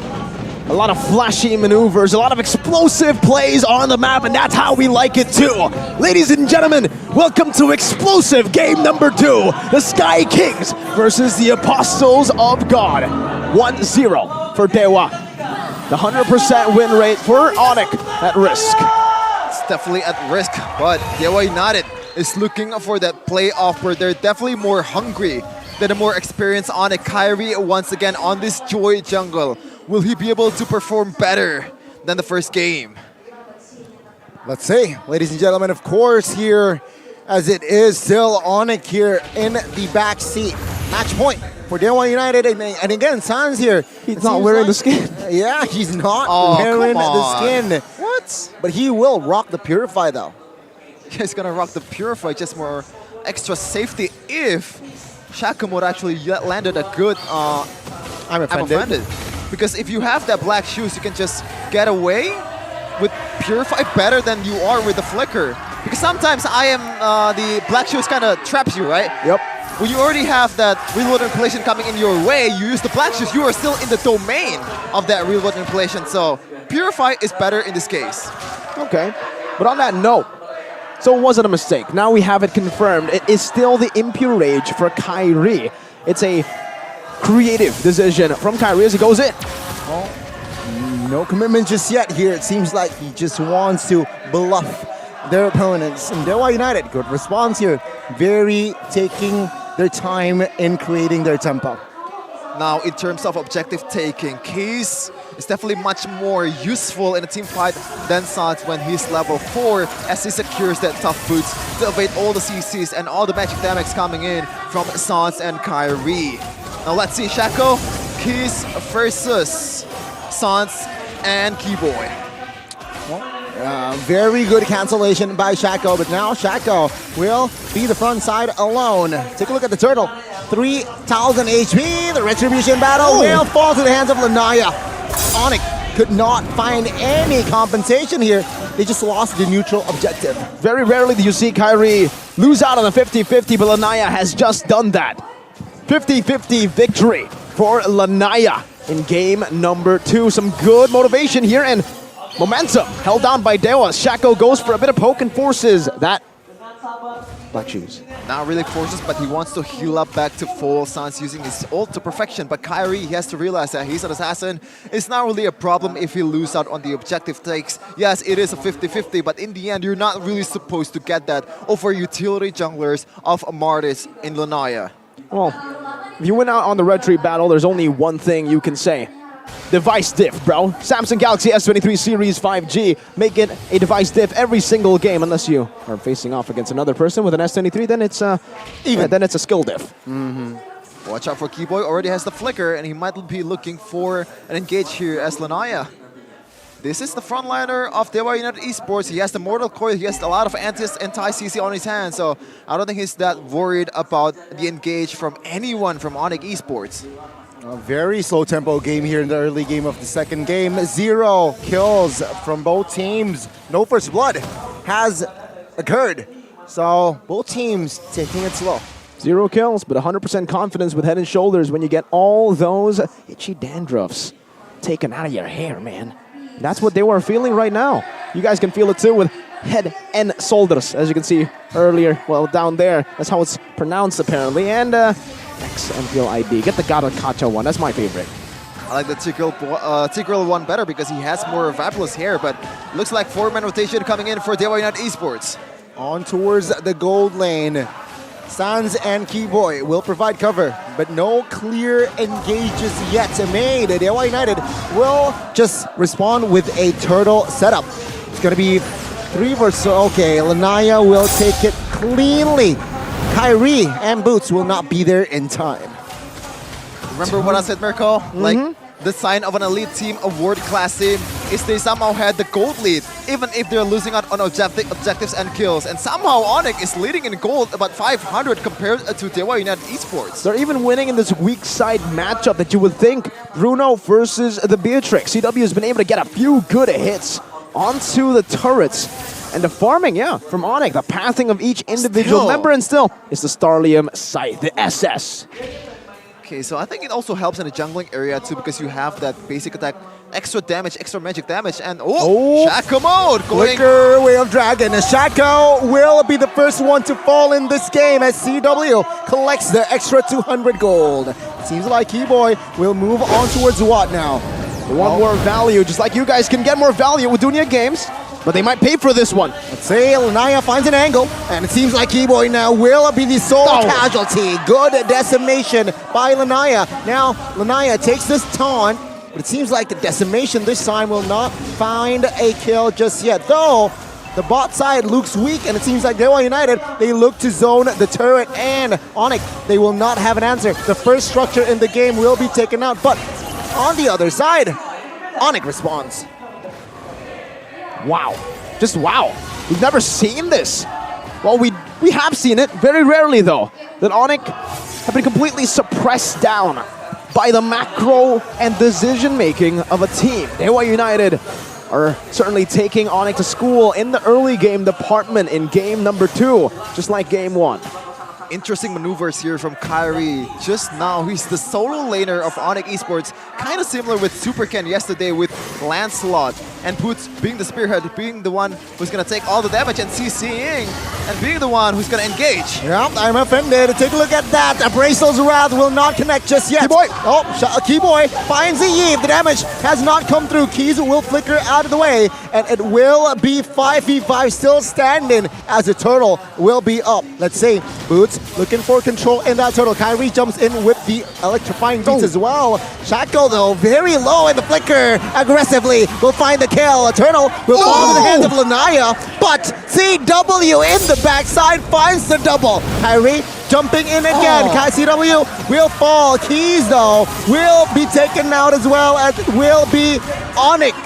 A lot of flashy maneuvers, a lot of explosive plays on the map, and that's how we like it too. Ladies and gentlemen, welcome to explosive game number 2. The Sky Kings versus the Apostles of God. 1-0 for Dewa. The 100% win rate for Onyx at risk. It's definitely at risk, but Dewa United is looking for that playoff where they're definitely more hungry than a more experienced Onyx. Kyrie once again on this Joy jungle. Will he be able to perform better than the first game? Let's see, ladies and gentlemen, of course here, as it is still Onyx here in the back seat. Match point for Dewa United, and again, Sans here. He's not wearing the skin. Yeah, he's not wearing the skin. What? But he will rock the Purify though. He's gonna rock the Purify, just more extra safety if Shaco mode actually landed a good I'm offended. Because if you have that black shoes, you can just get away with Purify better than you are with the Flicker. Because sometimes the black shoes kind of traps you, right? Yep. When you already have that real-world manipulation coming in your way, you use the black shoes, you are still in the domain of that real-world manipulation. So Purify is better in this case. Okay, but on that note, so it wasn't a mistake. Now we have it confirmed. It is still the Impure Rage for Kyrie. It's a creative decision from Kyrie as he goes in. Well, no commitment just yet here. It seems like he just wants to bluff their opponents. And Dewa United, good response here. Very taking their time in creating their tempo. Now, in terms of objective taking, Keys is definitely much more useful in a team fight than Sans when he's level 4, as he secures that tough boots to evade all the CCs and all the magic damage coming in from Sans and Kyrie. Now let's see, Shaco, Keys versus Sans and Keyboy. Very good cancellation by Shaco, but now Shaco will be the front side alone. Take a look at the turtle. 3,000 HP. The retribution battle will fall to the hands of Lanaya. Onyx could not find any compensation here. They just lost the neutral objective. Very rarely do you see Kyrie lose out on a 50-50, but Lanaya has just done that. 50-50 victory for Lanaya in game number 2. Some good motivation here and momentum held down by Dewa. Shaco goes for a bit of poke and forces that Black Shoes. Not really forces, but he wants to heal up back to full. Sans using his ult to perfection, but Kyrie, he has to realize that he's an assassin. It's not really a problem if he loses out on the objective takes. Yes, it is a 50-50, but in the end, you're not really supposed to get that over utility junglers of Martis in Lanaya. Well, if you win out on the retreat battle, there's only one thing you can say. Device diff, bro. Samsung Galaxy S23 Series 5G. Make it a device diff every single game, unless you are facing off against another person with an S23. Then it's even. Then it's a skill diff. Watch out for Keyboy. Already has the flicker, and he might be looking for an engage here as Lanaya. This is the frontliner of Dewa United Esports. He has the Mortal Coil. He has a lot of anti-CC on his hands, so I don't think he's that worried about the engage from anyone from Onyx Esports. A very slow tempo game here in the early game of the second game. 0 kills from both teams. No first blood has occurred. So both teams taking it slow. 0 kills, but 100% confidence with Head and Shoulders when you get all those itchy dandruffs taken out of your hair, man. That's what they were feeling right now. You guys can feel it too with Head and Shoulders, as you can see earlier. Well, down there, that's how it's pronounced apparently. And X MPL ID. Get the God of Kacha one. That's my favorite. I like the Tigreal one better because he has more fabulous hair, but looks like 4-man rotation coming in for Dewa United Esports. On towards the gold lane. Sans and Keyboy will provide cover, but no clear engages yet made. Dewa United will just respond with a turtle setup. It's going to be 3 versus... Okay, Lanaya will take it cleanly. Kyrie and Boots will not be there in time. Remember what I said, Mirko? Like, the sign of an elite team, a world-class team, is they somehow had the gold lead, even if they're losing out on objectives and kills. And somehow Onyx is leading in gold about 500 compared to Dewa United Esports. They're even winning in this weak side matchup that you would think Bruno versus the Beatrix. CW has been able to get a few good hits onto the turrets. And the farming, from Onyx, the pathing of each individual member, and still, it's the Starlium Scythe, the SS. Okay, so I think it also helps in the jungling area too, because you have that basic attack, extra damage, extra magic damage, and Shaco mode! Flicker, Way of Dragon. Shaco will be the first one to fall in this game as CW collects the extra 200 gold. Seems like Keyboy will move on towards what now? They want more value, just like you guys can get more value with Dunia Games. But they might pay for this one. Let's say Lanaya finds an angle, and it seems like Keyboy now will be the sole casualty. Good decimation by Lanaya. Now, Lanaya takes this taunt, but it seems like the decimation this time will not find a kill just yet. Though, the bot side looks weak, and it seems like Dewa United, they look to zone the turret and Onyx. They will not have an answer. The first structure in the game will be taken out, but on the other side, Onyx responds. Wow. Just wow. We've never seen this. Well, we have seen it, very rarely though, that Onyx have been completely suppressed down by the macro and decision-making of a team. Dewa United are certainly taking Onyx to school in the early game department in game number 2, just like game 1. Interesting maneuvers here from Kyrie. Just now, he's the solo laner of Onyx Esports, kind of similar with Super Ken yesterday with Lancelot. and Boots being the spearhead, being the one who's gonna take all the damage and CCing, and being the one who's gonna engage. Yeah, I'm offended. Take a look at that. Abrazel's Wrath will not connect just yet. Keyboy. Oh, Keyboy finds the Eve. The damage has not come through. Keys will flicker out of the way, and it will be 5v5 still standing as the turtle will be up. Let's see. Boots looking for control in that turtle. Kyrie jumps in with the electrifying beats as well. Shaco, though, very low in the flicker. Aggressively will find the kill. Turtle will fall in the hands of Lanaya, but CW in the backside finds the double. Kyrie jumping in again. CW will fall. Keys, though, will be taken out as well, as it will be Onyx.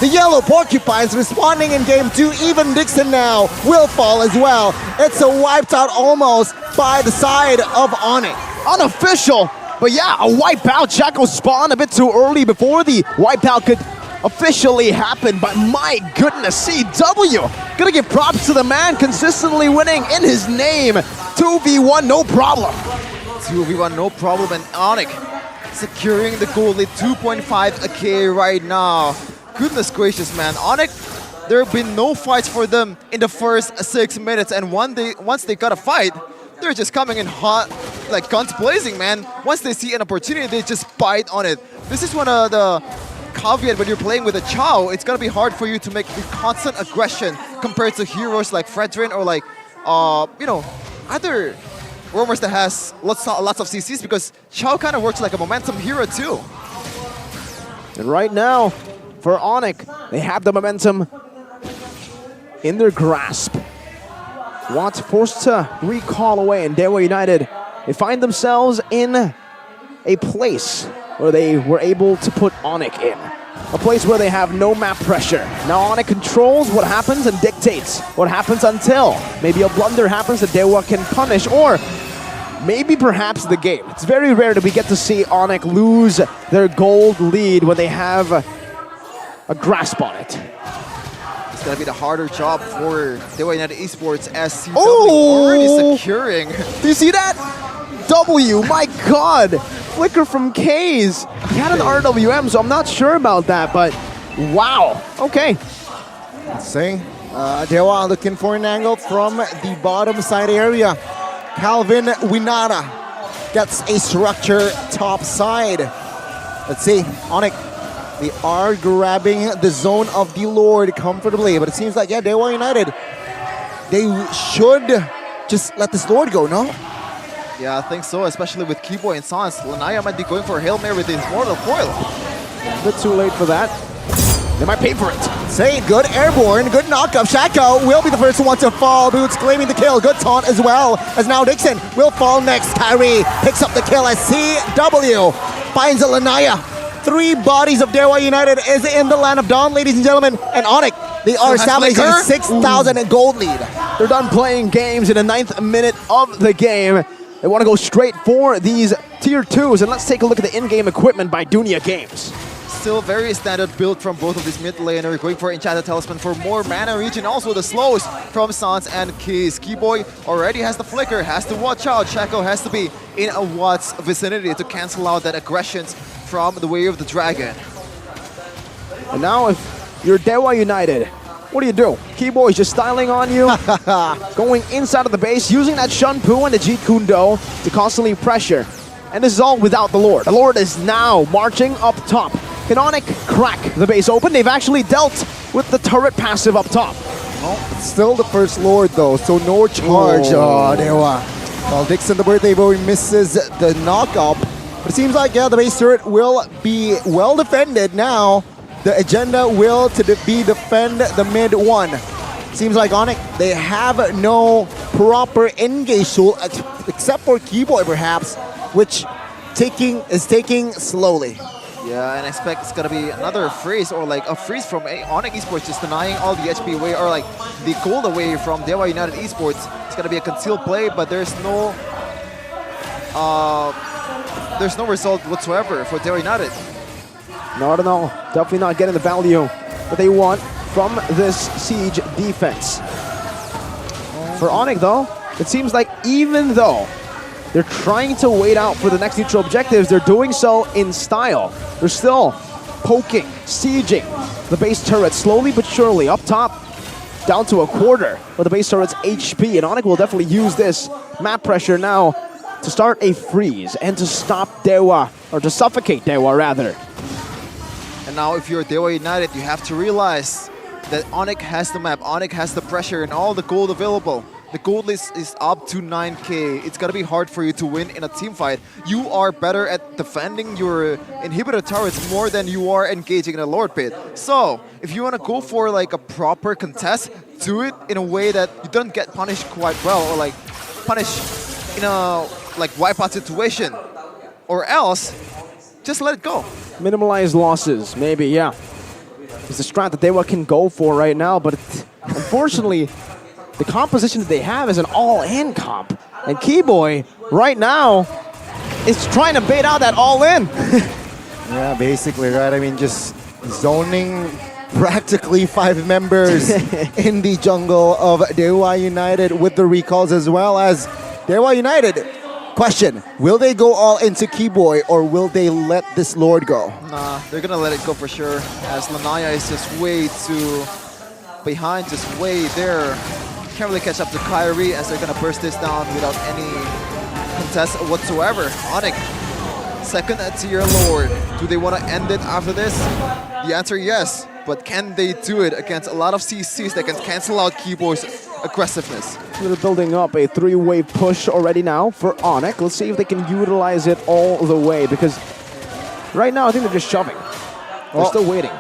The yellow porcupines responding in game 2. Even Dixon now will fall as well. It's a wiped out almost by the side of Onyx. Unofficial, but yeah, a wipeout. Shaco spawned a bit too early before the wipeout could officially happen, but my goodness, CW gonna give props to the man consistently winning in his name. 2v1, no problem. 2v1, no problem, and Onyx securing the goal lead, 2.5k right now. Goodness gracious, man. Onyx, there have been no fights for them in the first 6 minutes, and once they got a fight, they're just coming in hot, like guns blazing, man. Once they see an opportunity, they just bite on it. This is one of the caveat when you're playing with a Chao. It's gonna be hard for you to make constant aggression compared to heroes like Fredrin or like, you know, other roamers that has lots of CCs, because Chao kind of works like a momentum hero too. And right now, for Onyx, they have the momentum in their grasp. Want forced to recall away, and Dewa United, they find themselves in a place where they were able to put Onyx in. A place where they have no map pressure. Now Onyx controls what happens and dictates what happens until maybe a blunder happens that Dewa can punish, or maybe perhaps the game. It's very rare that we get to see Onyx lose their gold lead when they have a grasp on it. It's gonna be the harder job for Dewa United Esports as CW already securing. Do you see that? W, my god! Flicker from K's. He had an RWM, so I'm not sure about that, but wow. Okay. Let's see. Dewa looking for an angle from the bottom side area. Calvin Winata gets a structure top side. Let's see. Onyx, they are grabbing the zone of the Lord comfortably, but it seems like, yeah, Dewa United, they should just let this Lord go, no? Yeah, I think so, especially with Keyboy and Sans. Lanaya might be going for a Hail Mary with his Mortal Coil. A bit too late for that. They might pay for it. Say, good airborne, good knockup. Shaco will be the first one to fall. Boots claiming the kill. Good taunt as well, as now Dixon will fall next. Kyrie picks up the kill as CW finds a Lanaya. 3 bodies of Dewa United is in the land of Dawn, ladies and gentlemen. And Onyx, they are establishing a 6,000 gold lead. They're done playing games in the 9th minute of the game. They want to go straight for these tier 2s, and let's take a look at the in-game equipment by Dunia Games. Still very standard build from both of these mid laners, going for Enchanted Talisman for more mana reach, and also the slows from Sans and Keys. Keyboy already has the flicker, has to watch out. Shaco has to be in a Watt's vicinity to cancel out that aggressions from the Way of the Dragon. And now if you're Dewa United, what do? Keyboy's just styling on you, going inside of the base, using that Shunpu and the Jeet Kune Do to constantly pressure. And this is all without the Lord. The Lord is now marching up top. Can Onyx crack the base open? They've actually dealt with the turret passive up top. Oh, it's still the first Lord though, so no charge. Oh, Dewa. Well, Dixon, the birthday boy, misses the knockup. But it seems like, yeah, the base turret will be well defended now. The agenda will be defend the mid one. Seems like Onyx, they have no proper engage tool except for Keyboy perhaps, which is taking slowly. Yeah, and I expect it's gonna be another freeze, or like a freeze from Onyx Esports, just denying all the HP away, or like the gold away from Dewa United Esports. It's gonna be a concealed play, but there's no result whatsoever for Dewa United. Not at all. Definitely not getting the value that they want from this siege defense. For Onyx though, it seems like even though they're trying to wait out for the next neutral objectives, they're doing so in style. They're still poking, sieging the base turret slowly but surely up top, down to a quarter of the base turret's HP. And Onyx will definitely use this map pressure now to start a freeze and to stop Dewa, or to suffocate Dewa rather. And now if you're Dewa United, you have to realize that Onyx has the map, Onyx has the pressure and all the gold available. The gold list is up to 9k. It's gonna be hard for you to win in a team fight. You are better at defending your inhibitor turrets more than you are engaging in a Lord Pit. So, if you wanna go for like a proper contest, do it in a way that you don't get punished quite well, or like punished in a like wipeout situation. Or else, just let it go. Minimalize losses, maybe, yeah. It's a strat that Dewa can go for right now, but unfortunately, the composition that they have is an all-in comp. And Keyboy, right now, is trying to bait out that all-in. Yeah, basically, right? I mean, just zoning practically 5 members in the jungle of Dewa United with the recalls, as well as Dewa United. Question, will they go all into Keyboy or will they let this Lord go? Nah, they're gonna let it go for sure, as Lanaya is just way too behind, just way there. Can't really catch up to Kyrie, as they're gonna burst this down without any contest whatsoever. Onyx, second tier Lord. Do they want to end it after this? The answer yes, but can they do it against a lot of CCs that can cancel out Keyboy's aggressiveness? They're building up a 3-wave push already now for Onyx. Let's see if they can utilize it all the way, because right now I think they're just shoving. They're still waiting.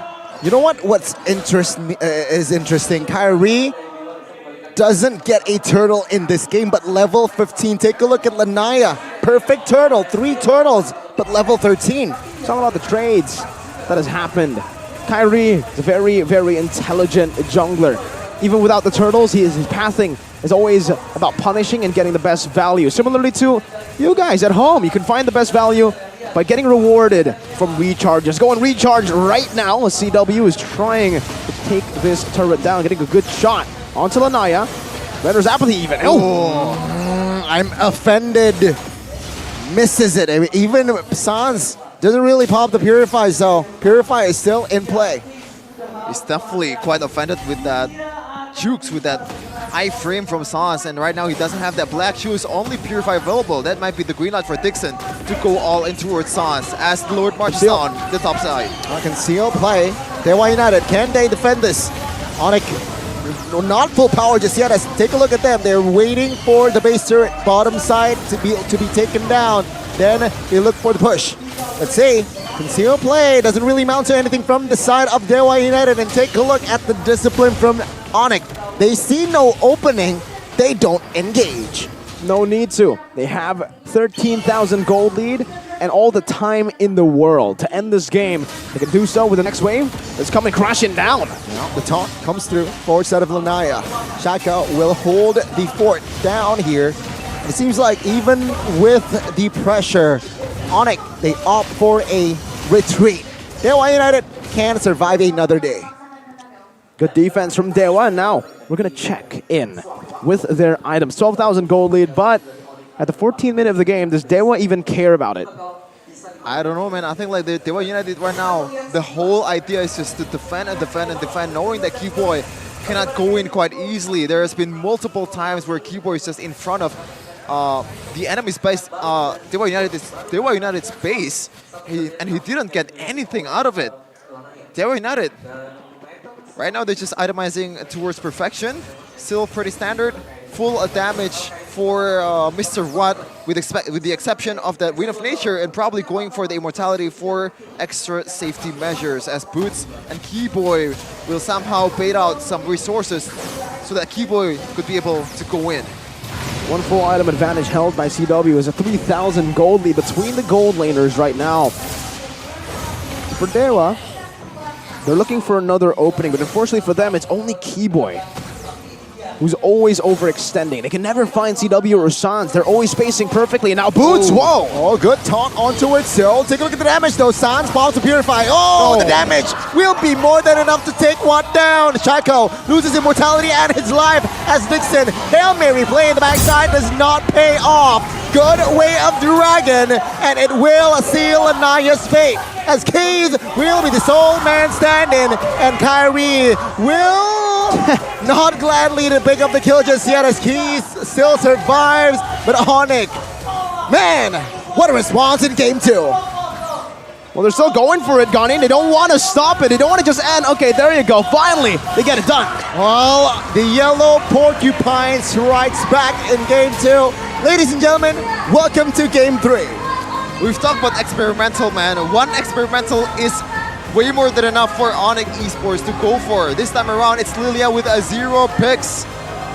You know what? What's interesting? Kyrie doesn't get a turtle in this game, but level 15. Take a look at Lanaya. Perfect turtle, 3 turtles, but level 13. It's all about the trades that has happened. Kyrie is a very, very intelligent jungler. Even without the turtles, his pathing is always about punishing and getting the best value. Similarly to you guys at home, you can find the best value by getting rewarded from recharges. Go and recharge right now. CW is trying to take this turret down, getting a good shot onto Lanaya. Render's apathy even. Oh, I'm offended. Misses it. I mean, even Sans doesn't really pop the Purify, so Purify is still in play. He's definitely quite offended with that jukes, with that high frame from Sans, and right now he doesn't have that black shoes, only Purify available. That might be the green light for Dixon to go all in towards Sans as the Lord marches on the top side. Conceal play. Dewa United, can they defend this? Onyx, not full power just yet. Take a look at them. They're waiting for the base turret bottom side to be taken down. Then they look for the push. Let's see. Conceal play doesn't really mount to anything from the side of Dewa United. And take a look at the discipline from Onyx. They see no opening. They don't engage. No need to. They have 13,000 gold lead and all the time in the world to end this game. They can do so with the next wave that's coming crashing down. Yeah, the taunt comes through. Forward side of Lanaya. Shaka will hold the fort down here. It seems like even with the pressure, Onyx, they opt for a retreat. Dewa United can survive another day. Good defense from Dewa. Now we're going to check in with their items. 12,000 gold lead, but at the 14th minute of the game, does Dewa even care about it? I don't know, man. I think like the Dewa United right now, the whole idea is just to defend and defend and defend, knowing that Keyboy cannot go in quite easily. There has been multiple times where Keyboy is just in front of the enemy's base, Dewa United's base, and he didn't get anything out of it. Dewa United, right now they're just itemizing towards perfection. Still pretty standard. Full damage for Mr. Watt, with the exception of that Wind of Nature, and probably going for the Immortality for extra safety measures, as Boots and Keyboy will somehow bait out some resources so that Keyboy could be able to go in. One full item advantage held by CW is a 3,000 gold lead between the gold laners right now. For Dewa, they're looking for another opening, but unfortunately for them, it's only Keyboy who's always overextending. They can never find CW or Sans. They're always spacing perfectly. And now Boots, whoa! Oh, good taunt onto it still. Take a look at the damage though. Sans pops to Purify. Oh, the damage will be more than enough to take one down. Shaco loses immortality and his life as Dixon. Hail Mary play in the backside does not pay off. Good way of Dragon, and it will seal Anaya's fate. as Keys will be the sole man standing, and Kyrie will not gladly to pick up the kill just yet as Keys still survives, but Onyx, man, what a response in game 2. Well, they're still going for it, Gunny. They don't want to stop it. They don't want to just end. Okay, there you go. Finally, they get it done. Well, the yellow porcupine strikes back in game 2. Ladies and gentlemen, welcome to game 3. We've talked about experimental, man. One experimental is way more than enough for Onyx Esports to go for. This time around, it's Lilia with a 0 picks,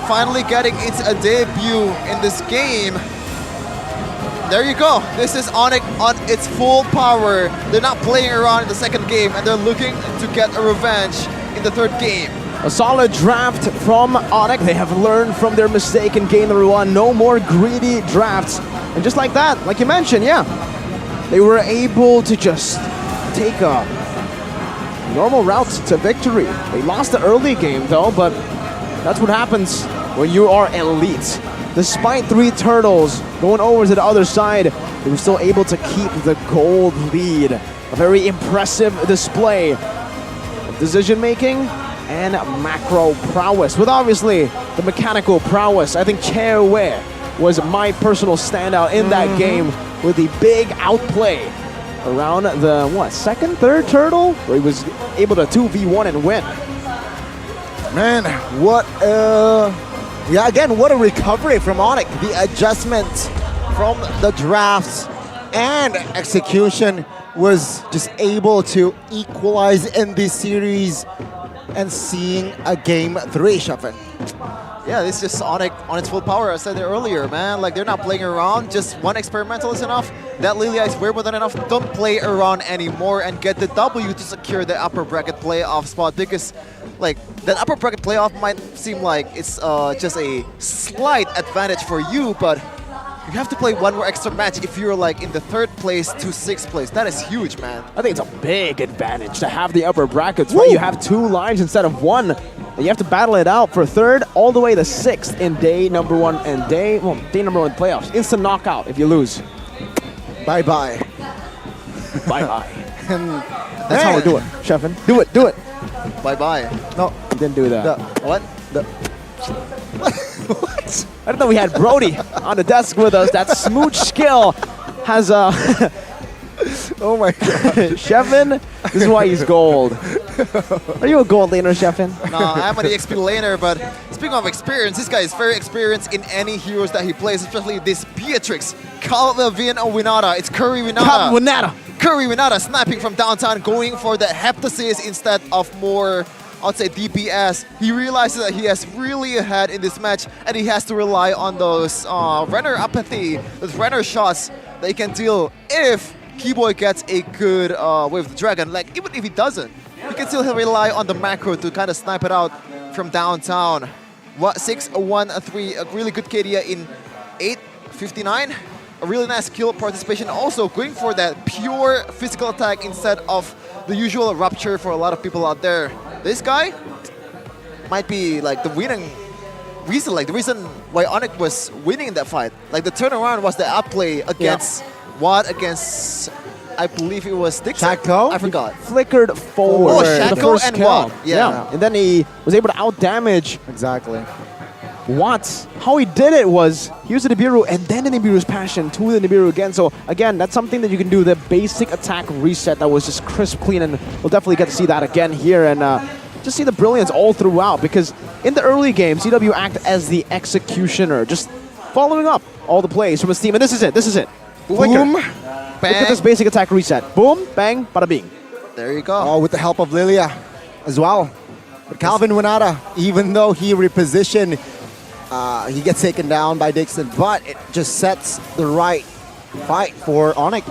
finally getting its debut in this game. There you go. This is Onyx on its full power. They're not playing around in the second game, and they're looking to get a revenge in the third game. A solid draft from Onyx. They have learned from their mistake in game number 1. No more greedy drafts. And just like that, like you mentioned, yeah, they were able to just take a normal route to victory. They lost the early game though, but that's what happens when you are elite. Despite 3 turtles going over to the other side, they were still able to keep the gold lead. A very impressive display of decision making and macro prowess. With obviously the mechanical prowess, I think Chair Wei was my personal standout in that game with the big outplay around the, second, third turtle? Where he was able to 2v1 and win. Man, what yeah, again, what a recovery from Onyx. The adjustment from the drafts and execution was just able to equalize in this series and seeing a game 3, Shafin. Yeah, this is just Onyx on its full power. I said it earlier, man. Like, they're not playing around. Just one experimental is enough. That Lilia is way more than enough. Don't play around anymore and get the W to secure the upper bracket playoff spot, because like that upper bracket playoff might seem like it's just a slight advantage for you, but you have to play one more extra match if you're like in the 3rd place to 6th place. That is huge, man. I think it's a big advantage to have the upper brackets, right? You have 2 lives instead of 1. And you have to battle it out for 3rd all the way to 6th in day number 1 and day number 1 playoffs. Instant knockout if you lose. Bye-bye. Bye-bye. That's how we do it, Sheffin. Do it, do it. Bye-bye. No, you didn't do that. What? What? I didn't know we had Brody on the desk with us. That smooch skill has oh my god. Sheffin, this is why he's gold. Are you a gold laner, Sheffin? No, I'm an EXP laner, but speaking of experience, this guy is very experienced in any heroes that he plays, especially this Beatrix, Calvin Winata. It's Curry Winata. Curry Winata sniping from downtown, going for the heptasis instead of more, I'd say, DPS. He realizes that he has really ahead in this match, and he has to rely on those Renner apathy, those Renner shots that he can deal if Keyboy gets a good wave of the dragon. Like, even if he doesn't, he can still rely on the macro to kind of snipe it out from downtown. 6-1-3, a really good KD in 8:59. A really nice kill participation. Also going for that pure physical attack instead of the usual rupture for a lot of people out there. This guy might be like the winning reason, like the reason why Onyx was winning in that fight. Like the turnaround was the outplay against against, I believe it was Dixon? Shaco? I forgot. Flickered forward. Oh, Shaco and Watt. Yeah. And then he was able to out-damage. Exactly. Watts. How he did it was he used the Nibiru and then the Nibiru's passion to the Nibiru again. So again, that's something that you can do. The basic attack reset that was just crisp, clean, and we'll definitely get to see that again here and just see the brilliance all throughout, because in the early game, CW act as the executioner, just following up all the plays from his team. And this is it. This is it. Boom. Look at this basic attack reset. Boom, bang, bada bing. There you go. Oh, with the help of Lilia as well. But Calvin Winata, even though he repositioned, he gets taken down by Dixon, but it just sets the right fight for Onyx.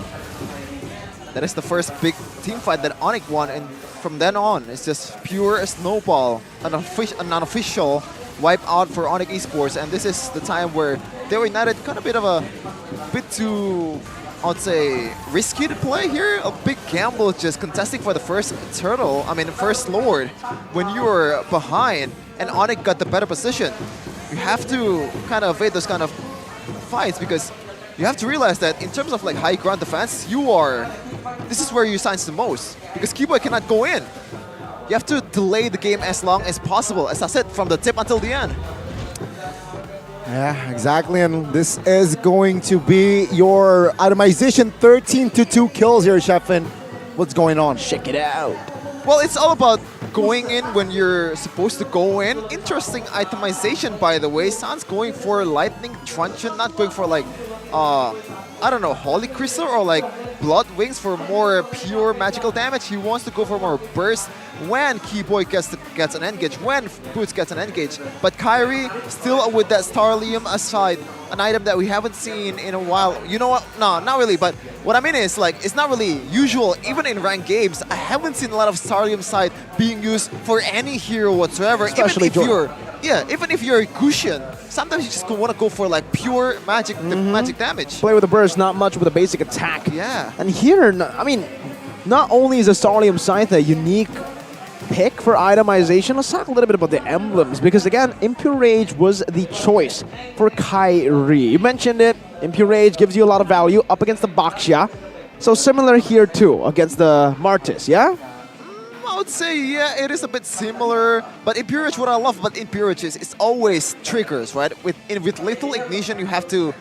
That is the first big team fight that Onyx won, and from then on, it's just pure snowball, an unofficial wipe out for Onyx Esports, and this is the time where they were united, kind of bit too, I'd say, risky to play here. A big gamble just contesting for the first turtle, first lord, when you were behind and Onyx got the better position. You have to kind of evade those kind of fights, because you have to realize that in terms of like high ground defense, this is where you shine the most because Keyboy cannot go in. You have to delay the game as long as possible, as I said, from the tip until the end. Yeah, exactly, and this is going to be your itemization. 13 to 2 kills here, Sheffin. What's going on? Check it out. Well, it's all about going in when you're supposed to go in. Interesting itemization, by the way. San's going for Lightning Truncheon, not going for like, I don't know, Holy Crystal or like Blood Wings for more pure magical damage. He wants to go for more burst when Keyboy gets an engage, when Boots gets an engage. But Kyrie still with that Starlium aside, an item that we haven't seen in a while. You know what? No, not really. But what I mean is like it's not really usual. Even in ranked games, I haven't seen a lot of Starlium side being used for any hero whatsoever. Especially even if you're a Gusion, sometimes you just want to go for like pure magic magic damage. Play with a burst, not much with a basic attack. Yeah. And here, I mean, not only is the Starlium Scythe a unique pick for itemization, let's talk a little bit about the emblems, because again, Impure Rage was the choice for Kyrie. You mentioned it, Impure Rage gives you a lot of value up against the Baxia. So similar here too, against the Martis, yeah? I would say, yeah, it is a bit similar, but Impure Rage, what I love about Impure Rage is it's always triggers, right? With little ignition, you have to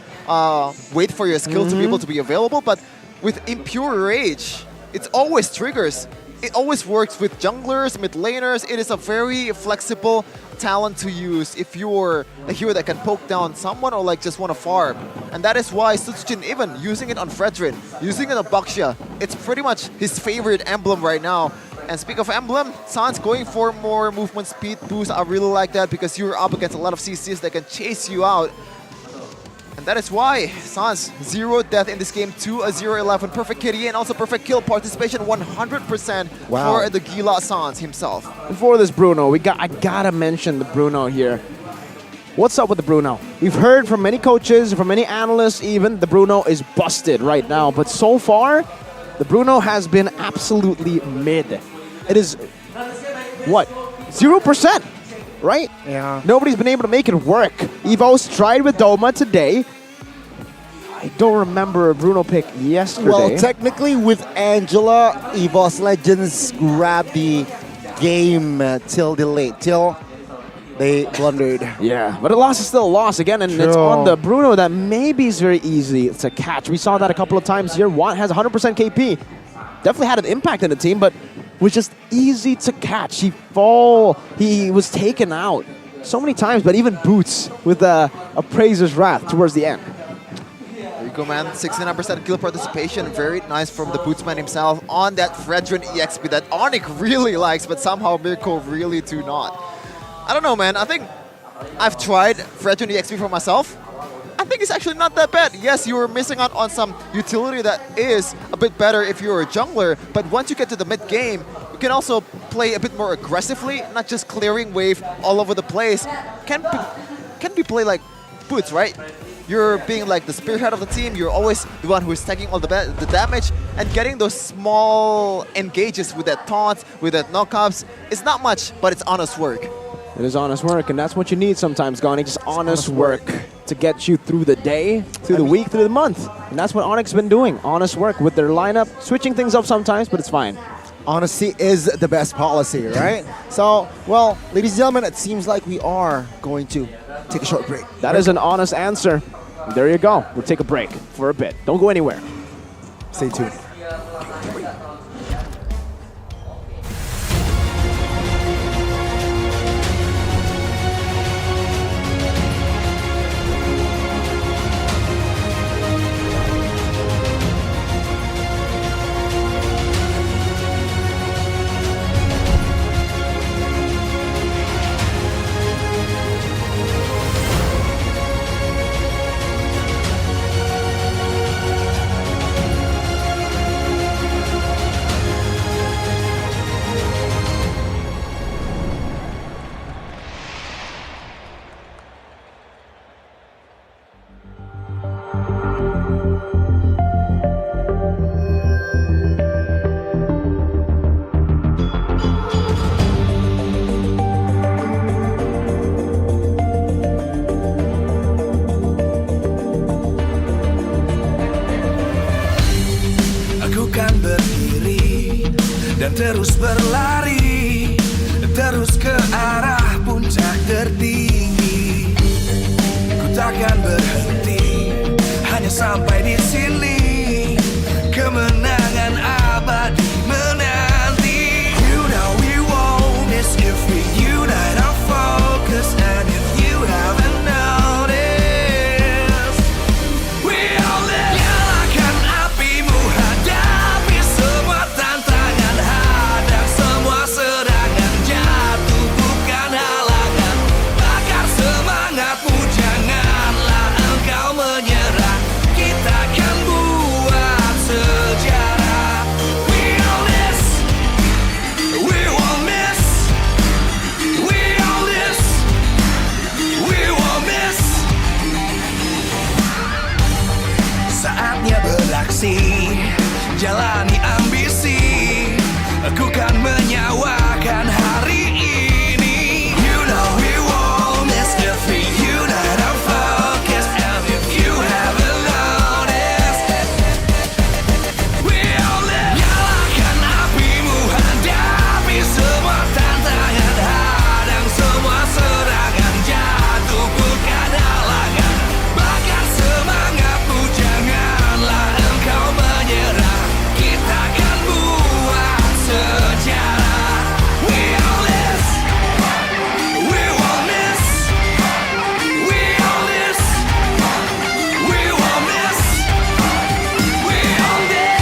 wait for your skill to be able to be available, but with Impure Rage, it's always triggers. It always works with junglers, mid laners. It is a very flexible talent to use if you're a hero that can poke down someone or like just want to farm. And that is why Sutsujin, even using it on Fredrin, using it on Baxia, it's pretty much his favorite emblem right now. And speak of emblem, San's going for more movement speed boost. I really like that because you're up against a lot of CCs that can chase you out. And that is why Sans 0 death in this game to a 0-11 perfect KD and also perfect kill participation 100% for the Gila Sans himself. Before this Bruno, I gotta mention the Bruno here. What's up with the Bruno? We've heard from many coaches, from many analysts even, the Bruno is busted right now. But so far, the Bruno has been absolutely mid. It is, what, 0%? Right? Yeah. Nobody's been able to make it work. Evo's tried with Doma today. I don't remember a Bruno pick yesterday. Well, technically with Angela, EVOS Legends grabbed the game till they blundered. Yeah, but a loss is still a loss again, and it's on the Bruno that maybe is very easy to catch. We saw that a couple of times here. Watt has 100% KP. Definitely had an impact in the team, but was just easy to catch. He was taken out so many times, but even Boots with a Praiser's Wrath towards the end. There you go, man. 69% kill participation. Very nice from the Bootsman himself on that Fredrin EXP that Onyx really likes, but somehow Mirko really do not. I don't know, man. I think I've tried Fredrin EXP for myself. I think it's actually not that bad. Yes, you were missing out on some utility that is a bit better if you're a jungler, but once you get to the mid-game, you can also play a bit more aggressively, not just clearing wave all over the place. Can be played like Boots, right? You're being like the spearhead of the team, you're always the one who is taking all the damage, and getting those small engages with that taunts, with that knockups, it's not much, but it's honest work. It is honest work, and that's what you need sometimes, Gani. Just honest work to get you through the day, through the week, through the month. And that's what Onyx has been doing. Honest work with their lineup, switching things up sometimes, but it's fine. Honesty is the best policy, right? So, well, ladies and gentlemen, it seems like we are going to take a short break. That is an honest answer. There you go. We'll take a break for a bit. Don't go anywhere. Stay tuned. arah puncak tertinggi. Ku takkan berhenti, hanya sampai di sini. Kemenangan abadi menanti. You know we won't miss if we unite our focus. And if you haven't noticed, we all live. Nyalakan apimu, hadapi semua tantangan. Hadang semua serangan, jatuh bukan halangan. Bakar semangatmu, janganlah engkau menyerah. Kita akan buat sejarah. We all this, we won't miss. We all this, we won't miss. Saatnya beraksi, jalani ambisi. Aku kan menyawakan hari ini. You know we won't miss if we unite our focus. And if you haven't noticed, we all live. Nyalakan apimu, hadapi semua tantangan. Hadang semua serangan, jatuh bukan halangan. Bakar semangatmu, janganlah engkau menyerah. Kita akan buat sejarah. We all this, we won't miss. We all this, we won't miss. We all this.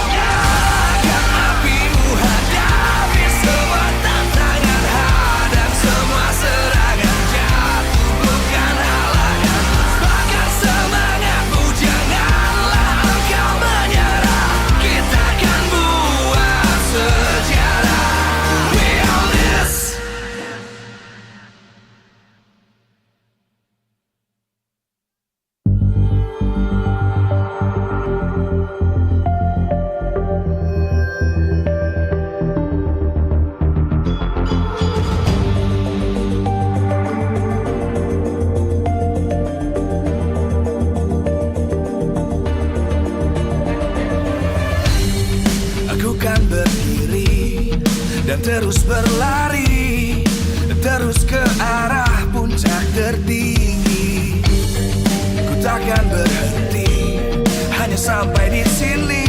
Nyalakan apimu, hadapi semua tantangan. Hadang semua serangan, jatuh bukan halangan. Bakar semangatmu, janganlah engkau menyerah. Kita akan buat sejarah. We all this. Aku kan berdiri dan terus berlari, terus ke arah puncak tertinggi. Ku takkan berhenti, hanya sampai di sini.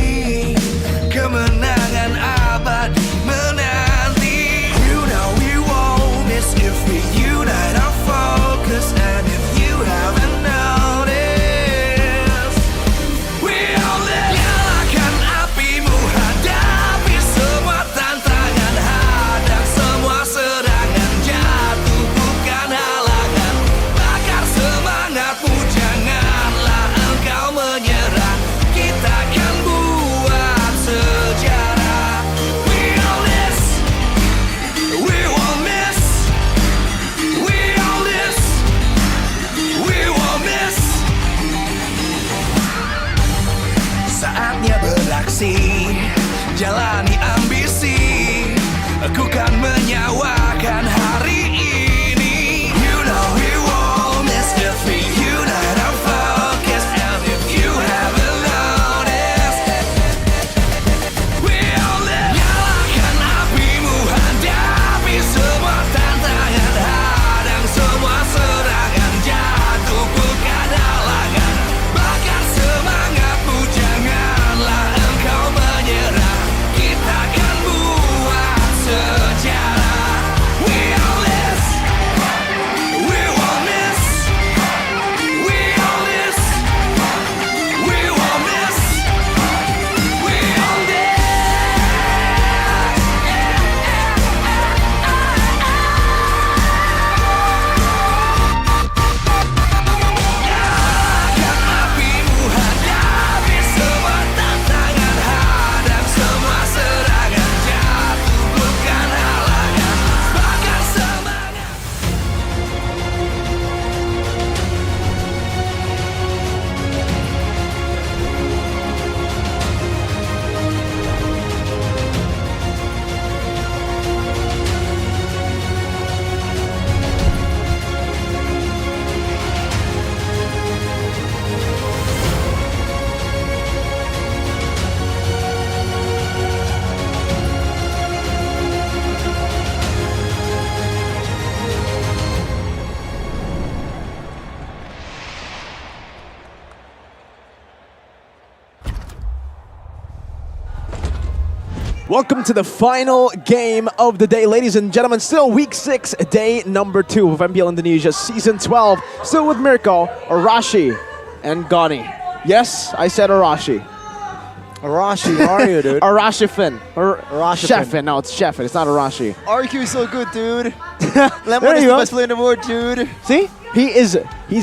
Kemenangan abadi menanti. You know we won't miss if we unite our focus. And if you haven't noticed, we all live. Nyalakan apimu, hadapi semua tantangan. Hadang semua serangan, jatuh bukan halangan. Bakar semangatmu, janganlah engkau menyerah. Kita akan buat sejarah. We all this, we won't miss. We all this, we won't miss. Saatnya beraksi, jalani ambisi. Aku kan menyawakan hari ini. You know we won't miss if we unite our focus. And if you haven't noticed, we all live. Nyalakan apimu, hadapi semua tantangan. Hadang semua serangan, jatuh bukan halangan. Bakar semangatmu, janganlah engkau menyerah. Kita Welcome to the final game of the day, ladies and gentlemen. Still week 6, day number 2 of MPL Indonesia Season 12. Still with Mirko, Arashi, and Gani. Yes, I said Arashi. Arashi, how are you, dude? Arashifin. Arashifin. Chefin. No, it's Chefin. It's not Arashi. RQ is so good, dude. Lemon There is you the go. best player in the world, dude. See? He's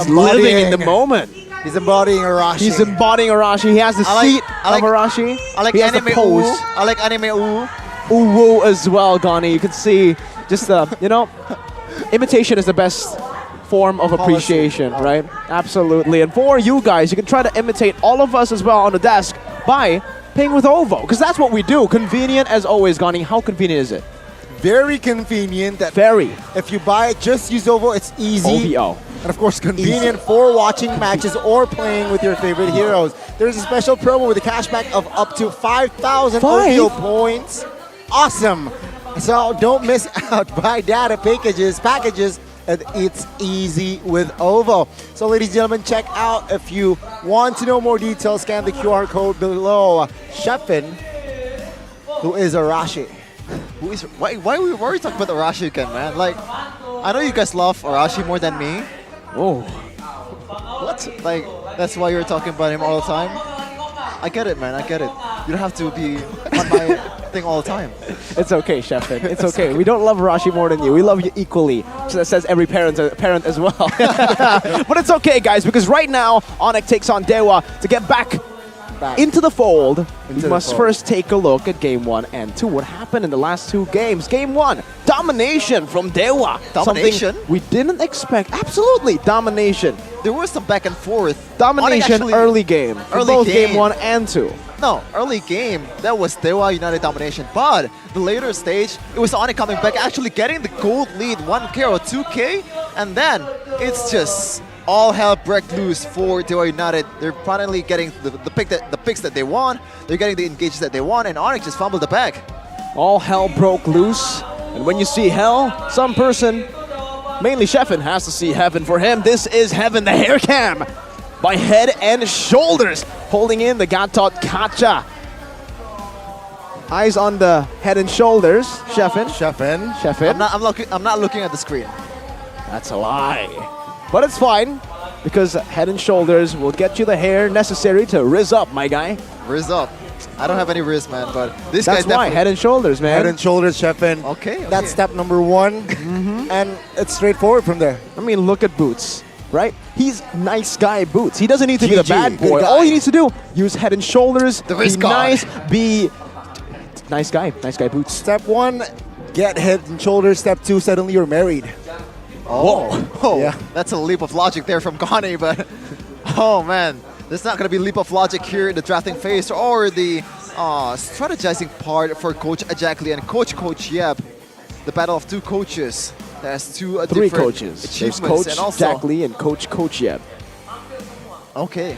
living in the moment. He's embodying Arashi. He's embodying Arashi. He has the seat of Arashi. I like he has anime the pose. ooh. I like anime ooh. Ooh as well, Gani. You can see just the, imitation is the best form of appreciation, right? Absolutely. And for you guys, you can try to imitate all of us as well on the desk by paying with OVO, because that's what we do. Convenient as always, Gani. How convenient is it? Very convenient. Very. If you buy it, just use OVO. It's easy. OVO. And of course, convenient for watching matches or playing with your favorite heroes. There's a special promo with a cashback of up to 5,000 OVO points. Awesome. So don't miss out. Buy data packages, and it's easy with OVO. So ladies and gentlemen, check out. If you want to know more details, scan the QR code below. Sheffin, who is Arashi. Why are we talking about Arashi again, man? Like, I know you guys love Arashi more than me. Oh. What? Like, that's why you're talking about him all the time? I get it, man. I get it. You don't have to be on my thing all the time. It's okay, Sheffin. It's okay. We don't love Arashi more than you. We love you equally. So that says every parent as well. But it's okay, guys, because right now, Onyx takes on Dewa to get back into the fold. We must first take a look at Game 1 and 2. What happened in the last 2 games? Game 1, domination from Dewa. Domination? Something we didn't expect. Absolutely, domination. There was some back and forth. Domination early game. For both Game 1 and 2. No, early game, that was Dewa United domination. But the later stage, it was Onyx coming back, actually getting the gold lead, 1K or 2K. And then it's just all hell break loose for Dewa United. They're finally getting the picks that they want. They're getting the engages that they want, and Onyx just fumbled the bag. All hell broke loose. And when you see hell, some person, mainly Sheffin, has to see heaven. For him, this is heaven. The hair cam by Head and Shoulders, holding in the Gatot Kacha. Eyes on the Head and Shoulders. Sheffin. I'm not looking at the screen. That's a lie. But it's fine, because Head and Shoulders will get you the hair necessary to rizz up, my guy. Rizz up. I don't have any rizz, man, but this That's guy's why, definitely... Head and Shoulders, man. Head and Shoulders, Sheffin. Okay. That's step number 1. And it's straightforward from there. I mean, look at Boots, right? He's nice guy Boots. He doesn't need to be the GG, bad good boy. guy. All he needs to do, use Head and Shoulders, The be wrist guard. nice, be nice guy Boots. Step 1, get Head and Shoulders. Step 2, suddenly you're married. Oh, Yeah. That's a leap of logic there from Gani, but oh man, there's not going to be a leap of logic here in the drafting phase or the strategizing part for Coach Ajakli and Coach Yeb. The battle of 2 coaches. There's 2 3 different coaches. There's achievements. Coach And also, Jackley and Coach Yeb. okay.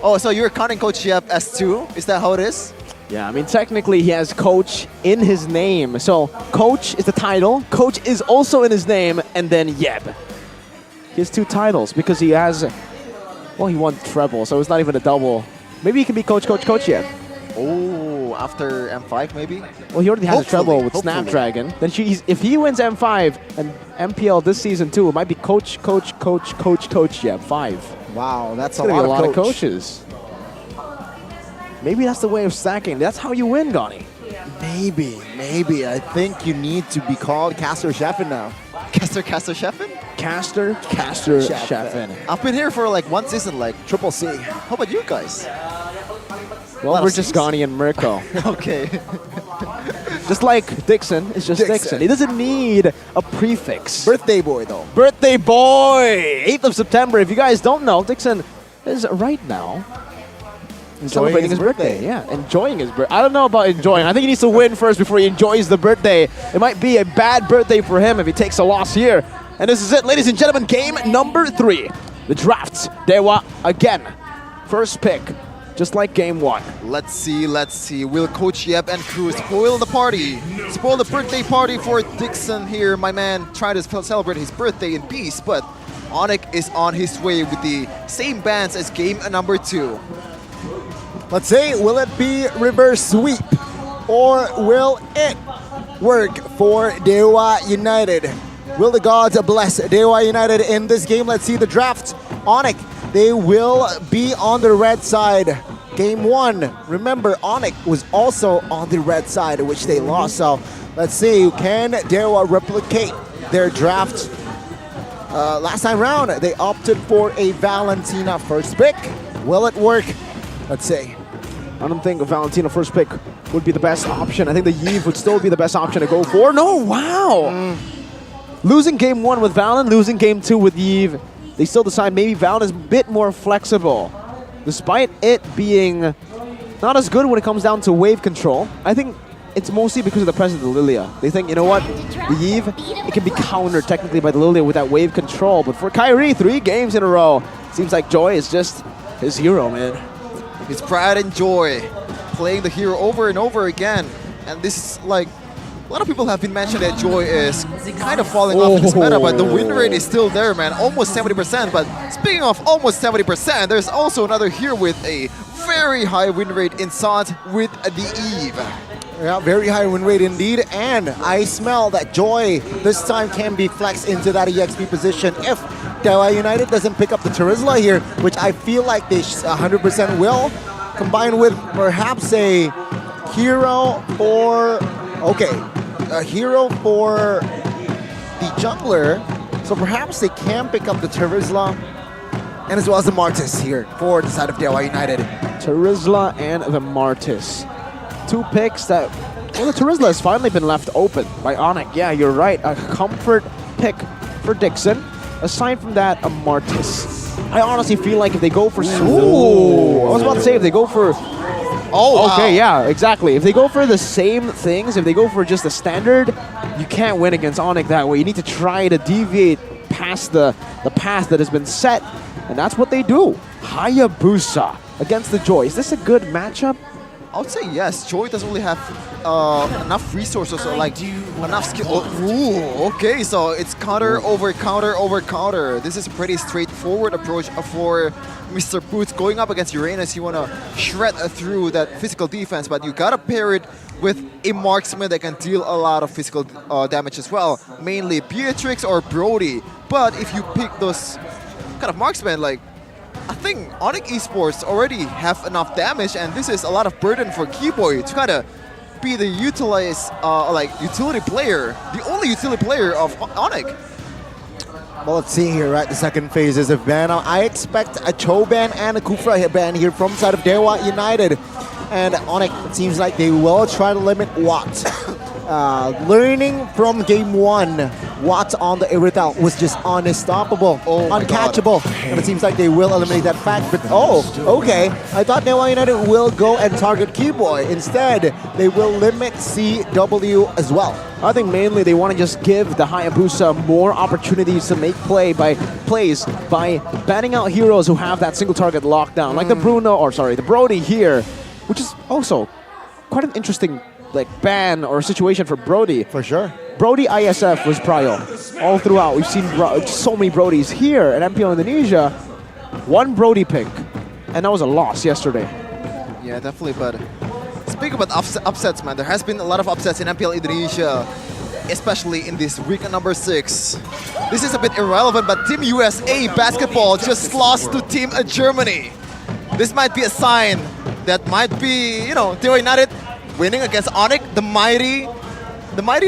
Oh, so you're counting Coach Yeb as 2? Is that how it is? Yeah, I mean, technically he has Coach in his name. So Coach is the title, Coach is also in his name, and then Yeb. He has 2 titles because he has, well, he won treble, so it's not even a double. Maybe he can be Coach Yeb. Oh, after M5 maybe? Well, he already has a treble with hopefully. Snapdragon. Then if he wins M5 and MPL this season too, it might be Coach Yeb 5. Wow, that's It's gonna be a lot of coaches. Maybe that's the way of stacking. That's how you win, Gani. Maybe. I think you need to be called Caster Sheffin now. Caster Sheffin? Caster Sheffin. I've been here for like 1 season, like Triple C. How about you guys? Well, we're just Gani and Mirko. Okay. Just like Dixon, it's just Dixon. He doesn't need a prefix. Birthday boy, though. Birthday boy! 8th of September. If you guys don't know, Dixon is right now celebrating his birthday. Yeah, enjoying his birthday. I don't know about enjoying. I think he needs to win first before he enjoys the birthday. It might be a bad birthday for him if he takes a loss here. And this is it, ladies and gentlemen, game number 3. The draft. Dewa again. First pick, just like game 1. Let's see. Will Coach Yeb and crew spoil the party? Spoil the birthday party for Dixon here. My man trying to celebrate his birthday in peace, but Onyx is on his way with the same bands as game number 2. Let's say, will it be reverse sweep? or will it work for Dewa United? Will the gods bless Dewa United in this game? Let's see the draft. Onyx, they will be on the red side. Game 1, remember Onyx was also on the red side, which they lost. So let's see, can Dewa replicate their draft? Last time round, they opted for a Valentina first pick. Will it work? Let's see. I don't think a Valentina first pick would be the best option. I think the Yves would still be the best option to go for. No, wow! Losing game 1 with Valen, losing game 2 with Yves. They still decide maybe Valen is a bit more flexible. Despite it being not as good when it comes down to wave control, I think it's mostly because of the presence of the Lilia. They think, you know what, the Yves, it can be countered technically by the Lilia with that wave control. But for Kyrie, 3 games in a row, seems like Joy is just his hero, man. His pride and joy, playing the hero over and over again. And this is like, a lot of people have been mentioning that Joy is kind of falling off in this meta, but the win rate is still there, man. Almost 70%. But speaking of almost 70%, there's also another here with a very high win rate in Sant with the Eve. Yeah, very high win rate indeed. And I smell that Joy this time can be flexed into that EXP position if Dewa United doesn't pick up the Terizla here, which I feel like they 100% will, combined with perhaps a hero for... Okay, a hero for the jungler, so perhaps they can pick up the Terizla and as well as the Martis here for the side of Dewa United. Terizla and the Martis. 2 picks that, well, the Terizla has finally been left open by Onyx. Yeah, you're right, a comfort pick for Dixon. Aside from that, a Martis. I honestly feel like if they go for... Ooh, I was about to say if they go for... Oh, okay, wow. Yeah, exactly. If they go for the same things, if they go for just a standard, you can't win against Onyx that way. You need to try to deviate past the path that has been set, and that's what they do. Hayabusa against the Joy. Is this a good matchup? I would say yes. Joy doesn't really have enough resources or like enough skill. Oh, ooh, okay, so it's counter over counter over counter. This is a pretty straightforward approach for Mr. Boots going up against Uranus. You want to shred through that physical defense, but you gotta pair it with a marksman that can deal a lot of physical damage as well. Mainly Beatrix or Brody. But if you pick those kind of marksmen, like I think Onyx Esports already have enough damage, and this is a lot of burden for Keyboy to kind of be the utility player, the only utility player of Onyx. Well, let's see here, right? The second phase is a ban. I expect a Cho ban and a Kufra ban here from side of Dewa United. And Onyx, it seems like they will try to limit Watt. Learning from game 1, Watt on the Irithel was just unstoppable, uncatchable. And it seems like they will eliminate that fact. But okay. I thought Dewa United will go and target Keyboy. Instead, they will limit CW as well. I think mainly they want to just give the Hayabusa more opportunities to make plays by banning out heroes who have that single target lockdown, like the the Brody here, which is also quite an interesting ban or situation for Brody. For sure. Brody ISF was prio all throughout. We've seen so many Brodies here at MPL Indonesia. 1 Brody pick, and that was a loss yesterday. Yeah, definitely, but speaking about upsets, man, there has been a lot of upsets in MPL Indonesia, especially in this week number 6. This is a bit irrelevant, but Team USA basketball just lost to Team Germany. This might be a sign that might be, Dewa United winning against Onyx, the mighty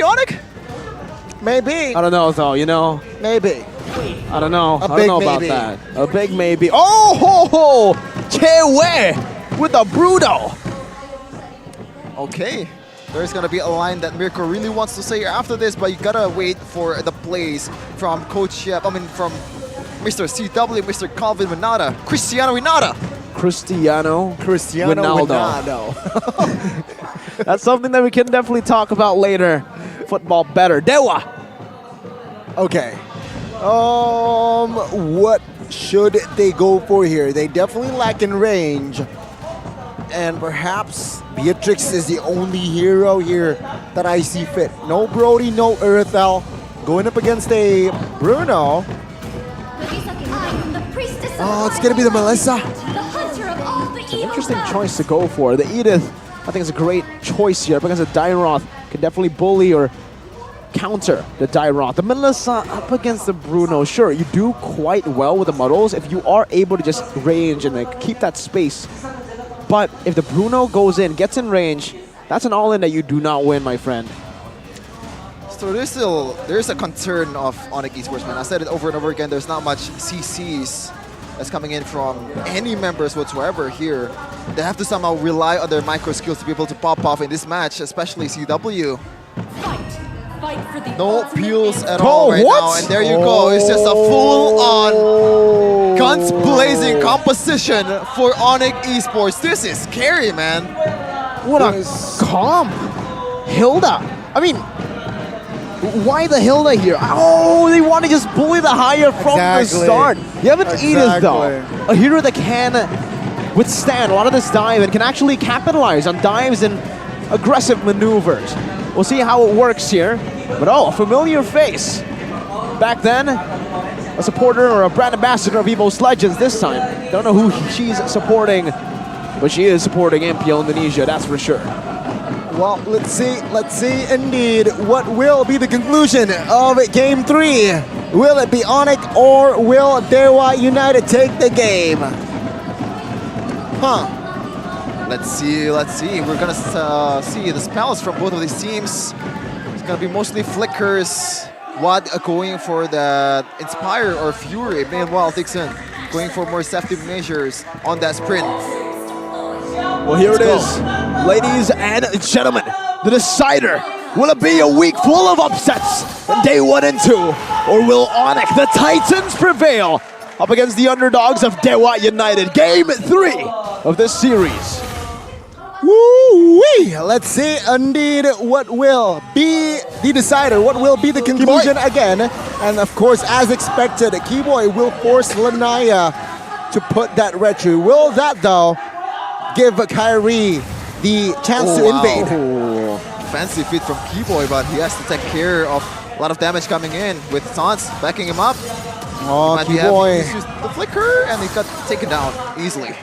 Onyx? Maybe. I don't know though, Maybe. I don't know. I don't know about that. A big maybe. Chewe with a Bruto. Okay. There's gonna be a line that Mirko really wants to say after this, but you gotta wait for the plays from Coach Shep. From Mr. CW, Mr. Calvin Winata, Cristiano Winata. Cristiano Ronaldo. That's something that we can definitely talk about later. Football better. Dewa. Okay. What should they go for here? They definitely lack in range. And perhaps Beatrix is the only hero here that I see fit. No Brody, no Irithel. Going up against a Bruno. Oh, it's going to be the Melissa. It's an interesting choice to go for. The Edith I think it's a great choice here because the Dairoth can definitely bully or counter the Dairoth. The Melissa up against the Bruno. Sure, you do quite well with the Muddles if you are able to just range and like, keep that space. But if the Bruno goes in, gets in range, that's an all-in that you do not win, my friend. So there's a concern of Onyx Esports, man. I said it over and over again. There's not much CCs that's coming in from any members whatsoever here. They have to somehow rely on their micro skills to be able to pop off in this match, especially CW. No peels at all right now, and there you go. It's just a full-on guns blazing composition for Onyx Esports. This is scary, man. What a comp! Hilda. I mean, why the Hilda here? Oh, they want to just bully the higher from the start. You have an Edith though, a hero that can withstand a lot of this dive and can actually capitalize on dives and aggressive maneuvers. We'll see how it works here. But oh, a familiar face. Back then, a supporter or a brand ambassador of EVO's Legends this time. Don't know who she's supporting, but she is supporting MPL Indonesia, that's for sure. Well, let's see indeed what will be the conclusion of Game 3. Will it be Onyx or will Dewa United take the game? Huh. Let's see. We're gonna see the spells from both of these teams. It's gonna be mostly flickers. Wad going for the Inspire or Fury. Meanwhile, Dixon going for more safety measures on that sprint. Well, here it is, ladies and gentlemen, the decider. Will it be a week full of upsets in day 1 and 2? Or will Onyx, the Titans, prevail up against the underdogs of Dewa United? Game 3 of this series. Woo-wee! Let's see indeed what will be the decider, what will be the conclusion again. And of course, as expected, Keyboy will force Lanaya to put that retro. Will that though give Kyrie the chance to invade? Fancy feat from Keyboy, but he has to take care of a lot of damage coming in with taunts backing him up. Oh, Keyboy. He used the flicker and he got taken down easily.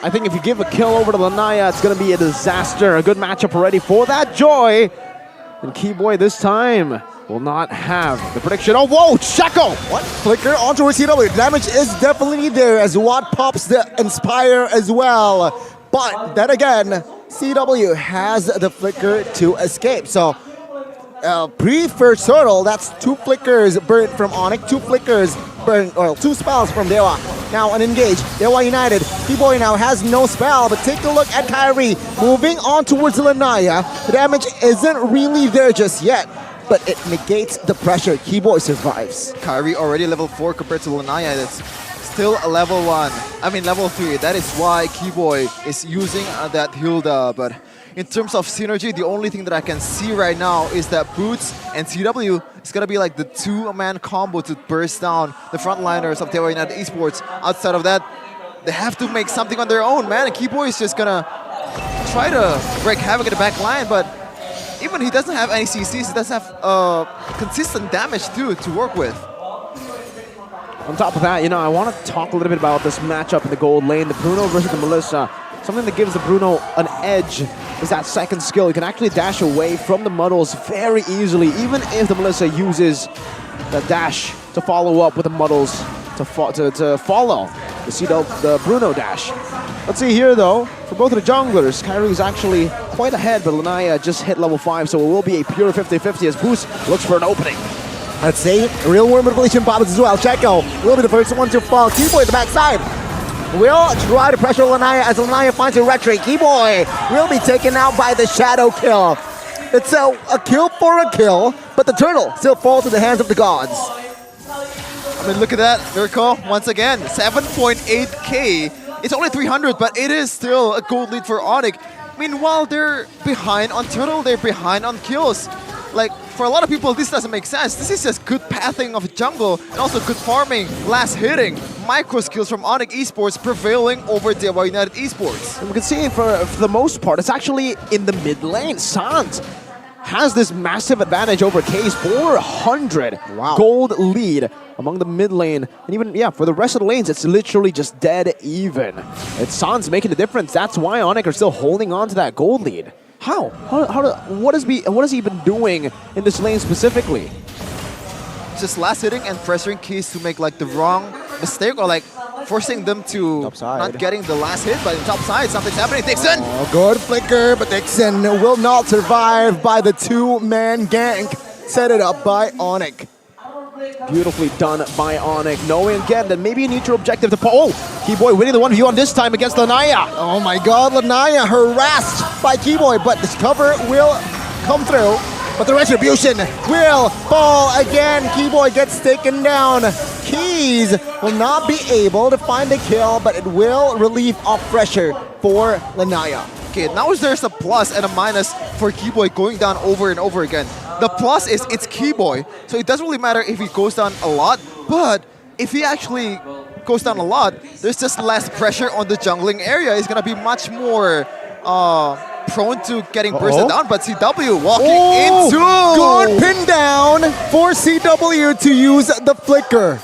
I think if you give a kill over to Lanaya, it's going to be a disaster. A good matchup already for that Joy. And Keyboy this time will not have the prediction. Oh, whoa, Shaco! What? Flicker onto CW. Damage is definitely there as Watt pops the Inspire as well. But then again, CW has the flicker to escape. So, pre-first turtle, that's 2 flickers burnt from Onyx, 2 flickers burnt, or 2 spells from Dewa. Now unengaged, Dewa United. Keyboy now has no spell, but take a look at Kyrie. Moving on towards Lanaya. The damage isn't really there just yet, but it negates the pressure. Keyboy survives. Kyrie already level 4 compared to Lanaya. That's still a level 3. That is why Keyboy is using that Hilda. But in terms of synergy, the only thing that I can see right now is that Boots and CW is going to be like the 2-man combo to burst down the frontliners of Dewa United Esports. Outside of that, they have to make something on their own, man. And Keyboy is just going to try to break havoc in the back line, but even he doesn't have any CCs, he doesn't have consistent damage too to work with. On top of that, I want to talk a little bit about this matchup in the gold lane, the Bruno versus the Melissa. Something that gives the Bruno an edge is that second skill. You can actually dash away from the Muddles very easily, even if the Melissa uses the dash to follow up with the Muddles to follow the Bruno dash. Let's see here though, for both of the junglers, Kyrie's actually quite ahead, but Lanaya just hit level 5, so it will be a pure 50-50 as Boost looks for an opening. Let's see, real world manipulation pops as well. Checo will be the first one to fall. Keyboy at the backside will try to pressure Lanaya as Lanaya finds a retreat. Keyboy will be taken out by the shadow kill. It's a kill for a kill, but the turtle still falls in the hands of the gods. I mean, look at that, Miracle, once again, 7.8k. It's only 300, but it is still a gold lead for Onyx. Meanwhile, they're behind on turtle, they're behind on kills. Like, for a lot of people, this doesn't make sense. This is just good pathing of jungle and also good farming, last hitting, micro skills from Onyx Esports prevailing over Dewa United Esports. And we can see for the most part, it's actually in the mid lane. Sans has this massive advantage over K's 400 gold lead among the mid lane. And even, yeah, for the rest of the lanes, it's literally just dead even. It's Sans making the difference. That's why Onyx are still holding on to that gold lead. How? What has he been doing in this lane specifically? Just last hitting and pressuring Keys to make like the wrong mistake or like forcing them to not getting the last hit, but in top side, something's happening. Dixon! Oh, good flicker, but Dixon will not survive by the two-man gank. Set it up by Onyx. Beautifully done by Onyx, knowing again that maybe a neutral objective to pull. Oh, Keyboy winning the 1v1 this time against Lanaya. Oh my god, Lanaya harassed by Keyboy, but this cover will come through. But the retribution will fall again. Keyboy gets taken down. Keys will not be able to find the kill, but it will relieve off pressure for Lanaya. Okay, now there's a plus and a minus for Keyboy going down over and over again. The plus is it's Keyboy, so it doesn't really matter if he goes down a lot, but if he actually goes down a lot, there's just less pressure on the jungling area. He's gonna be much more prone to getting bursted down, but CW walking into... Good pin down for CW to use the flicker.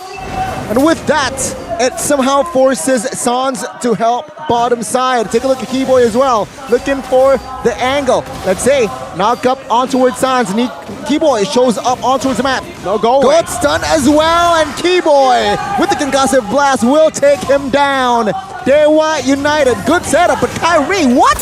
And with that, it somehow forces Sans to help bottom side. Take a look at Keyboy as well, looking for the angle. Let's say, knock up on towards Sans. Keyboy shows up on towards the map. No go. Good stun as well, and Keyboy with the concussive blast will take him down. Dewa United, good setup, but Kyrie, what?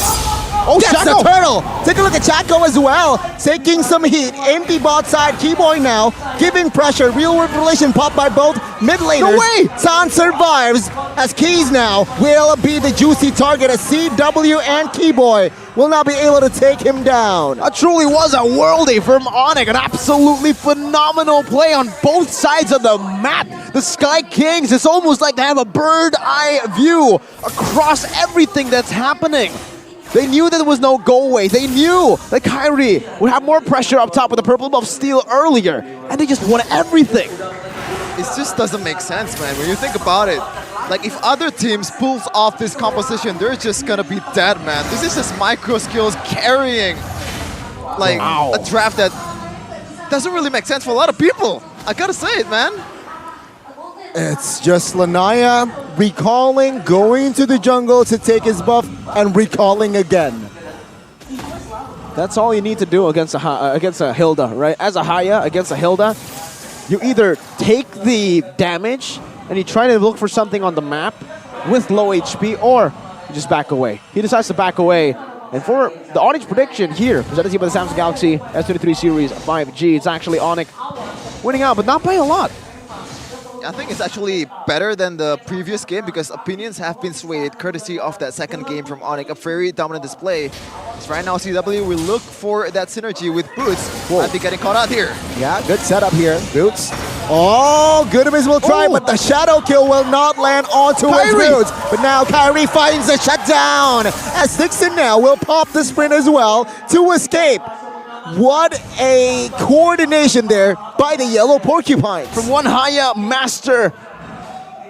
Oh, gets Chaco. the turtle. Take a look at Chaco as well, taking some heat. Empty bot side, Keyboy now, giving pressure. Real world relation popped by both mid laners. No way! San survives, as Keys now will be the juicy target, as CW and Keyboy will not be able to take him down. That truly was a worldie from Onyx. An absolutely phenomenal play on both sides of the map. The Sky Kings, it's almost like they have a bird eye view across everything that's happening. They knew that there was no go away. They knew that Kyrie would have more pressure up top with the purple buff steal earlier, and they just won everything. It just doesn't make sense, man. When you think about it, like if other teams pulls off this composition, they're just gonna be dead, man. This is just micro skills carrying like a draft that doesn't really make sense for a lot of people. I gotta say it, man. It's just Lanaya recalling, going to the jungle to take his buff, and recalling again. That's all you need to do against a Hilda, right? As a Haya against a Hilda, you either take the damage and you try to look for something on the map with low HP, or you just back away. He decides to back away. And for the Onyx prediction here, presented to you by the Samsung Galaxy S23 Series 5G, it's actually Onyx winning out, but not by a lot. I think it's actually better than the previous game because opinions have been swayed courtesy of that second game from Onyx, a very dominant display. So right now CW will look for that synergy with Boots. Might be getting caught out here. Yeah, good setup here, Boots. Oh, good invisible try, but the shadow kill will not land onto Boots. But now Kyrie finds a shutdown, as Dixon now will pop the sprint as well to escape. What a coordination there by the yellow porcupines. From one Haya master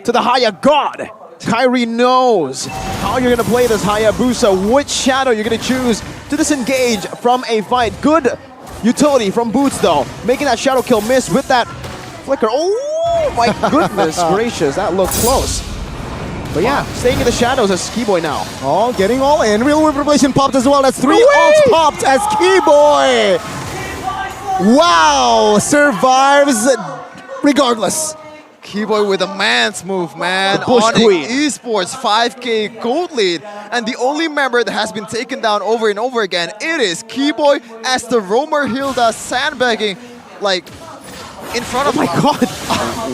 to the Haya god, Kyrie knows how you're going to play this Hayabusa, which shadow you're going to choose to disengage from a fight. Good utility from Boots though, making that shadow kill miss with that flicker. Oh my goodness gracious, that looked close. But yeah, staying in the shadows as Keyboy now. Oh, getting all in. Real world revelation popped as well. That's 3 ults popped as Keyboy. Wow, survives regardless. Keyboy with a man's move, man. The Bush Onyx Queen. Esports 5K gold lead. And the only member that has been taken down over and over again, it is Keyboy as the Roamer Hilda sandbagging like in front of my god.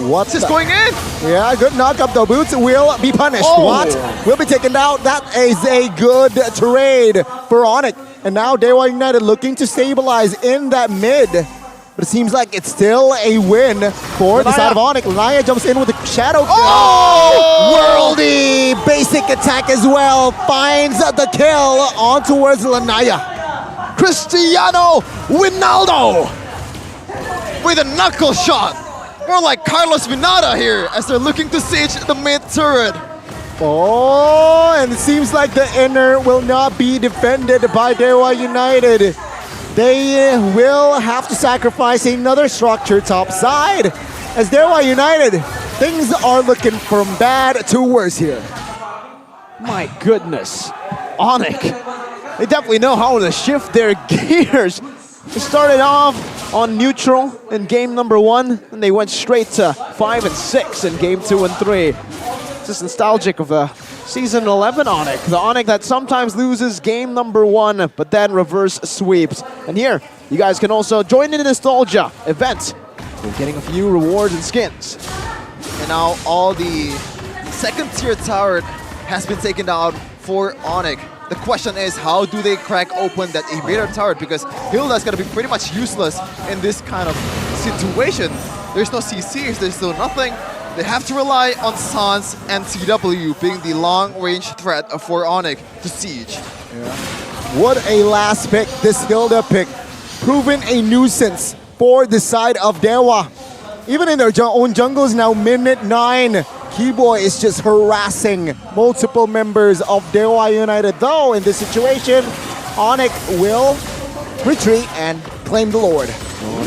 What's just going in? Yeah, good knockup though. Boots will be punished. What? Will be taken down. That is a good trade for Onyx. And now Dewa United looking to stabilize in that mid. But it seems like it's still a win for the side of Onyx. Lanaya jumps in with a shadow kill. Oh! Worldy basic attack as well. Finds the kill on towards Lanaya. Cristiano Ronaldo with a knuckle shot. More like Carlos Vinada here as they're looking to siege the mid turret. Oh, and it seems like the inner will not be defended by Dewa United. they will have to sacrifice another structure top side. As Dewa United, things are looking from bad to worse here. My goodness. Onyx, they definitely know how to shift their gears. They started off on neutral in game number 1, and they went straight to 5 and 6 in game 2 and 3. Just nostalgic of season 11 Onyx. The Onyx that sometimes loses game number 1, but then reverse sweeps. And here, you guys can also join in the nostalgia event. We're getting a few rewards and skins. And now all the second tier tower has been taken down for Onyx. The question is, how do they crack open that invader tower? Because Hilda's gonna be pretty much useless in this kind of situation. There's no CCs, there's no nothing. They have to rely on Sans and CW being the long-range threat for Onyx to siege. Yeah. What a last pick, this Hilda pick. Proven a nuisance for the side of Dewa. Even in their own jungles now, minute 9. Keyboy is just harassing multiple members of Dewa United. Though, in this situation, Onyx will retreat and claim the Lord. Oh,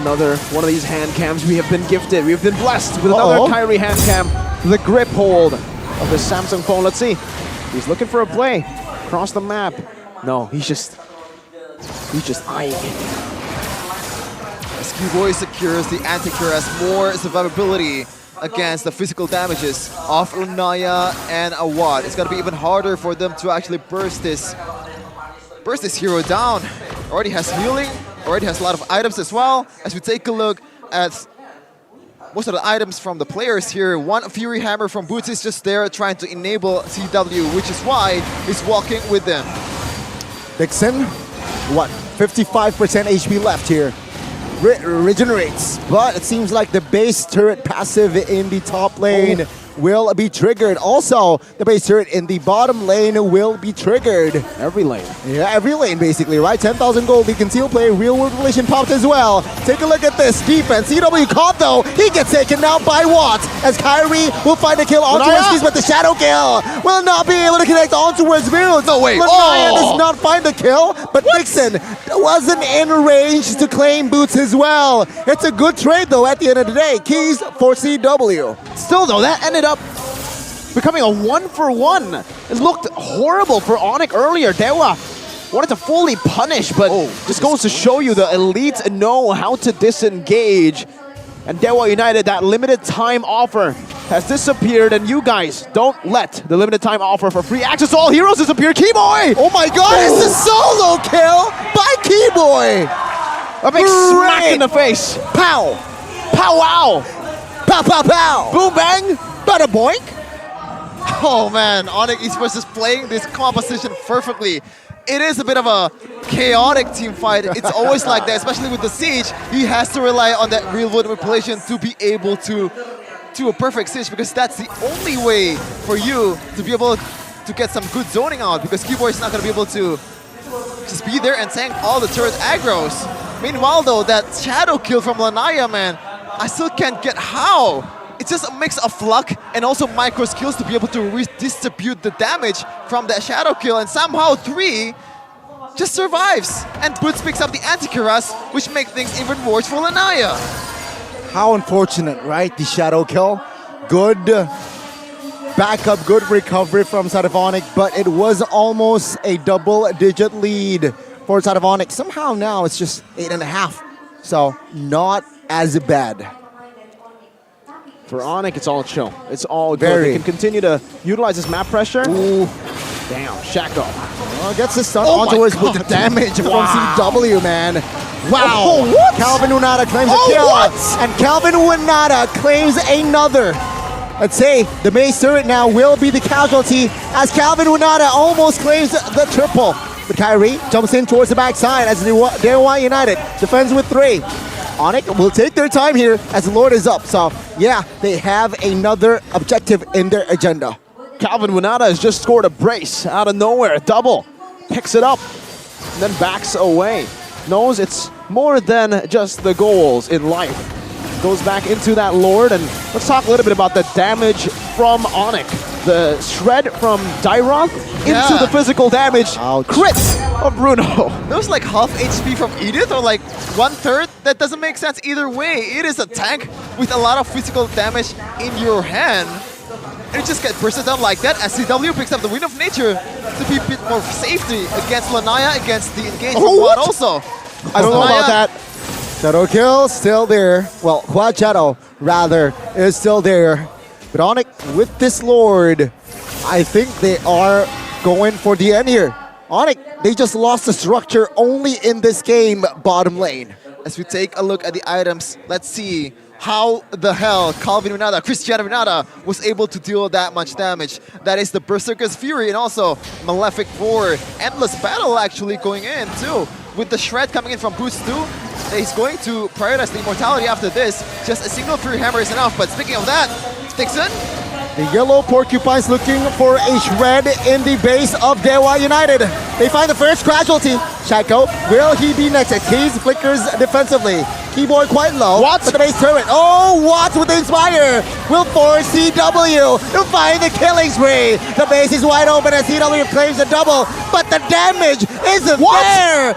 another one of these hand cams we have been gifted. We've been blessed with another Kyrie hand cam. The grip hold of the Samsung phone. Let's see. He's looking for a play across the map. No, he's just eyeing it. As Keyboy secures the anti-cuirass, more survivability against the physical damages of Lunaya and Awad. It's gonna be even harder for them to actually burst this hero down. Already has healing, already has a lot of items as well. As we take a look at most of the items from the players here, one Fury Hammer from Boots is just there trying to enable CW, which is why he's walking with them. Dixon, what, 55% HP left here. Regenerates, but it seems like the base turret passive in the top lane will be triggered. Also, the base turret in the bottom lane will be triggered. Every lane. Yeah, every lane basically, right? 10,000 gold, the conceal play, real world relation popped as well. Take a look at this defense. CW caught though, he gets taken out by Watt as Kyrie will find a kill onto Rescues, but the shadow kill will not be able to connect onto his build. No way. Lanaya does not find the kill, but Dixon wasn't in range to claim Boots as well. It's a good trade though at the end of the day. Keys for CW. Still though, that ended up becoming a 1-for-1. It looked horrible for Onyx earlier. Dewa wanted to fully punish, but just goes to show you the elite know how to disengage. And Dewa United, that limited time offer has disappeared, and you guys don't let the limited time offer for free access to all heroes disappear. Keyboy! Oh my god, it's a solo kill by Keyboy! A big smack in the face. Pow! Pow wow! Pow pow pow! Boom bang! Bada boink! Oh man, Onyx Esports is playing this composition perfectly. It is a bit of a chaotic team fight. It's always like that, especially with the siege. He has to rely on that real world manipulation to be able to do a perfect siege, because that's the only way for you to be able to get some good zoning out, because Keyboy is not going to be able to just be there and tank all the turret aggros. Meanwhile though, that shadow kill from Lanaya, man, I still can't get how. It's just a mix of luck and also micro skills to be able to redistribute the damage from that shadow kill, and somehow 3 just survives. And Boots picks up the anti-cuirass, which makes things even worse for Lanaya. How unfortunate, right? The shadow kill. Good backup, good recovery from side of Onyx, but it was almost a double-digit lead for side of Onyx. Somehow now it's just 8.5. So not as bad. For Onyx, it's all chill. It's all good. They can continue to utilize this map pressure. Ooh. Damn, Shaco. Well, gets the stun onto us with the damage from CW, man. Wow. Oh, what? Calvin Unada claims a kill. What? And Calvin Unada claims another. Let's say the base turret now will be the casualty as Calvin Unada almost claims the triple. But Kyrie jumps in towards the backside as Dewa United defends with 3. Onyx will take their time here as the Lord is up. So, yeah, they have another objective in their agenda. Calvin Winata has just scored a brace out of nowhere. A double. Picks it up and then backs away. Knows it's more than just the goals in life. goes back into that Lord, and let's talk a little bit about the damage from Onyx. The shred from Dairoth into the physical damage. Crit of Bruno. That was like half HP from Edith or like 1/3. That doesn't make sense either way. It is a tank with a lot of physical damage in your hand. And it just gets bursted down like that as CW picks up the Wind of Nature to be a bit more safety against Lanaya, against the engage from Quad also. I don't know about that. Shadow kill still there. Well, Quad Shadow rather is still there. But Onyx with this Lord, I think they are going for the end here. Onyx, they just lost the structure only in this game, bottom lane. As we take a look at the items, let's see how the hell Calvin Renata, Cristiano Renata was able to deal that much damage. That is the Berserker's Fury and also Malefic 4. Endless Battle actually going in too. With the Shred coming in from Boost 2, he's going to prioritize the Immortality after this. Just a single Fury Hammer is enough, but speaking of that, Dixon? The yellow Porcupines looking for a shred in the base of Dewa United. They find the first casualty. Shaco, will he be next? Keys flickers defensively. Keyboard quite low. But the base turret. Oh, Watts with the Inspire will force CW to find the killing spree. The base is wide open as CW claims a double, but the damage isn't there.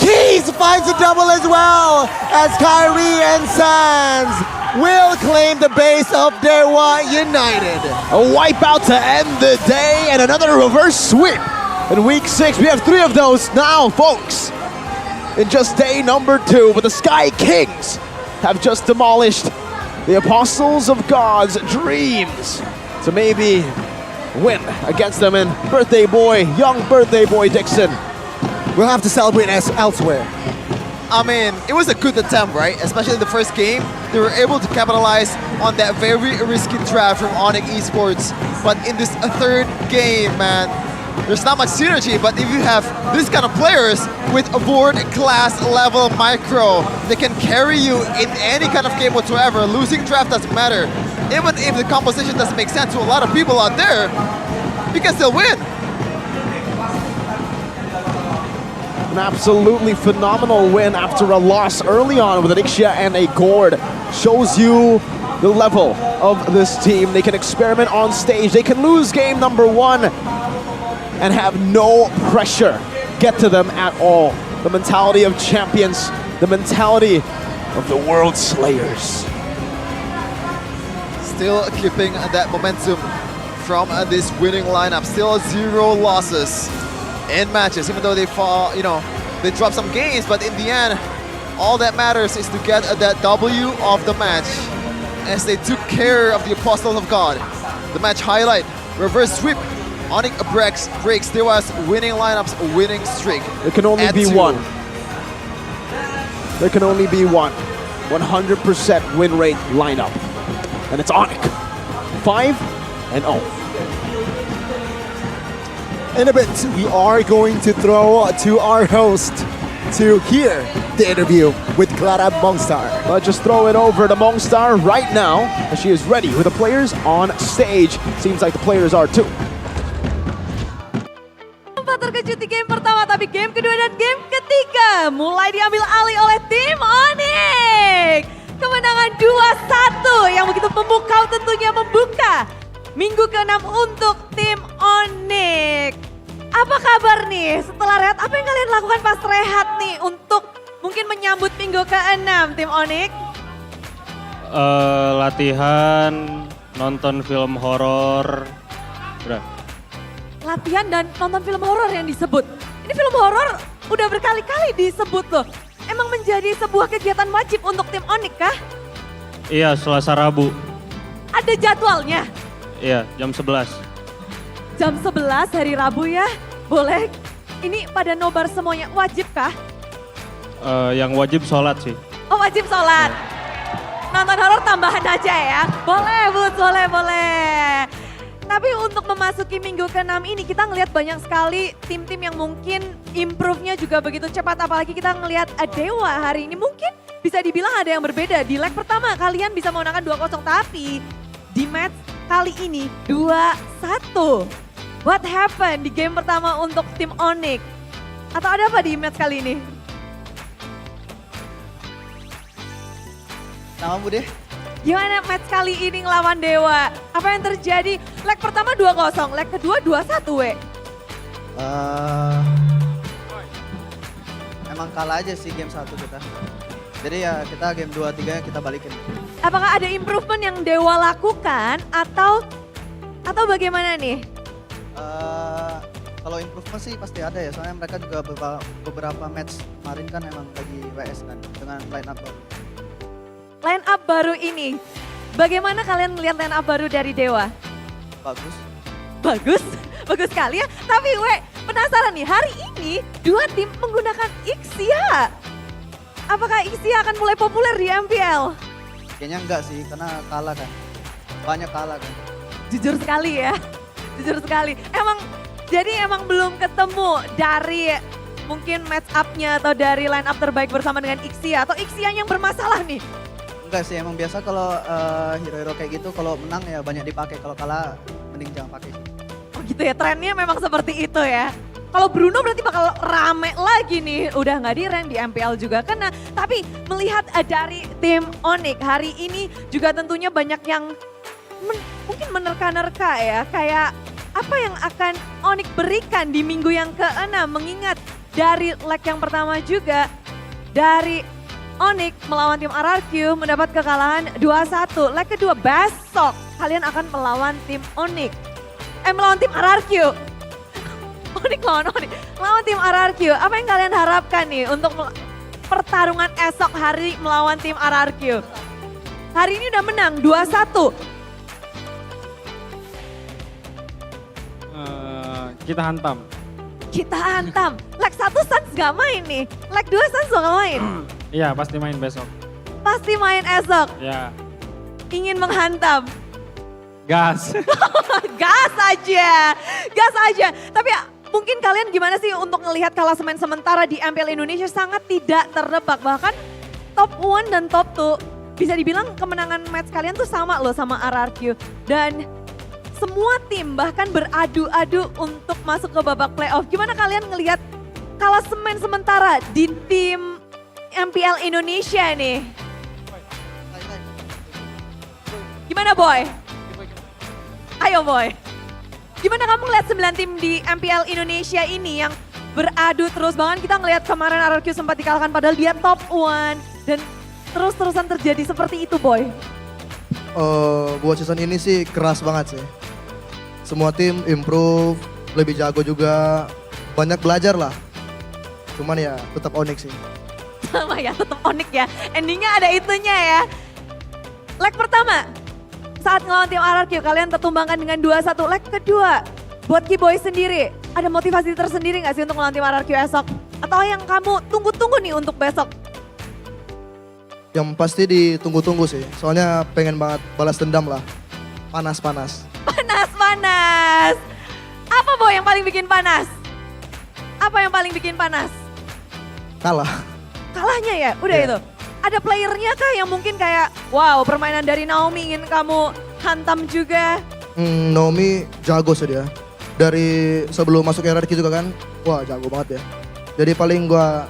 Keys finds a double as well as Kyrie and Sands will claim the base of Dewa United. A wipeout to end the day and another reverse sweep. In week 6, we have 3 of those now, folks. In just day number 2, but the Sky Kings have just demolished the Apostles of God's dreams to maybe win against them. And birthday boy, young birthday boy Dixon, we'll have to celebrate elsewhere. I mean, it was a good attempt, right? Especially in the first game. They were able to capitalize on that very risky draft from Onyx Esports. But in this third game, man, there's not much synergy, but if you have this kind of players with a world-class level micro, they can carry you in any kind of game whatsoever. Losing draft doesn't matter. Even if the composition doesn't make sense to a lot of people out there, you can still win. An absolutely phenomenal win after a loss early on with an Ixia and a Gord. Shows you the level of this team. They can experiment on stage. They can lose game number 1 and have no pressure get to them at all. The mentality of champions, the mentality of the World Slayers. Still keeping that momentum from this winning lineup. Still 0 losses in matches, even though they fall, they drop some games, but in the end, all that matters is to get that W of the match as they took care of the Apostles of God. The match highlight, reverse sweep. Onyx breaks Dewa's winning lineup's winning streak. There can only be 1. There can only be 1. 100% win rate lineup. And it's Onyx. 5-0. In a bit, we are going to throw to our host to hear the interview with Clara Mongstar. Let's just throw it over to Mongstar right now as she is ready with the players on stage. Seems like the players are too. Sempat terkejut di game pertama, tapi game kedua dan game ketiga mulai diambil alih oleh tim Onyx. Kemenangan 2-1 yang begitu memukau tentunya membuka minggu ke-6 untuk tim Onyx. Apa kabar nih setelah rehat? Apa yang kalian lakukan pas rehat nih untuk mungkin menyambut minggu ke-6 tim Onyx? Latihan, nonton film horor. Latihan dan nonton film horor yang disebut. Ini film horor udah berkali-kali disebut loh. Emang menjadi sebuah kegiatan wajib untuk tim Onyx kah? Iya, Selasa Rabu. Ada jadwalnya? Iya, jam 11. Jam 11 hari Rabu ya? Boleh? Ini pada nobar semuanya, wajib kah? Yang wajib sholat sih. Oh wajib sholat. Nonton horor tambahan aja ya? Boleh Bud, boleh. Tapi untuk memasuki minggu ke-6 ini kita ngelihat banyak sekali tim-tim yang mungkin improve-nya juga begitu cepat. Apalagi kita ngelihat Dewa hari ini mungkin bisa dibilang ada yang berbeda. Di leg pertama kalian bisa memenangkan 2-0 tapi di match kali ini 2-1. What happened di game pertama untuk tim Onyx? Atau ada apa di match kali ini? Namamu deh. Gimana match kali ini ngelawan Dewa? Apa yang terjadi? Leg pertama 2-0, leg kedua 2-1 we. Emang kalah aja sih game 1 kita. Jadi ya kita game 2-3 kita balikin. Apakah ada improvement yang Dewa lakukan atau bagaimana nih? Kalau improvement sih pasti ada ya, soalnya mereka juga beberapa match kemarin kan emang lagi WS kan dengan line up baru. Line up baru ini, bagaimana kalian melihat line up baru dari Dewa? Bagus. Bagus, bagus sekali ya. Tapi penasaran nih, hari ini dua tim menggunakan Ixia. Apakah Ixia akan mulai populer di MPL? Kayaknya enggak sih, karena kalah kan. Banyak kalah kan. Jujur sekali ya, jujur sekali. Jadi emang belum ketemu dari mungkin match up-nya atau dari line up terbaik bersama dengan Ixia. Atau Ixia yang bermasalah nih? Enggak sih, emang biasa kalau hero-hero kayak gitu kalau menang ya banyak dipakai. Kalau kalah mending jangan pakai. Oh gitu ya, trennya memang seperti itu ya. Kalau Bruno berarti bakal rame lagi nih. Udah nggak di rank di MPL juga kena. Tapi melihat dari tim Onyx hari ini juga tentunya banyak yang mungkin menerka-nerka ya. Kayak apa yang akan Onyx berikan di minggu yang ke-6. Mengingat dari leg yang pertama juga dari Onyx melawan tim RRQ mendapat kekalahan 2-1. Leg kedua besok kalian akan melawan tim Onyx. Melawan tim RRQ. Onyx lawan tim RRQ. Apa yang kalian harapkan nih untuk pertarungan esok hari melawan tim RRQ? Hari ini udah menang 2-1. Kita hantam. Kita hantam. Leg 1 Suns gak main nih. Leg 2 Suns gak main. Iya pasti main besok. Pasti main esok. Ya. Ingin menghantam. Gas. Gas aja. Gas aja. Tapi mungkin kalian gimana sih untuk ngelihat klasemen sementara di MPL Indonesia sangat tidak ternebak. Bahkan top 1 dan top 2 bisa dibilang kemenangan match kalian tuh sama loh sama RRQ. Dan semua tim bahkan beradu-adu untuk masuk ke babak playoff. Gimana kalian ngelihat klasemen sementara di tim MPL Indonesia nih? Gimana Boy? Ayo Boy. Gimana kamu ngeliat 9 tim di MPL Indonesia ini yang beradu terus? Bahkan kita ngelihat kemarin RRQ sempat dikalahkan padahal dia top 1. Dan terus-terusan terjadi seperti itu Boy. Buat season ini sih keras banget sih. Semua tim improve, lebih jago juga. Banyak belajar lah. Cuman ya tetap Onyx sih. Sama ya, tetap Onyx ya. Endingnya ada itunya ya. Leg pertama, saat ngelawan tim RRQ kalian tertumbangkan dengan 2-1. Leg kedua, buat Kiboy sendiri, ada motivasi tersendiri gak sih untuk ngelawan tim RRQ esok? Atau yang kamu tunggu-tunggu nih untuk besok? Yang pasti ditunggu-tunggu sih, soalnya pengen banget balas dendam lah. Panas-panas. Panas-panas. Apa Boy yang paling bikin panas? Apa yang paling bikin panas? Kalah. Kalahnya ya, udah itu. Ada playernya kah yang mungkin kayak, wow permainan dari Naomi ingin kamu hantam juga? Naomi jago sih dia. Dari sebelum masuk RRQ juga kan, wah jago banget ya. Jadi paling gua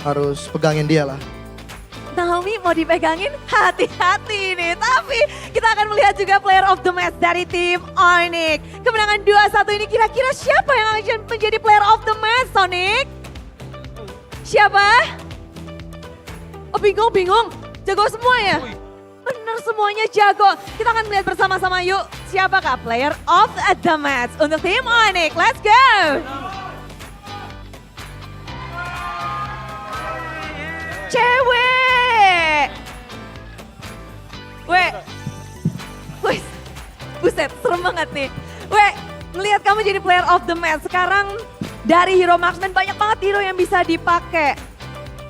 harus pegangin dia lah. Naomi mau dipegangin, hati-hati nih. Tapi kita akan melihat juga player of the match dari tim Onyx. Kemenangan 2-1 ini kira-kira siapa yang akan menjadi player of the match, Sonic? Siapa? Oh bingung. Jago semua ya? Bener semuanya jago. Kita akan melihat bersama-sama yuk. Siapakah player of the match untuk tim Onyx? Let's go! Cewek! Buset, serem banget nih. Ngelihat kamu jadi player of the match. Sekarang dari hero marksman banyak banget hero yang bisa dipakai.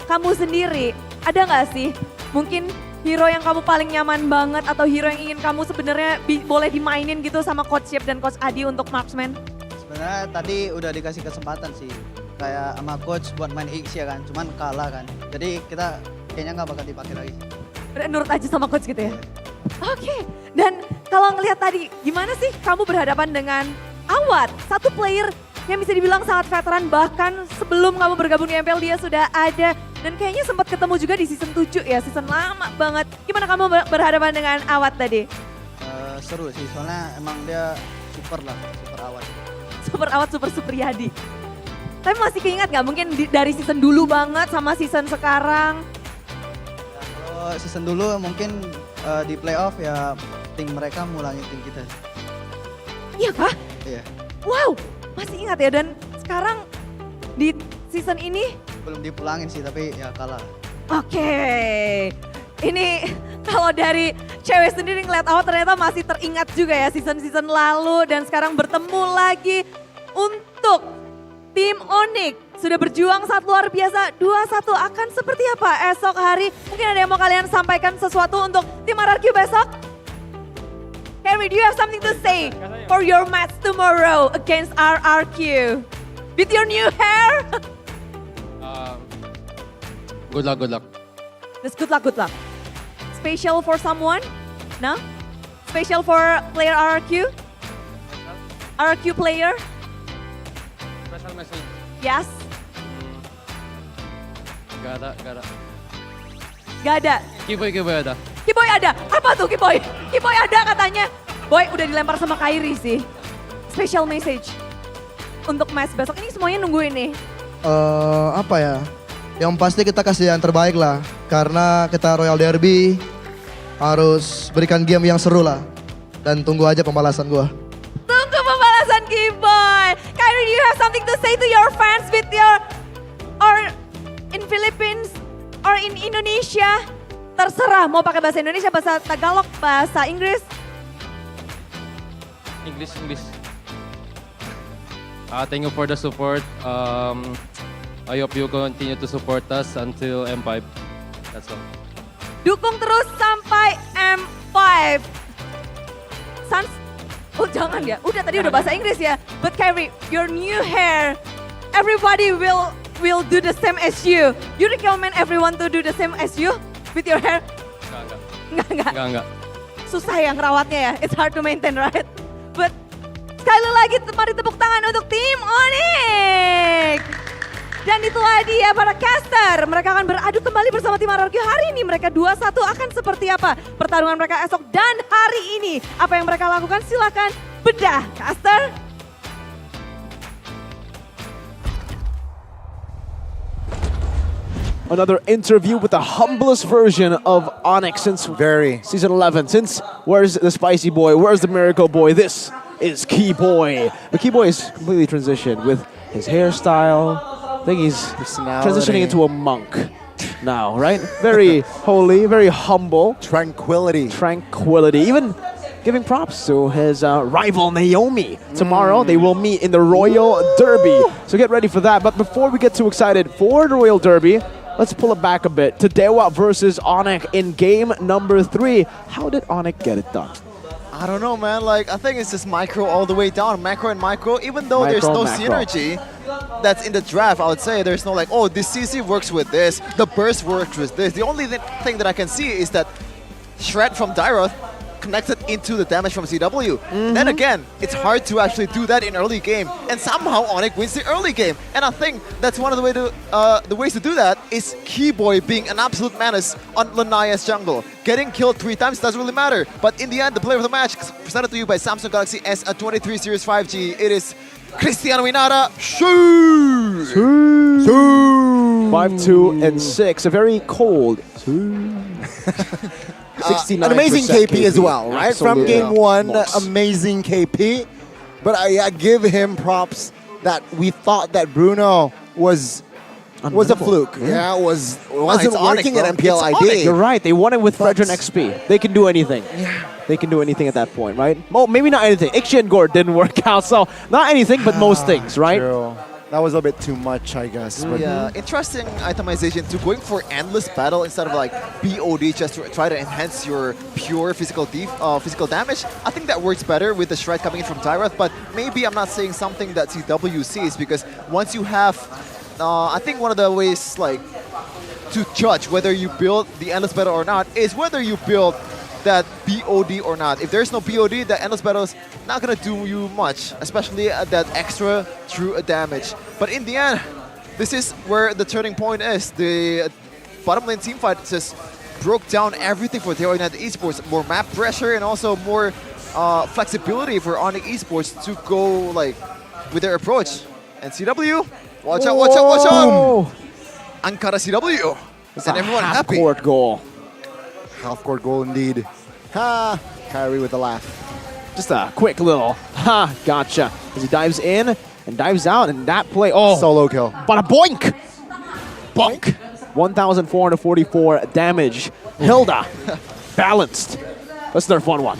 Kamu sendiri, ada gak sih mungkin hero yang kamu paling nyaman banget atau hero yang ingin kamu sebenarnya boleh dimainin gitu sama Coach Shep dan Coach Adi untuk marksman? Sebenarnya tadi udah dikasih kesempatan sih. Kayak sama coach buat main X ya kan, cuman kalah kan. Jadi kita kayaknya nggak bakal dipakai lagi. Udah nurut aja sama coach gitu ya? Oke. Dan kalau ngelihat tadi, gimana sih kamu berhadapan dengan Awad? Satu player yang bisa dibilang sangat veteran, bahkan sebelum kamu bergabung di MPL dia sudah ada Dan kayaknya sempat ketemu juga di season 7 ya, season lama banget. Gimana kamu berhadapan dengan Awat tadi? Seru sih, soalnya emang dia super lah, super Awat. Super Awat, super Supriyadi. Tapi masih keingat nggak mungkin dari season dulu banget sama season sekarang? Ya, kalau season dulu mungkin di playoff ya tim mereka mulai tim kita. Iya kah? Iya. Wow, masih ingat ya, dan sekarang di season ini? Belum dipulangin sih, tapi ya kalah. Oke, ini kalau dari cewek sendiri ngeliat Awat ternyata masih teringat juga ya season-season lalu dan sekarang bertemu lagi untuk tim Onyx. Sudah berjuang saat luar biasa, 2-1 akan seperti apa esok hari? Mungkin ada yang mau kalian sampaikan sesuatu untuk tim RRQ besok? Harry, do you have something to say for your match tomorrow against RRQ? With your new hair? Good luck, good luck. Just good luck, good luck. Special for someone? No? Special for player RRQ? RRQ player? Special message. Yes? Gak ada. Gak ada? Kiboy ada. Kiboy ada? Apa tuh Kiboy? Kiboy ada katanya. Boy udah dilempar sama Kairi sih. Special message untuk match besok. Ini semuanya nungguin nih. Apa ya? Yang pasti kita kasih yang terbaik lah. Karena kita Royal Derby harus berikan game yang seru lah. Dan tunggu aja pembalasan gua. Tunggu pembalasan Kiboy. Kairi, do you have something to say to your fans with your or in Philippines or in Indonesia? Terserah mau pakai bahasa Indonesia, bahasa Tagalog, bahasa Inggris. English. Thank you for the support. I hope you continue to support us until M5. That's all. Dukung terus sampai M5. Sans, oh jangan ya, udah tadi udah bahasa Inggris ya. But Kairi, your new hair, everybody will do the same as you. You recommend everyone to do the same as you with your hair? Enggak. Susah ya ngerawatnya ya, it's hard to maintain, right? But sekali lagi mari tepuk tangan untuk tim Onyx. Dan itulah dia para caster, mereka akan beradu kembali bersama tim RRQ hari ini. Mereka 2-1 akan seperti apa pertarungan mereka esok dan hari ini. Apa yang mereka lakukan silakan bedah caster. Another interview with the humblest version of Onyx since season 11. Since where's the spicy boy? Where's the miracle boy? This is Key Boy. But Key Boy is completely transitioned with his hairstyle. I think he's transitioning into a monk now, right? Very holy, very humble. Tranquility. Even giving props to his rival Naomi. Tomorrow they will meet in the Royal Derby. So get ready for that. But before we get too excited for the Royal Derby, let's pull it back a bit to Dewa versus Onyx in game number 3. How did Onyx get it done? I don't know, man. Like, I think it's just micro all the way down, macro and micro. Even though there's no synergy that's in the draft, I would say there's no like, oh, this CC works with this, the burst works with this. The only thing that I can see is that Shred from Dyroth connected into the damage from CW. Then again, it's hard to actually do that in early game, and somehow Onyx wins the early game. And I think that's one of the ways to do that is Keyboy being an absolute menace on Lanaya's jungle. Getting killed 3 times doesn't really matter, but in the end, the player of the match presented to you by Samsung Galaxy S23 Series 5G. It is Cristiano Winata. 5-2 and 6, a very cold. 69%. An amazing KP as well, right? Absolutely. From game 1, Moss. amazing KP. But I give him props that we thought that Bruno was a fluke. Yeah, wasn't working at MPL ID. You're right. They won it with Fredrin XP. They can do anything. Yeah. They can do anything at that point, right? Well, maybe not anything. Ixie and Gore didn't work out, so not anything, but most things, right? True. That was a bit too much, I guess. But Yeah, interesting itemization to going for endless battle instead of like BOD just to try to enhance your pure physical damage. I think that works better with the Shred coming in from Dyroth, but maybe I'm not saying something that CW sees because once you have, I think one of the ways like to judge whether you build the endless battle or not is whether you build that BOD or not. If there's no BOD, the endless battle is not gonna do you much, especially that extra true damage. But in the end, this is where the turning point is. The bottom lane team fight just broke down everything for Terra United Esports. More map pressure and also more flexibility for Onyx Esports to go like with their approach. And CW, watch out, watch out, watch out! Ankara CW, and everyone happy. Half-court goal. Half-court goal indeed. Ha! Kyrie with a laugh. Just a quick little, ha, gotcha. As he dives in and dives out, and that play, oh. Solo kill. But a boink! Bonk! 1,444 damage. Hilda, balanced. That's their fun one.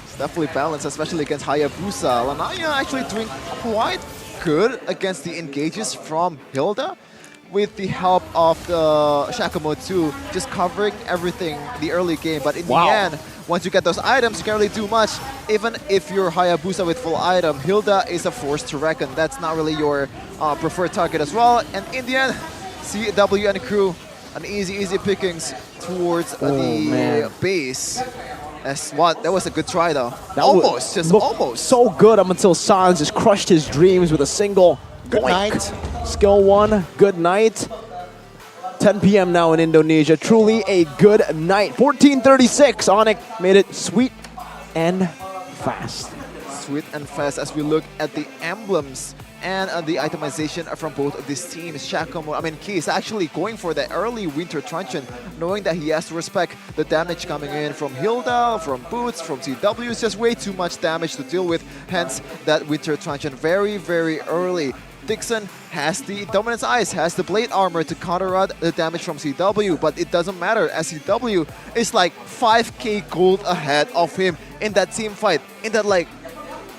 It's definitely balanced, especially against Hayabusa. Lanaya actually doing quite good against the engages from Hilda, with the help of the Shakumo too, just covering everything the early game. But in the end, once you get those items, you can't really do much. Even if you're Hayabusa with full item, Hilda is a force to reckon. That's not really your preferred target as well. And in the end, CW and crew, an easy pickings towards the base. That was a good try though. That almost, just almost. So good up until Sans just crushed his dreams with a single good night. Skill 1, good night. 10 p.m. now in Indonesia. Truly a good night. 14:36. Onyx made it sweet and fast. Sweet and fast as we look at the emblems and the itemization from both of these teams. Shakumo, Key is actually going for the early Winter Truncheon, knowing that he has to respect the damage coming in from Hilda, from Boots, from CW. It's just way too much damage to deal with, hence that Winter Truncheon very, very early. Dixon has the Dominance Eyes, has the Blade Armor to counteract the damage from CW, but it doesn't matter as CW is like 5k gold ahead of him in that team fight. In that, like,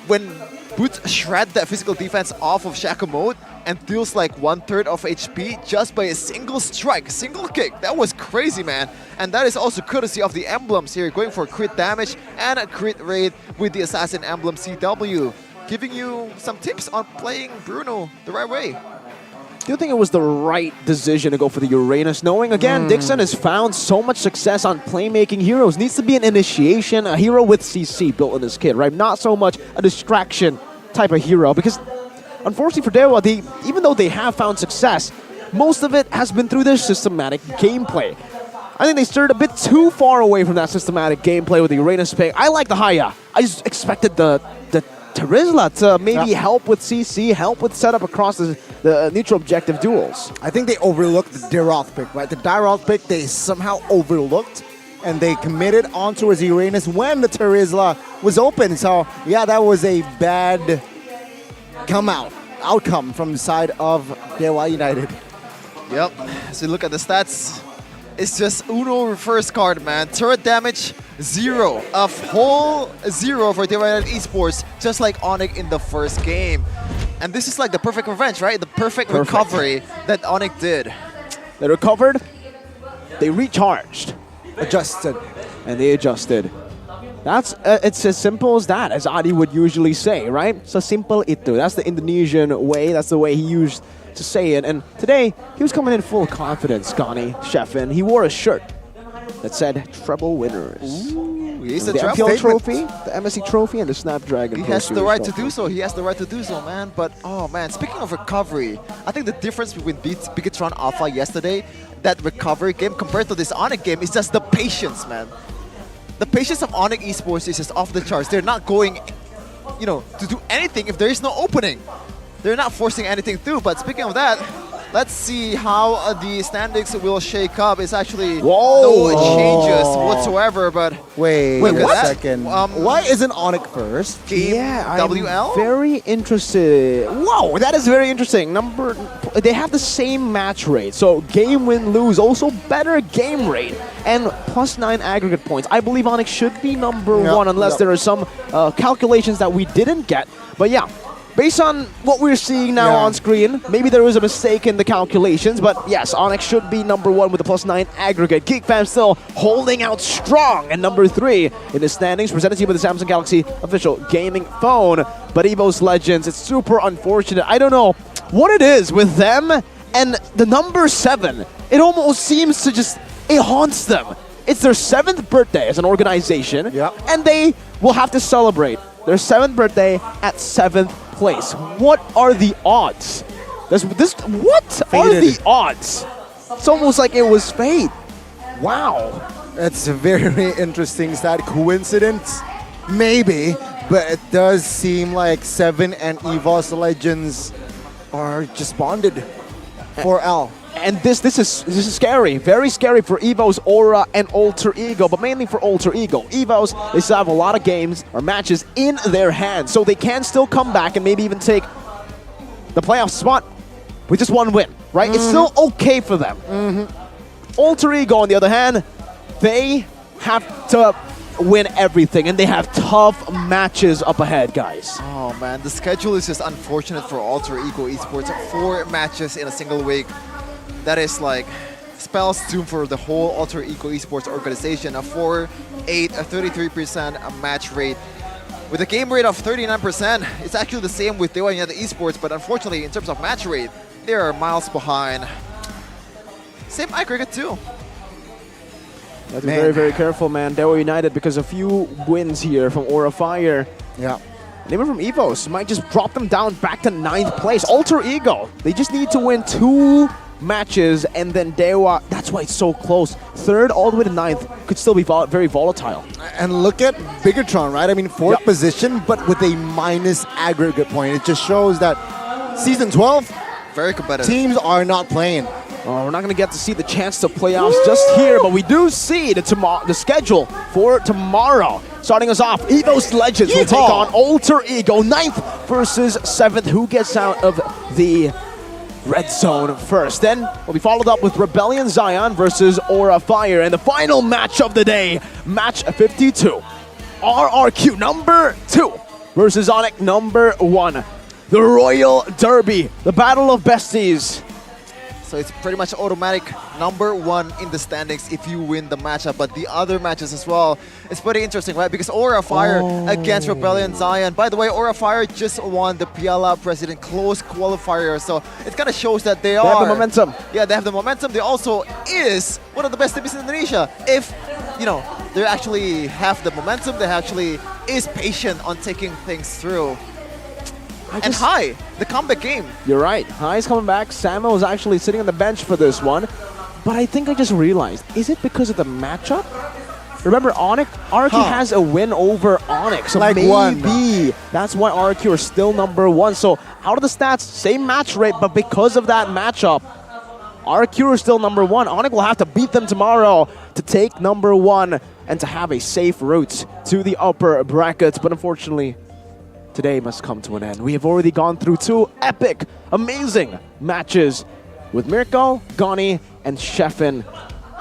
when Boots shred that physical defense off of Shakumo and deals like 1/3 of HP just by a single strike, single kick. That was crazy, man. And that is also courtesy of the emblems here, going for crit damage and a crit rate with the Assassin emblem CW. Giving you some tips on playing Bruno the right way. Do you think it was the right decision to go for the Uranus? Knowing, again, Dixon has found so much success on playmaking heroes. Needs to be an initiation, a hero with CC built in his kit, right? Not so much a distraction type of hero. Because, unfortunately for Dewa, even though they have found success, most of it has been through their systematic gameplay. I think they started a bit too far away from that systematic gameplay with the Uranus pick. I like the Haya. I just expected the Terizla to maybe help with CC, help with setup across the neutral objective duels. I think they overlooked the Diroth pick, right? The Diroth pick they somehow overlooked, and they committed on towards Uranus when the Terizla was open. So yeah, that was a bad outcome from the side of Dewa United. Yep, as we look at the stats, it's just Uno reverse card, man. Turret damage, 0. A whole 0 for Dewa United Esports, just like Onyx in the first game. And this is like the perfect revenge, right? The perfect recovery that Onyx did. They recovered, they recharged, adjusted, and they adjusted. That's it's as simple as that, as Adi would usually say, right? So simple itu. That's the Indonesian way. That's the way he used to say it. And today, he was coming in full confidence, Connie Sheffin. He wore a shirt that said treble winners. Ooh, he's the a MPL trophy, the MSC trophy, and the Snapdragon. He has the right to do so. He has the right to do so, man. But, oh, man, speaking of recovery, I think the difference between Bigatron Alpha yesterday, that recovery game, compared to this Onyx game, is just the patience, man. The patience of Onyx Esports is just off the charts. They're not going, to do anything if there is no opening. They're not forcing anything through. But speaking of that, let's see how the standings will shake up. It's actually no changes whatsoever. But wait look a at second. That. Why isn't Onyx first? Game WL? I'm very interested. Whoa, that is very interesting. They have the same match rate. So game win lose, also better game rate and +9 aggregate points. I believe Onyx should be number 1 unless there are some calculations that we didn't get. But yeah. Based on what we're seeing now on screen, maybe there was a mistake in the calculations, but yes, Onyx should be number 1 with a +9 aggregate. GeekFam still holding out strong at number 3 in the standings, presented to you by the Samsung Galaxy official gaming phone. But EVOS Legends, it's super unfortunate. I don't know what it is with them and the number 7. It almost seems to it haunts them. It's their 7th birthday as an organization, and they will have to celebrate their 7th birthday at 7th place. What are the odds What are the odds? It's almost like it was fate. Wow. That's a very interesting stat. Coincidence? Maybe, but it does seem like Seven and EVOS Legends are just bonded for L. And this is scary, very scary for EVO's Aura and Alter Ego, but mainly for Alter Ego. EVO's, they still have a lot of games or matches in their hands, so they can still come back and maybe even take the playoff spot with just one win, right? It's still okay for them. Alter Ego, on the other hand, they have to win everything, and they have tough matches up ahead, guys. Oh man, the schedule is just unfortunate for Alter Ego Esports. 4 matches in a single week. That is like spells doom for the whole Alter Ego Esports organization. A 4-8, a 33% match rate. With a game rate of 39%, it's actually the same with Dewa United Esports, but unfortunately, in terms of match rate, they are miles behind. Same aggregate too. You have to be very, very careful, man. Dewa United, because a few wins here from Aura Fire. Yeah. And even from EVOS, might just drop them down back to 9th place. Alter Ego, they just need to win 2 matches, and then Dewa, that's why it's so close. 3rd all the way to 9th could still be very volatile. And look at Bigatron, right? I mean, 4th position, but with a minus aggregate point. It just shows that Season 12, very competitive. Teams are not playing. Oh, we're not going to get to see the chance to playoffs just here, but we do see the schedule for tomorrow. Starting us off, EVO's Legends will take on Alter Ego, 9th versus 7th. Who gets out of the red zone first? Then will be followed up with Rebellion Zion versus Aura Fire. And the final match of the day, match 52. RRQ number 2 versus Onyx number 1. The Royal Derby, the Battle of Besties. So it's pretty much automatic number 1 in the standings if you win the matchup. But the other matches as well, it's pretty interesting, right? Because Aura Fire against Rebellion Zion. By the way, Aura Fire just won the Piala President close qualifier. So it kind of shows that they have the momentum. Yeah, they have the momentum. They also is one of the best teams in Indonesia. If, you know, they actually have the momentum, they actually is patient on taking things through. And Hai, the comeback game. You're right. Hai's coming back. Samuel was actually sitting on the bench for this one. But I think I just realized, is it because of the matchup? Remember, RRQ has a win over Onyx. So like maybe that's why RRQ are still number 1. So out of the stats, same match rate, but because of that matchup, RRQ are still number 1. Onyx will have to beat them tomorrow to take number 1 and to have a safe route to the upper brackets. But unfortunately, today must come to an end. We have already gone through 2 epic, amazing matches with Mirko, Gani, and Sheffin.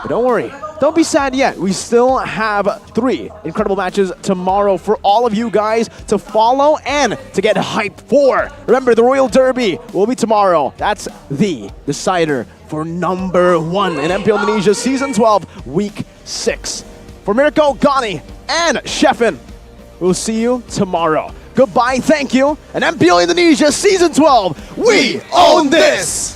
But don't worry, don't be sad yet. We still have 3 incredible matches tomorrow for all of you guys to follow and to get hyped for. Remember, the Royal Derby will be tomorrow. That's the decider for number 1 in MPL Indonesia Season 12, Week 6. For Mirko, Gani, and Sheffin, we'll see you tomorrow. Goodbye, thank you, and MPL Indonesia Season 12, we own this!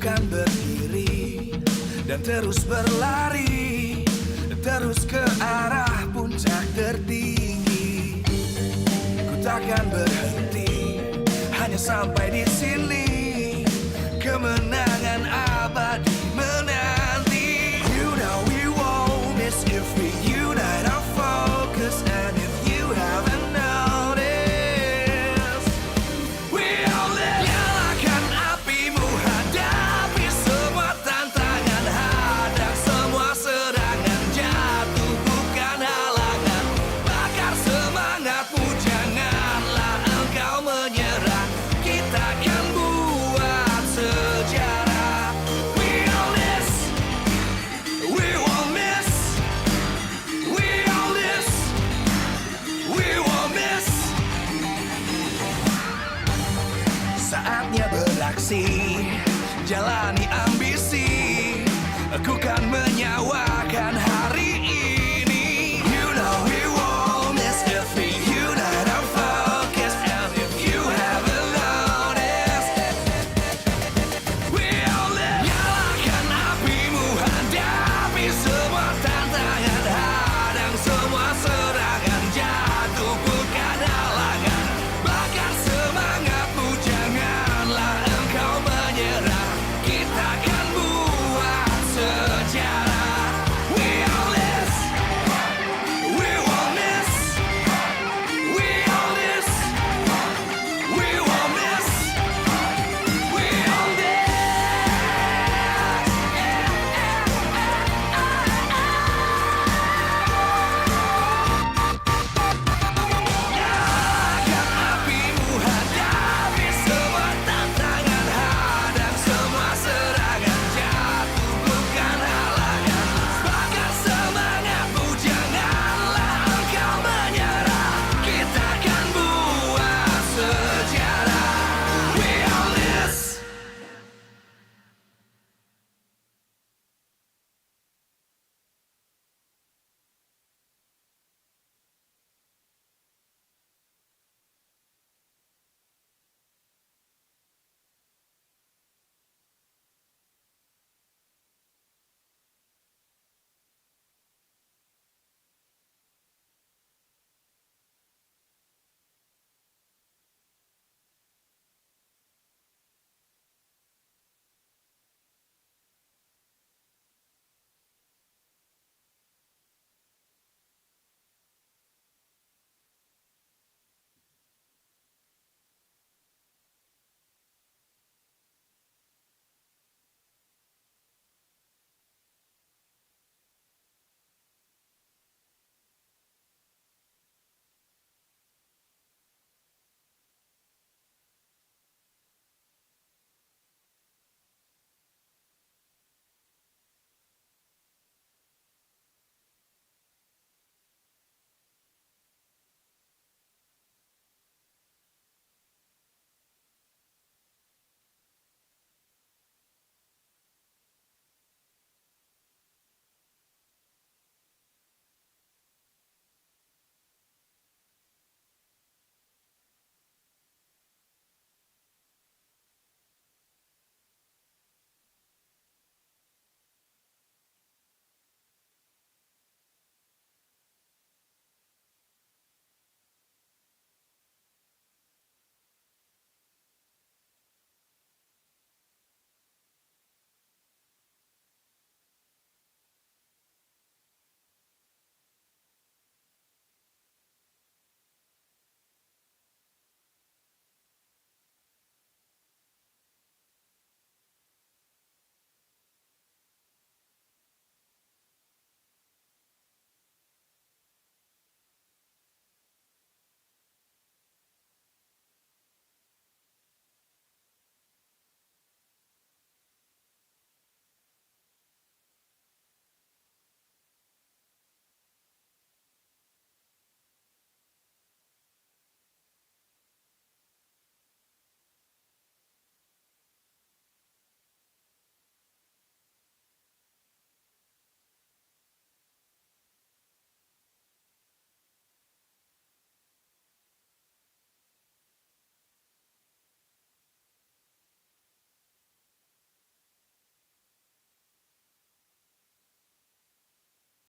Kan berdiri dan terus berlari, terus ke arah puncak tertinggi. Ku takkan berhenti, hanya sampai di sini. Kemenangan abadi menanti. You know we won't miss if we unite our focus. And if you haven't noticed, saatnya beraksi, jalani ambisi. Aku kan menyawakan